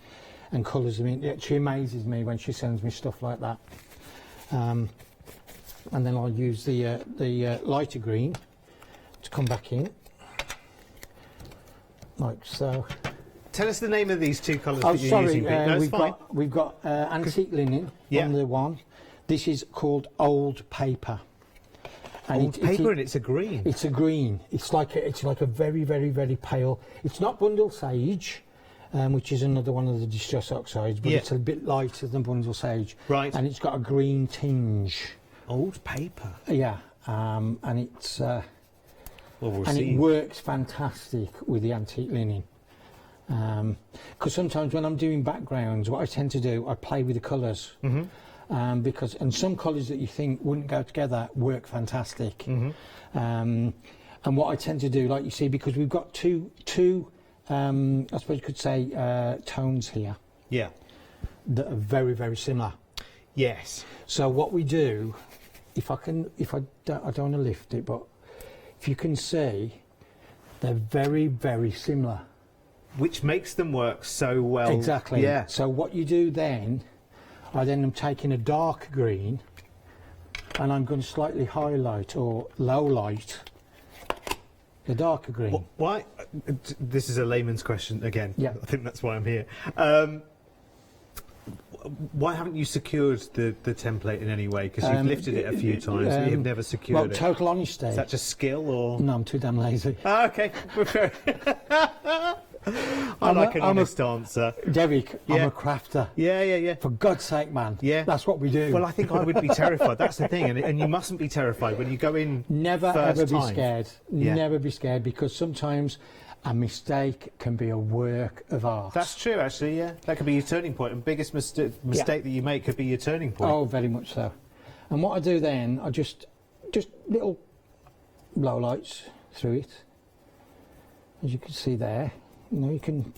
colours them in. She amazes me when she sends me stuff like that. And then I'll use the lighter green to come back in, like so. Tell us the name of these two colours that you're using. No, we've got antique linen on the one. This is called Old Paper. And it's a green. It's a green. It's like a very, very, very pale. It's not bundle sage, which is another one of the distress oxides, but it's a bit lighter than bundle sage. Right. And it's got a green tinge. Old Paper. Yeah. And it's we'll and see. it works fantastic with the antique linen. Because sometimes when I'm doing backgrounds, what I tend to do, I play with the colours. And some colours that you think wouldn't go together work fantastic. And what I tend to do, like you see, because we've got two I suppose you could say tones here. Yeah. That are very, very similar. Yes. So what we do, I don't want to lift it, but if you can see, they're very, very similar. Which makes them work so well. Exactly. Yeah. So what you do then, I then am taking a dark green and I'm going to slightly highlight or low light the darker green. Why? This is a layman's question again. Yeah. I think that's why I'm here. Why haven't you secured the template in any way? Because you've lifted it a few times, but you've never secured it. Total honesty. Is that just skill or? No, I'm too damn lazy. Oh, okay. I'm an honest answer. Derek, I'm a crafter. Yeah. For God's sake, man. Yeah. That's what we do. Well, I think I would be terrified. That's the thing. And you mustn't be terrified when you go in. Never, first ever be time. scared. Yeah. Never be scared, because sometimes a mistake can be a work of art. That's true, actually, yeah. That could be your turning point. And biggest mistake that you make could be your turning point. Oh, very much so. And what I do then, I just little blow lights through it. As you can see there. You know, you can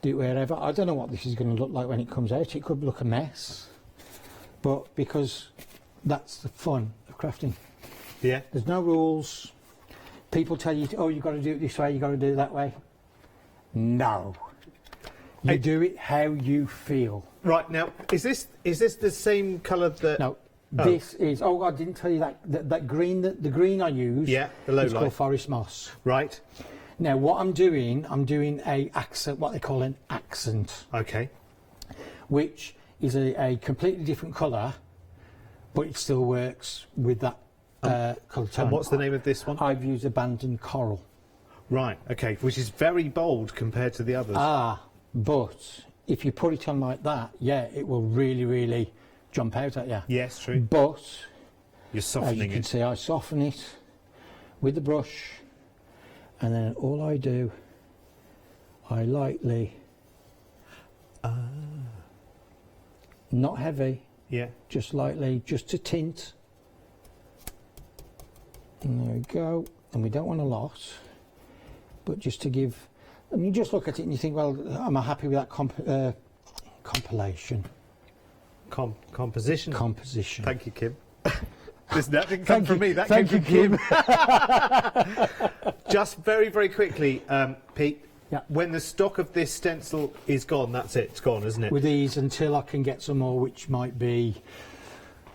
do it wherever. I don't know what this is going to look like when it comes out. It could look a mess. But because that's the fun of crafting. Yeah. There's no rules. People tell you, oh, you've got to do it this way, you've got to do it that way. No. You do it how you feel. Right, now, is this the same colour that... No. This is... Oh, I didn't tell you that green, the green I use... Yeah, the low light. It's called Forest Moss. Right. Now, what I'm doing a accent, what they call an accent. Okay. Which is a completely different colour, but it still works with that colour tone. And what's the name of this one? I've used Abandoned Coral. Right, okay, which is very bold compared to the others. But if you put it on like that, yeah, it will really, really jump out at you. Yes, true. But you're softening as you can see, I soften it with the brush, and then all I do, I lightly, not heavy, just lightly, just to tint. And there we go. And we don't want a lot, but just to give. And you just look at it and you think, well, am I happy with that compilation? Composition. Composition. Thank you, Kim. That didn't come from me. That Thank came you, from Kim. Just very, very quickly, Pete. Yeah. When the stock of this stencil is gone, that's it. It's gone, isn't it? With these, until I can get some more, which might be.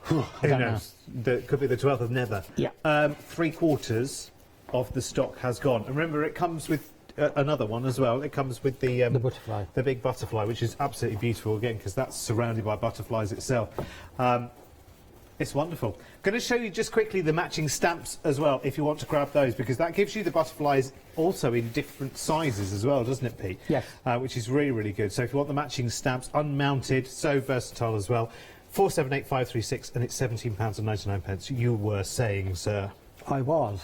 Who knows? Could be the 12th of never. Yeah. 3/4 of the stock has gone. And remember, it comes with another one as well. It comes with the butterfly, the big butterfly, which is absolutely beautiful again because that's surrounded by butterflies itself. It's wonderful. Going to show you just quickly the matching stamps as well, if you want to grab those, because that gives you the butterflies also in different sizes as well, doesn't it, Pete? Yes. Which is really, really good. So if you want the matching stamps, unmounted, so versatile as well. 478536, and it's £17.99. You were saying, sir. I was.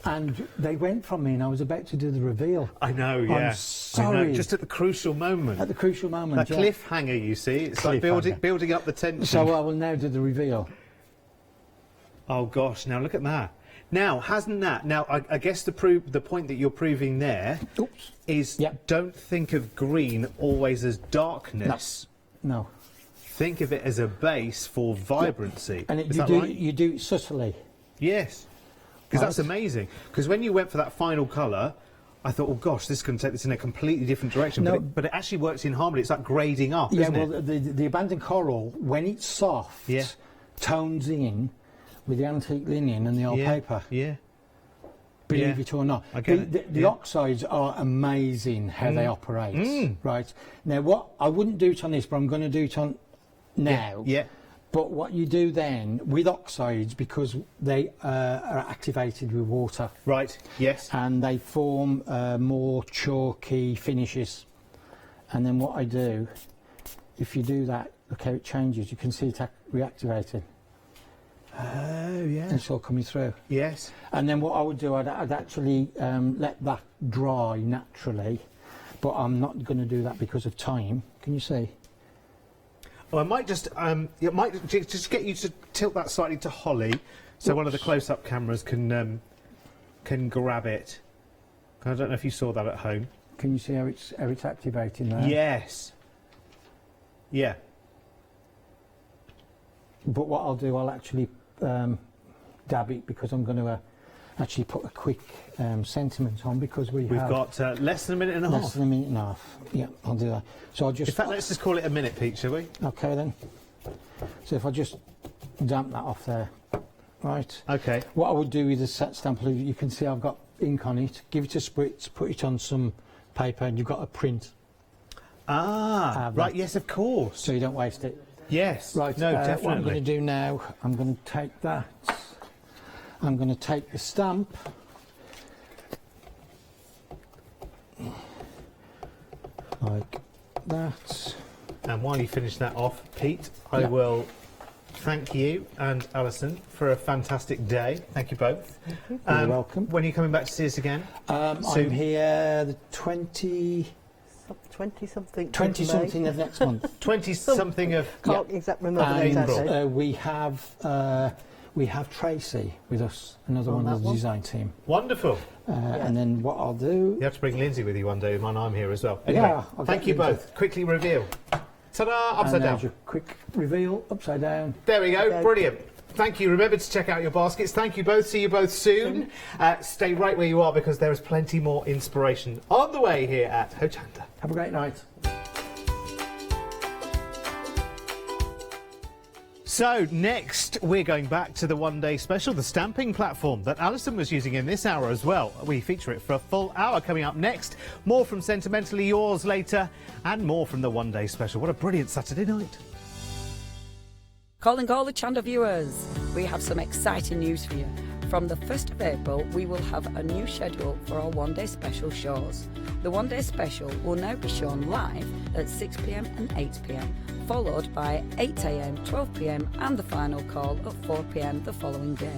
And they went from me and I was about to do the reveal. I know, yeah. I'm sorry. I know, just at the crucial moment. At the crucial moment, A cliffhanger, you see. It's like building up the tension. So I will now do the reveal. Oh, gosh, now look at that. Now, hasn't that? Now, I guess the point that you're proving there is don't think of green always as darkness. No. Think of it as a base for vibrancy. And you do it subtly. Yes. Because that's amazing. Because when you went for that final colour, I thought, oh gosh, this is going to take this in a completely different direction. No. But it actually works in harmony. It's like grading up, isn't it? Yeah, well, the abandoned coral, when it's soft, tones in with the antique linen and the old paper. Yeah. Believe it or not. The oxides are amazing how they operate. Right. Now, what I wouldn't do it on this, but I'm going to do it on now. Yeah. But what you do then with oxides, because they are activated with water. Right, yes. And they form more chalky finishes. And then what I do, if you do that, look how it changes. You can see it reactivating. Oh, yeah. And it's all coming through. Yes. And then what I would do, I'd actually let that dry naturally. But I'm not going to do that because of time. Can you see? Well, I might just just get you to tilt that slightly to Holly, so one of the close-up cameras can grab it. I don't know if you saw that at home. Can you see how it's activating there? Yes. Yeah. But what I'll do, I'll actually dab it because I'm going to actually put a quick sentiment on because we've got less than a minute and a half. Less than a minute and a half. Yeah, I'll do that. So I'll just. In fact, let's just call it a minute, Pete, shall we? Okay then. So if I just damp that off there, right? Okay. What I would do with the set stamp, you can see I've got ink on it. Give it a spritz, put it on some paper, and you've got a print. Ah, right. Yes, of course. So you don't waste it. Yes. Right. No, definitely. What I'm going to do now, I'm going to take that. I'm going to take the stamp. Like that. And while you finish that off, Pete, I will thank you and Alison for a fantastic day. Thank you both. You're welcome. When are you coming back to see us again? I'm here the 20-something of next month. 20-something of... Can't exactly remember the exact date. We have Tracy with us, another one of the design team. Wonderful. And then what I'll do... You have to bring Lindsay with you one day when I'm here as well. Anyway, thank you both. Quickly reveal. Ta-da! Upside down. Your quick reveal, upside down. There we go. Brilliant. Thank you. Remember to check out your baskets. Thank you both. See you both soon. Stay right where you are because there is plenty more inspiration on the way here at Hochanda. Have a great night. So next we're going back to the one-day special, the stamping platform that Alison was using in this hour as well. We feature it for a full hour coming up next. More from Sentimentally Yours later and more from the one-day special. What a brilliant Saturday night. Calling all the Hochanda viewers, we have some exciting news for you. From the 1st of April, we will have a new schedule for our one-day special shows. The one-day special will now be shown live at 6 p.m. and 8 p.m, followed by 8 a.m, 12 p.m, and the final call at 4 p.m. the following day.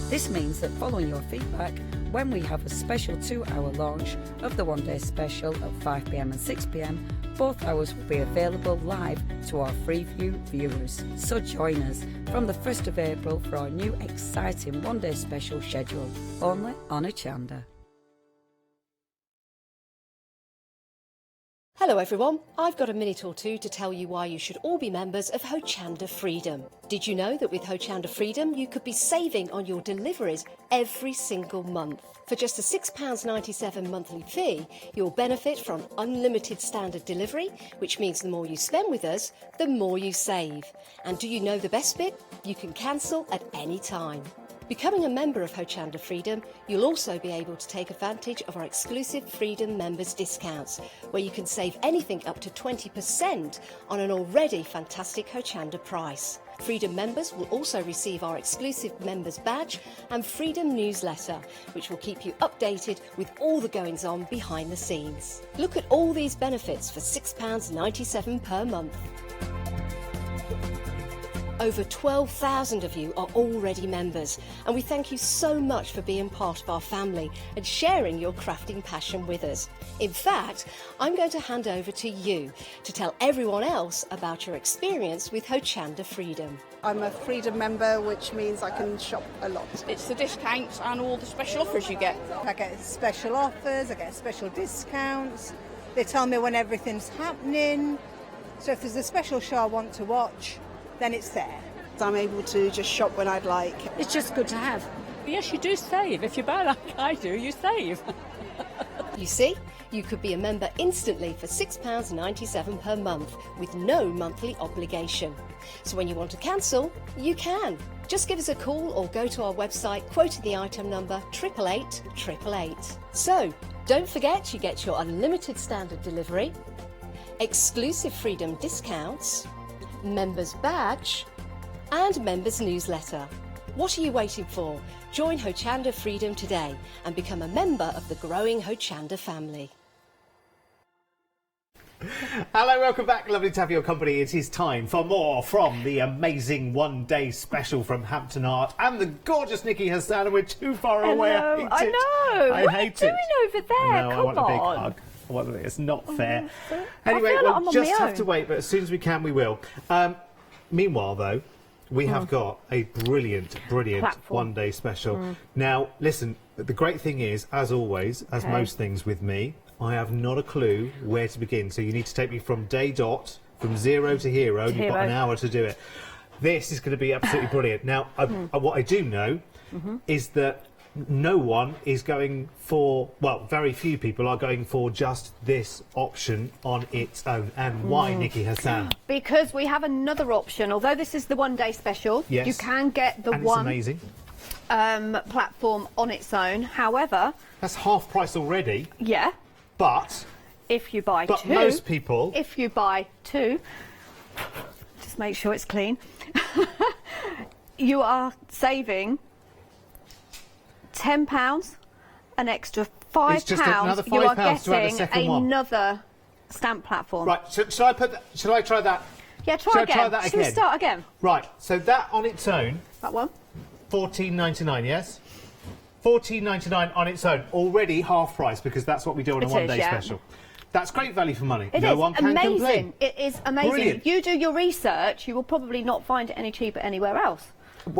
This means that following your feedback, when we have a special 2-hour launch of the one-day special at 5 p.m. and 6 p.m, both hours will be available live to our Freeview viewers. So join us from the 1st of April for our new exciting one-day special schedule, only on Hochanda. Hello everyone, I've got a minute or two to tell you why you should all be members of Hochanda Freedom. Did you know that with Hochanda Freedom you could be saving on your deliveries every single month? For just a £6.97 monthly fee, you'll benefit from unlimited standard delivery, which means the more you spend with us, the more you save. And do you know the best bit? You can cancel at any time. Becoming a member of Hochanda Freedom, you'll also be able to take advantage of our exclusive Freedom members discounts, where you can save anything up to 20% on an already fantastic Hochanda price. Freedom members will also receive our exclusive members badge and Freedom newsletter, which will keep you updated with all the goings on behind the scenes. Look at all these benefits for £6.97 per month. Over 12,000 of you are already members, and we thank you so much for being part of our family and sharing your crafting passion with us. In fact, I'm going to hand over to you to tell everyone else about your experience with Hochanda Freedom. I'm a Freedom member, which means I can shop a lot. It's the discounts and all the special offers you get. I get special offers, I get special discounts. They tell me when everything's happening. So if there's a special show I want to watch, then it's there. I'm able to just shop when I'd like. It's just good to have. Yes, you do save. If you buy like I do, you save. You see, you could be a member instantly for £6.97 per month with no monthly obligation. So when you want to cancel, you can. Just give us a call or go to our website, quoting the item number 888 888. So, don't forget you get your unlimited standard delivery, exclusive Freedom discounts, members badge and members newsletter. What are you waiting for? Join Hochanda Freedom today and become a member of the growing Hochanda family. Hello, welcome back. Lovely to have your company. It is time for more from the amazing one-day special from Hampton Art and the gorgeous Nikki Hassan, and we're too far away. Hello. I hate it. I know. I What hate are you it. doing over there? No, I Come want a big on. hug. It's not fair. I Anyway, feel like we'll I'm on just my have own. to wait, but as soon as we can, we will. Meanwhile, though, we have got a brilliant Platform. one-day special. Now, listen, the great thing is, as always, as Okay. most things with me, I have not a clue where to begin. So you need to take me from day dot, from zero to hero. You've got an hour to do it. This is going to be absolutely brilliant. Now, what I do know is that no one is going for, well, very few people are going for just this option on its own. And why, Nikki Hassan? Because we have another option. Although this is the one-day special, Yes. you can get the And it's one amazing. platform on its own. However, That's half price already, yeah, but if you buy But two, most people- if you buy two, just make sure it's clean. You are saving £10, an extra £5. It's just another You are £5 to have a getting second one. another stamp platform. right. Should I put? Should I try that? Yeah, Shall try I again. try that Should we again? start again? Right. So that on its own, That one. £14.99. Yes. £14.99 on its own, already half price because that's what we do on a It is, one-day yeah. special. That's great value for money. It No is one can amazing. complain. It is amazing. Brilliant. You do your research, you will probably not find it any cheaper anywhere else.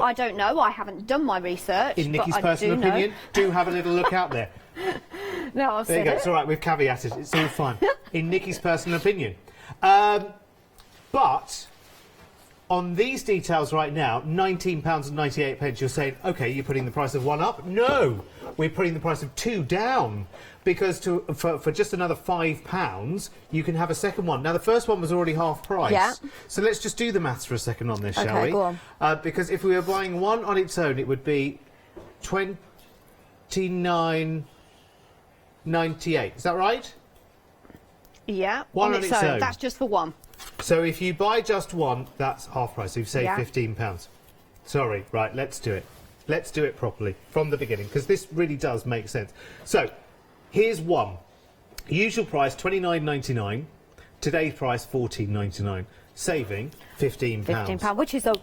I don't know. I haven't done my research. In Nikki's but I personal do opinion, do have a little look out there. Know. No, I've There you said go. it. It's all right. We've caveated. It's all fine. In Nikki's personal opinion. But on these details right now, £19.98, you're saying, OK, you're putting the price of one up? No, we're putting the price of two down. Because for just another £5, you can have a second one. Now, the first one was already half price. Yeah. So let's just do the maths for a second on this, shall Okay, we? go on. Because if we were buying one on its own, it would be £29.98. Is that right? Yeah. One on its own. That's just for one. So if you buy just one, that's half price. So you've saved Yeah. £15. Sorry, right, let's do it. Let's do it properly from the beginning, because this really does make sense. So here's one. Usual price £29.99. Today's price £14.99. Saving £15. £15, which is a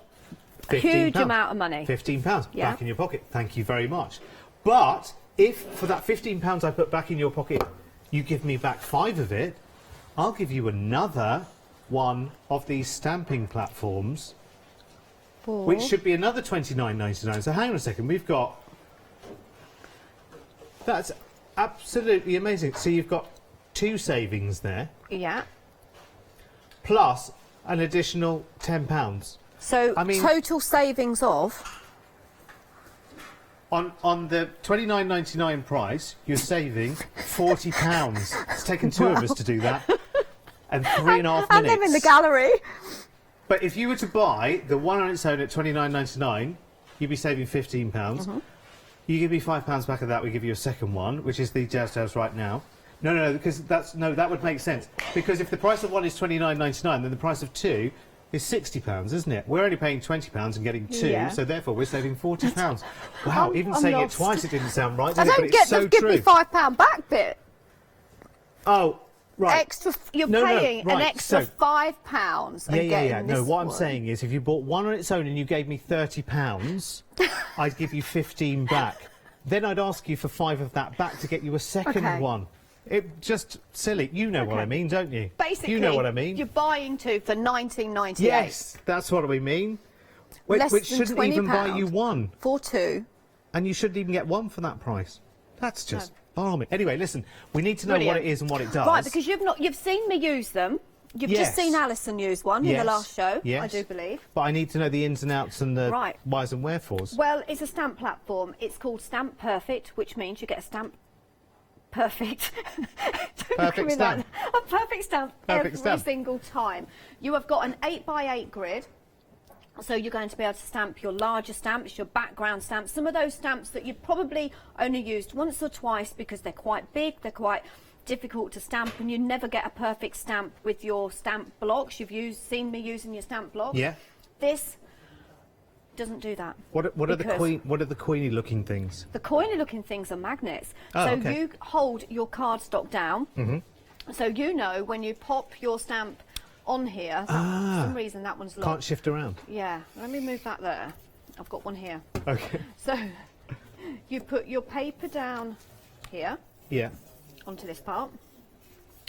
£15. huge amount of money. £15 Yeah. back in your pocket. Thank you very much. But if for that £15 I put back in your pocket, you give me back 5 of it, I'll give you another one of these stamping platforms, which should be another £29.99. So hang on a second, we've got... That's absolutely amazing. So you've got 2 savings there, Yeah. plus an additional £10. So I mean- total savings of... On the £29.99 price, you're saving £40. It's taken 2 of us to do that. And 3.5 minutes. And them in the gallery. But if you were to buy the one on its own at £29.99, you'd be saving £15. You give me £5 back of that, we give you a second one, which is the Jazz House right now. No, because that would make sense. Because if the price of one is £29.99, then the price of 2 is £60, isn't it? We're only paying £20 and getting 2, Yeah. so therefore we're saving £40. Wow, even I'm saying it lost. twice, it didn't sound right, I did it? But don't it's get so the give true. me £5 back bit. Oh, Right. You're No, no, paying right, an extra so- £5 and getting this No, what I'm one. saying is, if you bought one on its own and you gave me £30, I'd give you 15 back. Then I'd ask you for 5 of that back to get you a second Okay. one. It just silly. You know what I mean, don't you? Basically, you know what I mean. you're buying two for $19.98. Yes, that's what we mean. Less Which than shouldn't even buy £20 you one. For two. And you shouldn't even get one for that price. That's just balmy. Anyway, listen, we need to know Brilliant. what it is and what it does. Right, because you've seen me use them. You've Yes. just seen Alison use one in the last show, yes. I do believe. But I need to know the ins and outs and the Right. whys and wherefores. Well, it's a stamp platform. It's called Stamp Perfect, which means you get a stamp perfect. Perfect stamp. A perfect stamp Perfect every stamp. single time. You have got an 8x8 grid. So you're going to be able to stamp your larger stamps, your background stamps, some of those stamps that you've probably only used once or twice because they're quite big, they're quite difficult to stamp, and you never get a perfect stamp with your stamp blocks. Seen me using your stamp blocks. Yeah. This doesn't do that. What are the queeny looking things? The coiny looking things are magnets. Oh, so okay. you hold your cardstock down. So you know when you pop your stamp on here, for some reason that one's locked. Can't shift around. Yeah, let me move that there. I've got one here. Okay. So you put your paper down here Yeah. onto this part.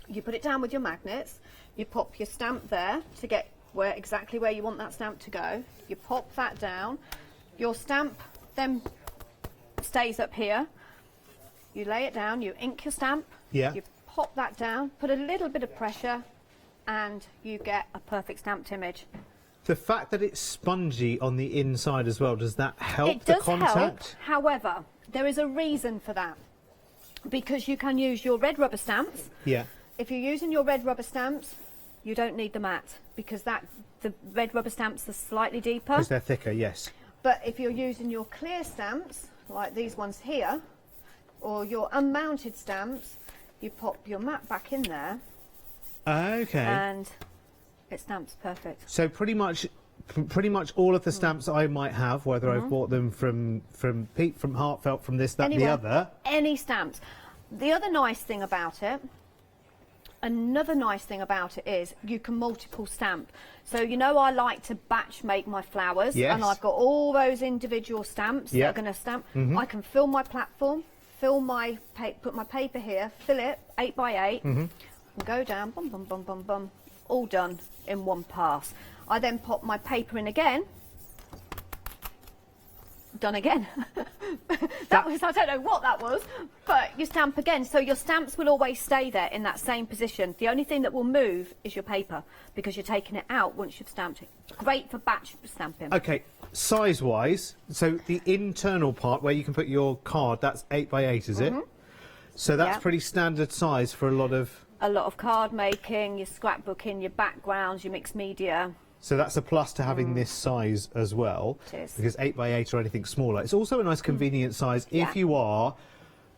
You put it down with your magnets. You pop your stamp there to get exactly where you want that stamp to go. You pop that down. Your stamp then stays up here. You lay it down. You ink your stamp. Yeah. You pop that down. Put a little bit of pressure, and you get a perfect stamped image. The fact that it's spongy on the inside as well, does that help It the does contact? help. However, there is a reason for that. Because you can use your red rubber stamps. Yeah. If you're using your red rubber stamps, you don't need the mat because the red rubber stamps are slightly deeper. Because they're thicker, yes. But if you're using your clear stamps, like these ones here, or your unmounted stamps, you pop your mat back in there. Okay. And it stamps perfect. So pretty much all of the stamps I might have, whether I've bought them from Pete, from Heartfelt, from this, that, Anywhere, the other. Any stamps. The other nice thing about it, another nice thing about it is you can multiple stamp. So you know I like to batch make my flowers, Yes. and I've got all those individual stamps that are going to stamp. I can fill my platform, put my paper here, fill it 8x8, and go down, bum bum bum bum bum, all done in one pass. I then pop my paper in again. Done again. That was, I don't know what that was, but you stamp again. So your stamps will always stay there in that same position. The only thing that will move is your paper because you're taking it out once you've stamped it. Great for batch stamping. Okay, size-wise, so the internal part where you can put your card, that's 8x8, is it? So that's pretty standard size for a lot of card making, your scrapbooking, your backgrounds, your mixed media. So that's a plus to having this size as well, It is. because 8x8 or anything smaller. It's also a nice convenient size if Yeah. you are,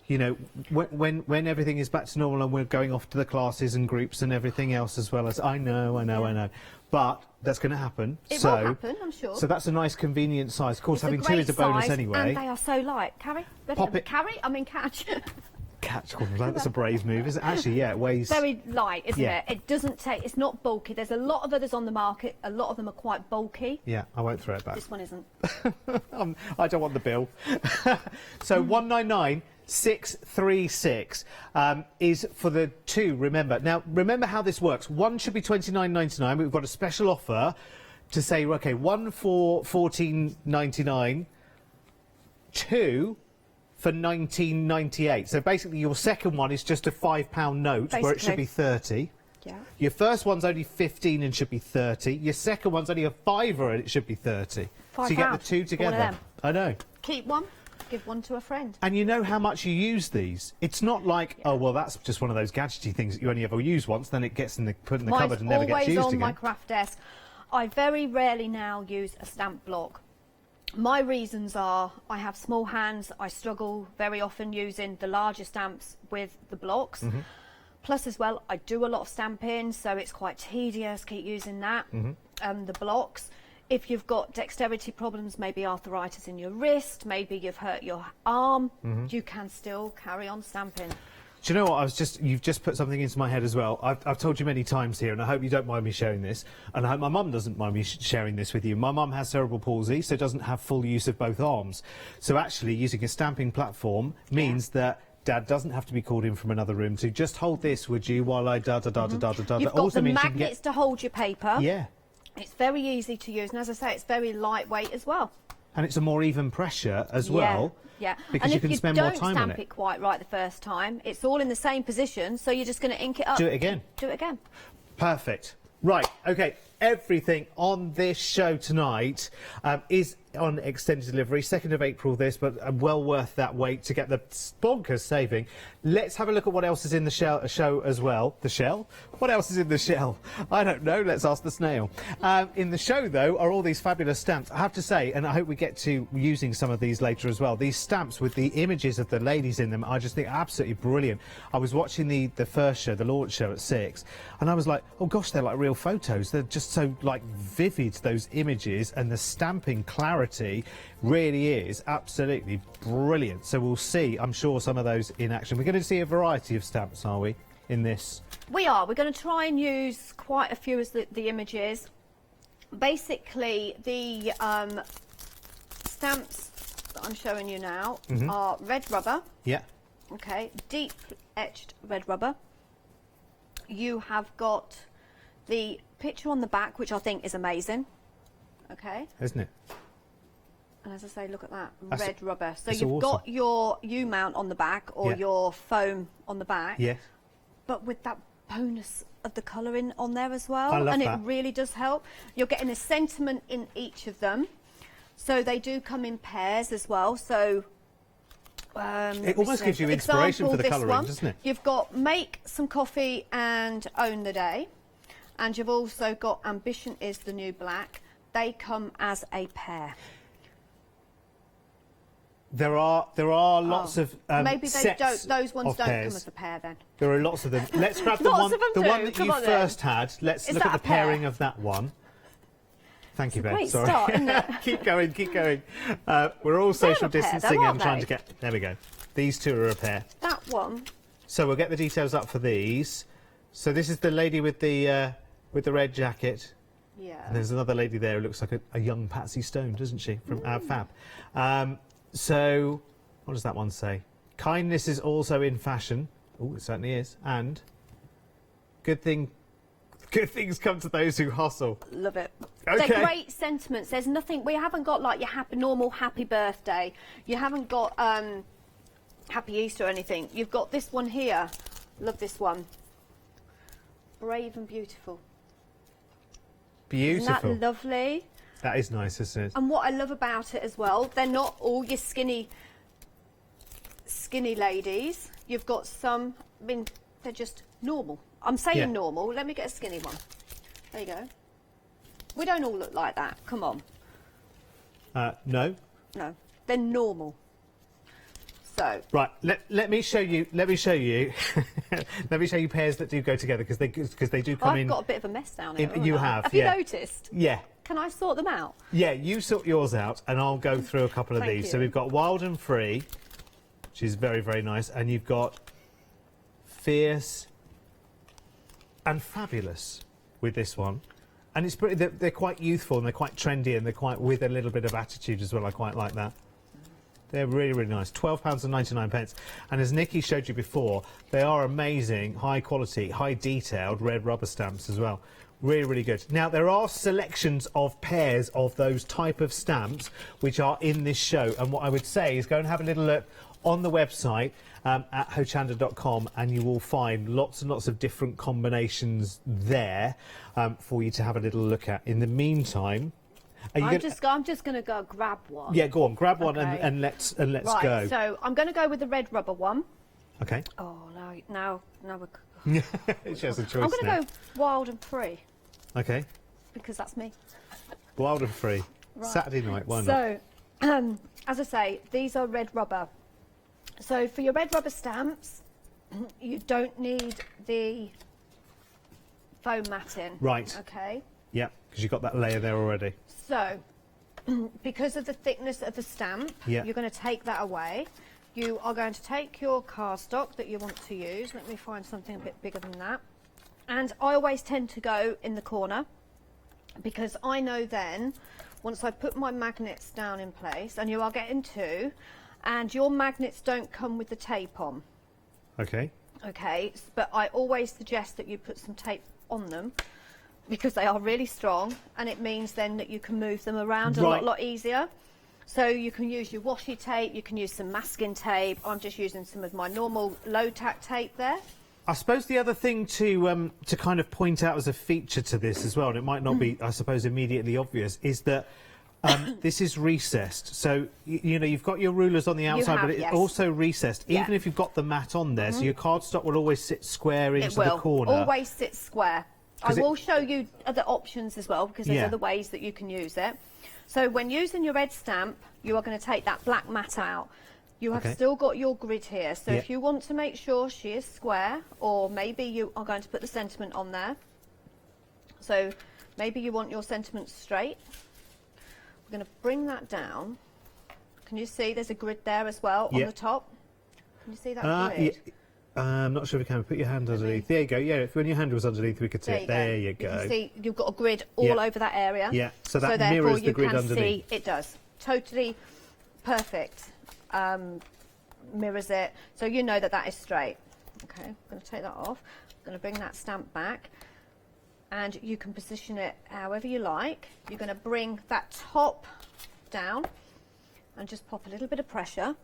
you know, when everything is back to normal and we're going off to the classes and groups and everything else as well as I know. But that's going to happen. It will happen, I'm sure. So that's a nice convenient size. Of course, It's a having two great is a bonus size, anyway. And they are so light. Carry? Pop it. Carry? I mean catch. Catch, that's a brave move, is it? Actually, yeah, it weighs. Very light, isn't Yeah. it? It doesn't take, it's not bulky. There's a lot of others on the market. A lot of them are quite bulky. Yeah, I won't throw it back. This one isn't. I don't want the bill. So 199,636 is for the two, remember. Now, remember how this works. One should be $29.99. We've got a special offer to say, OK, one for $14.99, two for $19.98. So basically your second one is just a £5 note where it should be 30. Yeah. Your first one's only 15 and should be 30. Your second one's only a fiver and it should be 30. So you get the two for one of together. them. I know. Keep one, give one to a friend. And you know how much you use these. It's not like, oh, well, that's just one of those gadgety things that you only ever use once, then it gets put in the cupboard and never gets used always on again. my craft desk. I very rarely now use a stamp block. My reasons are I have small hands. I struggle very often using the larger stamps with the blocks. Plus as well, I do a lot of stamping, so it's quite tedious, keep using that. The blocks. If you've got dexterity problems, maybe arthritis in your wrist, maybe you've hurt your arm, you can still carry on stamping. Do you know what? You've just put something into my head as well. I've told you many times here, and I hope you don't mind me sharing this, and I hope my mum doesn't mind me sharing this with you. My mum has cerebral palsy, so doesn't have full use of both arms. So actually, using a stamping platform means that Dad doesn't have to be called in from another room to just hold this, would you, while I da-da-da-da-da-da-da. You've got Also the means you can magnets get... to hold your paper. Yeah. It's very easy to use, and as I say, it's very lightweight as well. And it's a more even pressure as well. Yeah. Because and you can spend more time on it. if you don't stamp it quite right the first time, it's all in the same position, so you're just going to ink it up. Do it again. Do it again. Perfect. Right, OK, everything on this show tonight is on extended delivery, 2nd of April this, but well worth that wait to get the bonkers saving. Let's have a look at what else is in the show as well. The shell? What else is in the shell? I don't know, let's ask the snail. In the show, though, are all these fabulous stamps. I have to say, and I hope we get to using some of these later as well, these stamps with the images of the ladies in them, I just think absolutely brilliant. I was watching the first show, the launch show at 6, and I was like, oh gosh, they're like real photos. They're just so like vivid, those images, and the stamping clarity really is absolutely brilliant. So we'll see, I'm sure, some of those in action. We're going to see a variety of stamps, are we, in this? We are. We're going to try and use quite a few as the images. Basically, the stamps that I'm showing you now are red rubber. Yeah. Okay, deep etched red rubber. You have got the picture on the back, which I think is amazing. Okay. Isn't it? And as I say, look at that, red rubber. So that's you've awesome. got your U-mount on the back or your foam on the back. Yes. But with that bonus of the colouring on there as well. I love and that. It really does help. You're getting a sentiment in each of them. So they do come in pairs as well. So it almost gives you inspiration for the colouring, doesn't it? You've got make some coffee and own the day. And you've also got ambition is the new black. They come as a pair. There are lots of maybe they sets don't. Those ones of don't pairs. come as a pair then. There are lots of them. Let's grab the Lots one, of them the do. one that Come you on then. first had. Let's Is look at that the a pair? pairing of that one. Thank you, Ben. great Sorry. start, isn't it? Keep going, keep going. We're all social They're a pair, distancing though, and aren't trying to they? get. There we go. These two are a pair. That one. So we'll get the details up for these. So this is the lady with the red jacket. Yeah. And there's another lady there who looks like a young Patsy Stone, doesn't she, from Fab? So, what does that one say? Kindness is also in fashion. Oh, it certainly is. And good things come to those who hustle. Love it. Okay. They're great sentiments. There's nothing. We haven't got like your normal happy birthday. You haven't got happy Easter or anything. You've got this one here. Love this one. Brave and beautiful. Beautiful. Isn't that lovely? That is nice, isn't it? And what I love about it as well, they're not all your skinny ladies. You've got some, I mean, they're just normal. I'm saying normal. Let me get a skinny one. There you go. We don't all look like that. Come on. No. No, they're normal. So. Right. Let me show you. Let me show you. Let me show you pairs that do go together because they do come in. I've got a bit of a mess down here. You haven't I? have. Have you noticed? Yeah. Can I sort them out? Yeah, you sort yours out, and I'll go through a couple of Thank these. you. So we've got Wild and Free, which is very, very nice, and you've got Fierce and Fabulous with this one. And it's pretty. They're quite youthful and they're quite trendy and they're quite with a little bit of attitude as well. I quite like that. They're really, really nice. £12.99. And as Nikki showed you before, they are amazing, high quality, high detailed red rubber stamps as well. Really, really good. Now, there are selections of pairs of those type of stamps which are in this show. And what I would say is go and have a little look on the website at hochanda.com and you will find lots and lots of different combinations there for you to have a little look at. In the meantime... I'm just going to go grab one. Yeah, go on, grab one Okay. and let's right, go. So I'm going to go with the red rubber one. Okay. Oh, now we're... She has a choice I'm going now. to go wild and free. Okay. Because that's me. Wild and Free. Right. Saturday night, why not? So, as I say, these are red rubber. So for your red rubber stamps, you don't need the foam matting. Right. Okay. Yeah, because you've got that layer there already. So, because of the thickness of the stamp, Yeah. you're going to take that away. you are going to take your cardstock that you want to use. Let me find something a bit bigger than that. And I always tend to go in the corner because I know then, once I put my magnets down in place, and you are getting 2, and your magnets don't come with the tape on. Okay. Okay, but I always suggest that you put some tape on them because they are really strong, and it means then that you can move them around a lot easier. So you can use your washi tape, you can use some masking tape. I'm just using some of my normal low tack tape there. I suppose the other thing to kind of point out as a feature to this as well, and it might not be, I suppose, immediately obvious, is that this is recessed. So, you know, you've got your rulers on the outside, but it's also recessed, even if you've got the mat on there. So your cardstock will always sit square into the corner. It will always sit square. I will show you other options as well, because there's other ways that you can use it. So when using your red stamp, you are going to take that black mat out. You have still got your grid here, so if you want to make sure she is square, or maybe you are going to put the sentiment on there, so maybe you want your sentiment straight, we're going to bring that down. Can you see there's a grid there as well on the top? Can you see that grid? I'm not sure if you can. Put your hand underneath. There you go. Yeah, if when your hand was underneath, we could see it. There you go. You can see you've got a grid all over that area. Yeah, so that mirrors the grid underneath. See it does. Totally perfect. Mirrors it, so you know that that is straight. Okay, I'm going to take that off. I'm going to bring that stamp back, and you can position it however you like. You're going to bring that top down and just pop a little bit of pressure,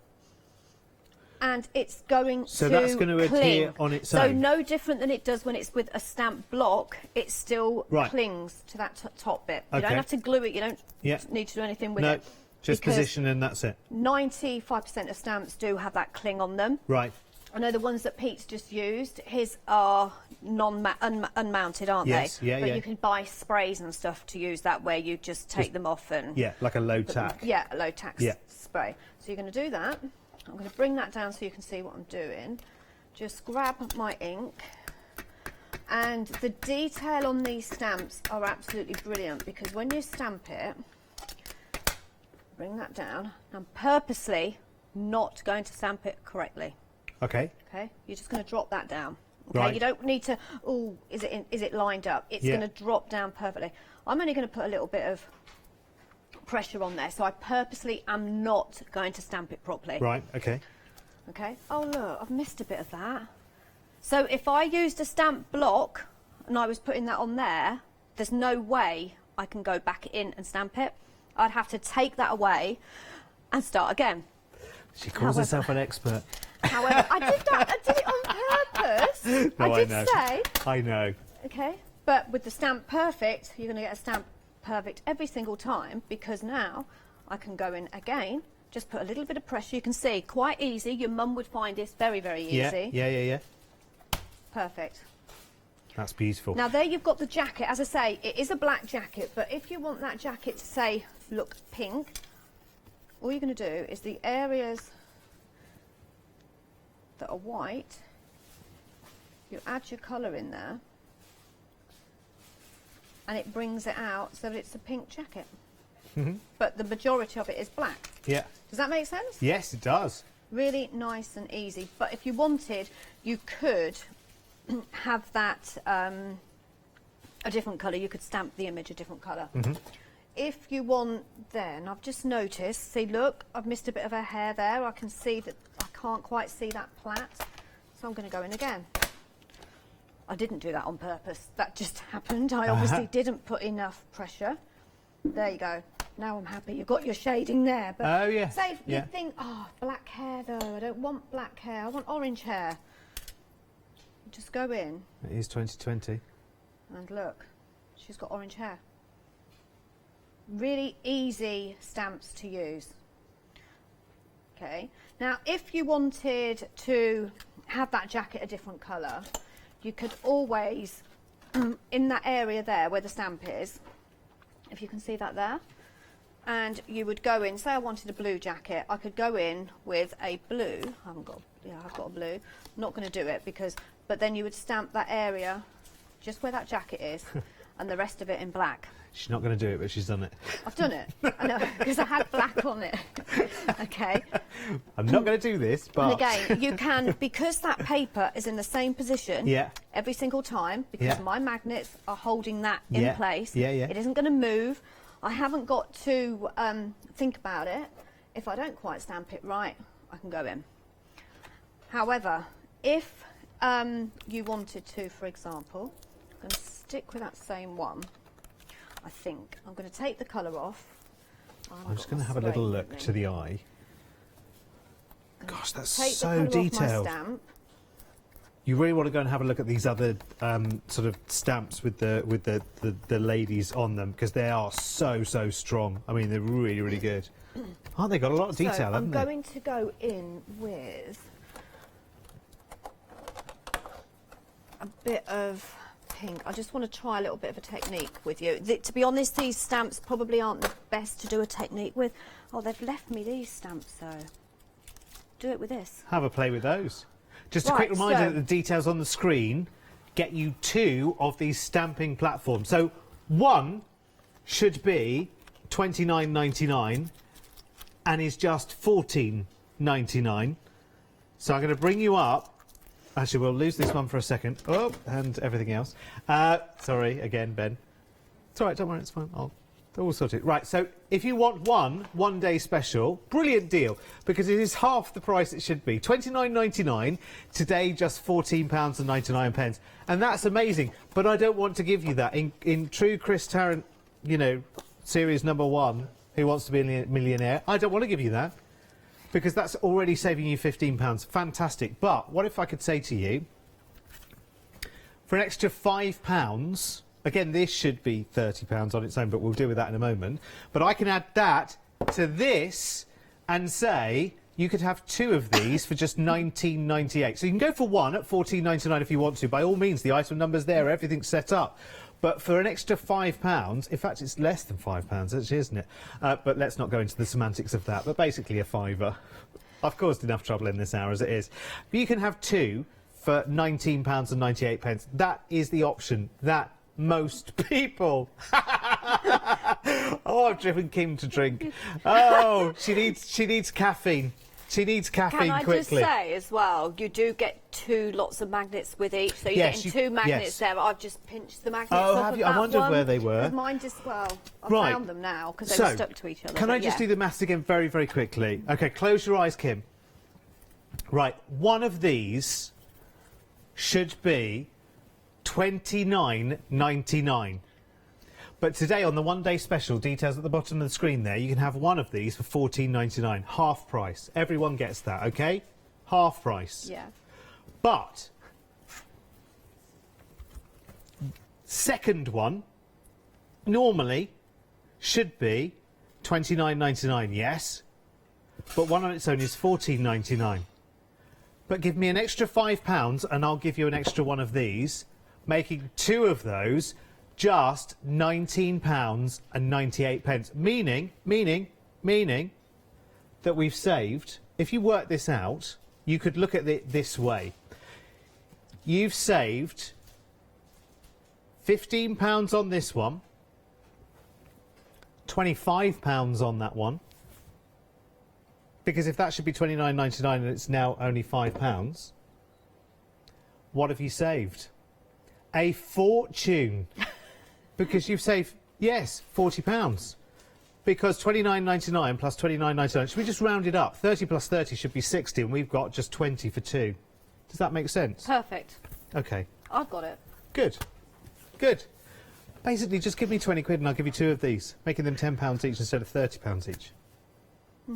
and it's going so that's going to adhere on its own. So no different than it does when it's with a stamp block. It still clings to that top bit. You don't have to glue it. You don't need to do anything with it. Just position and that's it. 95% of stamps do have that cling on them. Right. I know the ones that Pete's just used, his are unmounted, aren't they? Yeah, but you can buy sprays and stuff to use that, where you just take them off and... Yeah, like a low tack. Yeah, a low tack spray. So you're going to do that. I'm going to bring that down so you can see what I'm doing. Just grab my ink. And the detail on these stamps are absolutely brilliant, because when you stamp it, bring that down. I'm purposely not going to stamp it correctly. Okay. Okay. You're just going to drop that down. Okay. Right. You don't need to. Oh, is it lined up? It's going to drop down perfectly. I'm only going to put a little bit of pressure on there, so I purposely am not going to stamp it properly. Right. Okay. Okay. Oh look, I've missed a bit of that. So if I used a stamp block and I was putting that on there, there's no way I can go back in and stamp it. I'd have to take that away and start again. She calls herself an expert. However, I did that. I did it on purpose. No, I did say. I know. Okay, but with the Stamp Perfect, you're going to get a Stamp Perfect every single time, because now I can go in again, just put a little bit of pressure. You can see, quite easy. Your mum would find this very, very easy. Yeah. Perfect. That's beautiful. Now there you've got the jacket. As I say, it is a black jacket, but if you want that jacket to say, look pink, all you're going to do is the areas that are white, you add your colour in there, and it brings it out so that it's a pink jacket. But the majority of it is black. Yeah. Does that make sense? Yes, it does. Really nice and easy. But if you wanted, you could have that a different colour. You could stamp the image a different colour. If you want, then I've just noticed, see, look, I've missed a bit of her hair there. I can see that I can't quite see that plait, so I'm going to go in again. I didn't do that on purpose. That just happened. I obviously didn't put enough pressure. There you go. Now I'm happy. You've got your shading there. But say you think, oh, black hair though. I don't want black hair. I want orange hair. Just go in. It is 2020. And look, she's got orange hair. Really easy stamps to use. Okay. Now, if you wanted to have that jacket a different colour, you could always, in that area there where the stamp is, if you can see that there, and you would go in, say I wanted a blue jacket, I could go in with a blue, I've got a blue, I'm not going to do it because, but then you would stamp that area just where that jacket is, and the rest of it in black. She's not going to do it, but she's done it. I've done it. I know, because I had black on it. Okay. I'm not going to do this, but... And again, you can, because that paper is in the same position every single time, because my magnets are holding that in place. It isn't going to move. I haven't got to think about it. If I don't quite stamp it right, I can go in. However, if you wanted to, for example, I'm going to stick with that same one. I think I'm going to take the colour off. I'm just going to have a little look to the eye. Gosh, that's take so the colour detailed. Off my stamp. You really want to go and have a look at these other sort of stamps with the ladies on them, because they are so strong. I mean, they're really, really good. Aren't they? Got a lot of detail, haven't they? I'm going to go in with a bit of pink. I just want to try a little bit of a technique with you. To be honest, these stamps probably aren't the best to do a technique with. Oh, they've left me these stamps, so do it with this. Have a play with those. Just a quick reminder that the details on the screen get you 2 of these stamping platforms. So one should be $29.99 and is just $14.99. So I'm going to bring you up. Actually, we'll lose this one for a second. Oh, and everything else. Sorry, again, Ben. It's all right, don't worry, it's fine. We'll sort it. Right, so if you want one day special, brilliant deal, because it is half the price it should be. $29.99, today just £14.99. And that's amazing, but I don't want to give you that. In true Chris Tarrant, you know, series number 1, Who Wants to Be a Millionaire, I don't want to give you that, because that's already saving you £15. Fantastic. But what if I could say to you, for an extra £5, again, this should be £30 on its own, but we'll deal with that in a moment. But I can add that to this and say you could have 2 of these for just $19.98. So you can go for one at $14.99 if you want to. By all means, the item number's there, everything's set up. But for an extra £5, in fact, it's less than £5, actually, isn't it? But let's not go into the semantics of that. But basically a £5. I've caused enough trouble in this hour as it is. But you can have 2 for £19.98. That is the option that most people. Oh, I've driven Kim to drink. Oh, she needs caffeine. She needs caffeine quickly. Can I just say as well, you do get 2 lots of magnets with each, so you're getting 2 magnets there. I've just pinched the magnets off have of you? that I wondered one, where they were. 'cause mine just, well, I found them now because they were stuck to each other. Can I just do the maths again very, very quickly? Okay, close your eyes, Kim. Right, one of these should be $29.99. But today on the one-day special, details at the bottom of the screen there, you can have one of these for $14.99, half price. Everyone gets that, okay? Half price. Yeah. But second one normally should be $29.99, yes, but one on its own is $14.99. But give me an extra £5 and I'll give you an extra one of these, making 2 of those just £19.98. Meaning that we've saved, if you work this out, you could look at it this way. You've saved £15 on this one, £25 on that one, because if that should be $29.99 and it's now only £5, what have you saved? A fortune. Because you've saved, yes, £40. Because $29.99 plus $29.99, should we just round it up? 30 plus 30 should be 60, and we've got just 20 for 2. Does that make sense? Perfect. Okay. I've got it. Good. Good. Basically, just give me 20 quid and I'll give you 2 of these, making them £10 each instead of £30 each.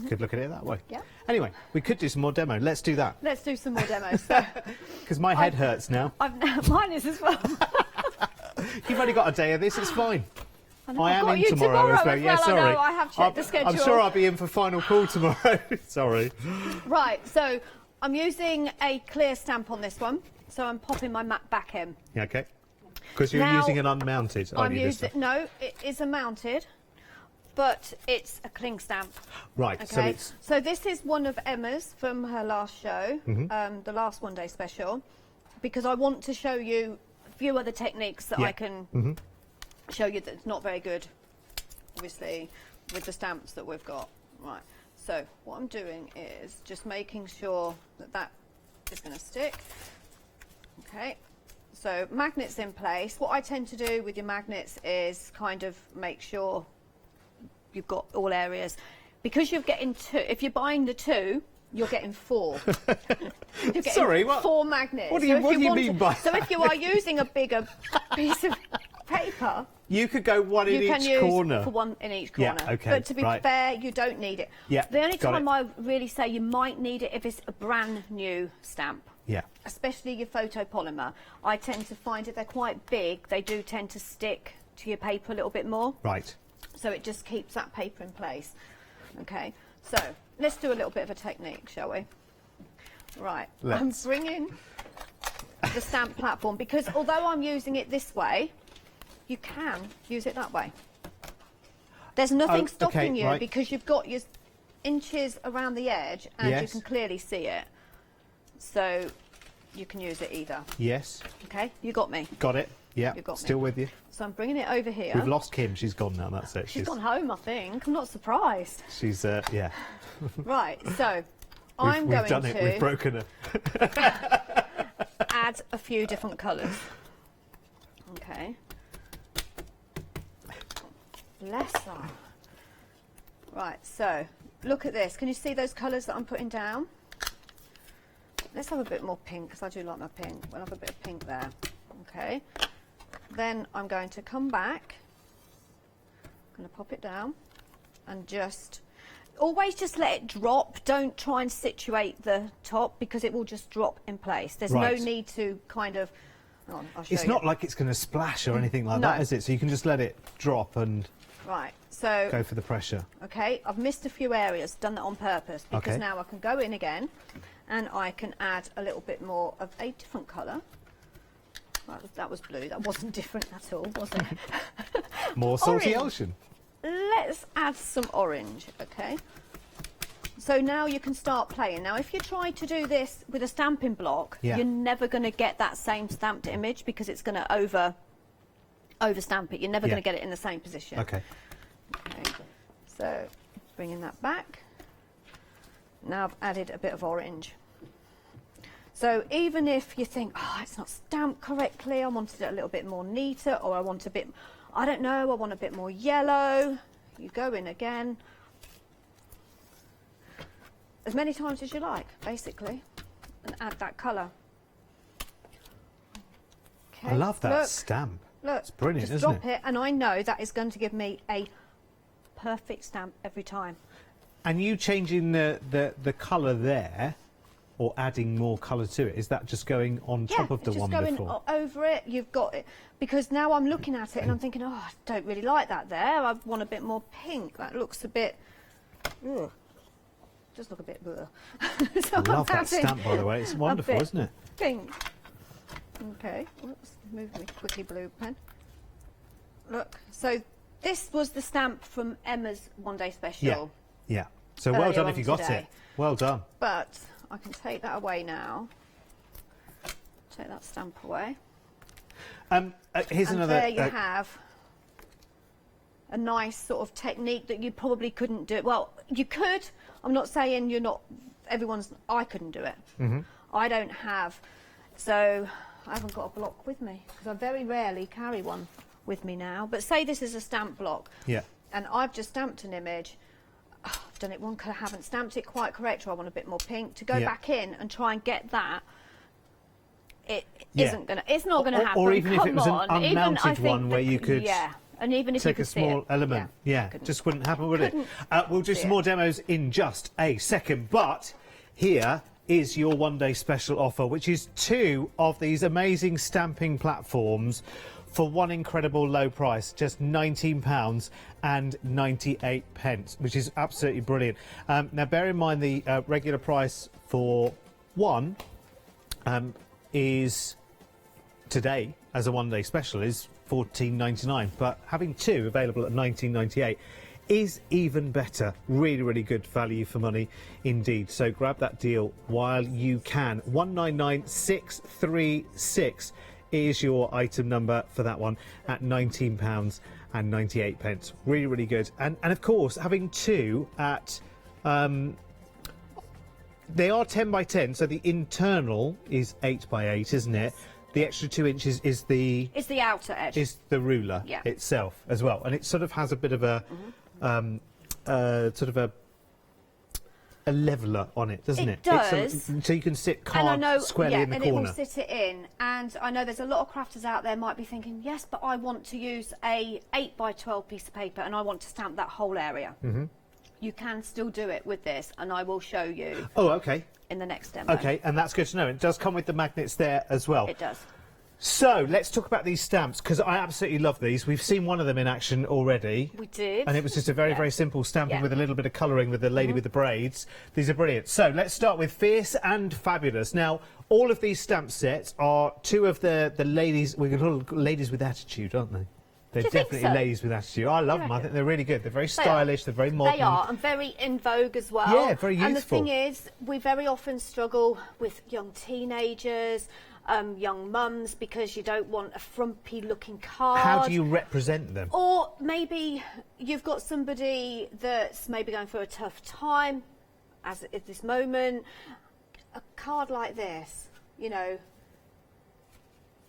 Could look at it that way. Yeah. Anyway, we could do some more demo. Let's do that. Let's do some more demos. Because my head hurts now. Mine is as well. You've only got a day of this, it's fine. I am got in you tomorrow as well. Yeah, sorry. I know, I have checked the schedule. I'm sure I'll be in for final call tomorrow. Sorry. Right, so I'm using a clear stamp on this one, so I'm popping my mat back in. Yeah, okay. Because you're using an unmounted, aren't you? No, it is a mounted, but it's a cling stamp. Right, okay? So this is one of Emma's from her last show, the last one day special, because I want to show you a few other techniques that I can show you that it's not very good, obviously, with the stamps that we've got. Right, so what I'm doing is just making sure that that is going to stick. Okay, so magnets in place. What I tend to do with your magnets is kind of make sure you've got all areas. Because you're getting 2, if you're buying the 2, you're getting 4. You're getting Sorry, what? 4 magnets. What do you mean by So if you are using a bigger piece of paper, you could go one in you can each use corner. for one in each corner. Yeah, okay, But to be right. fair, you don't need it. Yeah, the only got time it. I really say you might need it if it's a brand new stamp. Yeah. Especially your photopolymer. I tend to find if they're quite big, they do tend to stick to your paper a little bit more. Right. So it just keeps that paper in place. Okay, so let's do a little bit of a technique, shall we? Right, I'm bringing the stamp platform because although I'm using it this way, you can use it that way. There's nothing stopping you because you've got your inches around the edge and you can clearly see it. So you can use it either. Yes. Okay, you got me. Got it. Yeah, You got still me. with you. So I'm bringing it over here. We've lost Kim. She's gone now. That's it. She's gone home, I think. I'm not surprised. She's yeah. Right, so I'm we've going done it. to We've broken her. add a few different colours. Okay. Bless her. Right, so look at this. Can you see those colours that I'm putting down? Let's have a bit more pink because I do like my pink. We'll have a bit of pink there. Okay. Then I'm going to come back. I'm going to pop it down and just always just let it drop. Don't try and situate the top because it will just drop in place. There's no need to kind of. Hang on, I'll show It's you. not like it's going to splash or anything like that, is it? So you can just let it drop and Right. So go for the pressure. okay, I've missed a few areas. Done that on purpose because now I can go in again, and I can add a little bit more of a different colour. That was blue. That wasn't different at all, was it? More salty Orange. ocean. Let's add some orange, okay? So now you can start playing. Now, if you try to do this with a stamping block, you're never going to get that same stamped image because it's going to over stamp it. You're never going to get it in the same position. Okay. Okay. So bringing that back. Now I've added a bit of orange. So even if you think, oh, it's not stamped correctly, I wanted it a little bit more neater, or I want a bit, I don't know, I want a bit more yellow, you go in again. As many times as you like, basically, and add that colour. Okay, I love that look, stamp. Look, it's brilliant, just isn't drop it, and I know that is going to give me a perfect stamp every time. And you changing the colour there, or adding more colour to it, is that just going on top of the just one going before? over it. You've got it because now I'm looking at it and I'm thinking, oh, I don't really like that there. I want a bit more pink. That looks a bit. Ugh. Just look a bit. So I love that stamp, by the way. It's wonderful, isn't it? Pink. Okay. Whoops. Move me quickly, blue pen. Look. So this was the stamp from Emma's One Day Special. Yeah. Yeah. So well earlier done on if you got today. it. Well done. But I can take that away now. Take that stamp away. Here's and another. there you have a nice sort of technique that you probably couldn't do. Well, you could. I'm not saying you're not. I couldn't do it. Mm-hmm. I don't have. So I haven't got a block with me because I very rarely carry one with me now. But say this is a stamp block. Yeah. And I've just stamped an image. Oh, I've done it one colour, I haven't stamped it quite correct, or I want a bit more pink. To go back in and try and get that, isn't gonna. It's not gonna happen. Or even if it was an Come on. unmounted one where you could. And even if take you a could small see it, element, just wouldn't happen, would it? We'll do some see more it. demos in just a second, but here is your one-day special offer, which is 2 of these amazing stamping platforms for one incredible low price, just £19.98, which is absolutely brilliant. Now, bear in mind the regular price for one is today, as a one-day special, is $14.99, but having 2 available at $19.98 is even better. Really, really good value for money indeed. So grab that deal while you can. 199636 is your item number for that one at £19.98. Really, really good. And of course, having two at... they are 10 by 10, so the internal is 8 by 8, isn't it? The extra 2 inches is the... It's the outer edge. Is the ruler itself as well. And it sort of has a bit of a... sort of a leveller on it, doesn't it? It does. So you can sit squarely in the corner. And it will sit it in. And I know there's a lot of crafters out there might be thinking, yes, but I want to use a 8 by 12 piece of paper and I want to stamp that whole area. You can still do it with this, and I will show you. Oh, okay. In the next demo. Okay, and that's good to know. It does come with the magnets there as well. It does. So let's talk about these stamps, because I absolutely love these. We've seen one of them in action already. We did. And it was just a very, very simple stamping with a little bit of colouring with the lady with the braids. These are brilliant. So let's start with Fierce and Fabulous. Now, all of these stamp sets are two of the ladies, we're going to call ladies with attitude, aren't they? They're definitely ladies with attitude. I love them. I think they're really good. They're very stylish. They're very modern. They are, and very in vogue as well. Yeah, very youthful. And the thing is, we very often struggle with young teenagers, young mums, because you don't want a frumpy-looking card. How do you represent them? Or maybe you've got somebody that's maybe going through a tough time, as at this moment. A card like this, you know,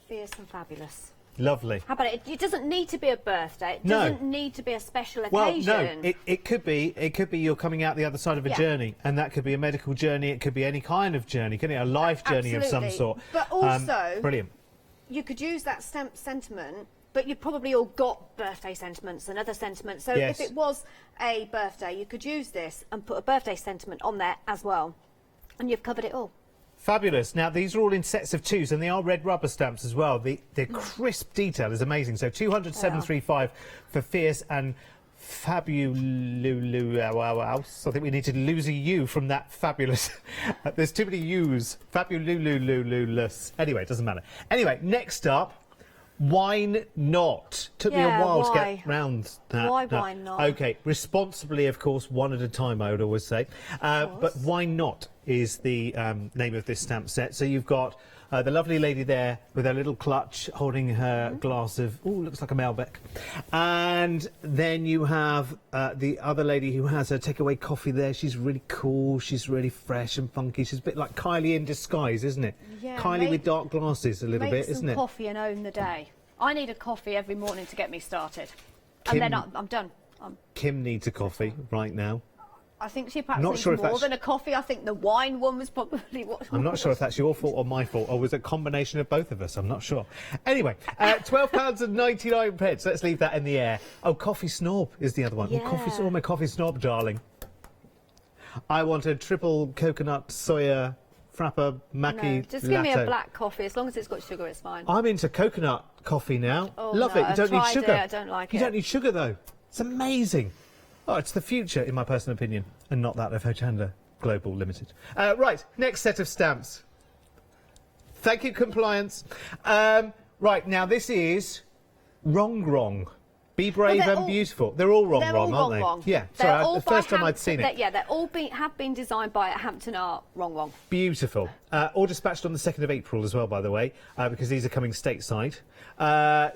Fierce and Fabulous. Lovely. How about it? It doesn't need to be a birthday. It doesn't need to be a special occasion. Well, no, it could be. It could be you're coming out the other side of a journey, and that could be a medical journey. It could be any kind of journey. Couldn't it? A life journey of some sort. But also, brilliant. You could use that sentiment, but you've probably all got birthday sentiments and other sentiments. So if it was a birthday, you could use this and put a birthday sentiment on there as well, and you've covered it all. Fabulous. Now, these are all in sets of 2s, and they are red rubber stamps as well. The crisp detail is amazing. So 200,735 for Fierce and Fabulous. I think we need to lose a U from that Fabulous. There's too many U's. Fabulous. Anyway, it doesn't matter. Anyway, next up, Wine Not. Took me a while to get round that. Why not? OK, responsibly, of course, one at a time, I would always say. But Why Not is the name of this stamp set. So you've got the lovely lady there with her little clutch holding her glass of, looks like a Malbec. And then you have the other lady who has her takeaway coffee there. She's really cool. She's really fresh and funky. She's a bit like Kylie in disguise, isn't it? Yeah, Kylie with dark glasses a little bit, isn't it? Make some coffee and own the day. I need a coffee every morning to get me started. And then I'm done. Kim needs a coffee right now. I think she perhaps needs more than a coffee. I think the wine one was probably what... I'm not sure if that's your fault or my fault, or was it a combination of both of us? I'm not sure. Anyway, £12.99. Let's leave that in the air. Oh, Coffee Snob is the other one. Yeah. Oh, my Coffee Snob, darling. I want a triple coconut soya frappa macchi just give me a black coffee. As long as it's got sugar, it's fine. I'm into coconut coffee now. Oh, Love it. You don't need sugar. I don't like it. You don't need sugar, though. It's amazing. Oh, it's the future, in my personal opinion, and not that of Hochanda Global Limited. Right, next set of stamps. Thank you, compliance. Right, now this is Wrong. Be brave and beautiful. They're all wrong, aren't they? Yeah, sorry, the first time I'd seen it. Yeah, they're all have been designed by Hampton Art. Wrong. Beautiful. All dispatched on the 2nd of April as well, by the way, because these are coming stateside.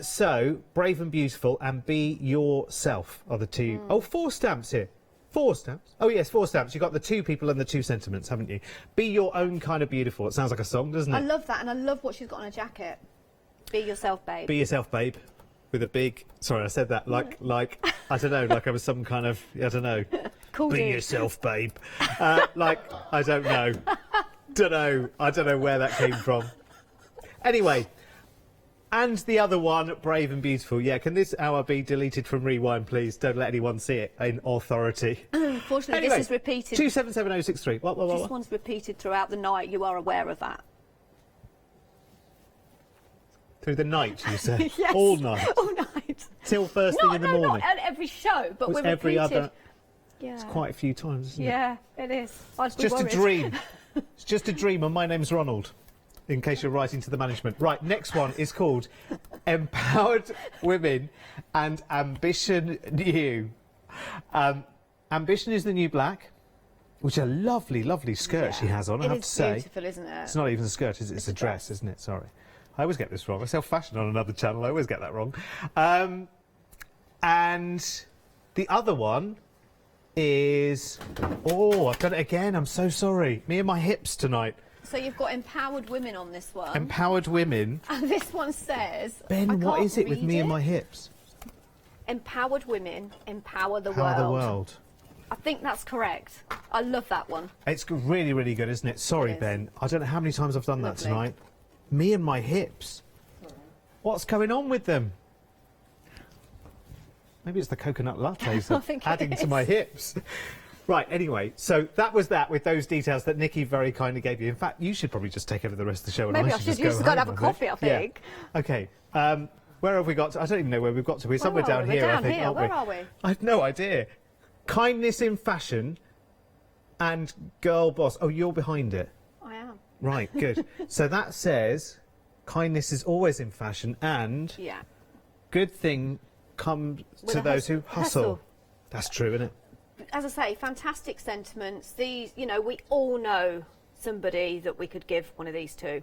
So, Brave and Beautiful and Be Yourself are the two. Oh, 4 stamps here. 4 stamps. Oh, yes, 4 stamps. You've got the 2 people and the 2 sentiments, haven't you? Be your own kind of beautiful. It sounds like a song, doesn't it? I love that, and I love what she's got on her jacket. Be yourself, babe. Be yourself, babe. With a big... Sorry, I said that like I don't know, like I was some kind of... I don't know. Cool Be dude. yourself, babe. Like, I don't know. I don't know where that came from. Anyway... And the other one, Brave and Beautiful. Yeah, can this hour be deleted from Rewind, please? Don't let anyone see it in authority. Unfortunately, anyway, this is repeated. 277063. What? This one's repeated throughout the night. You are aware of that. Through the night, you say? Yes. All night? All night. Till first thing in the morning? Not at every show, but we're every repeated. Other... Yeah. It's quite a few times, isn't it? Yeah, it is. It's just a dream. It's just a dream, and my name's Ronald. In case you're writing to the management. Right, next one is called Empowered Women and Ambition New. Ambition is the new black, which is a lovely, lovely skirt she has on, I have to say. It's beautiful, isn't it? It's not even a skirt, is it? It's a dress, isn't it? Sorry. I always get this wrong. I sell fashion on another channel. I always get that wrong. And the other one is... Oh, I've done it again. I'm so sorry. Me and my hips tonight. So you've got empowered women on this one. Empowered women. And this one says... Ben, what is it with me and my hips? Empowered women empower the Empower world. the world. I think that's correct. I love that one. It's really, really good, isn't it? Sorry, Ben. I don't know how many times I've done that tonight. Me and my hips. What's going on with them? Maybe it's the coconut lattes adding to my hips. Right, anyway, so that was that with those details that Nikki very kindly gave you. In fact, you should probably just take over the rest of the show. Maybe and I should just go and have a coffee, I think. Yeah. Okay. Where have we got to? I don't even know where we've got to. We're somewhere down We're here, down I think, here. aren't Where we? are we? I have no idea. Kindness in fashion and girl boss. Oh, you're behind it. I am. Right, good. So that says kindness is always in fashion and good thing comes to those who hustle. That's true, isn't it? As I say, fantastic sentiments. These, you know, we all know somebody that we could give one of these to.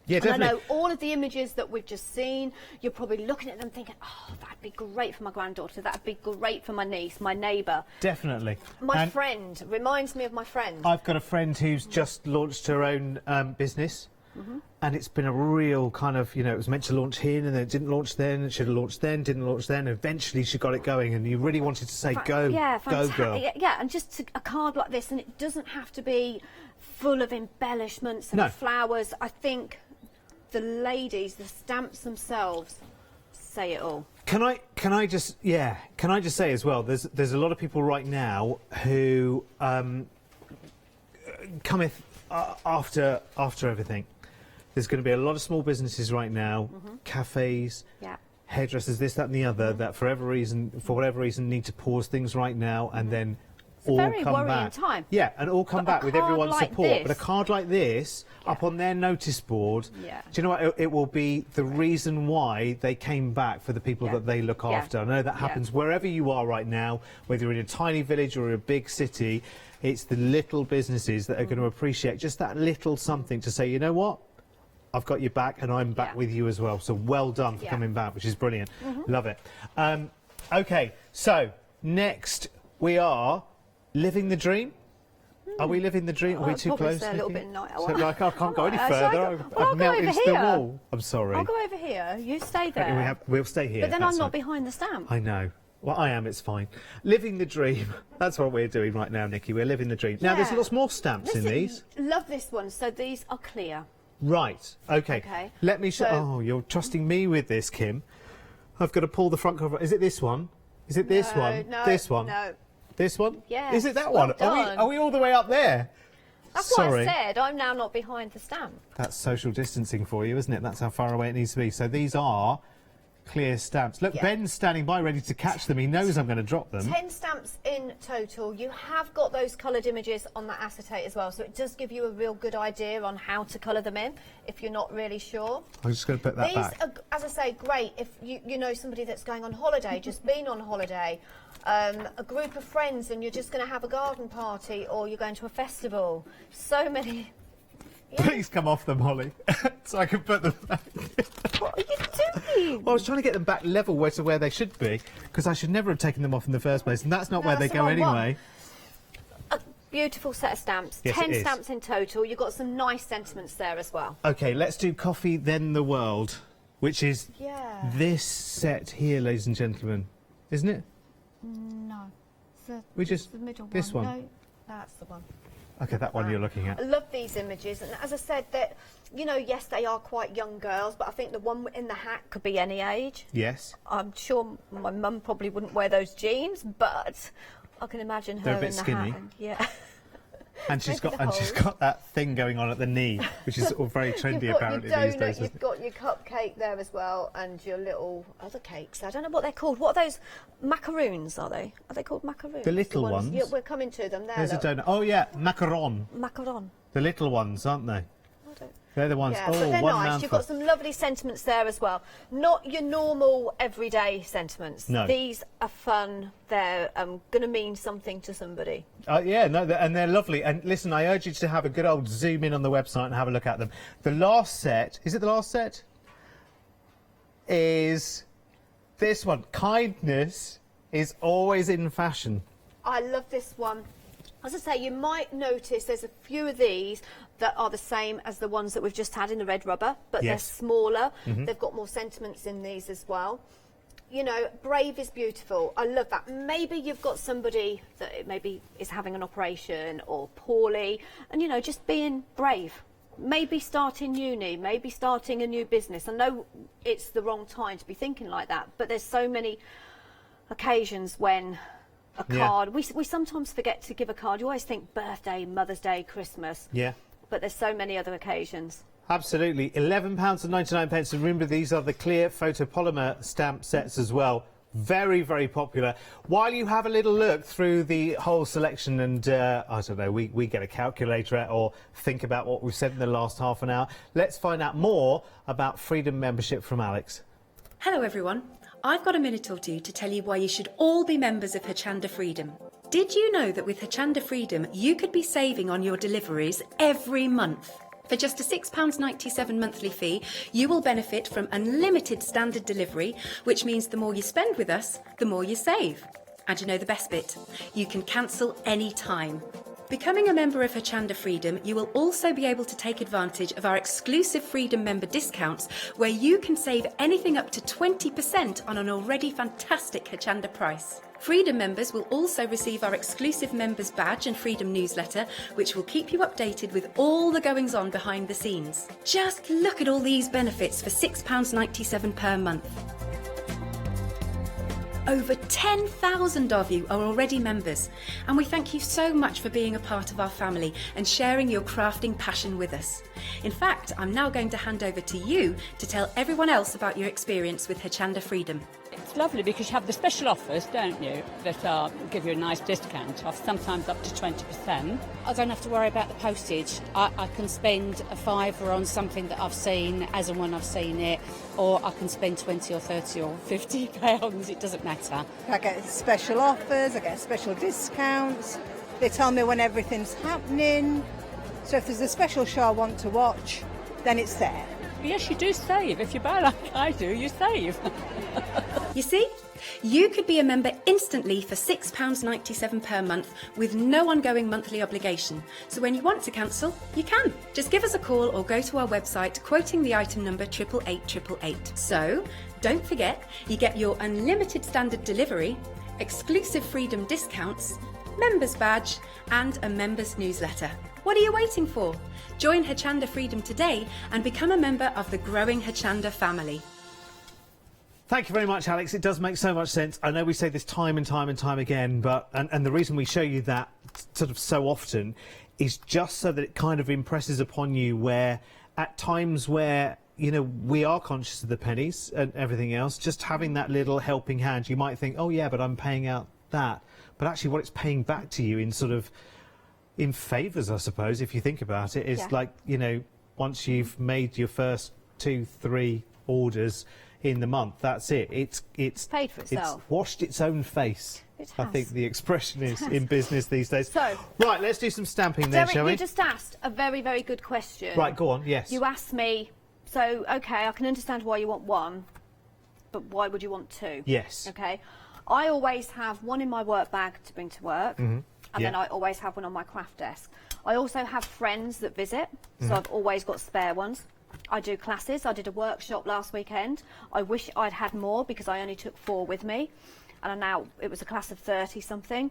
Yeah, and definitely. I know all of the images that we've just seen, you're probably looking at them thinking, oh, that'd be great for my granddaughter, that'd be great for my niece, my neighbour. Definitely. My friend, reminds me of my friend. I've got a friend who's just launched her own business. And it's been a real kind of, you know, it was meant to launch here and then it didn't launch then, it should have launched then, didn't launch then, eventually she got it going and you really wanted to say, go, go girl. Yeah, and just a card like this, and it doesn't have to be full of embellishments and flowers. I think the ladies, the stamps themselves, say it all. Can I just say as well, there's a lot of people right now who cometh after everything. There's going to be a lot of small businesses right now, cafes, hairdressers, this, that and the other, that for whatever reason need to pause things right now and then all come back. Time. Yeah, and all come back with everyone's like support. this. But a card like this, up on their notice board, do you know what? It will be the reason why they came back for the people that they look after. I know that happens wherever you are right now, whether you're in a tiny village or a big city. It's the little businesses that are going to appreciate just that little something to say, you know what? I've got your back and I'm back with you as well. So well done for coming back, which is brilliant. Love it. OK, so next we are living the dream. Are we living the dream? Are we too close? A little bit so, like, I can't go any further. I've melted into the wall. I'm sorry. I'll go over here. You stay there. We'll stay here. But then I'm not behind the stamp. I know. Well, I am, it's fine. Living the dream. That's what we're doing right now, Nikki. We're living the dream. Now, there's lots more stamps in these. Love this one. So these are clear. Right. OK. Let me show... Oh, you're trusting me with this, Kim. I've got to pull the front cover. Is it this one? Is it this one? No, this one? No. This one? Yes. Is it that one? Are we all the way up there? That's what I said. I'm now not behind the stamp. That's social distancing for you, isn't it? That's how far away it needs to be. So these are clear stamps. Look, Ben's standing by ready to catch them. He knows I'm going to drop them. 10 stamps in total. You have got those coloured images on that acetate as well, so it does give you a real good idea on how to colour them in if you're not really sure. I'm just going to put that back. These are, as I say, great if you know somebody that's going on holiday, just been on holiday, a group of friends and you're just going to have a garden party or you're going to a festival. So many... Please come off them, Holly, so I can put them back. What are you doing? Well, I was trying to get them back level to where they should be, because I should never have taken them off in the first place, and that's not where they go anyway. A beautiful set of stamps. Yes, 10 stamps in total. You've got some nice sentiments there as well. OK, let's do Coffee Then the World, which is this set here, ladies and gentlemen. Isn't it? No. It's the middle this one. No, that's the one. OK, that one you're looking at. I love these images, and as I said, that you know, yes, they are quite young girls, but I think the one in the hat could be any age. Yes. I'm sure my mum probably wouldn't wear those jeans, but I can imagine her They're a bit in the skinny. hat. And, And she's got that thing going on at the knee, which is all very trendy apparently these days. You've got your cupcake there as well, and your little other cakes. I don't know what they're called. What are those macaroons? Are they? Are they called macaroons? The little ones. Yeah, we're coming to them. There's a donut. Oh yeah, macaron. Macaron. The little ones, aren't they? They're the ones. Yeah, oh, but they're one nice. You've got some lovely sentiments there as well. Not your normal everyday sentiments. No. These are fun. They're going to mean something to somebody. Yeah, no, and they're lovely. And listen, I urge you to have a good old zoom in on the website and have a look at them. The last set, is it the last set? is this one. Kindness is always in fashion. I love this one. As I say, you might notice there's a few of these that are the same as the ones that we've just had in the red rubber, but they're smaller. They've got more sentiments in these as well. You know, brave is beautiful. I love that. Maybe you've got somebody that maybe is having an operation or poorly, and, you know, just being brave. Maybe starting uni, maybe starting a new business. I know it's the wrong time to be thinking like that, but there's so many occasions when a card, we sometimes forget to give a card. You always think birthday, Mother's Day, Christmas. Yeah. But there's so many other occasions. Absolutely. £11.99. And remember, these are the clear photopolymer stamp sets as well. Very, very popular. While you have a little look through the whole selection and, I don't know, we get a calculator out or think about what we've said in the last half an hour, let's find out more about Freedom membership from Alex. Hello, everyone. I've got a minute or two to tell you why you should all be members of Hochanda Freedom. Did you know that with Hochanda Freedom, you could be saving on your deliveries every month? For just a £6.97 monthly fee, you will benefit from unlimited standard delivery, which means the more you spend with us, the more you save. And you know the best bit? You can cancel any time. Becoming a member of Hochanda Freedom, you will also be able to take advantage of our exclusive Freedom member discounts, where you can save anything up to 20% on an already fantastic Hochanda price. Freedom members will also receive our exclusive members badge and Freedom newsletter, which will keep you updated with all the goings on behind the scenes. Just look at all these benefits for £6.97 per month. Over 10,000 of you are already members, and we thank you so much for being a part of our family and sharing your crafting passion with us. In fact, I'm now going to hand over to you to tell everyone else about your experience with Hochanda Freedom. It's lovely because you have the special offers, don't you, that give you a nice discount off, sometimes up to 20%. I don't have to worry about the postage. I can spend a £5 on something that I've seen as and when I've seen it, or I can spend 20 or 30 or 50 pounds, it doesn't matter. I get special offers, I get special discounts. They tell me when everything's happening. So if there's a special show I want to watch, then it's there. Yes, you do save. If you buy like I do, you save. You see? You could be a member instantly for £6.97 per month with no ongoing monthly obligation. So when you want to cancel, you can. Just give us a call or go to our website quoting the item number 88888. So don't forget, you get your unlimited standard delivery, exclusive Freedom discounts, members badge and a members newsletter. What are you waiting for? Join Hochanda Freedom today and become a member of the growing Hochanda family. Thank you very much, Alex. It does make so much sense. I know we say this time and time and time again, but and the reason we show you that sort of so often is just so that it kind of impresses upon you where at times where, you know, we are conscious of the pennies and everything else, just having that little helping hand, you might think, oh yeah, but I'm paying out that. But actually what it's paying back to you in sort of in favours, I suppose, if you think about it, is like, you know, once you've made your first 2-3 orders in the month, that's it. It's paid for itself. It's washed its own face. It has. I think the expression is in business these days. So, right, let's do some stamping then, Derek, shall we? you just asked a very, very good question. Right, go on, yes. You asked me, so, OK, I can understand why you want one, but why would you want two? Yes. OK. I always have one in my work bag to bring to work, and then I always have one on my craft desk. I also have friends that visit, so I've always got spare ones. I do classes. I did a workshop last weekend. I wish I'd had more because I only took 4 with me, and it was a class of 30 something.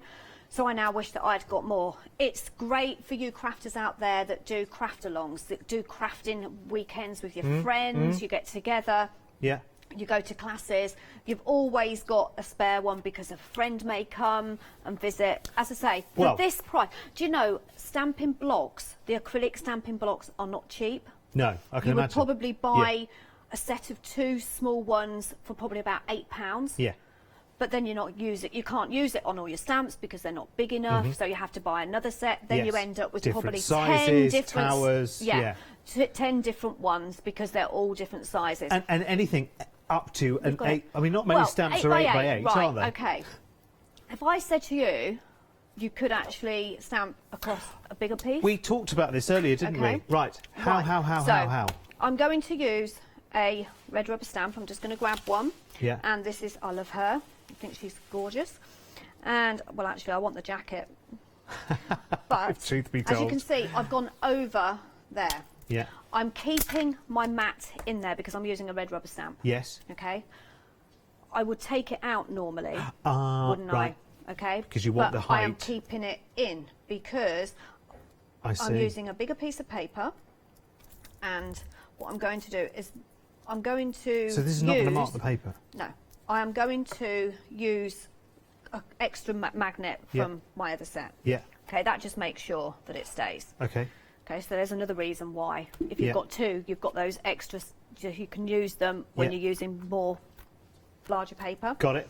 So I now wish that I'd got more. It's great for you crafters out there that do craft-alongs, that do crafting weekends with your friends. You get together. Yeah. You go to classes, you've always got a spare one because a friend may come and visit. As I say, for this price, do you know, stamping blocks, the acrylic stamping blocks are not cheap. No, I can imagine. You would probably buy a set of 2 small ones for probably about £8. Yeah. But then you can't use it on all your stamps because they're not big enough, so you have to buy another set. Then you end up with different probably sizes, 10 different towers. 10 different ones because they're all different sizes. And anything up to an 8. I mean, not many stamps are 8 by 8, right, are they? OK. If I said to you, you could actually stamp across a bigger piece. We talked about this earlier, didn't we? Right. How? I'm going to use a red rubber stamp. I'm just going to grab one. Yeah. And this is, I love her. I think she's gorgeous. And, well, actually, I want the jacket. But, truth be as told. you can see, I've gone over there. Yeah. I'm keeping my mat in there because I'm using a red rubber stamp. Yes. Okay. I would take it out normally, wouldn't right. I? Okay. Because you want but the height. I am keeping it in because I'm using a bigger piece of paper, and what I'm going to do is I'm going to So this is not going to mark the paper? No. I am going to use an extra magnet from my other set. Yeah. Okay, that just makes sure that it stays. Okay. Okay, so there's another reason why. If you've got two, you've got those extras, so you can use them when you're using more larger paper. Got it.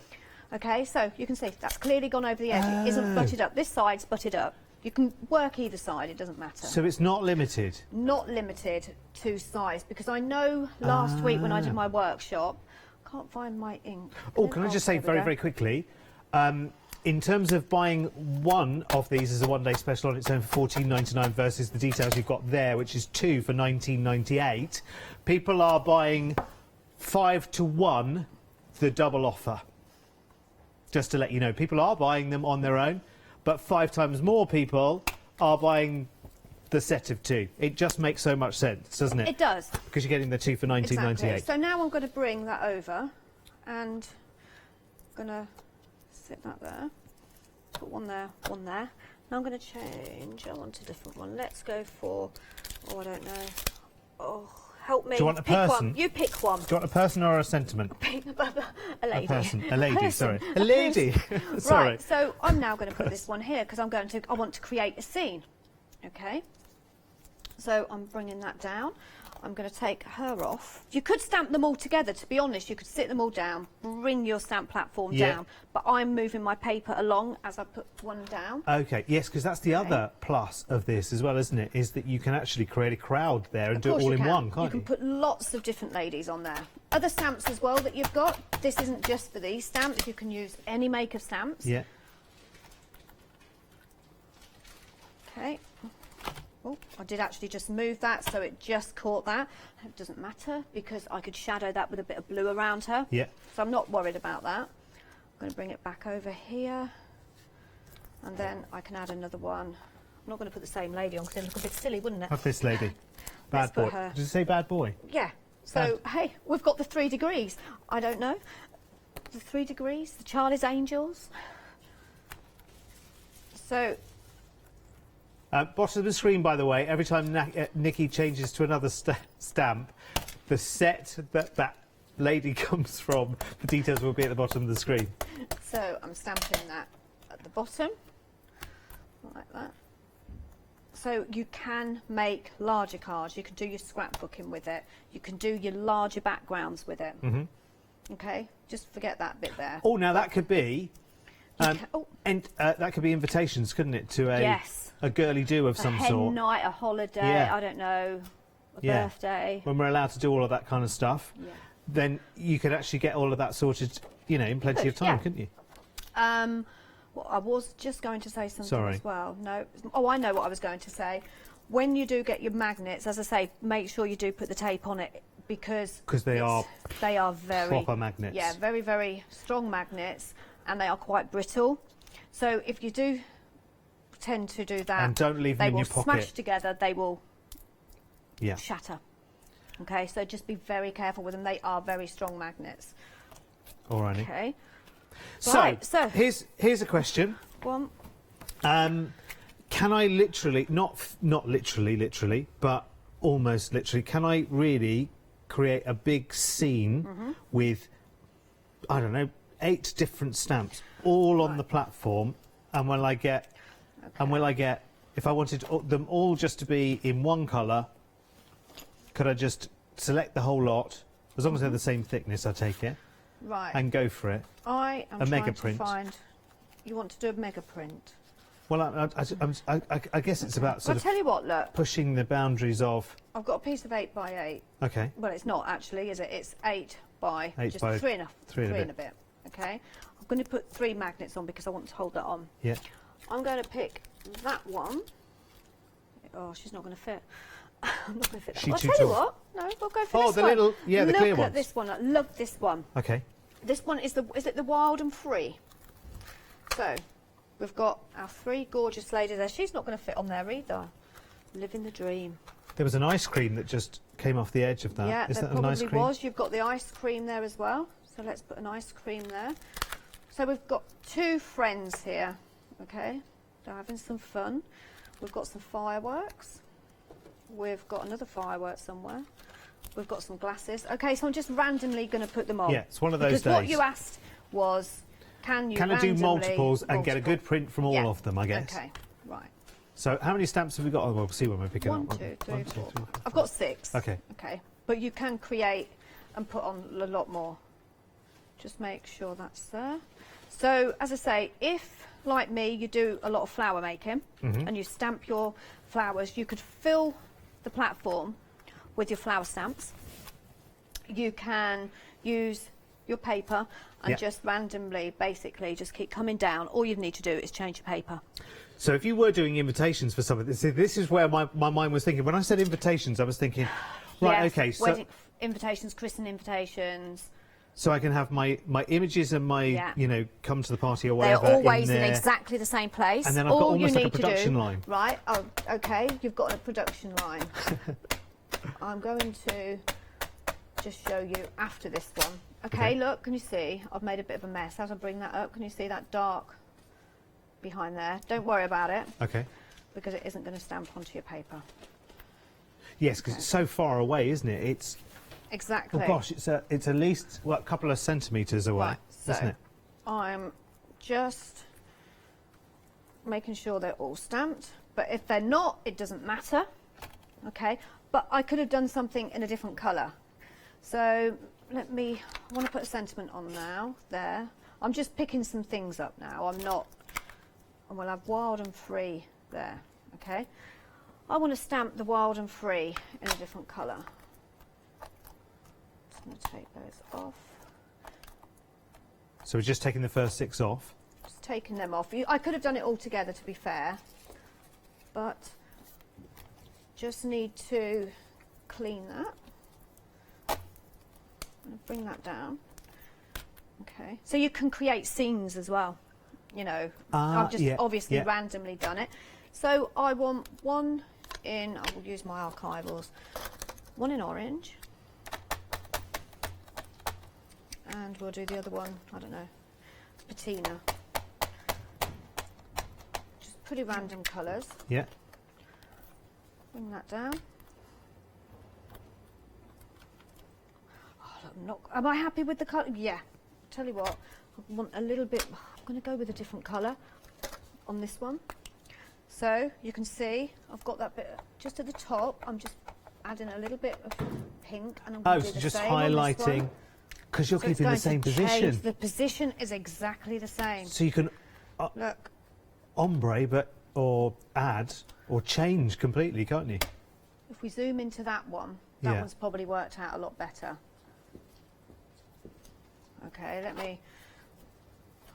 Okay, so you can see that's clearly gone over the edge. It isn't butted up. This side's butted up. You can work either side, it doesn't matter. So it's not limited? Not limited to size, because I know last week when I did my workshop, I can't find my ink. Oh, can I just say very quickly, in terms of buying one of these as a one-day special on its own for $14.99 versus the details you've got there, which is two for $19.98, people are buying 5 to 1 the double offer. Just to let you know, people are buying them on their own, but 5 times more people are buying the set of 2. It just makes so much sense, doesn't it? It does. Because you're getting the 2 for $19.98. Exactly. So now I'm going to bring that over and I'm going to sit that there, put one there, one there. Now I'm going to change. I want a different one. Let's go for, oh, I don't know. Oh, help me. Do you want a pick person? One. You pick one. Do you want a person or a sentiment? A lady. A person. A lady, person. sorry. A lady. Sorry. Right, so I'm now going to put this one here because I want to create a scene. Okay. So I'm bringing that down. I'm going to take her off. You could stamp them all together, to be honest. You could sit them all down, bring your stamp platform down. But I'm moving my paper along as I put one down. OK, yes, because that's the other plus of this as well, isn't it? Is that you can actually create a crowd there and do it all in one, can't you? You can put lots of different ladies on there. Other stamps as well that you've got. This isn't just for these stamps. You can use any make of stamps. Yeah. OK. Oh, I did actually just move that, so it just caught that. It doesn't matter, because I could shadow that with a bit of blue around her. Yeah. So I'm not worried about that. I'm going to bring it back over here. And then I can add another one. I'm not going to put the same lady on, because it'd look a bit silly, wouldn't it? Have this lady. Bad boy. Did you say bad boy? Yeah. So, hey, we've got the 3 degrees. I don't know. The 3 degrees, the Charlie's Angels. So... bottom of the screen, by the way, every time Nikki changes to another stamp, the set that lady comes from, the details will be at the bottom of the screen. So I'm stamping that at the bottom, like that. So you can make larger cards. You can do your scrapbooking with it. You can do your larger backgrounds with it. Mm-hmm. Okay, just forget that bit there. Oh, now that could be... and that could be invitations, couldn't it, to a girly do of some hen sort. night, a holiday, I don't know, a birthday. When we're allowed to do all of that kind of stuff, then you could actually get all of that sorted, you know, in plenty of time, couldn't you? Well, I was just going to say something as well. No, oh, I know what I was going to say. When you do get your magnets, as I say, make sure you do put the tape on it, because they are very proper magnets. Yeah, very, very strong magnets, and they are quite brittle. So if you do tend to do that, and don't leave them in your pocket. They will smash together. They will shatter. Okay, so just be very careful with them. They are very strong magnets. Alrighty. Okay. So, right, so here's a question. Go on. Can I literally, not literally, but almost literally, can I really create a big scene with, I don't know, 8 different stamps all on the platform, and will I get, if I wanted them all just to be in one colour, could I just select the whole lot, as long as they're the same thickness, I take it, and go for it? I am a trying mega to print. find. You want to do a mega print? Well, I guess it's about sort I'll tell you what, look. pushing the boundaries of. I've got a piece of 8 by 8. Okay. Well, it's not actually, is it? It's 8 by 8 just by 3 and a bit. bit. Okay. I'm going to put 3 magnets on because I want to hold that on. Yeah. I'm going to pick that one. Oh, she's not going to fit. I'm not going to fit that. She I'll too tell you tall. what. No, we'll go for this the one. little, yeah, the Look clear at ones. this one. I love this one. Okay. This one is it the Wild and Free? So, we've got our 3 gorgeous ladies there. She's not going to fit on there either. Living the dream. There was an ice cream that just came off the edge of that. Yeah, Is there that an ice probably cream? was. You've got the ice cream there as well. So let's put an ice cream there. So we've got 2 friends here. Okay, they're having some fun. We've got some fireworks. We've got another firework somewhere. We've got some glasses. Okay, so I'm just randomly going to put them on. Yeah, it's one of those because days. what you asked was, can I do multiples and get a good print from all of them, I guess? Okay, right. So how many stamps have we got? Oh, we'll see when we're picking 1, up. 2, 3, 4. I've got 6. Okay. Okay, but you can create and put on a lot more. Just make sure that's there. So, as I say, if, like me, you do a lot of flower making and you stamp your flowers, you could fill the platform with your flower stamps. You can use your paper and just randomly, basically, just keep coming down. All you need to do is change your paper. So if you were doing invitations for something, this is where my mind was thinking. When I said invitations, I was thinking, right, yes, okay, so wedding invitations, christening invitations. So I can have my images and my, you know, come to the party or They're whatever always in there. exactly the same place. And then I've got all almost you like a need production to do, line. Right, oh, okay, you've got a production line. I'm going to just show you after this one. Okay, look, can you see? I've made a bit of a mess. As I bring that up, can you see that dark behind there? Don't worry about it. Okay. Because it isn't going to stamp onto your paper. Yes, because it's so far away, isn't it? It's exactly. Oh gosh, it's at least a couple of centimetres away, Right, isn't it? I'm just making sure they're all stamped, but if they're not, it doesn't matter. Okay, but I could have done something in a different colour. So I want to put a sentiment on now, there. I'm just picking some things up now. And we'll have Wild and Free there, okay? I want to stamp the Wild and Free in a different colour. Just going to take those off. So we're just taking the first 6 off. Just taking them off. I could have done it all together, to be fair, but just need to clean that. Bring that down. Okay, so you can create scenes as well. You know, I've just obviously randomly done it. So I want one in, I will use my archivals, one in orange. And we'll do the other one, I don't know, patina. Just pretty random colours. Yeah. Bring that down. Am I happy with the colour? Yeah. Tell you what, I want a little bit, I'm going to go with a different colour on this one. So you can see I've got that bit just at the top. I'm just adding a little bit of pink, and I'm going to do the just same on this highlighting, one. because you're keeping the same position. The position is exactly the same. So you can look, ombre, or add or change completely, can't you? if we zoom into that one, that one's probably worked out a lot better. Okay, let me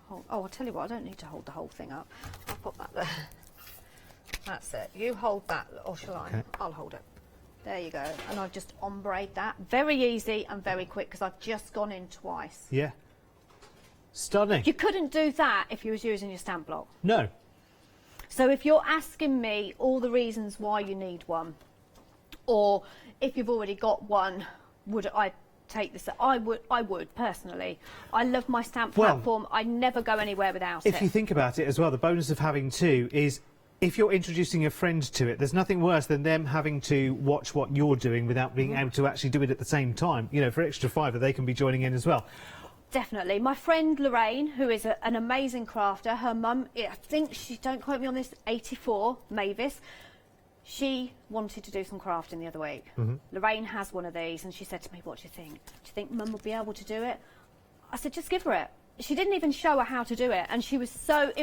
hold. Oh, I'll tell you what, I don't need to hold the whole thing up. I'll put that there. That's it. You hold that, or shall I? Okay. I'll hold it. There you go. And I've just ombre'd that. Very easy and very quick, because I've just gone in twice. Yeah. Stunning. You couldn't do that if you was using your stamp block. No. So if you're asking me all the reasons why you need one, or if you've already got one, would I take this? I would personally. I love my stamp platform. I never go anywhere without it. If you think about it as well, the bonus of having 2 is if you're introducing a friend to it, there's nothing worse than them having to watch what you're doing without being able to actually do it at the same time. You know, for extra £5, they can be joining in as well. Definitely. My friend Lorraine, who is an amazing crafter, her mum, I think she, don't quote me on this, 84, Mavis, she wanted to do some crafting the other week. Lorraine has one of these, and she said to me, what do you think? Do you think Mum will be able to do it? I said, just give her it. She didn't even show her how to do it, and she was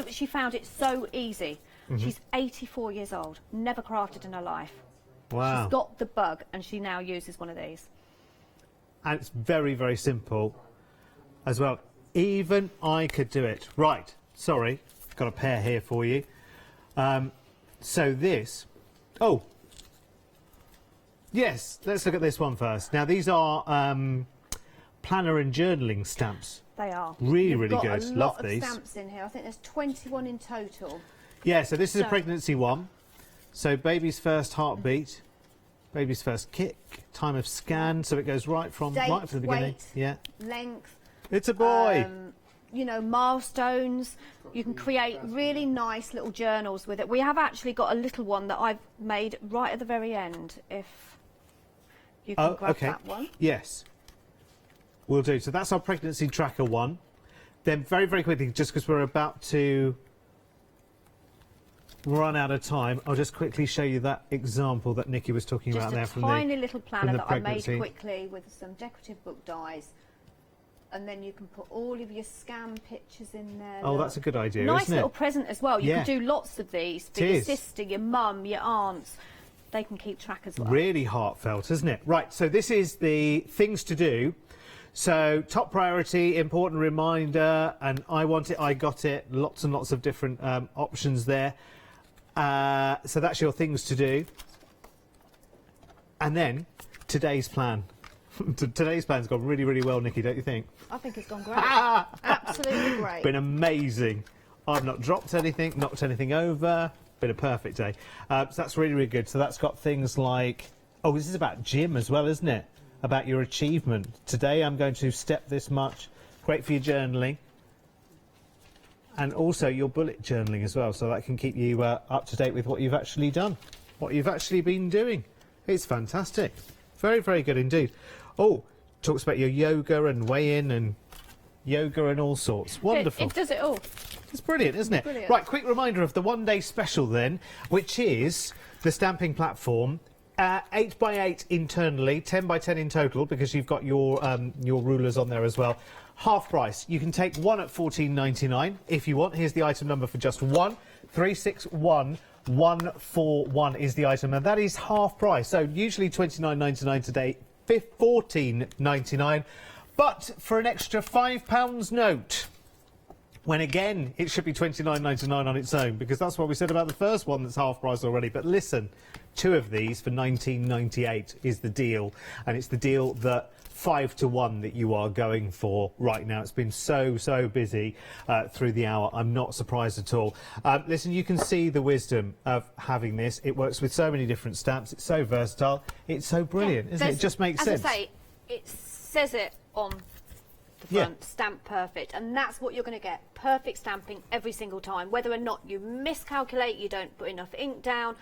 she found it so easy. She's 84 years old, never crafted in her life. Wow. She's got the bug, and she now uses one of these. And it's very, very simple as well. Even I could do it. Right, sorry, got a pair here for you. So this, Yes, let's look at this one first. Now, these are planner and journaling stamps. They are. Really good. Got a Love lot these. of stamps in here. I think there's 21 in total. Yeah, so this is a pregnancy one. So baby's first heartbeat, baby's first kick, time of scan. So it goes right from Date, the beginning. weight, Yeah. length. It's a boy. You know, milestones. You can create really nice little journals with it. We have actually got a little one that I've made right at the very end. If you can grab that one. Yes. Will do. So that's our pregnancy tracker one. Then very quickly, just because we're about to run out of time, I'll just quickly show you that example that Nikki was talking about there from the tiny little planner that I made pregnancy. quickly with some decorative book dies. And then you can put all of your scan pictures in there. Oh, that's a good idea, nice isn't it? little present as well. You Yeah. can do lots of these for It your is. sister, your mum, your aunts. They can keep track as well. Really heartfelt, isn't it? Right, so this is the things to do. So top priority, important reminder, and I want it, I got it. Lots and lots of different options there. So that's your things to do. And then today's plan. Today's plan's gone really well, Nikki, don't you think? I think it's gone great. Absolutely great. Been amazing. I've not dropped anything, knocked anything over. Been a perfect day. So that's really good. So that's got things like, oh, this is about gym as well, isn't it? About your achievement. Today I'm going to step this much. Great for your journaling. And also your bullet journaling as well. So that can keep you up to date with what you've actually done. What you've actually been doing. It's fantastic. Very good indeed. Oh, talks about your yoga and weigh-in and yoga and all sorts. Wonderful. It does it all. It's brilliant, isn't it? Brilliant. Right, quick reminder of the one-day special then, which is the stamping platform. 8 by 8 internally, 10 by 10 in total, because you've got your rulers on there as well. Half price. You can take one at $14.99 if you want. Here's the item number for just one. 361141 is the item, and that is half price. So usually $29.99 today, $14.99, but for an extra £5 note. When again, it should be $29.99 on its own, because that's what we said about the first one that's half price already. But listen, 2 of these for $19.98 is the deal, and it's the deal that 5 to 1 that you are going for right now. It's been so busy through the hour. I'm not surprised at all. Listen, you can see the wisdom of having this. It works with so many different stamps. It's so versatile. It's so brilliant, isn't it? It just makes sense. As I say, it says it on the front, stamp perfect, and that's what you're going to get. Perfect stamping every single time, whether or not you miscalculate, you don't put enough ink down,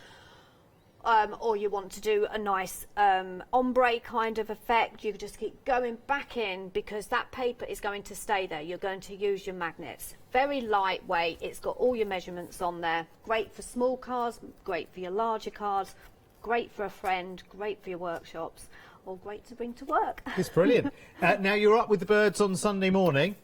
or you want to do a nice ombre kind of effect. You can just keep going back in, because that paper is going to stay there. You're going to use your magnets. Very lightweight. It's got all your measurements on there. Great for small cards, great for your larger cards, great for a friend, great for your workshops, or great to bring to work. It's brilliant. Now, you're up with the birds on Sunday morning.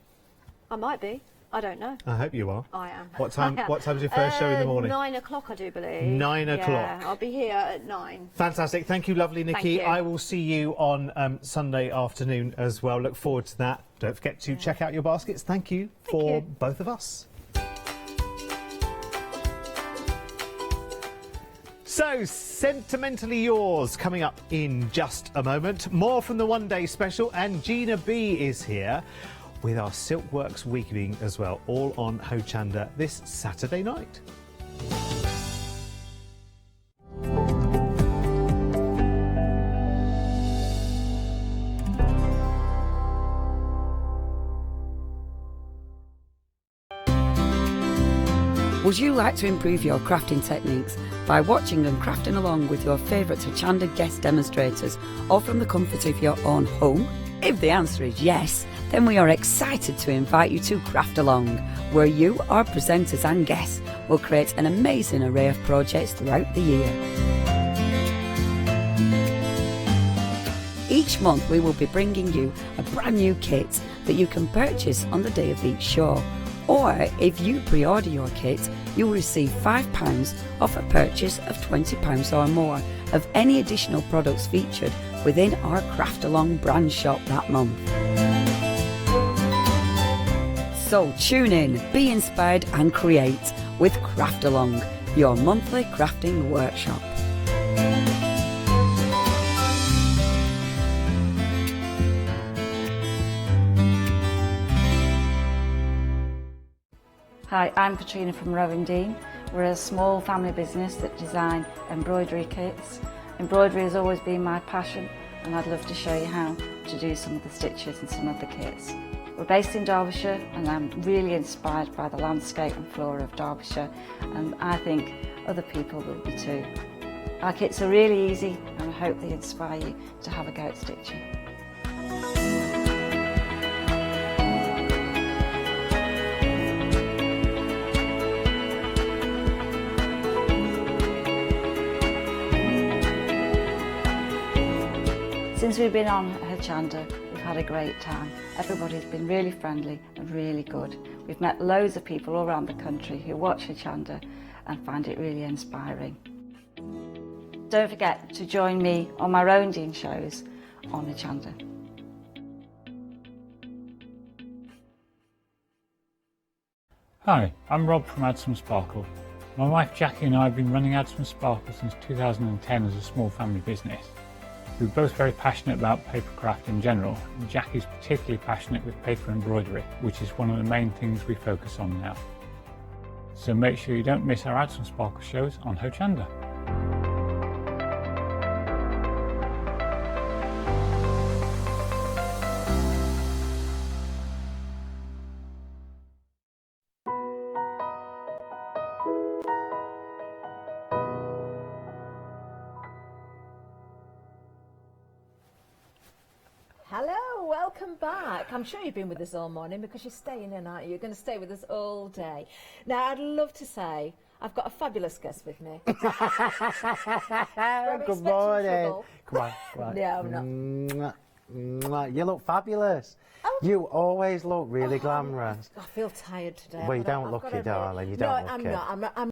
I might be. I don't know. I hope you are. I am. What time? What time's your first show in the morning? 9 o'clock, I do believe. 9 o'clock. Yeah, I'll be here at 9. Fantastic. Thank you, lovely Nikki. Thank you. I will see you on Sunday afternoon as well. Look forward to that. Don't forget to check out your baskets. Thank you for both of us. So, Sentimentally Yours coming up in just a moment. More from the one-day special, and Gina B is here with our Silkworks Weekly as well, all on Hochanda this Saturday night. Would you like to improve your crafting techniques by watching and crafting along with your favourite Hochanda guest demonstrators, or from the comfort of your own home? If the answer is yes, then we are excited to invite you to Craft Along, where you, our presenters and guests, will create an amazing array of projects throughout the year. Each month we will be bringing you a brand new kit that you can purchase on the day of each show. Or if you pre-order your kit, you will receive £5 off a purchase of £20 or more of any additional products featured within our Craft Along brand shop that month. So tune in, be inspired and create with Craft Along, your monthly crafting workshop. Hi, I'm Katrina from Rowan Dean. We're a small family business that design embroidery kits. Embroidery has always been my passion, and I'd love to show you how to do some of the stitches and some of the kits. We're based in Derbyshire, and I'm really inspired by the landscape and flora of Derbyshire, and I think other people will be too. Our kits are really easy, and I hope they inspire you to have a go at stitching. Since we've been on Hochanda, we've had a great time. Everybody's been really friendly and really good. We've met loads of people all around the country who watch Hochanda and find it really inspiring. Don't forget to join me on my Rowan Dean shows on Hochanda. Hi, I'm Rob from Add Some Sparkle. My wife Jackie and I have been running Add Some Sparkle since 2010 as a small family business. We're both very passionate about papercraft in general, and Jackie's particularly passionate with paper embroidery, which is one of the main things we focus on now. So make sure you don't miss our Add Some Sparkle shows on Hochanda. Hello, welcome back. I'm sure you've been with us all morning because you're staying in, aren't you? You're going to stay with us all day. Now, I'd love to say I've got a fabulous guest with me. Good morning. Come on, come on. No, I'm not. Mwah. You look fabulous. Oh. You always look really glamorous. I feel tired today. Well, you don't look it, darling. You don't look it. No, I'm not. I'm